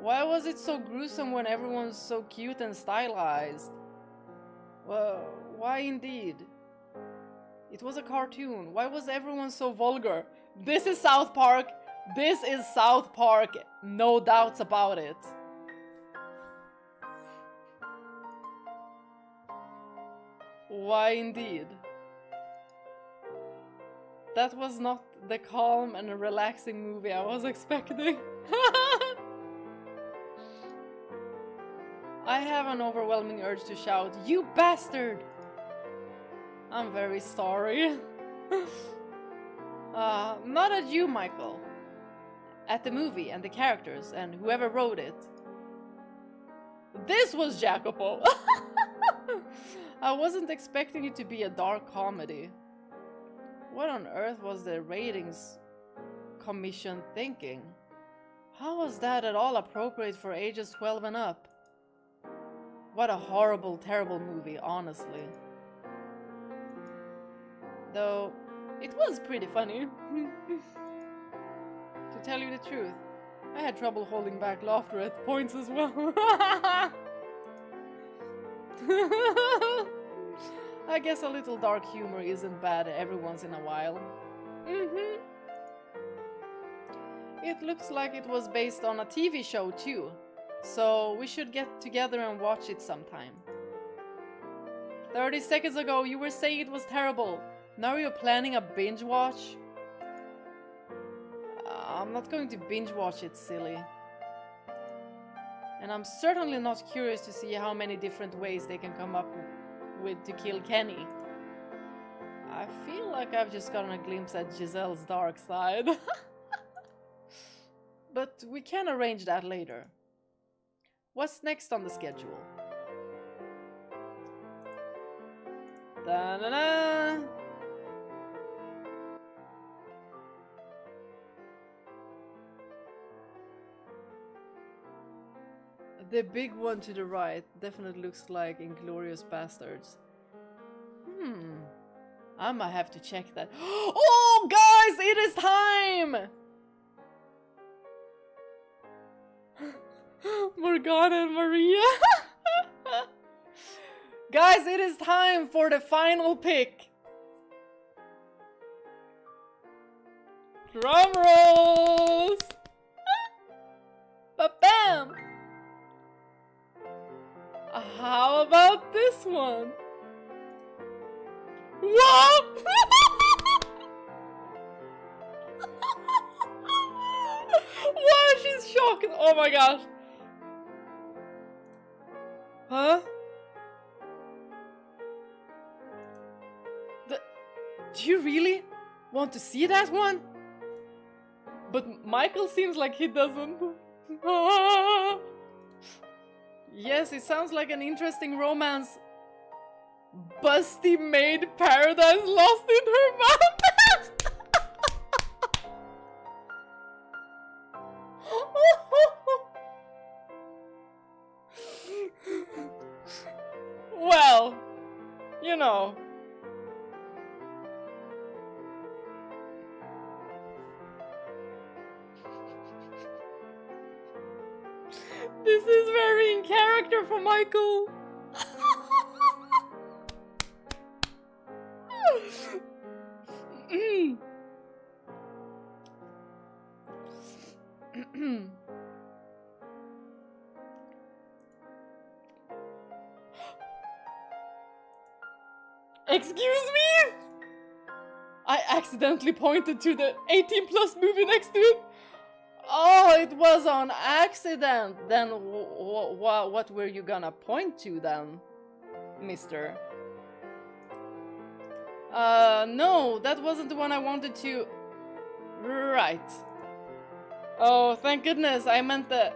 Why was it so gruesome when everyone's so cute and stylized? Well, why indeed? It was a cartoon. Why was everyone so vulgar? This is South Park. This is South Park. No doubts about it. Why indeed? That was not the calm and relaxing movie I was expecting. I have an overwhelming urge to shout, "You bastard!" I'm very sorry. Not at you, Michael. At the movie and the characters and whoever wrote it. This was Jacopo. I wasn't expecting it to be a dark comedy. What on earth was the ratings commission thinking? How was that at all appropriate for ages 12 and up? What a horrible, terrible movie, honestly. Though, it was pretty funny. To tell you the truth, I had trouble holding back laughter at points as well. I guess a little dark humor isn't bad every once in a while. It looks like it was based on a TV show too, so we should get together and watch it sometime. 30 seconds ago you were saying it was terrible. Now you're planning a binge watch? I'm not going to binge watch it, silly. And I'm certainly not curious to see how many different ways they can come up with to kill Kenny. I feel like I've just gotten a glimpse at Giselle's dark side. But we can arrange that later. What's next on the schedule? Da-na-na! The big one to the right definitely looks like Inglourious Bastards. I might have to check that. Oh, guys, it is time! Morgana and Maria. Guys, it is time for the final pick. Drum rolls! Ba-bam! How about this one? Whoa! Wow, she's shocked. Oh my gosh. Huh? Do you really want to see that one? But Michael seems like he doesn't. Yes, it sounds like an interesting romance. Busty maid paradise lost in her madness. Well, you know. This is very in character for Michael. Excuse me? I accidentally pointed to the 18+ movie next to it. Oh, it was on accident. Then what were you gonna point to then, mister? No, that wasn't the one I wanted to... Right. Oh, thank goodness, I meant the...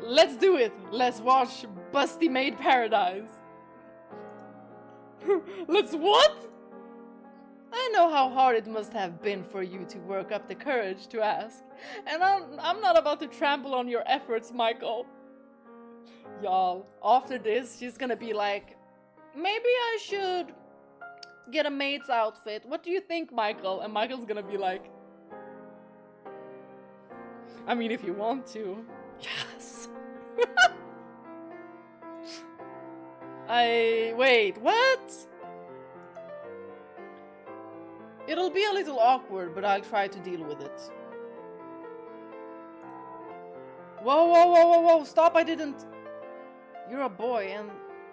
Let's do it! Let's watch Busty Maid Paradise. Let's what? I know how hard it must have been for you to work up the courage to ask. And I'm not about to trample on your efforts, Michael. Y'all, after this, she's gonna be like, maybe I should get a maid's outfit. What do you think, Michael? And Michael's gonna be like, I mean, if you want to. Yes. Wait, what? It'll be a little awkward, but I'll try to deal with it. Whoa, stop, I didn't... You're a boy, and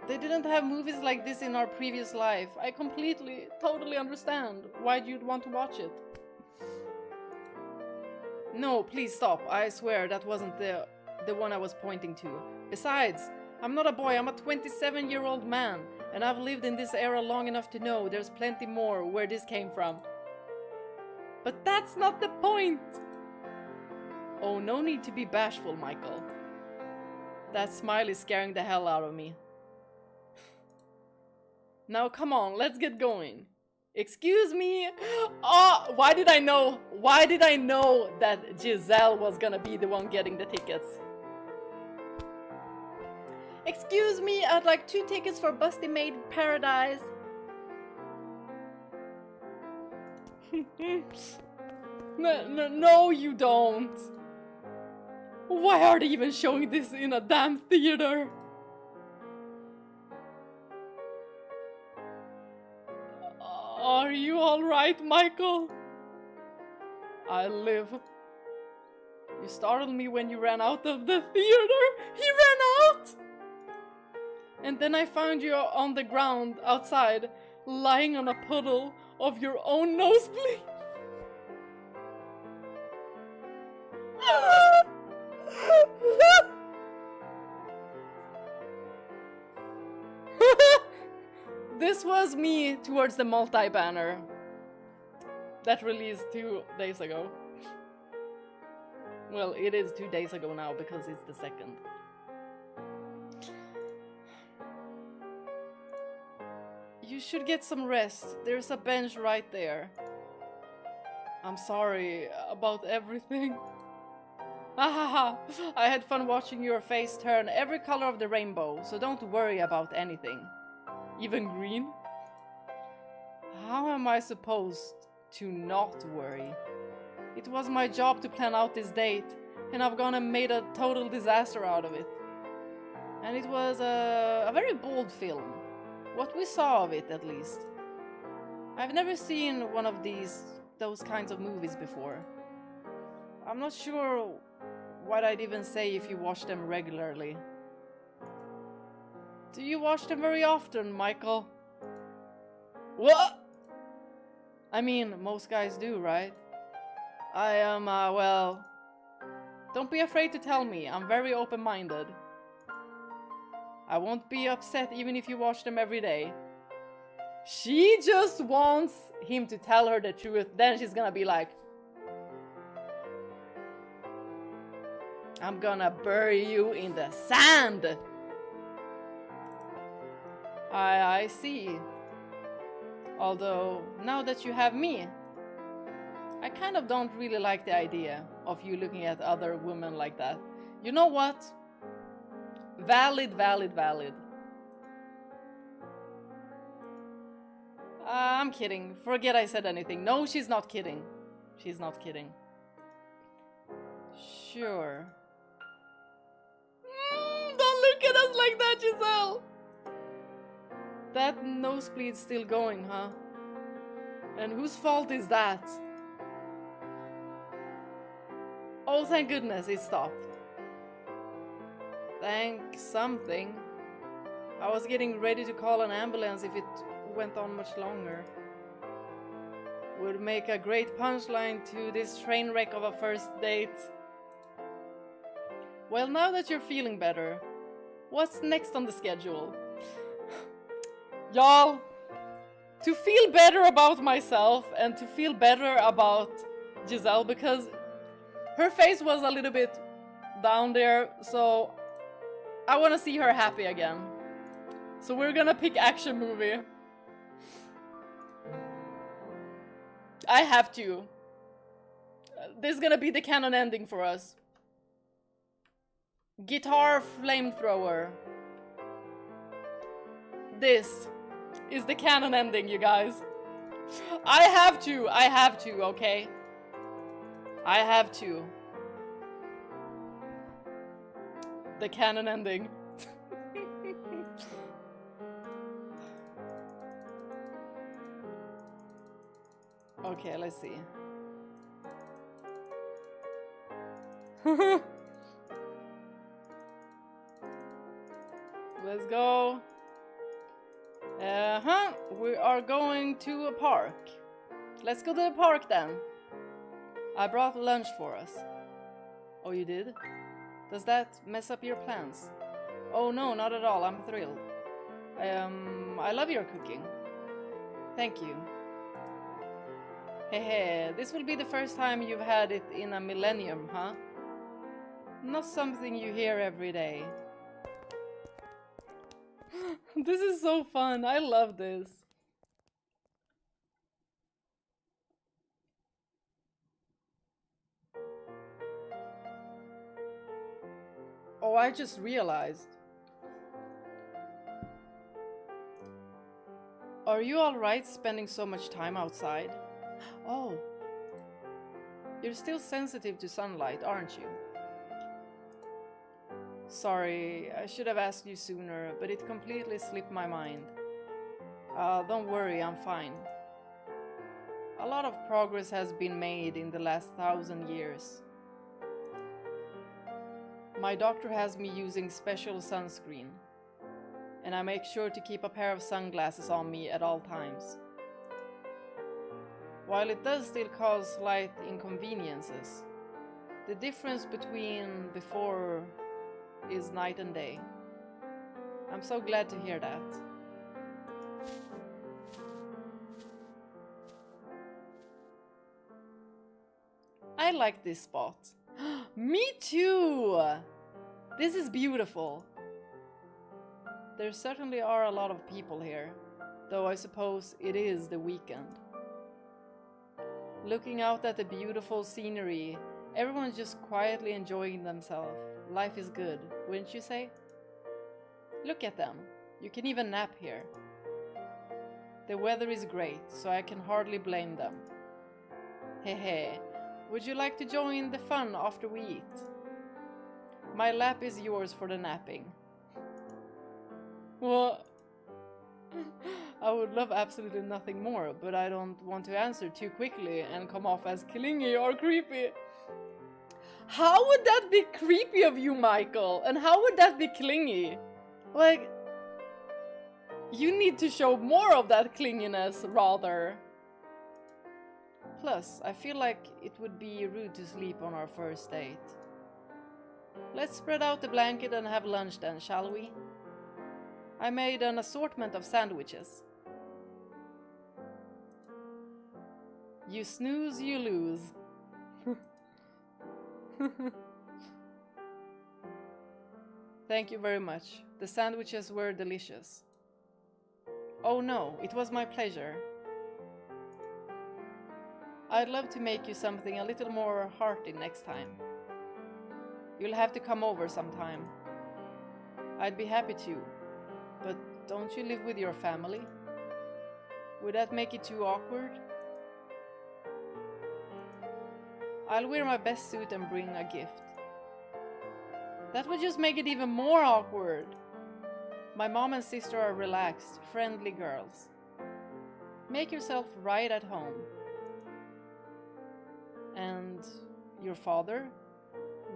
they didn't have movies like this in our previous life. I completely, totally understand why you'd want to watch it. No, please stop, I swear that wasn't the one I was pointing to. Besides, I'm not a boy, I'm a 27-year-old man, and I've lived in this era long enough to know there's plenty more where this came from. But that's not the point! Oh, no need to be bashful, Michael. That smile is scaring the hell out of me. Now come on, let's get going. Excuse me? Oh, why did I know? Why did I know that Giselle was gonna be the one getting the tickets? Excuse me, I'd like 2 tickets for Busty Maid Paradise. No, you don't. Why are they even showing this in a damn theater? Are you alright, Michael? I live. You startled me when you ran out of the theater. He ran out! And then I found you on the ground outside, lying on a puddle of your own nosebleed. This was me towards the multi-banner that released 2 days ago. Well, it is 2 days ago now because it's the 2nd. You should get some rest. There's a bench right there. I'm sorry about everything. Ahaha, I had fun watching your face turn every color of the rainbow, so don't worry about anything. Even green? How am I supposed to not worry? It was my job to plan out this date, and I've gone and made a total disaster out of it. And it was a very bold film. What we saw of it, at least. I've never seen one of those kinds of movies before. I'm not sure what I'd even say if you watch them regularly. Do you watch them very often, Michael? What? I mean, most guys do, right? I am, well... Don't be afraid to tell me, I'm very open-minded. I won't be upset even if you watch them every day. She just wants him to tell her the truth, then she's gonna be like... I'm gonna bury you in the sand! I see. Although, now that you have me, I kind of don't really like the idea of you looking at other women like that. You know what? Valid, valid, valid. I'm kidding. Forget I said anything. No, she's not kidding. She's not kidding. Sure. Don't look at us like that, Giselle! That nosebleed's still going, huh? And whose fault is that? Oh, thank goodness it stopped. Thank something. I was getting ready to call an ambulance if it went on much longer. Would make a great punchline to this train wreck of a first date. Well, now that you're feeling better, what's next on the schedule? Y'all, to feel better about myself and to feel better about Giselle, because her face was a little bit down there, so I want to see her happy again. So we're gonna pick action movie. I have to. This is gonna be the canon ending for us. Guitar flamethrower. This is the canon ending, you guys. I have to, okay? I have to. The canon ending. Okay, let's see. Let's go. We are going to a park. Let's go to the park then. I brought lunch for us. Oh, you did? Does that mess up your plans? Oh no, not at all. I'm thrilled. I love your cooking. Thank you. Hehe, this will be the first time you've had it in a millennium, huh? Not something you hear every day. This is so fun. I love this. Oh, I just realized. Are you alright spending so much time outside? Oh. You're still sensitive to sunlight, aren't you? Sorry, I should have asked you sooner, but it completely slipped my mind. Don't worry, I'm fine. A lot of progress has been made in the last 1,000 years. My doctor has me using special sunscreen, and I make sure to keep a pair of sunglasses on me at all times. While it does still cause slight inconveniences, The difference between before is night and day. I'm so glad to hear that. I like this spot. Me too! This is beautiful. There certainly are a lot of people here, though I suppose it is the weekend. Looking out at the beautiful scenery, everyone's just quietly enjoying themselves. Life is good, wouldn't you say? Look at them. You can even nap here. The weather is great, so I can hardly blame them. Hehe. Would you like to join the fun after we eat? My lap is yours for the napping. Well, I would love absolutely nothing more, but I don't want to answer too quickly and come off as clingy or creepy. How would that be creepy of you, Michael? And how would that be clingy? Like, you need to show more of that clinginess, rather. Plus, I feel like it would be rude to sleep on our first date. Let's spread out the blanket and have lunch then, shall we? I made an assortment of sandwiches. You snooze, you lose. Thank you very much. The sandwiches were delicious. Oh no, it was my pleasure. I'd love to make you something a little more hearty next time. You'll have to come over sometime. I'd be happy to, but don't you live with your family? Would that make it too awkward? I'll wear my best suit and bring a gift. That would just make it even more awkward. My mom and sister are relaxed, friendly girls. Make yourself right at home. And your father?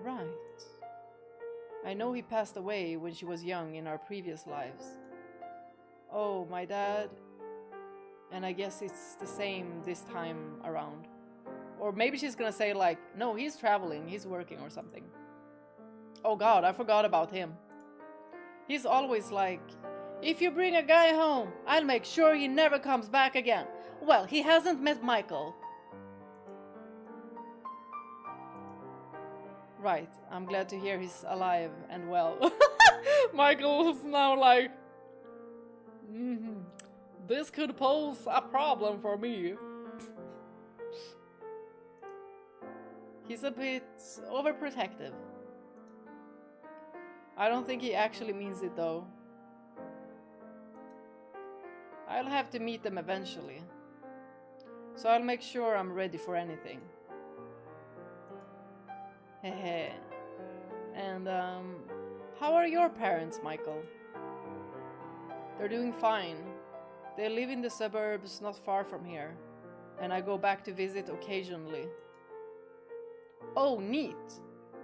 Right. I know he passed away when she was young in our previous lives. Oh, my dad. And I guess it's the same this time around. Or maybe she's gonna say like, no, he's traveling, he's working or something. Oh god, I forgot about him. He's always like, if you bring a guy home, I'll make sure he never comes back again. Well, he hasn't met Michael. Right, I'm glad to hear he's alive and well. Michael's now like, this could pose a problem for me. He's a bit overprotective. I don't think he actually means it though. I'll have to meet them eventually. So I'll make sure I'm ready for anything. Hehe. And how are your parents, Michael? They're doing fine. They live in the suburbs not far from here, and I go back to visit occasionally. Oh, neat!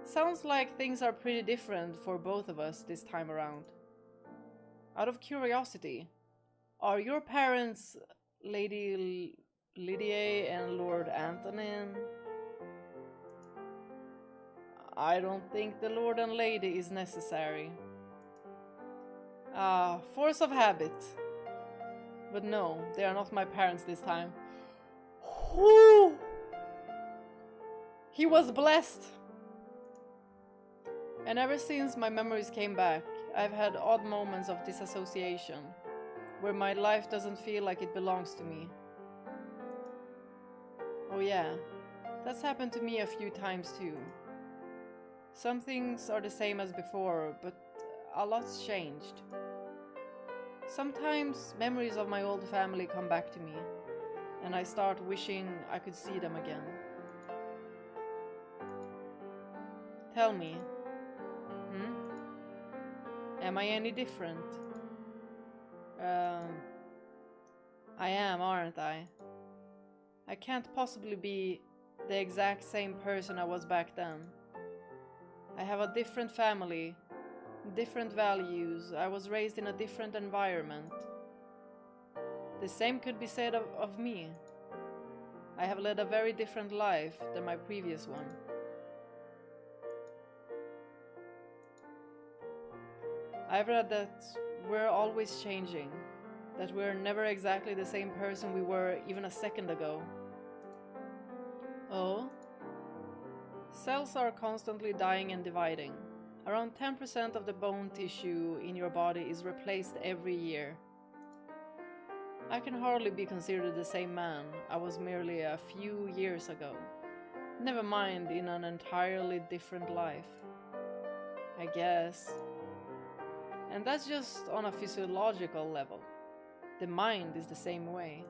Sounds like things are pretty different for both of us this time around. Out of curiosity, are your parents Lady Lydia and Lord Antonin? I don't think the Lord and Lady is necessary. Force of habit. But no, they are not my parents this time. Whew! He was blessed. And ever since my memories came back, I've had odd moments of disassociation, where my life doesn't feel like it belongs to me. Oh yeah, that's happened to me a few times too. Some things are the same as before, but a lot's changed. Sometimes memories of my old family come back to me, and I start wishing I could see them again. Tell me, am I any different? I am, aren't I? I can't possibly be the exact same person I was back then. I have a different family, different values. I was raised in a different environment. The same could be said of me. I have led a very different life than my previous one. I've read that we're always changing, that we're never exactly the same person we were even a second ago. Oh? Cells are constantly dying and dividing. Around 10% of the bone tissue in your body is replaced every year. I can hardly be considered the same man I was merely a few years ago. Never mind in an entirely different life. I guess. And that's just on a physiological level. The mind is the same way.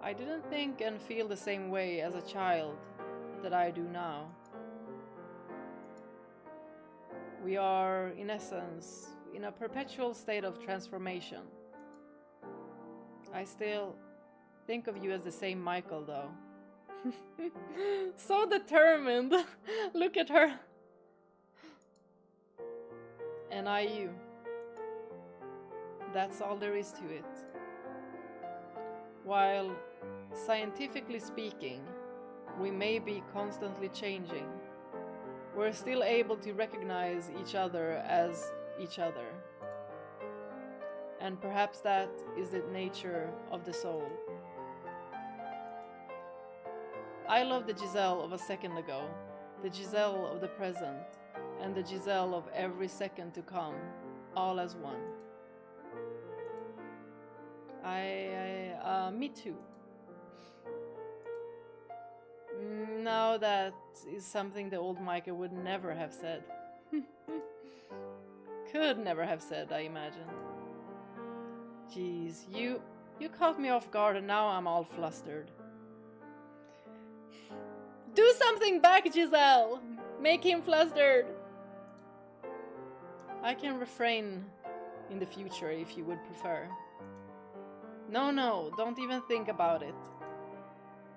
I didn't think and feel the same way as a child that I do now. We are, in essence, in a perpetual state of transformation. I still think of you as the same Michael, though. So determined! Look at her! And I you. That's all there is to it. While, scientifically speaking, we may be constantly changing, we're still able to recognize each other as each other. And perhaps that is the nature of the soul. I love the Giselle of a second ago, the Giselle of the present, and the Giselle of every second to come, all as one. Me too. Now that is something the old Micah would never have said. Could never have said, I imagine. Jeez, you caught me off guard and now I'm all flustered. Do something back, Giselle! Make him flustered! I can refrain in the future if you would prefer. No, don't even think about it.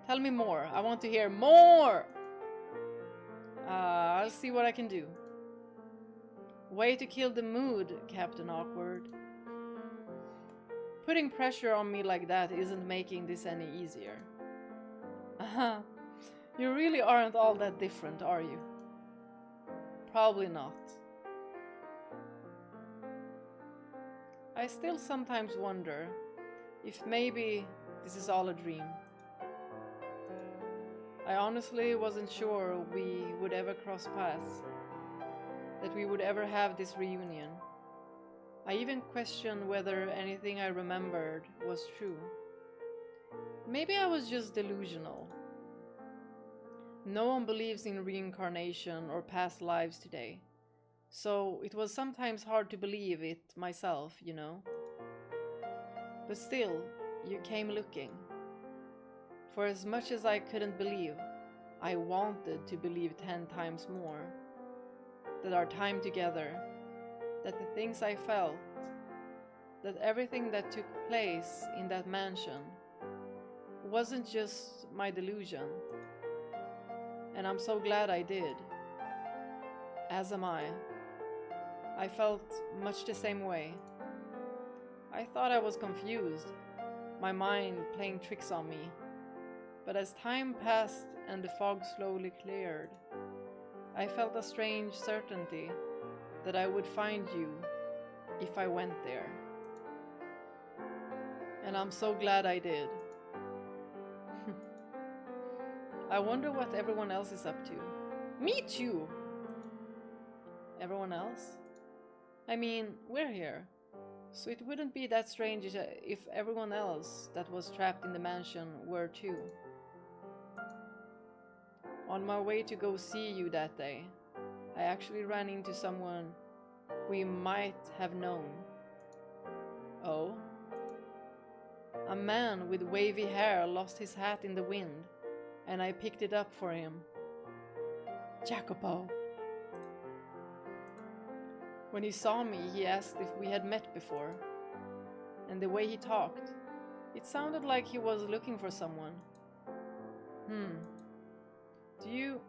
Tell me more. I want to hear more! I'll see what I can do. Way to kill the mood, Captain Awkward. Putting pressure on me like that isn't making this any easier. You really aren't all that different, are you? Probably not. I still sometimes wonder if maybe this is all a dream. I honestly wasn't sure we would ever cross paths, that we would ever have this reunion. I even questioned whether anything I remembered was true. Maybe I was just delusional. No one believes in reincarnation or past lives today, so it was sometimes hard to believe it myself, you know. But still, you came looking. For as much as I couldn't believe, I wanted to believe 10 times more. That our time together, that the things I felt, that everything that took place in that mansion wasn't just my delusion. And I'm so glad I did. As am I. I felt much the same way. I thought I was confused, my mind playing tricks on me. But as time passed and the fog slowly cleared, I felt a strange certainty that I would find you if I went there. And I'm so glad I did. I wonder what everyone else is up to. Me too! Everyone else? I mean, we're here. So it wouldn't be that strange if everyone else that was trapped in the mansion were too. On my way to go see you that day, I actually ran into someone we might have known. Oh? A man with wavy hair lost his hat in the wind, and I picked it up for him. Jacopo. When he saw me, he asked if we had met before. And the way he talked, it sounded like he was looking for someone. Do you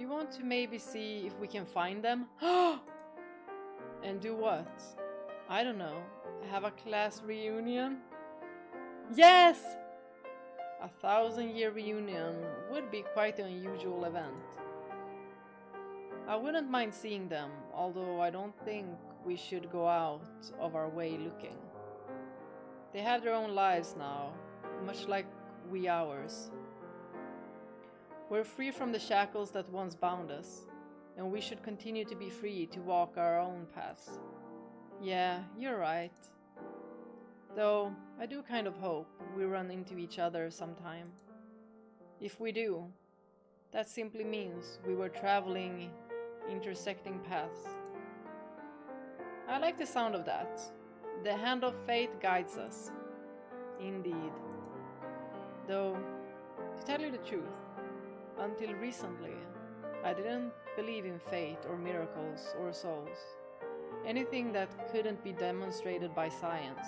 want to maybe see if we can find them? And do what? I don't know. Have a class reunion? Yes! 1,000-year reunion would be quite an unusual event. I wouldn't mind seeing them, although I don't think we should go out of our way looking. They have their own lives now, much like we ours. We're free from the shackles that once bound us, and we should continue to be free to walk our own paths. Yeah, you're right. Though, I do kind of hope we run into each other sometime. If we do, that simply means we were traveling intersecting paths. I like the sound of that. The hand of fate guides us. Indeed. Though, to tell you the truth, until recently, I didn't believe in fate or miracles or souls. Anything that couldn't be demonstrated by science.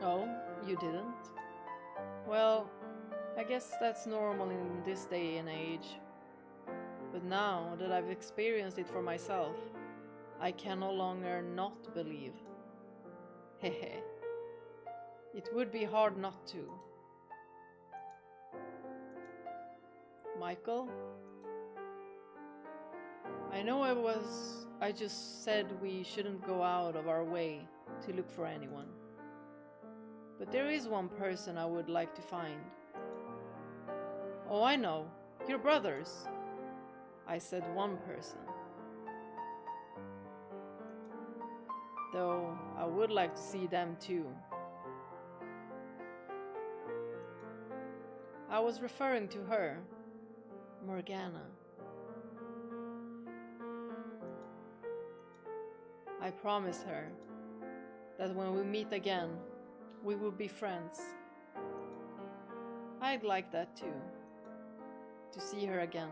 Oh, you didn't? Well, I guess that's normal in this day and age. But now that I've experienced it for myself, I can no longer not believe. Hehe. It would be hard not to. Michael? I know I just said we shouldn't go out of our way to look for anyone. But there is one person I would like to find. Oh, I know. Your brothers. I said one person. Though I would like to see them too. I was referring to her, Morgana. I promised her that when we meet again, we would be friends. I'd like that too. To see her again,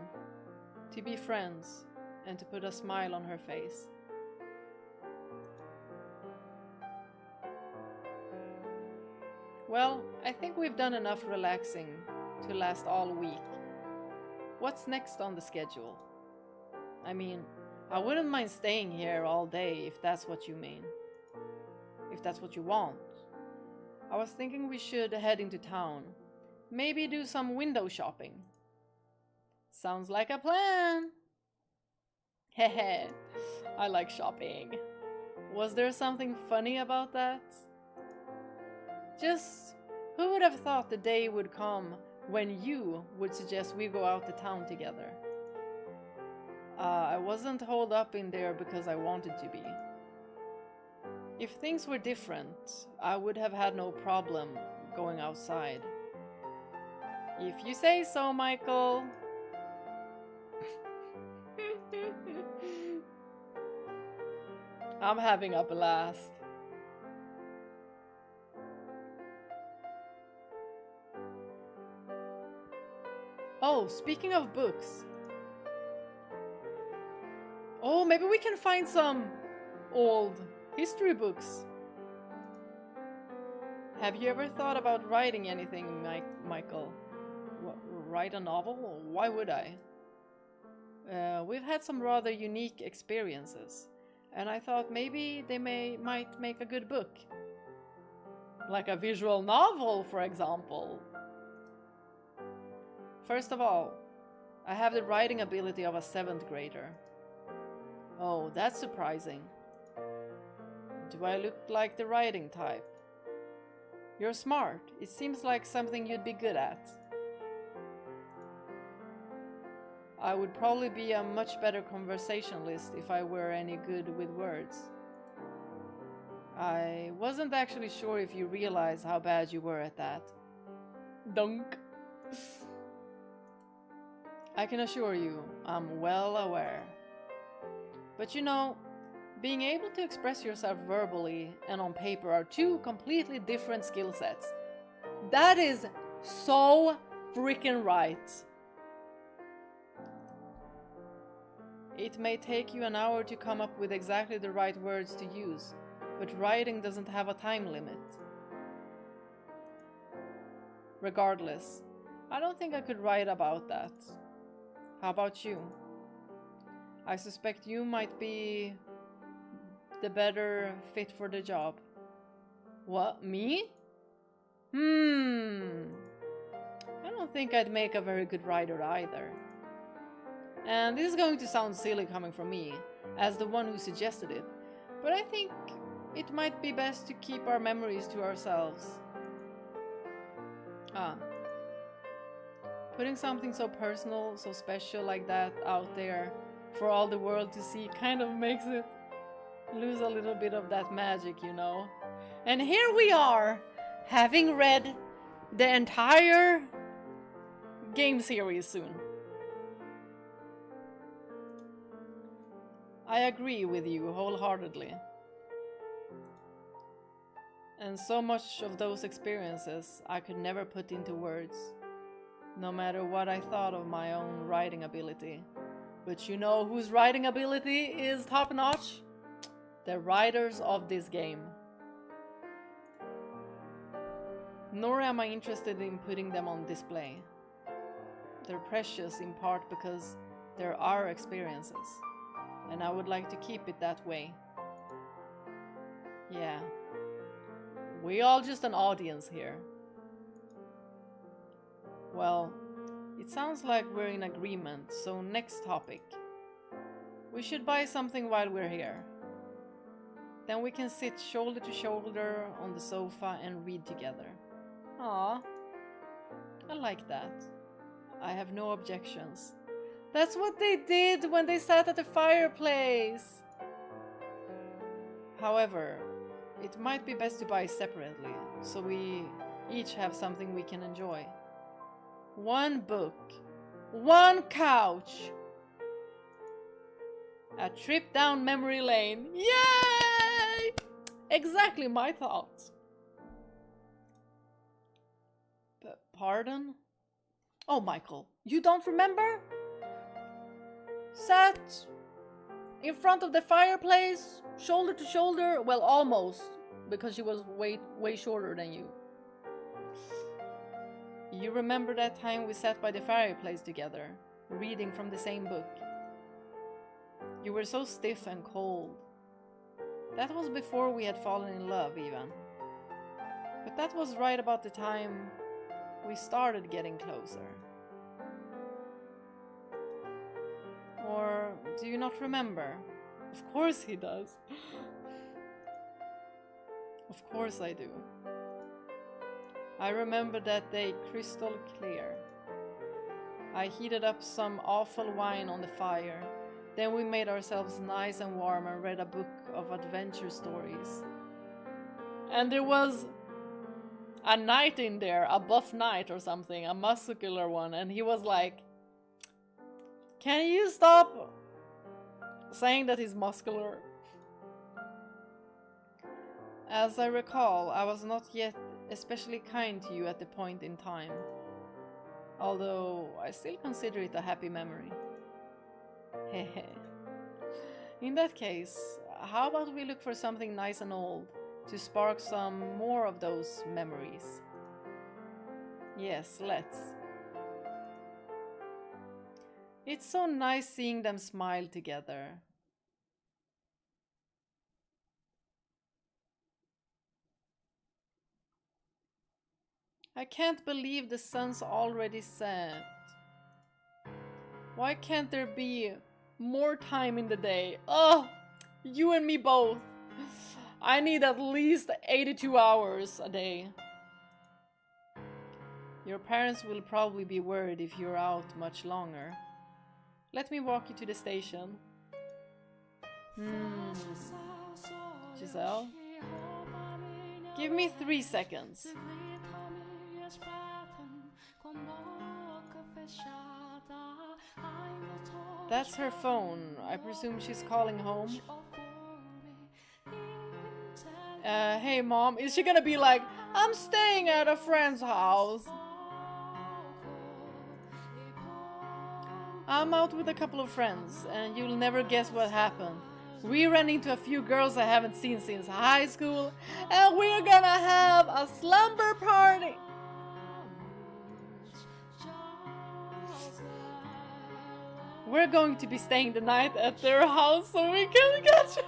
to be friends, and to put a smile on her face. Well, I think we've done enough relaxing to last all week. What's next on the schedule? I mean, I wouldn't mind staying here all day if that's what you mean. If that's what you want. I was thinking we should head into town. Maybe do some window shopping. Sounds like a plan. Hehe, I like shopping. Was there something funny about that? Just, who would have thought the day would come when you would suggest we go out to town together? I wasn't holed up in there because I wanted to be. If things were different, I would have had no problem going outside. If you say so, Michael. I'm having a blast. Oh, speaking of books. Oh, maybe we can find some old history books. Have you ever thought about writing anything, Michael? Write a novel? Why would I? We've had some rather unique experiences, and I thought maybe they might make a good book. Like a visual novel, for example. First of all, I have the writing ability of a 7th grader. Oh, that's surprising. Do I look like the writing type? You're smart. It seems like something you'd be good at. I would probably be a much better conversationalist if I were any good with words. I wasn't actually sure if you realized how bad you were at that. Dunk. I can assure you, I'm well aware. But you know, being able to express yourself verbally and on paper are two completely different skill sets. That is so freaking right. It may take you an hour to come up with exactly the right words to use, but writing doesn't have a time limit. Regardless, I don't think I could write about that. How about you? I suspect you might be the better fit for the job. What, me? I don't think I'd make a very good writer either. And this is going to sound silly coming from me, as the one who suggested it, but I think it might be best to keep our memories to ourselves. Putting something so personal, so special like that out there for all the world to see kind of makes it lose a little bit of that magic, you know? And here we are, having read the entire game series soon. I agree with you wholeheartedly. And so much of those experiences I could never put into words, no matter what I thought of my own writing ability. But you know whose writing ability is top-notch? The writers of this game. Nor am I interested in putting them on display. They're precious in part because they're our experiences, and I would like to keep it that way. Yeah. We all just an audience here. Well, it sounds like we're in agreement, so next topic. We should buy something while we're here. Then we can sit shoulder to shoulder on the sofa and read together. Aww. I like that. I have no objections. That's what they did when they sat at the fireplace. However, it might be best to buy separately, so we each have something we can enjoy. One book, one couch, a trip down memory lane. Yay! Exactly my thoughts. But pardon? Oh, Michael, you don't remember? Sat in front of the fireplace, shoulder to shoulder. Well, almost, because she was way shorter than you. You remember that time we sat by the fireplace together, reading from the same book? You were so stiff and cold. That was before we had fallen in love, even. But that was right about the time we started getting closer. Or do you not remember? Of course he does. Of course I do. I remember that day crystal clear. I heated up some awful wine on the fire. Then we made ourselves nice and warm and read a book of adventure stories. And there was a knight in there, a buff knight or something, a muscular one, and he was like, "Can you stop saying that he's muscular?" As I recall, I was not yet especially kind to you at the point in time, although I still consider it a happy memory. Hehe. In that case, how about we look for something nice and old to spark some more of those memories? Yes, let's. It's so nice seeing them smile together. I can't believe the sun's already set. Why can't there be more time in the day? Oh, you and me both. I need at least 82 hours a day. Your parents will probably be worried if you're out much longer. Let me walk you to the station. Giselle? Give me 3 seconds. That's her phone. I presume she's calling home. Hey mom, is she gonna be like, "I'm staying at a friend's house"? I'm out with a couple of friends, and you'll never guess what happened. We ran into a few girls I haven't seen since high school, and we're gonna have a slumber party. We're going to be staying the night at their house so we can catch up.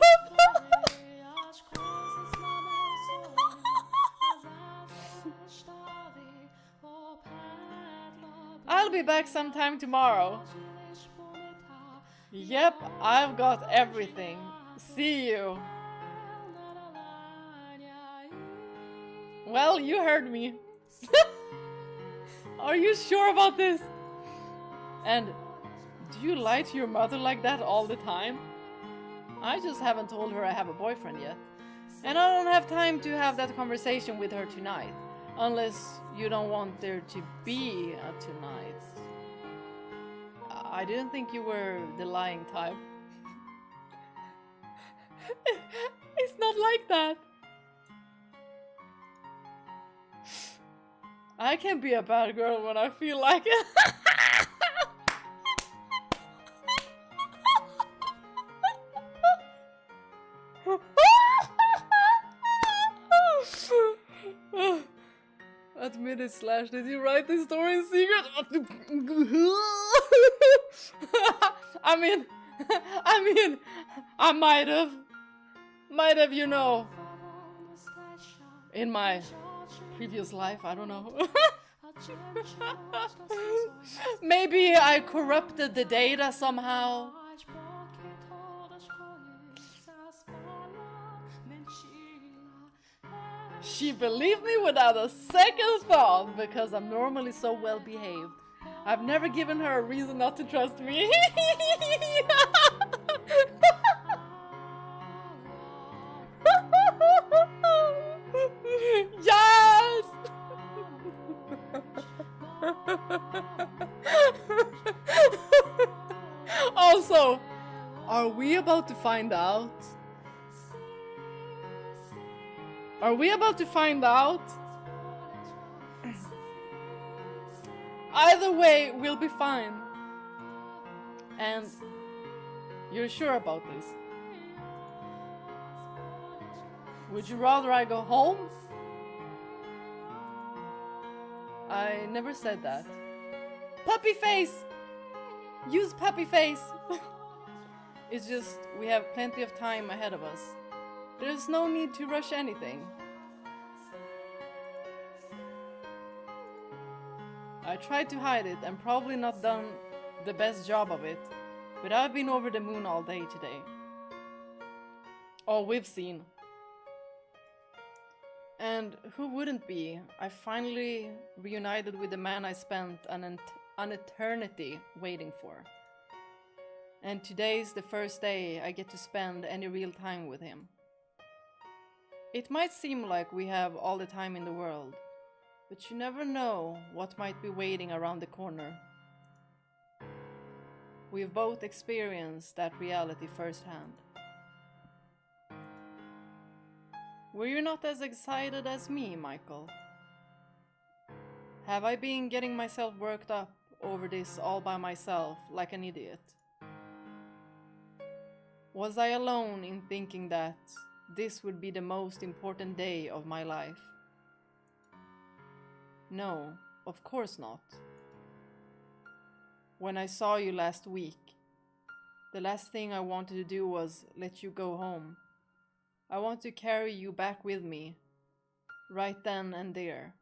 I'll be back sometime tomorrow. Yep, I've got everything. See you. Well, you heard me. Are you sure about this? And do you lie to your mother like that all the time? I just haven't told her I have a boyfriend yet. And I don't have time to have that conversation with her tonight. Unless you don't want there to be a tonight. I didn't think you were the lying type. It's not like that. I can be a bad girl when I feel like it. Admit it, Slash. Did you write this story in secret? I mean, I might have, you know, in my previous life, I don't know. Maybe I corrupted the data somehow. She believed me without a second thought because I'm normally so well behaved. I've never given her a reason not to trust me. Yes! Also, are we about to find out? Are we about to find out? Either way, we'll be fine. And you're sure about this? Would you rather I go home? I never said that. Puppy face! Use puppy face! It's just, we have plenty of time ahead of us. There's no need to rush anything. I tried to hide it and probably not done the best job of it, but I've been over the moon all day today. Oh, we've seen. And who wouldn't be? I finally reunited with the man I spent an eternity waiting for. And today's the first day I get to spend any real time with him. It might seem like we have all the time in the world, but you never know what might be waiting around the corner. We've both experienced that reality firsthand. Were you not as excited as me, Michael? Have I been getting myself worked up over this all by myself like an idiot? Was I alone in thinking that this would be the most important day of my life? No, of course not. When I saw you last week, the last thing I wanted to do was let you go home. I want to carry you back with me, right then and there.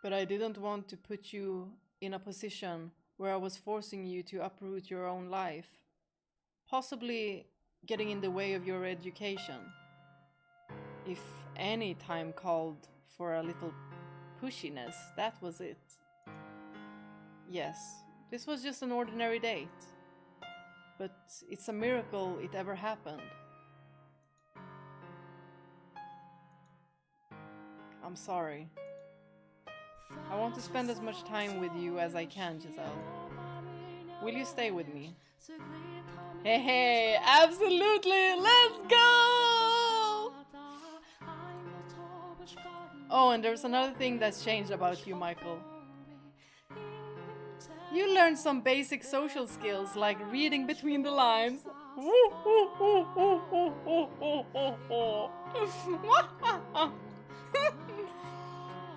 But I didn't want to put you in a position where I was forcing you to uproot your own life, possibly getting in the way of your education. If any time called for a little pushiness, that was it. Yes, this was just an ordinary date. But it's a miracle it ever happened. I'm sorry. I want to spend as much time with you as I can, Giselle. Will you stay with me? Hey, absolutely! Let's go! Oh, and there's another thing that's changed about you, Michael. You learned some basic social skills like reading between the lines.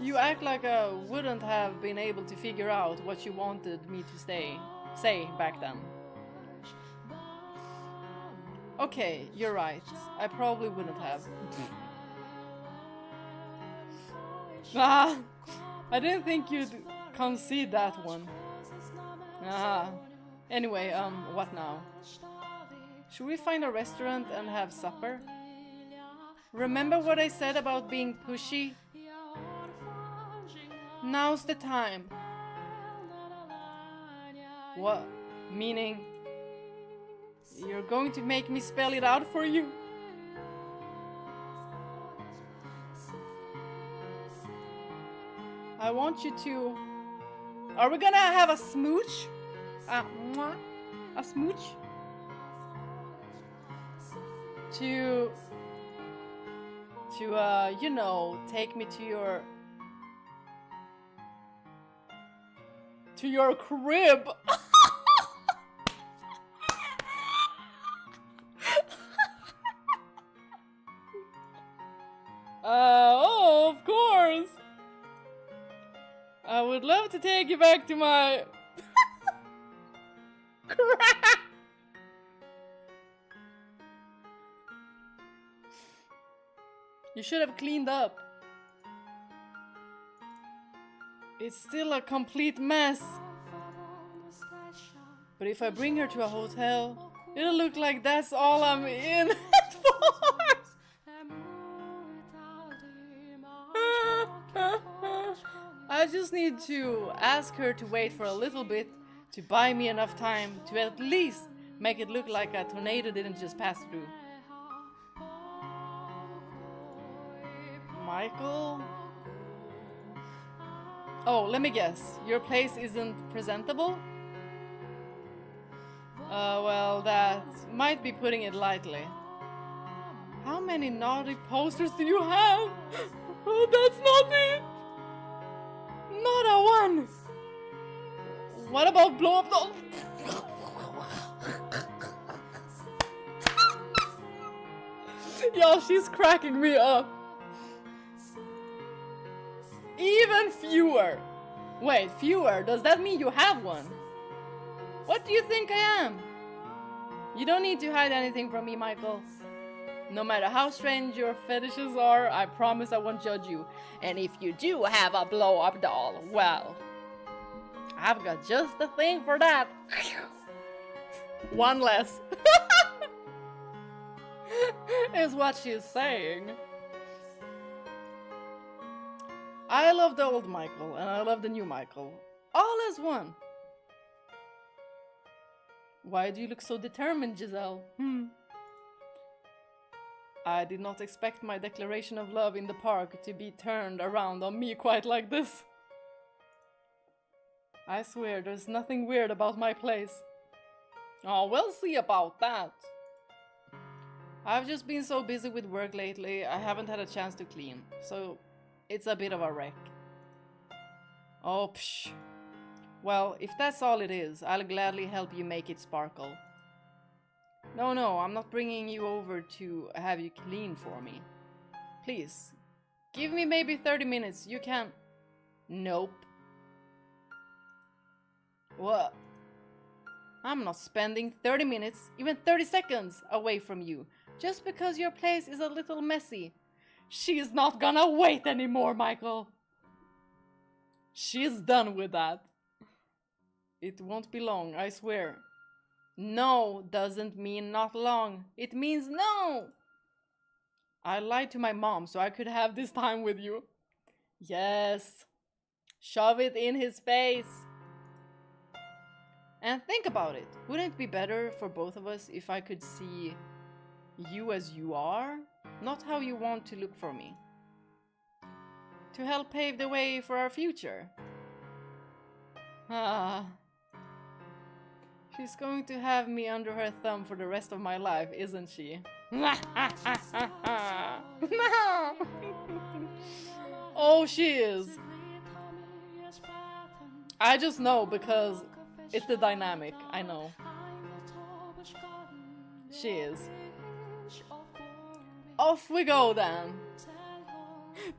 You act like I wouldn't have been able to figure out what you wanted me to say back then. Okay, you're right. I probably wouldn't have. I didn't think you'd concede that one. Anyway, what now? Should we find a restaurant and have supper? Remember what I said about being pushy? Now's the time. What? Meaning? You're going to make me spell it out for you? I want you to... Are we gonna have a smooch? A smooch? To you know, take me to your crib. Oh, of course. I would love to take you back to my crap. You should have cleaned up. It's still a complete mess. But if I bring her to a hotel, it'll look like that's all I'm in it for. I just need to ask her to wait for a little bit to buy me enough time to at least make it look like a tornado didn't just pass through. Michael? Oh, let me guess. Your place isn't presentable? Well, that might be putting it lightly. How many naughty posters do you have? Oh, that's not it! Not a one! What about blow up dolls? Y'all, she's cracking me up. Even fewer. Wait, fewer? Does that mean you have one? What do you think I am? You don't need to hide anything from me, Michael. No matter how strange your fetishes are, I promise I won't judge you. And if you do have a blow-up doll, well, I've got just the thing for that. One less. Is what she's saying. I love the old Michael, and I love the new Michael. All as one. Why do you look so determined, Giselle? I did not expect my declaration of love in the park to be turned around on me quite like this. I swear there's nothing weird about my place. Oh, we'll see about that. I've just been so busy with work lately, I haven't had a chance to clean, so it's a bit of a wreck. Oh, psh. Well, if that's all it is, I'll gladly help you make it sparkle. No, I'm not bringing you over to have you clean for me. Please, give me maybe 30 minutes, you can... Nope. What? I'm not spending 30 minutes, even 30 seconds away from you, just because your place is a little messy. She's not gonna wait anymore, Michael. She's done with that. It won't be long, I swear. No doesn't mean not long. It means no! I lied to my mom so I could have this time with you. Yes. Shove it in his face. And think about it. Wouldn't it be better for both of us if I could see you as you are? Not how you want to look for me. To help pave the way for our future. Ah. She's going to have me under her thumb for the rest of my life, isn't she? No! Oh, she is. I just know because it's the dynamic, I know. She is. Off we go then.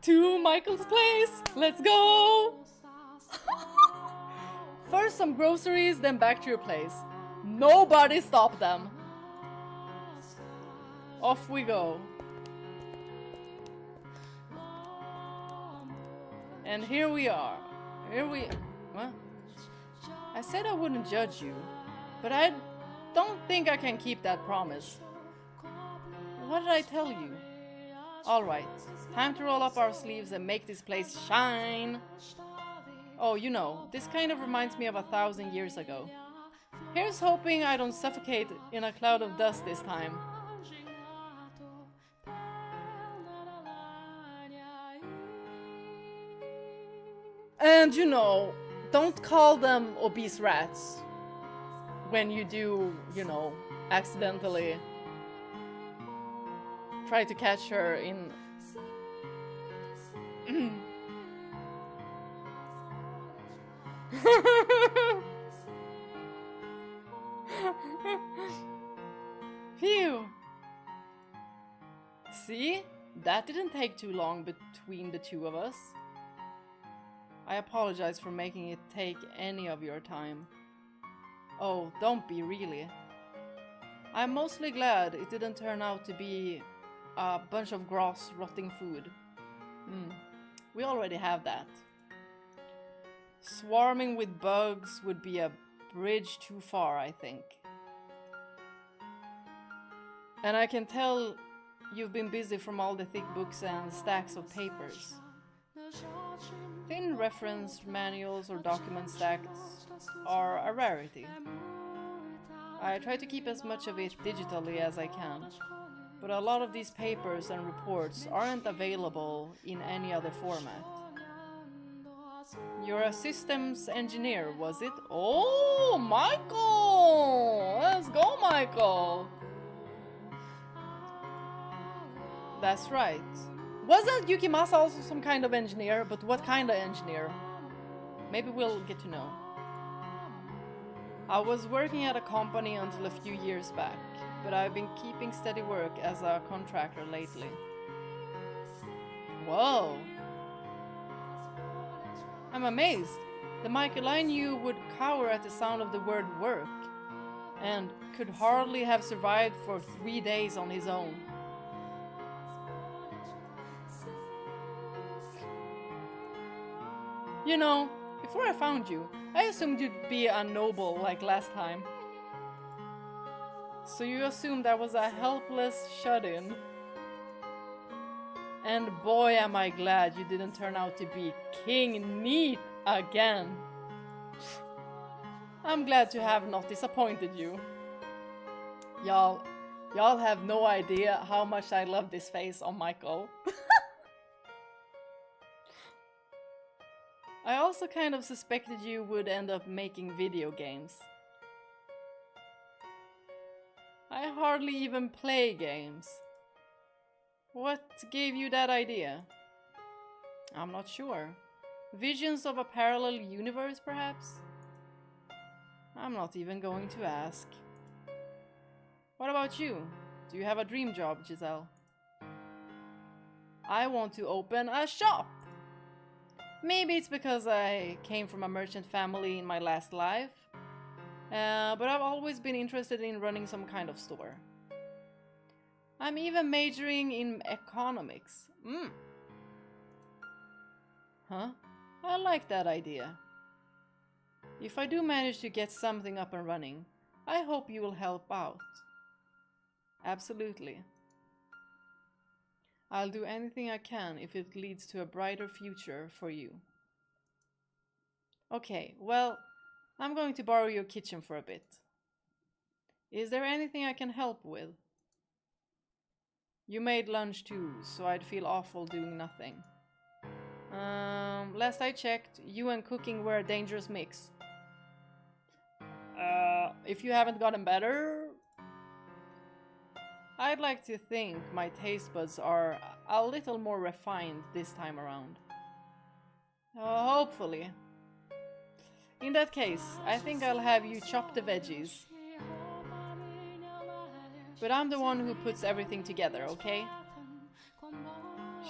To Michael's place, let's go! First some groceries, then back to your place. Nobody stop them. Off we go. And here we are. What? I said I wouldn't judge you. But I don't think I can keep that promise. What did I tell you? Alright, time to roll up our sleeves and make this place shine. Oh, you know, this kind of reminds me of 1,000 years ago. Here's hoping I don't suffocate in a cloud of dust this time. And you know, don't call them obese rats when you do, you know, accidentally try to catch her in... Phew! See? That didn't take too long between the two of us. I apologize for making it take any of your time. Oh, don't be, really. I'm mostly glad it didn't turn out to be a bunch of gross, rotting food. We already have that. Swarming with bugs would be a bridge too far, I think. And I can tell you've been busy from all the thick books and stacks of papers. Thin reference manuals or document stacks are a rarity. I try to keep as much of it digitally as I can, but a lot of these papers and reports aren't available in any other format. You're a systems engineer, was it? Oh, Michael! Let's go, Michael! That's right. Wasn't Yukimasa also some kind of engineer? But what kind of engineer? Maybe we'll get to know. I was working at a company until a few years back, but I've been keeping steady work as a contractor lately. Whoa! I'm amazed. The Michael I knew would cower at the sound of the word work, and could hardly have survived for 3 days on his own. You know, before I found you, I assumed you'd be a noble like last time. So you assumed I was a helpless shut-in. And boy am I glad you didn't turn out to be King Neat again. I'm glad to have not disappointed you. Y'all have no idea how much I love this face on Michael. I also kind of suspected you would end up making video games. I hardly even play games. What gave you that idea? I'm not sure. Visions of a parallel universe, perhaps? I'm not even going to ask. What about you? Do you have a dream job, Giselle? I want to open a shop! Maybe it's because I came from a merchant family in my last life, but I've always been interested in running some kind of store. I'm even majoring in economics. Huh? I like that idea. If I do manage to get something up and running, I hope you will help out. Absolutely. I'll do anything I can if it leads to a brighter future for you. Okay, well, I'm going to borrow your kitchen for a bit. Is there anything I can help with? You made lunch too, so I'd feel awful doing nothing. Last I checked, you and cooking were a dangerous mix. If you haven't gotten better... I'd like to think my taste buds are a little more refined this time around. Hopefully. In that case, I think I'll have you chop the veggies. But I'm the one who puts everything together, okay?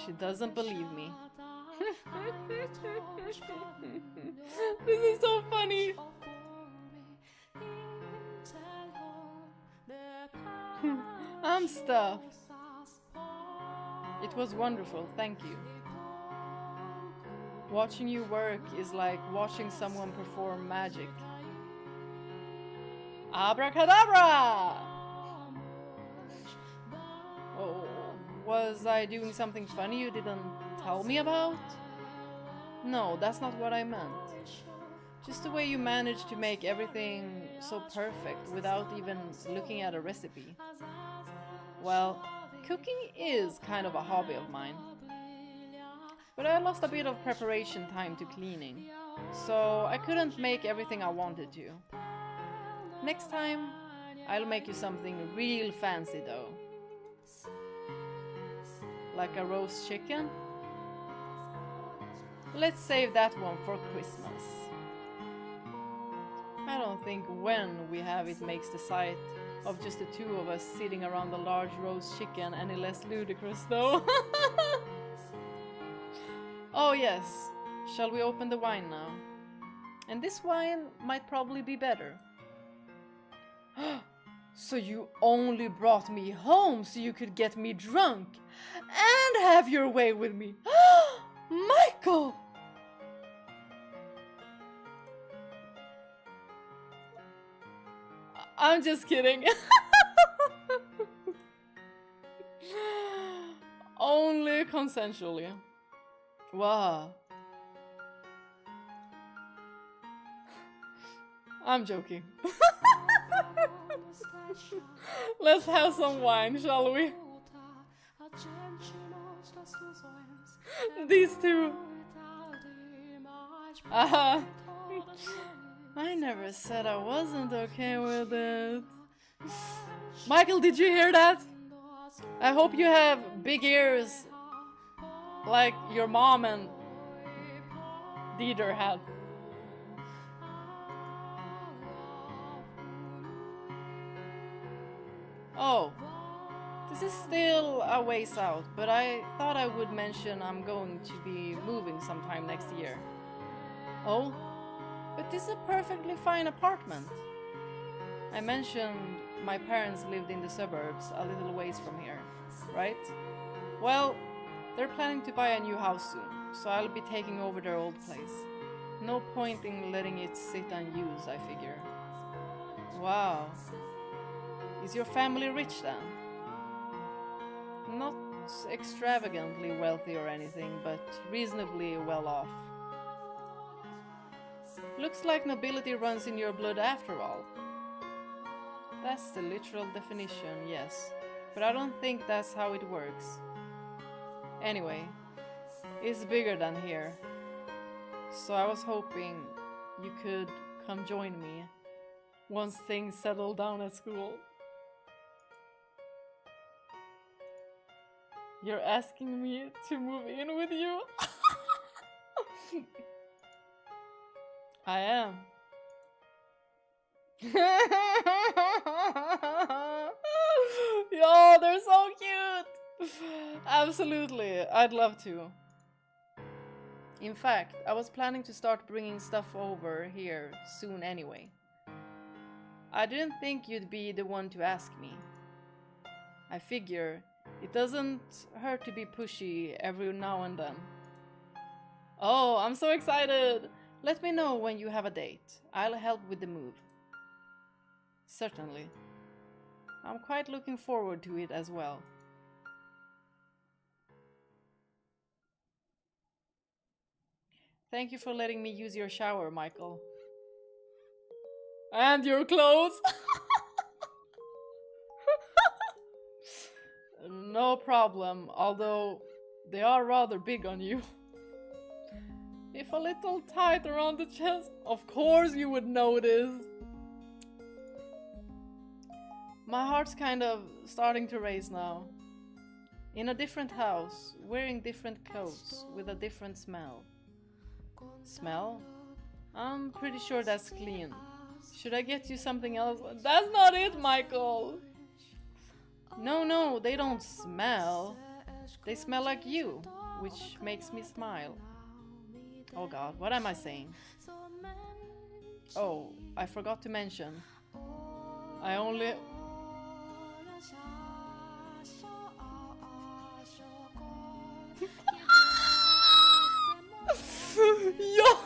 She doesn't believe me. This is so funny! I'm stuffed. It was wonderful, thank you. Watching you work is like watching someone perform magic. Abracadabra! Oh, was I doing something funny you didn't tell me about? No, that's not what I meant. Just the way you managed to make everything so perfect without even looking at a recipe. Well, cooking is kind of a hobby of mine. But I lost a bit of preparation time to cleaning, so I couldn't make everything I wanted to. Next time, I'll make you something real fancy though. Like a roast chicken? Let's save that one for Christmas. I don't think when we have it makes the sight of just the two of us sitting around the large roast chicken any less ludicrous though. Oh yes, shall we open the wine now? And this wine might probably be better. So you only brought me home so you could get me drunk and have your way with me. Michael! I'm just kidding. Only consensually. Wow. I'm joking. Let's have some wine, shall we? These two. I never said I wasn't okay with it. Michael, did you hear that? I hope you have big ears like your mom and Dieter had. Oh, this is still a ways out, but I thought I would mention I'm going to be moving sometime next year. Oh, but this is a perfectly fine apartment. I mentioned my parents lived in the suburbs a little ways from here, right? Well, they're planning to buy a new house soon, so I'll be taking over their old place. No point in letting it sit unused, I figure. Wow. Is your family rich then? Not extravagantly wealthy or anything, but reasonably well off. Looks like nobility runs in your blood after all. That's the literal definition, yes. But I don't think that's how it works. Anyway, it's bigger than here. So I was hoping you could come join me once things settle down at school. You're asking me to move in with you? I am. Yo, they're so cute! Absolutely, I'd love to. In fact, I was planning to start bringing stuff over here soon anyway. I didn't think you'd be the one to ask me. I figure it doesn't hurt to be pushy every now and then. Oh, I'm so excited! Let me know when you have a date. I'll help with the move. Certainly. I'm quite looking forward to it as well. Thank you for letting me use your shower, Michael. And your clothes! No problem, although they are rather big on you. If a little tight around the chest, of course you would notice. My heart's kind of starting to race now. In a different house, wearing different clothes, with a different smell. Smell? I'm pretty sure that's clean. Should I get you something else? That's not it, Michael! No, they don't smell. They smell like you, which makes me smile. Oh god, what am I saying? Oh, I forgot to mention. I only... Yo!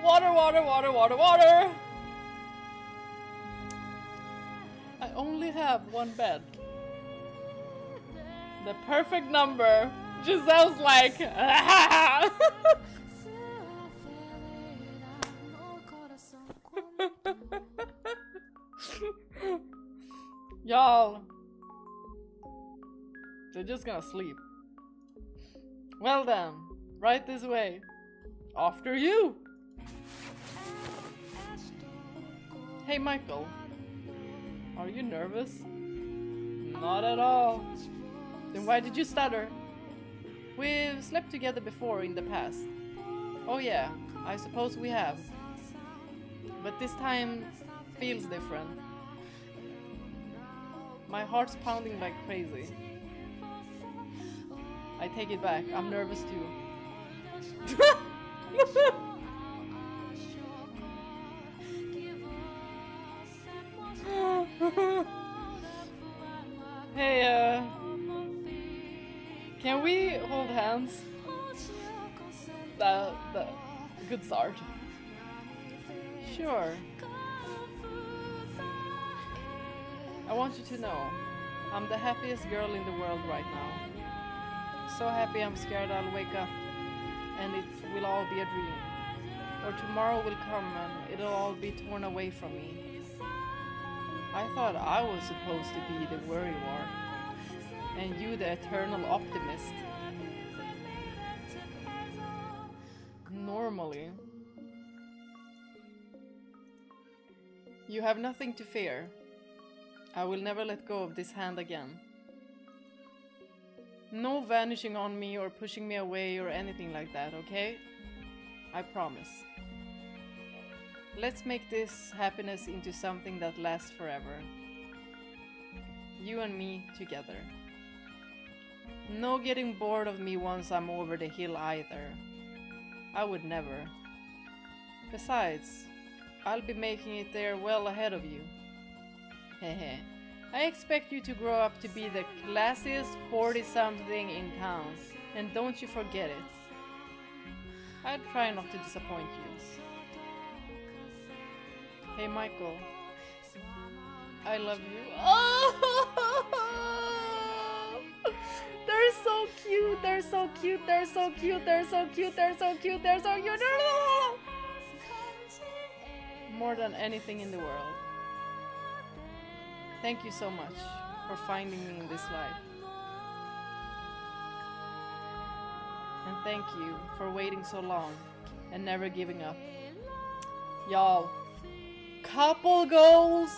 Water, water, water, water, water! I only have one bed. The perfect number. Giselle's like, y'all, they're just gonna sleep. Well then, right this way. After you. Hey Michael, are you nervous? Not at all. Then why did you stutter? We've slept together before in the past. Oh yeah, I suppose we have. But this time feels different. My heart's pounding like crazy. I take it back, I'm nervous too. Hey, can we hold hands? The good start. Sure. I want you to know, I'm the happiest girl in the world right now. So happy I'm scared I'll wake up and it will all be a dream. Or tomorrow will come and it'll all be torn away from me. I thought I was supposed to be the worrywart, and you the eternal optimist. Normally. You have nothing to fear. I will never let go of this hand again. No vanishing on me or pushing me away or anything like that, okay? I promise. Let's make this happiness into something that lasts forever. You and me together. No getting bored of me once I'm over the hill either. I would never. Besides, I'll be making it there well ahead of you. Hehe. I expect you to grow up to be the classiest 40-something in town, and don't you forget it. I'll try not to disappoint you. Hey Michael, I love you. Oh! They're so cute, they're so cute, they're so cute, they're so cute, they're so cute, they're so cute. More than anything in the world. Thank you so much for finding me in this life. And thank you for waiting so long and never giving up. Y'all, couple goals,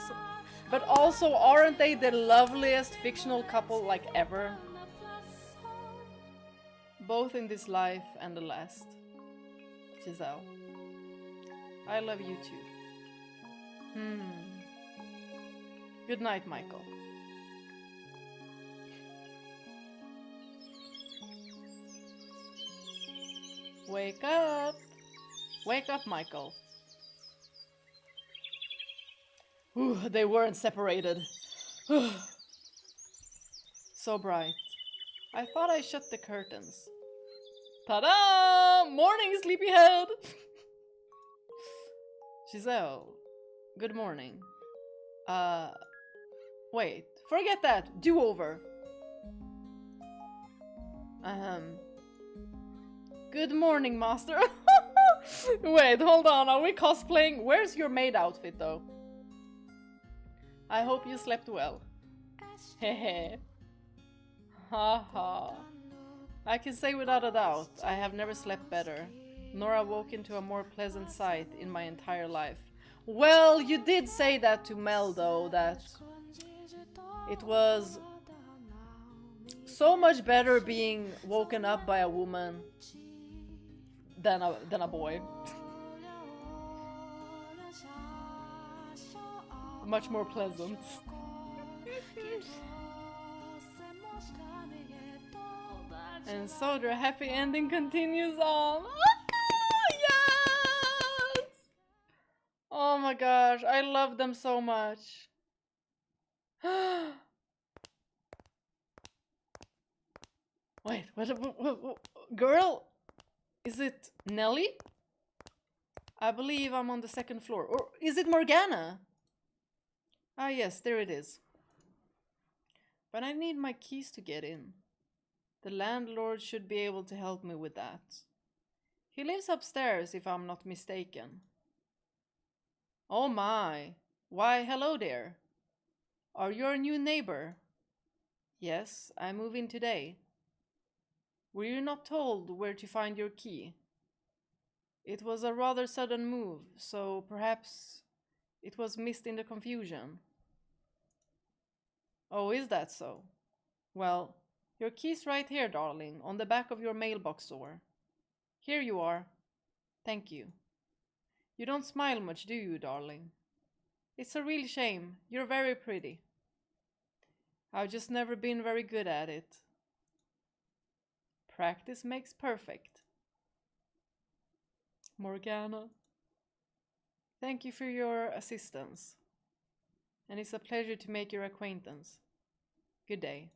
but also aren't they the loveliest fictional couple like ever? Both in this life and the last. Giselle, I love you too. Good night, Michael. Wake up! Wake up, Michael. Ooh, they weren't separated. So bright. I thought I shut the curtains. Ta-da! Morning, sleepyhead! Giselle, good morning. Wait, forget that! Do-over! Good morning, master. Wait, hold on, are we cosplaying? Where's your maid outfit, though? I hope you slept well. Hehe. Haha. I can say without a doubt, I have never slept better, nor awoken to a more pleasant sight in my entire life. Well, you did say that to Mel, though, that it was so much better being woken up by a woman than a boy. Much more pleasant. And so their happy ending continues on. Yes! Oh my gosh, I love them so much. Wait, what, girl? Is it Nelly? I believe I'm on the second floor. Or is it Morgana? Ah, yes, there it is. But I need my keys to get in. The landlord should be able to help me with that. He lives upstairs, if I'm not mistaken. Oh my. Why, hello there. Are you our new neighbor? Yes, I move in today. Were you not told where to find your key? It was a rather sudden move, so perhaps it was missed in the confusion. Oh, is that so? Well, your key's right here, darling, on the back of your mailbox door. Here you are. Thank you. You don't smile much, do you, darling? It's a real shame. You're very pretty. I've just never been very good at it. Practice makes perfect. Morgana. Thank you for your assistance. And it's a pleasure to make your acquaintance. Good day.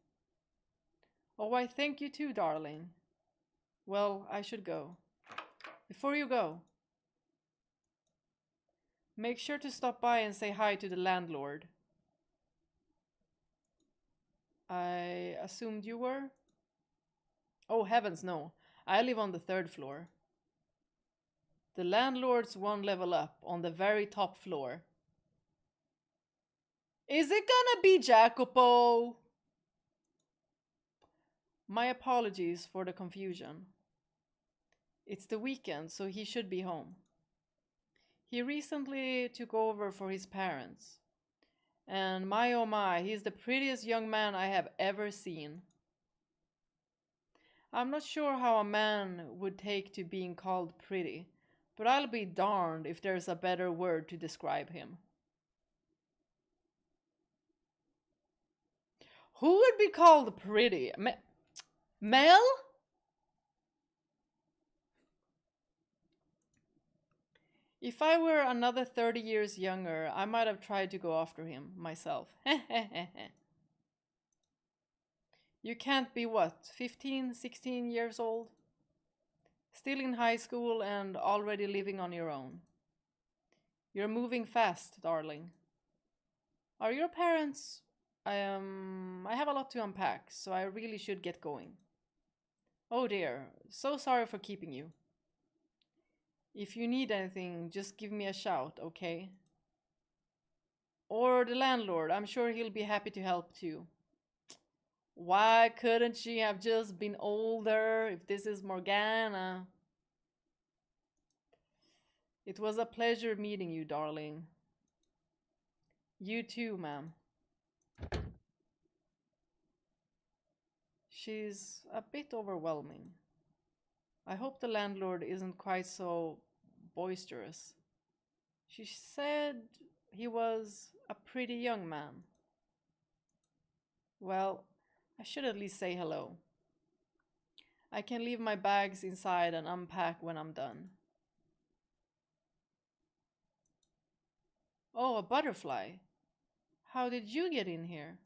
Oh, why thank you too, darling. Well, I should go. Before you go, make sure to stop by and say hi to the landlord. I assumed you were? Oh, heavens no. I live on the 3rd floor. The landlord's one level up, on the very top floor. Is it gonna be Jacopo? My apologies for the confusion. It's the weekend, so he should be home. He recently took over for his parents. And my oh my, he's the prettiest young man I have ever seen. I'm not sure how a man would take to being called pretty, but I'll be darned if there's a better word to describe him. Who would be called pretty? Mel? If I were another 30 years younger, I might have tried to go after him myself. You can't be what, 15, 16 years old? Still in high school and already living on your own. You're moving fast, darling. Are your parents... I have a lot to unpack, so I really should get going. Oh dear, so sorry for keeping you. If you need anything, just give me a shout, okay? Or the landlord, I'm sure he'll be happy to help too. Why couldn't she have just been older if this is Morgana? It was a pleasure meeting you, darling. You too, ma'am. She's a bit overwhelming. I hope the landlord isn't quite so boisterous. She said he was a pretty young man. Well, I should at least say hello. I can leave my bags inside and unpack when I'm done. Oh, a butterfly. How did you get in here?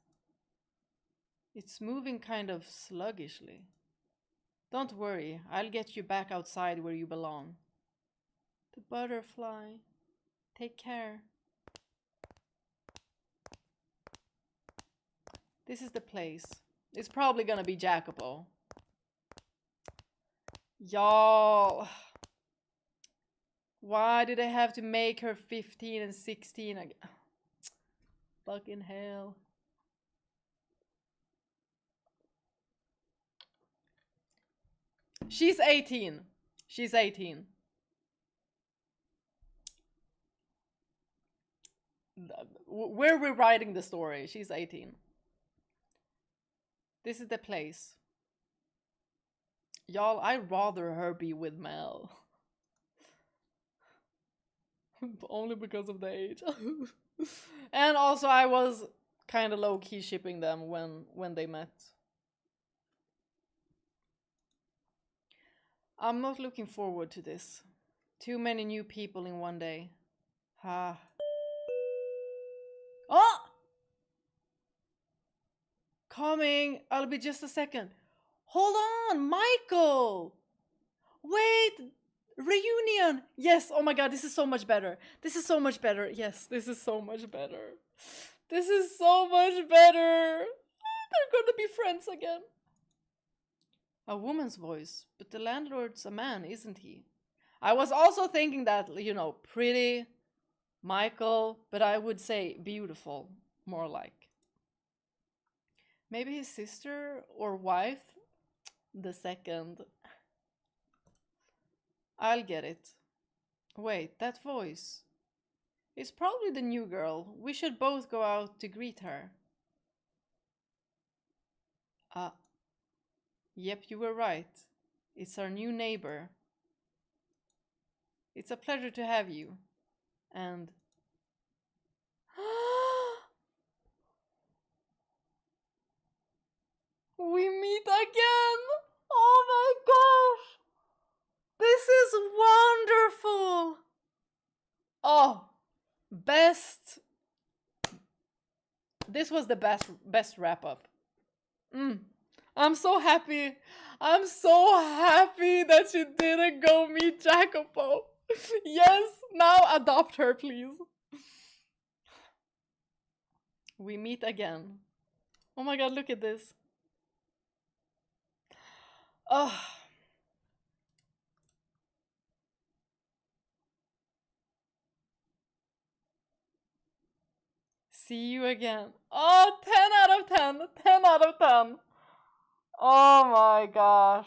It's moving kind of sluggishly. Don't worry, I'll get you back outside where you belong. The butterfly. Take care. This is the place. It's probably gonna be Jacopo. Y'all. Why did I have to make her 15 and 16 again? Fucking hell. She's 18. She's 18. We're rewriting the story. She's 18. This is the place. Y'all, I'd rather her be with Mel. Only because of the age. And also I was kind of low-key shipping them when they met. I'm not looking forward to this. Too many new people in one day. Ah. Oh! Coming. I'll be just a second. Hold on, Michael! Wait! Reunion! Yes, oh my god, this is so much better. This is so much better. Yes, this is so much better. This is so much better. They're gonna be friends again. A woman's voice, but the landlord's a man, isn't he? I was also thinking that, you know, pretty Michael, but I would say beautiful, more like. Maybe his sister or wife? The second. I'll get it. Wait, that voice. It's probably the new girl. We should both go out to greet her. Yep, you were right. It's our new neighbor. It's a pleasure to have you. And... we meet again! Oh my gosh! This is wonderful! Oh, best... This was the best wrap-up. I'm so happy. I'm so happy that she didn't go meet Jacopo. Yes, now adopt her, please. We meet again. Oh my god, look at this. Oh. See you again. Oh, 10 out of 10. 10 out of 10. Oh my gosh.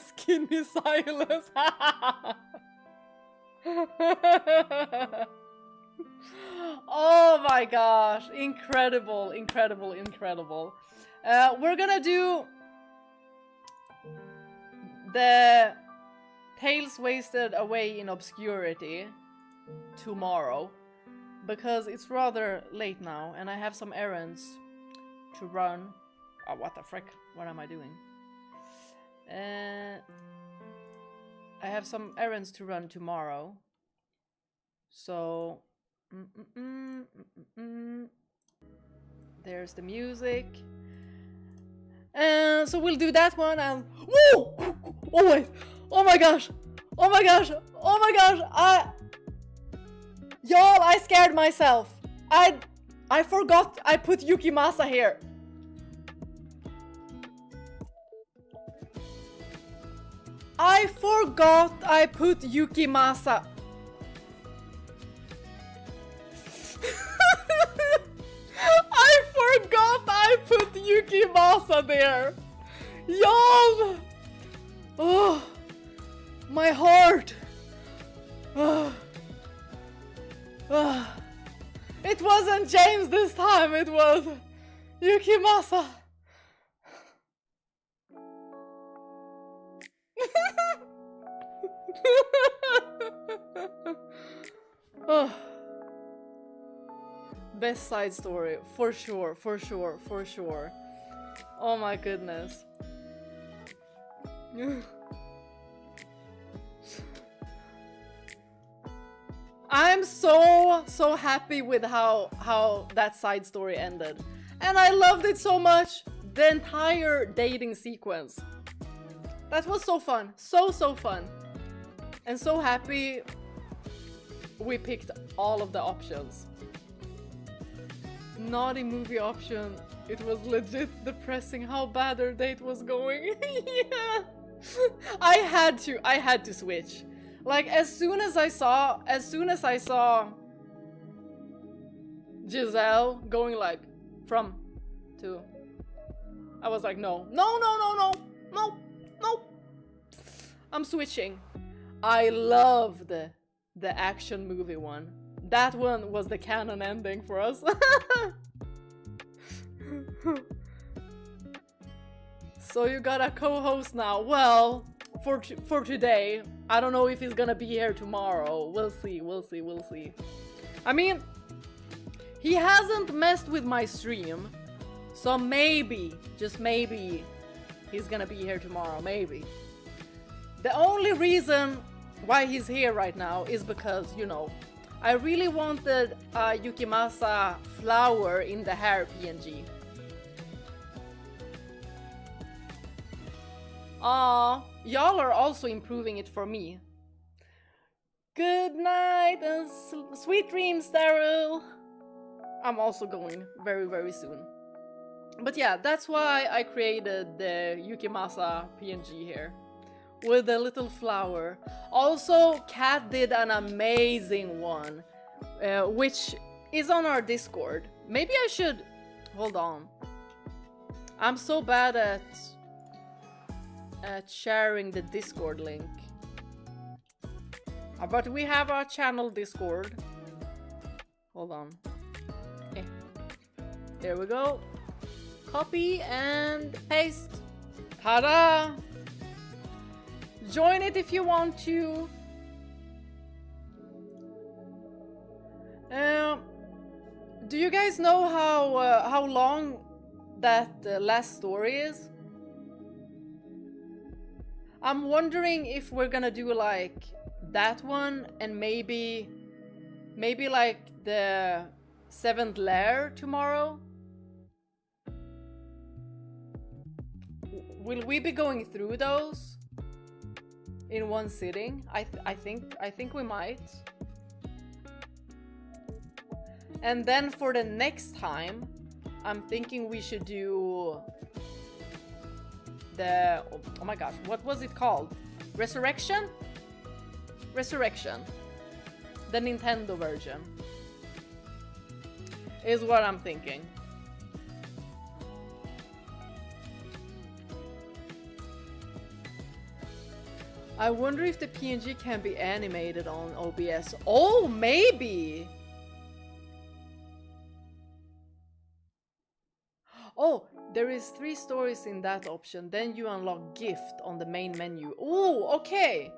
Skinny Silas. Oh my gosh. Incredible, incredible, incredible. We're gonna do the Tales Wasted Away in Obscurity tomorrow, because it's rather late now and I have some errands to run. Oh, what the frick? What am I doing? I have some errands to run tomorrow. So... there's the music. So we'll do that one and... Woo! Oh wait! Oh my gosh! Oh my gosh! Oh my gosh! Y'all, I scared myself. I forgot I put Yukimasa here. I forgot I put Yukimasa. I forgot I put Yukimasa there. Y'all! Oh, my heart. It wasn't James this time, it was Yukimasa. Oh. Best side story, for sure, for sure, for sure. Oh my goodness. I'm so happy with how that side story ended. And I loved it so much. The entire dating sequence. That was so fun. So fun. And so happy we picked all of the options. Naughty movie option. It was legit depressing how bad their date was going. Yeah. I had to switch. Like as soon as I saw Giselle going like from to, I was like no. I'm switching. I loved the action movie one. That one was the canon ending for us. So you got a co-host now. Well, for today. I don't know if he's gonna be here tomorrow. We'll see. I mean, he hasn't messed with my stream. So maybe, just maybe, he's gonna be here tomorrow. Maybe. The only reason why he's here right now is because, you know, I really wanted a Yukimasa flower in the hair PNG. Aw, y'all are also improving it for me. Good night and sweet dreams, Daryl. I'm also going very, very soon. But yeah, that's why I created the Yukimasa PNG here. With a little flower. Also, Kat did an amazing one. Which is on our Discord. Maybe I should... Hold on. I'm so bad at sharing the Discord link. But we have our channel Discord. Hold on. Okay. There we go. Copy and paste. Ta-da! Join it if you want to. Do you guys know how long that last story is? I'm wondering if we're gonna do like that one and maybe like the 7th lair tomorrow. Will we be going through those in one sitting? I think we might. And then for the next time, I'm thinking we should do the... Oh my gosh, what was it called? Resurrection? Resurrection. The Nintendo version. Is what I'm thinking. I wonder if the PNG can be animated on OBS. Oh, maybe! Oh, there is 3 stories in that option. Then you unlock gift on the main menu. Oh, okay.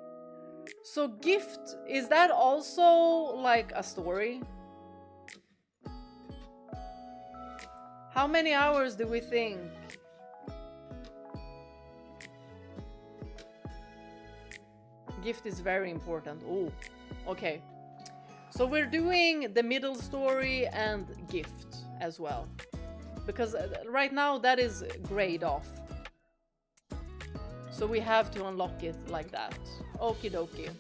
So gift, is that also like a story? How many hours do we think? Gift is very important. Oh, okay. So we're doing the middle story and gift as well. Because right now that is grayed off. So we have to unlock it like that. Okie dokie.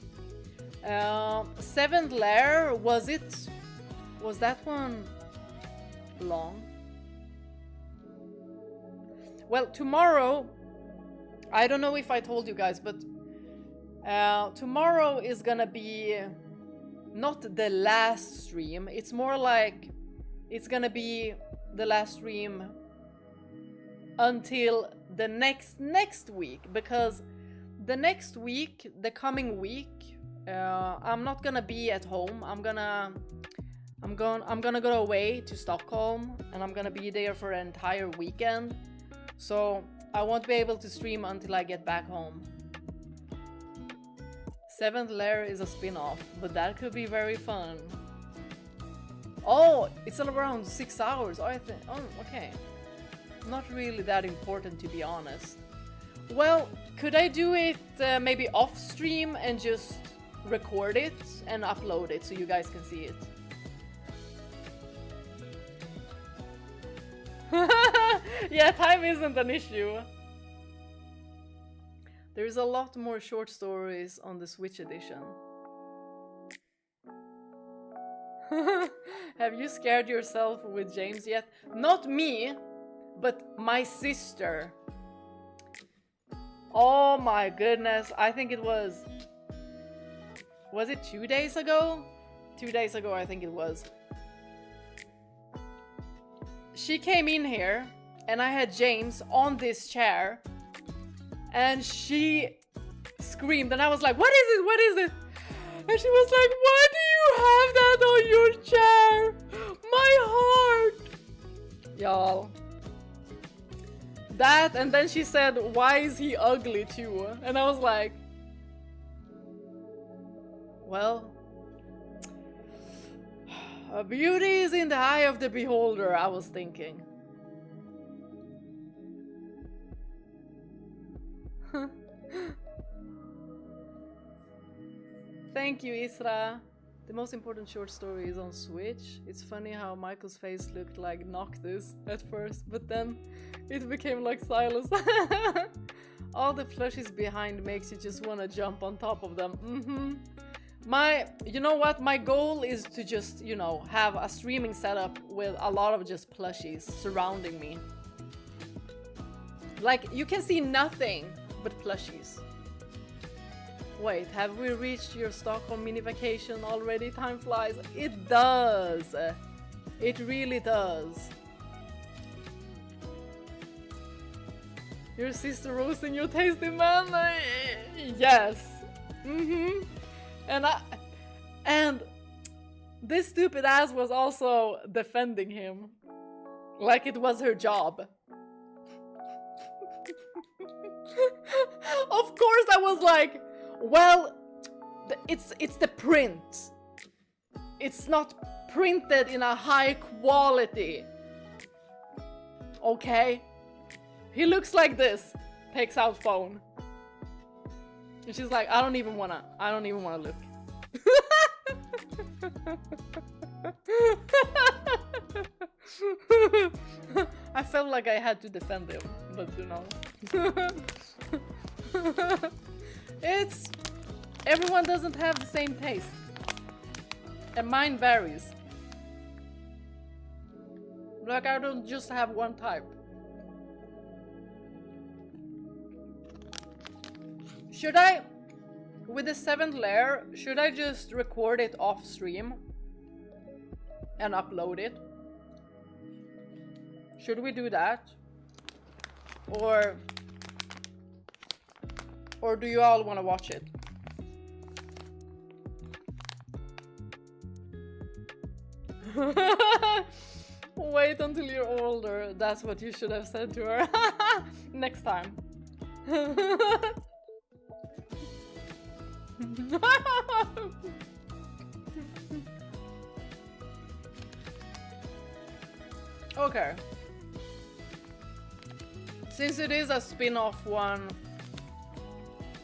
7th lair, was that one long? Well, tomorrow, I don't know if I told you guys, but tomorrow is gonna be not the last stream. It's more like it's gonna be the last stream until the next week, because the next week, the coming week, I'm not gonna be at home. I'm gonna go away to Stockholm, and I'm gonna be there for an entire weekend. So I won't be able to stream until I get back home. 7th lair is a spin-off, but that could be very fun. Oh, it's all around 6 hours. Oh, okay. Not really that important, to be honest. Well, could I do it maybe off stream and just record it and upload it so you guys can see it? Yeah, time isn't an issue. There's a lot more short stories on the Switch edition. Have you scared yourself with James yet? Not me, but my sister. Oh my goodness, I think it was it 2 days ago? 2 days ago, I think it was. She came in here and I had James on this chair and she screamed and I was like, what is it? What is it? And she was like, why do you have that on your chair? My heart! Y'all. That, and then she said, why is he ugly too? And I was like, well, beauty is in the eye of the beholder, I was thinking. Thank you, Isra. The most important short story is on Switch. It's funny how Michael's face looked like Noctis at first, but then it became like Silas. All the plushies behind makes you just want to jump on top of them. You know what? My goal is to just, you know, have a streaming setup with a lot of just plushies surrounding me. Like, you can see nothing but plushies. Wait, have we reached your Stockholm mini vacation already? Time flies. It does. It really does. Your sister roasting your tasty man? Yes. And this stupid ass was also defending him. Like it was her job. Of course I was like, well, it's the print. It's not printed in a high quality. Okay? He looks like this. Takes out phone. And she's like, I don't even wanna look. I felt like I had to defend him, but you know. Everyone doesn't have the same taste. And mine varies. Like, I don't just have one type. Should I, with the 7th layer, should I just record it off stream and upload it? Should we do that? Or do you all want to watch it? Wait until you're older. That's what you should have said to her. Next time. Okay. Since it is a spin-off one,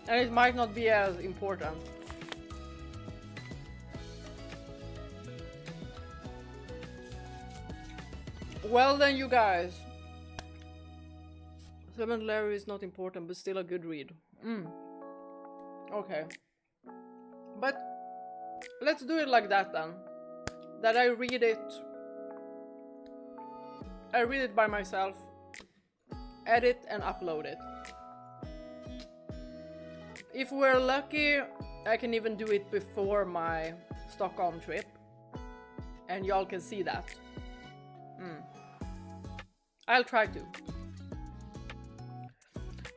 and it might not be as important. Well then, you guys. 7th layer is not important, but still a good read. Okay. But let's do it like that then. That I read it by myself, edit and upload it. If we're lucky, I can even do it before my Stockholm trip, and y'all can see that. I'll try to.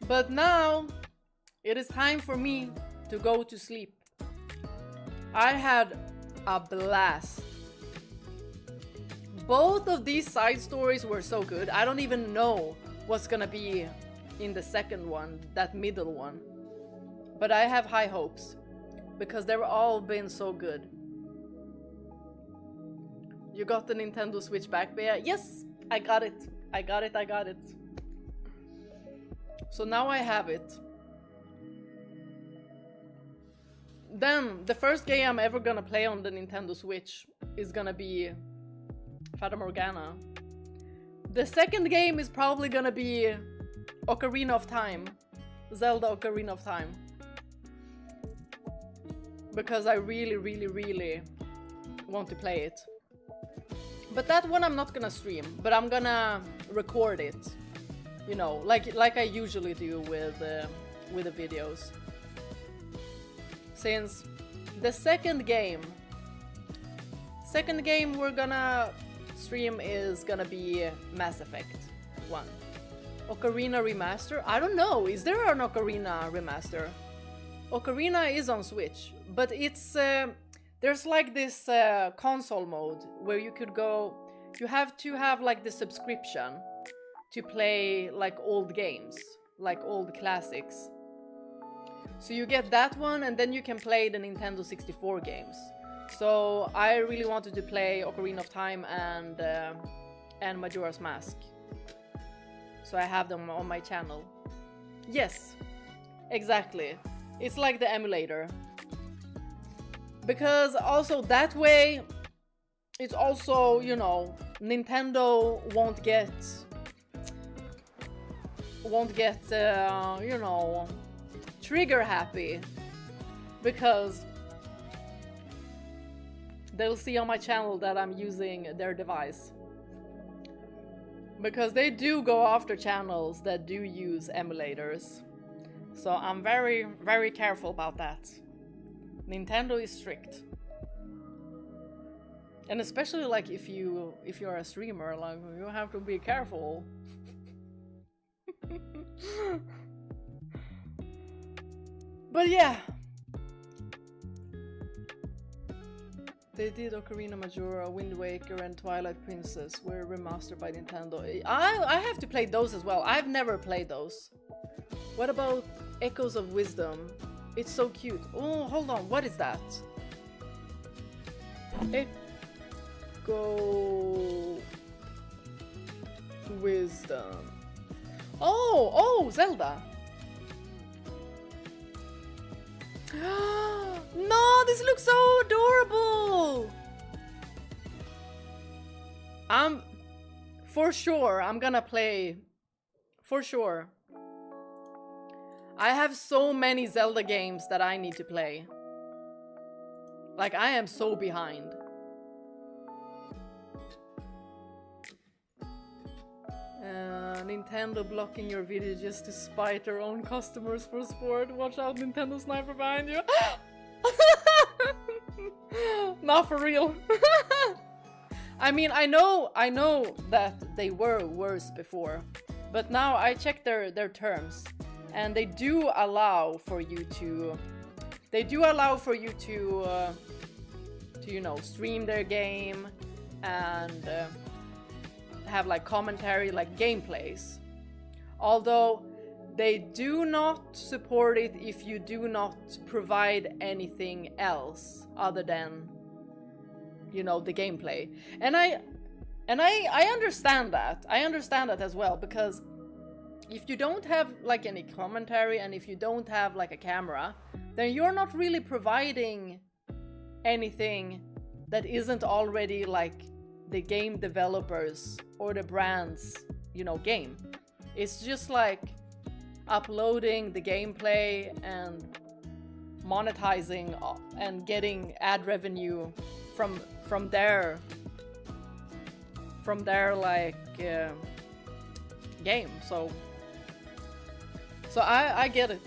But now it is time for me to go to sleep. I had a blast. Both of these side stories were so good. I don't even know what's gonna be in the second one, that middle one. But I have high hopes because they've all been so good. You got the Nintendo Switch back, Bea? Yes, I got it. I got it. So now I have it. Then the first game I'm ever gonna play on the Nintendo Switch is gonna be Fata Morgana. The second game is probably gonna be Ocarina of Time. Zelda Ocarina of Time. Because I really want to play it. But that one I'm not gonna stream, but I'm gonna record it. You know, like I usually do with the videos. Since the second game we're gonna stream is gonna be Mass Effect 1. Ocarina Remaster? I don't know, is there an Ocarina Remaster? Ocarina is on Switch, but it's there's like this console mode where you could go, you have to have like the subscription to play like old games, like old classics. So you get that one and then you can play the Nintendo 64 games. So I really wanted to play Ocarina of Time and Majora's Mask. So I have them on my channel. Yes, exactly. It's like the emulator. Because also that way, it's also, you know, Nintendo won't get, you know, trigger happy, because they'll see on my channel that I'm using their device. Because they do go after channels that do use emulators. So I'm very, very careful about that. Nintendo is strict. And especially like if you're a streamer, like you have to be careful. But yeah. They did Ocarina Majora, Wind Waker, and Twilight Princess were remastered by Nintendo. I have to play those as well. I've never played those. What about Echoes of Wisdom? It's so cute. Oh, hold on. What is that? Echo Wisdom. Oh, Zelda. No, this looks so adorable. For sure, I'm gonna play. For sure. I have so many Zelda games that I need to play. Like, I am so behind. Nintendo blocking your video just to spite their own customers for sport. Watch out, Nintendo sniper behind you. Not for real. I mean, I know that they were worse before, but now I checked their terms, and they do allow for you to, you know, stream their game and have like commentary, like gameplays. Although they do not support it if you do not provide anything else other than, you know, the gameplay. And I understand that. I understand that as well, because if you don't have like any commentary and if you don't have like a camera, then you're not really providing anything that isn't already like the game developers or the brand's, you know, game. It's just like uploading the gameplay and monetizing and getting ad revenue from their like game. So I get it.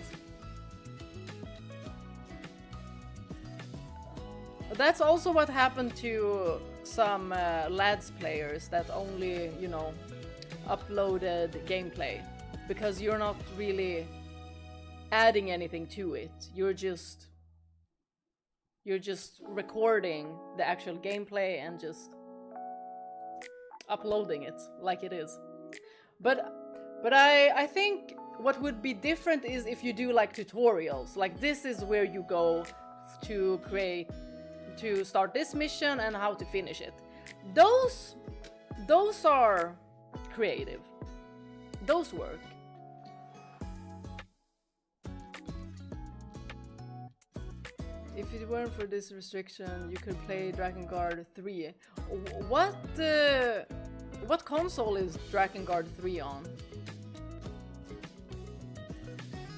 That's also what happened to some lads players that only, you know, uploaded gameplay, because you're not really adding anything to it. You're just recording the actual gameplay and just uploading it like it is. But I think what would be different is if you do like tutorials. Like, this is where you go to start this mission and how to finish it. Those are creative. Those work. If it weren't for this restriction, you could play Dragon Guard 3. What console is Dragon Guard 3 on?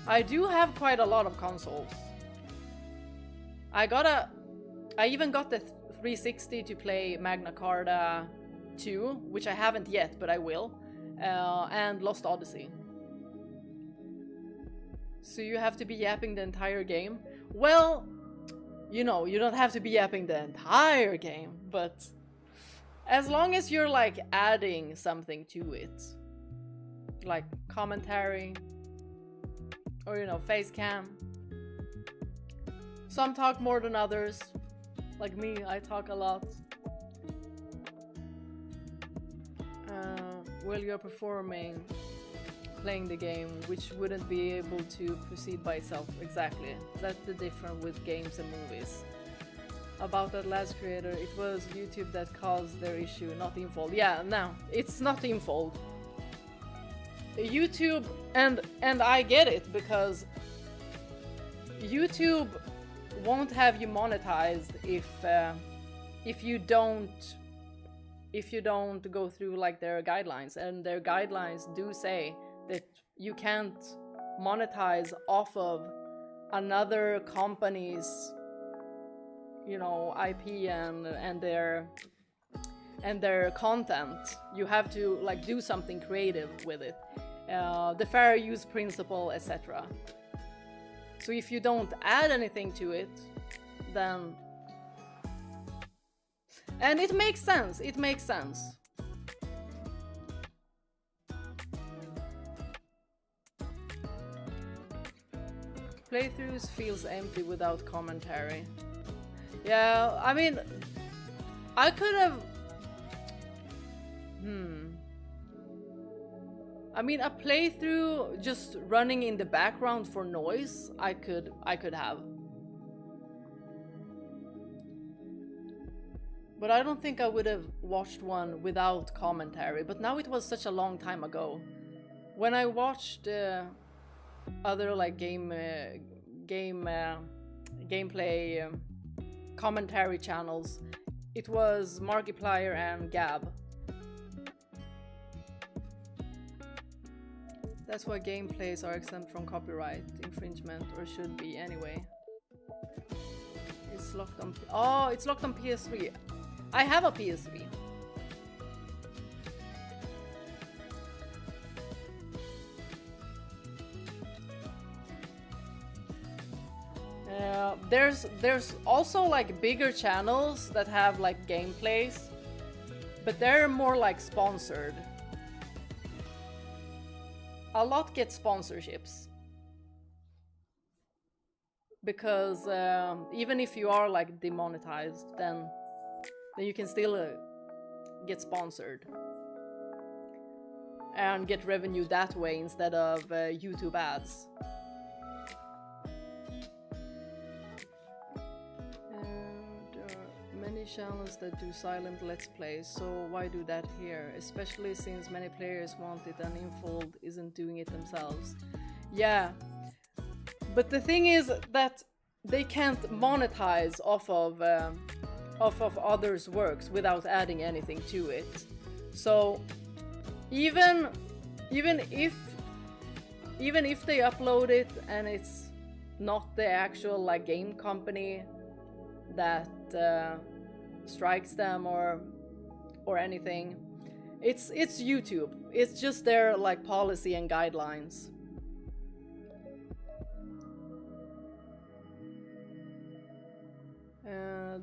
I do have quite a lot of consoles. I even got the 360 to play Magna Carta 2, which I haven't yet, but I will, and Lost Odyssey. So you have to be yapping the entire game? Well, you know, you don't have to be yapping the entire game, but as long as you're like adding something to it, like commentary, or, you know, face cam. Some talk more than others. Like me, I talk a lot. While you're performing, playing the game, which wouldn't be able to proceed by itself. Exactly. That's the difference with games and movies. About that last creator, it was YouTube that caused their issue, not Infold. Yeah, no, it's not Infold. YouTube, and I get it, because YouTube won't have you monetized if you don't go through like their guidelines, and their guidelines do say that you can't monetize off of another company's, you know, IP and their content. You have to like do something creative with it, the fair use principle, etc. So if you don't add anything to it, then, and it makes sense. It makes sense. Playthroughs feels empty without commentary. Yeah, I mean, I could have. I mean, a playthrough just running in the background for noise, I could have. But I don't think I would have watched one without commentary. But now it was such a long time ago. When I watched other like gameplay commentary channels, it was Markiplier and Gab. That's why gameplays are exempt from copyright infringement, or should be anyway. It's locked on. Oh, it's locked on PS3. I have a PS3. There's also like bigger channels that have like gameplays, but they're more like sponsored. A lot get sponsorships because even if you are like demonetized, then you can still get sponsored and get revenue that way instead of YouTube ads. Many channels that do silent let's plays, so why do that here? Especially since many players want it and Infold isn't doing it themselves. Yeah, but the thing is that they can't monetize off of others' works without adding anything to it. So even if they upload it and it's not the actual like game company that strikes them or anything, it's YouTube. It's just their like policy and guidelines.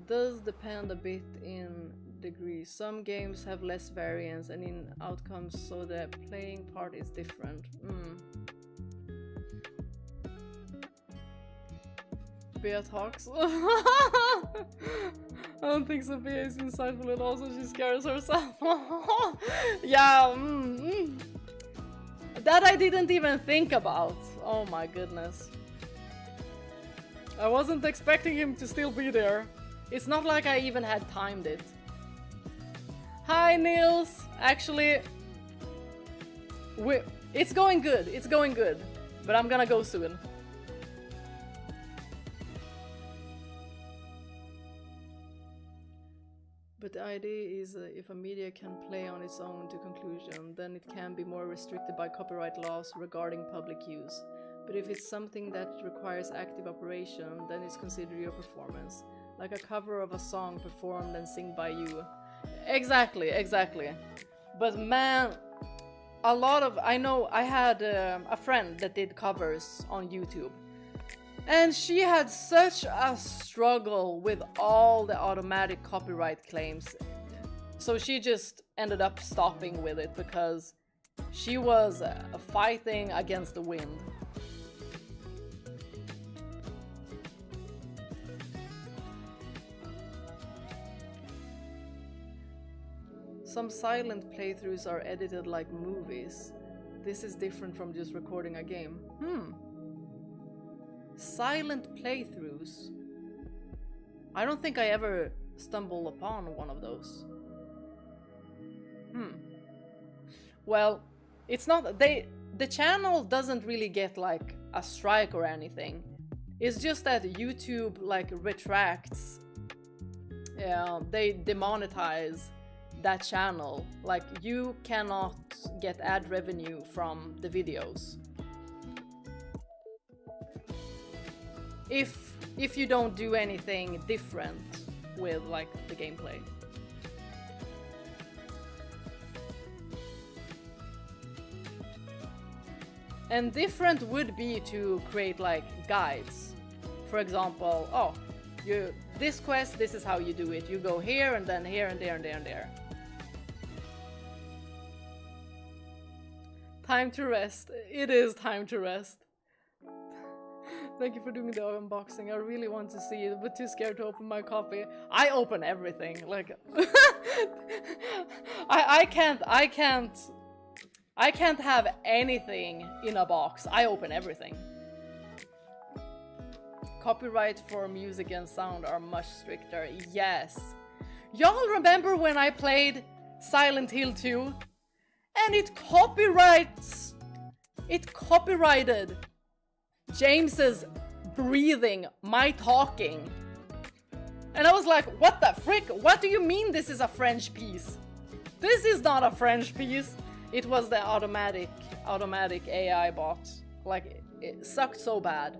Does depend a bit in degree. Some games have less variance and in outcomes, so the playing part is different. Bea talks. I don't think Sophia is insightful at all, so she scares herself. Yeah, that I didn't even think about. Oh my goodness. I wasn't expecting him to still be there. It's not like I even had timed it. Hi Niels! Actually, it's going good. It's going good. But I'm gonna go soon. But the idea is if a media can play on its own to conclusion, then it can be more restricted by copyright laws regarding public use. But if it's something that requires active operation, then it's considered your performance. Like a cover of a song performed and sung by you. Exactly, exactly. But man, a lot of... I know I had a friend that did covers on YouTube. And she had such a struggle with all the automatic copyright claims. So she just ended up stopping with it because she was fighting against the wind. Some silent playthroughs are edited like movies. This is different from just recording a game. Silent playthroughs. I don't think I ever stumbled upon one of those. Well, it's not... The channel doesn't really get like a strike or anything. It's just that YouTube like retracts. They demonetize that channel. Like you cannot get ad revenue from the videos if you don't do anything different with like the gameplay. And different would be to create like guides. For example, oh, this quest, this is how you do it. You go here and then here and there and there and there. Time to rest. It is time to rest. Thank you for doing the unboxing. I really want to see it, but too scared to open my copy. I open everything. Like I can't have anything in a box. I open everything. Copyright for music and sound are much stricter. Yes. Y'all remember when I played Silent Hill 2? And it copyrighted James's breathing, my talking. And I was like, what the frick? What do you mean this is a French piece? This is not a French piece. It was the automatic AI bot. Like, it sucked so bad.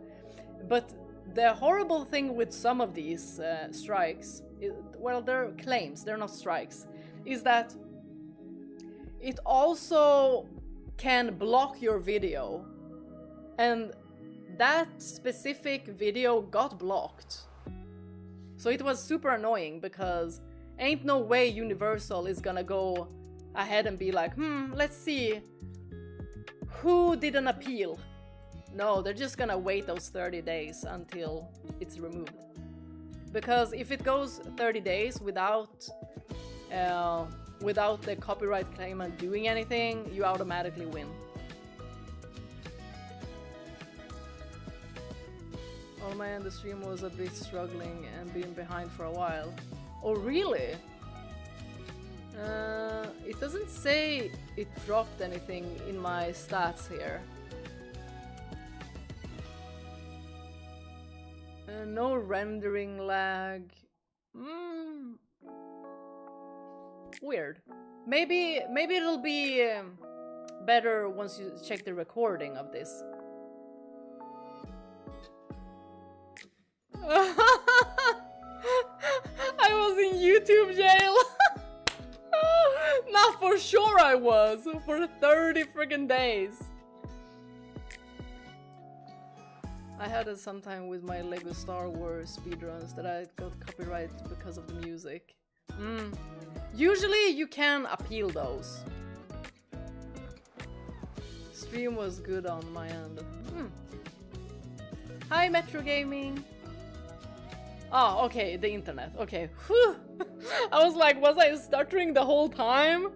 But the horrible thing with some of these strikes, well, they're claims, they're not strikes, is that it also can block your video. And that specific video got blocked. So it was super annoying because ain't no way Universal is gonna go ahead and be like, let's see who did an appeal. No, they're just gonna wait those 30 days until it's removed. Because if it goes 30 days without the copyright claimant doing anything, you automatically win. Oh man, the stream was a bit struggling and being behind for a while. Oh really? It doesn't say it dropped anything in my stats here. No rendering lag. Weird. Maybe it'll be better once you check the recording of this. I was in YouTube jail. Not for sure I was. For 30 friggin' days. I had it sometime with my Lego Star Wars speedruns that I got copyright because of the music. Usually you can appeal those. Stream was good on my end. Hi Metro Gaming. Oh, okay, the internet. Okay. Whew. I was like, was I stuttering the whole time?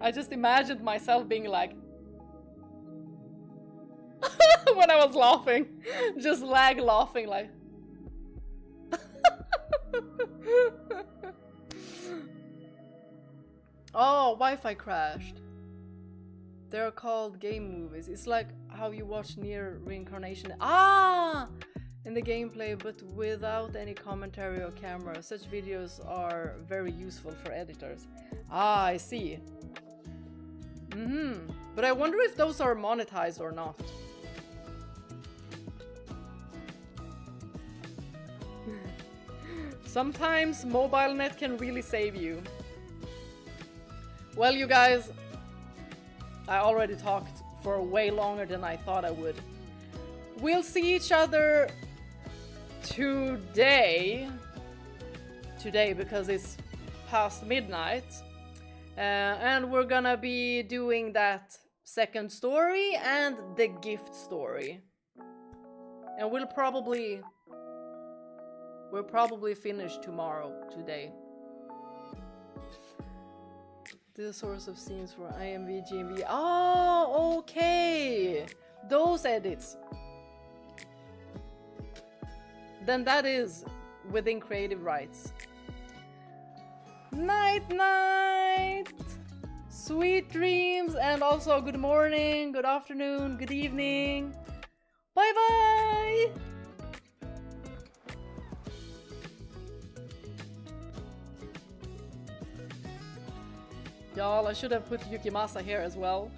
I just imagined myself being like when I was laughing. Just laughing like Oh, Wi-Fi crashed. They're called game movies. It's like how you watch Near Reincarnation. In the gameplay, but without any commentary or camera. Such videos are very useful for editors. I see. But I wonder if those are monetized or not. Sometimes mobile net can really save you. Well, you guys, I already talked for way longer than I thought I would. We'll see each other today because it's past midnight, and we're gonna be doing that second story and the gift story, and we'll probably finish today. The source of scenes for IMV, GMV. Oh, okay, those edits. Then that is within creative rights. Night night! Sweet dreams, and also good morning, good afternoon, good evening. Bye bye! Y'all, I should have put Yukimasa here as well.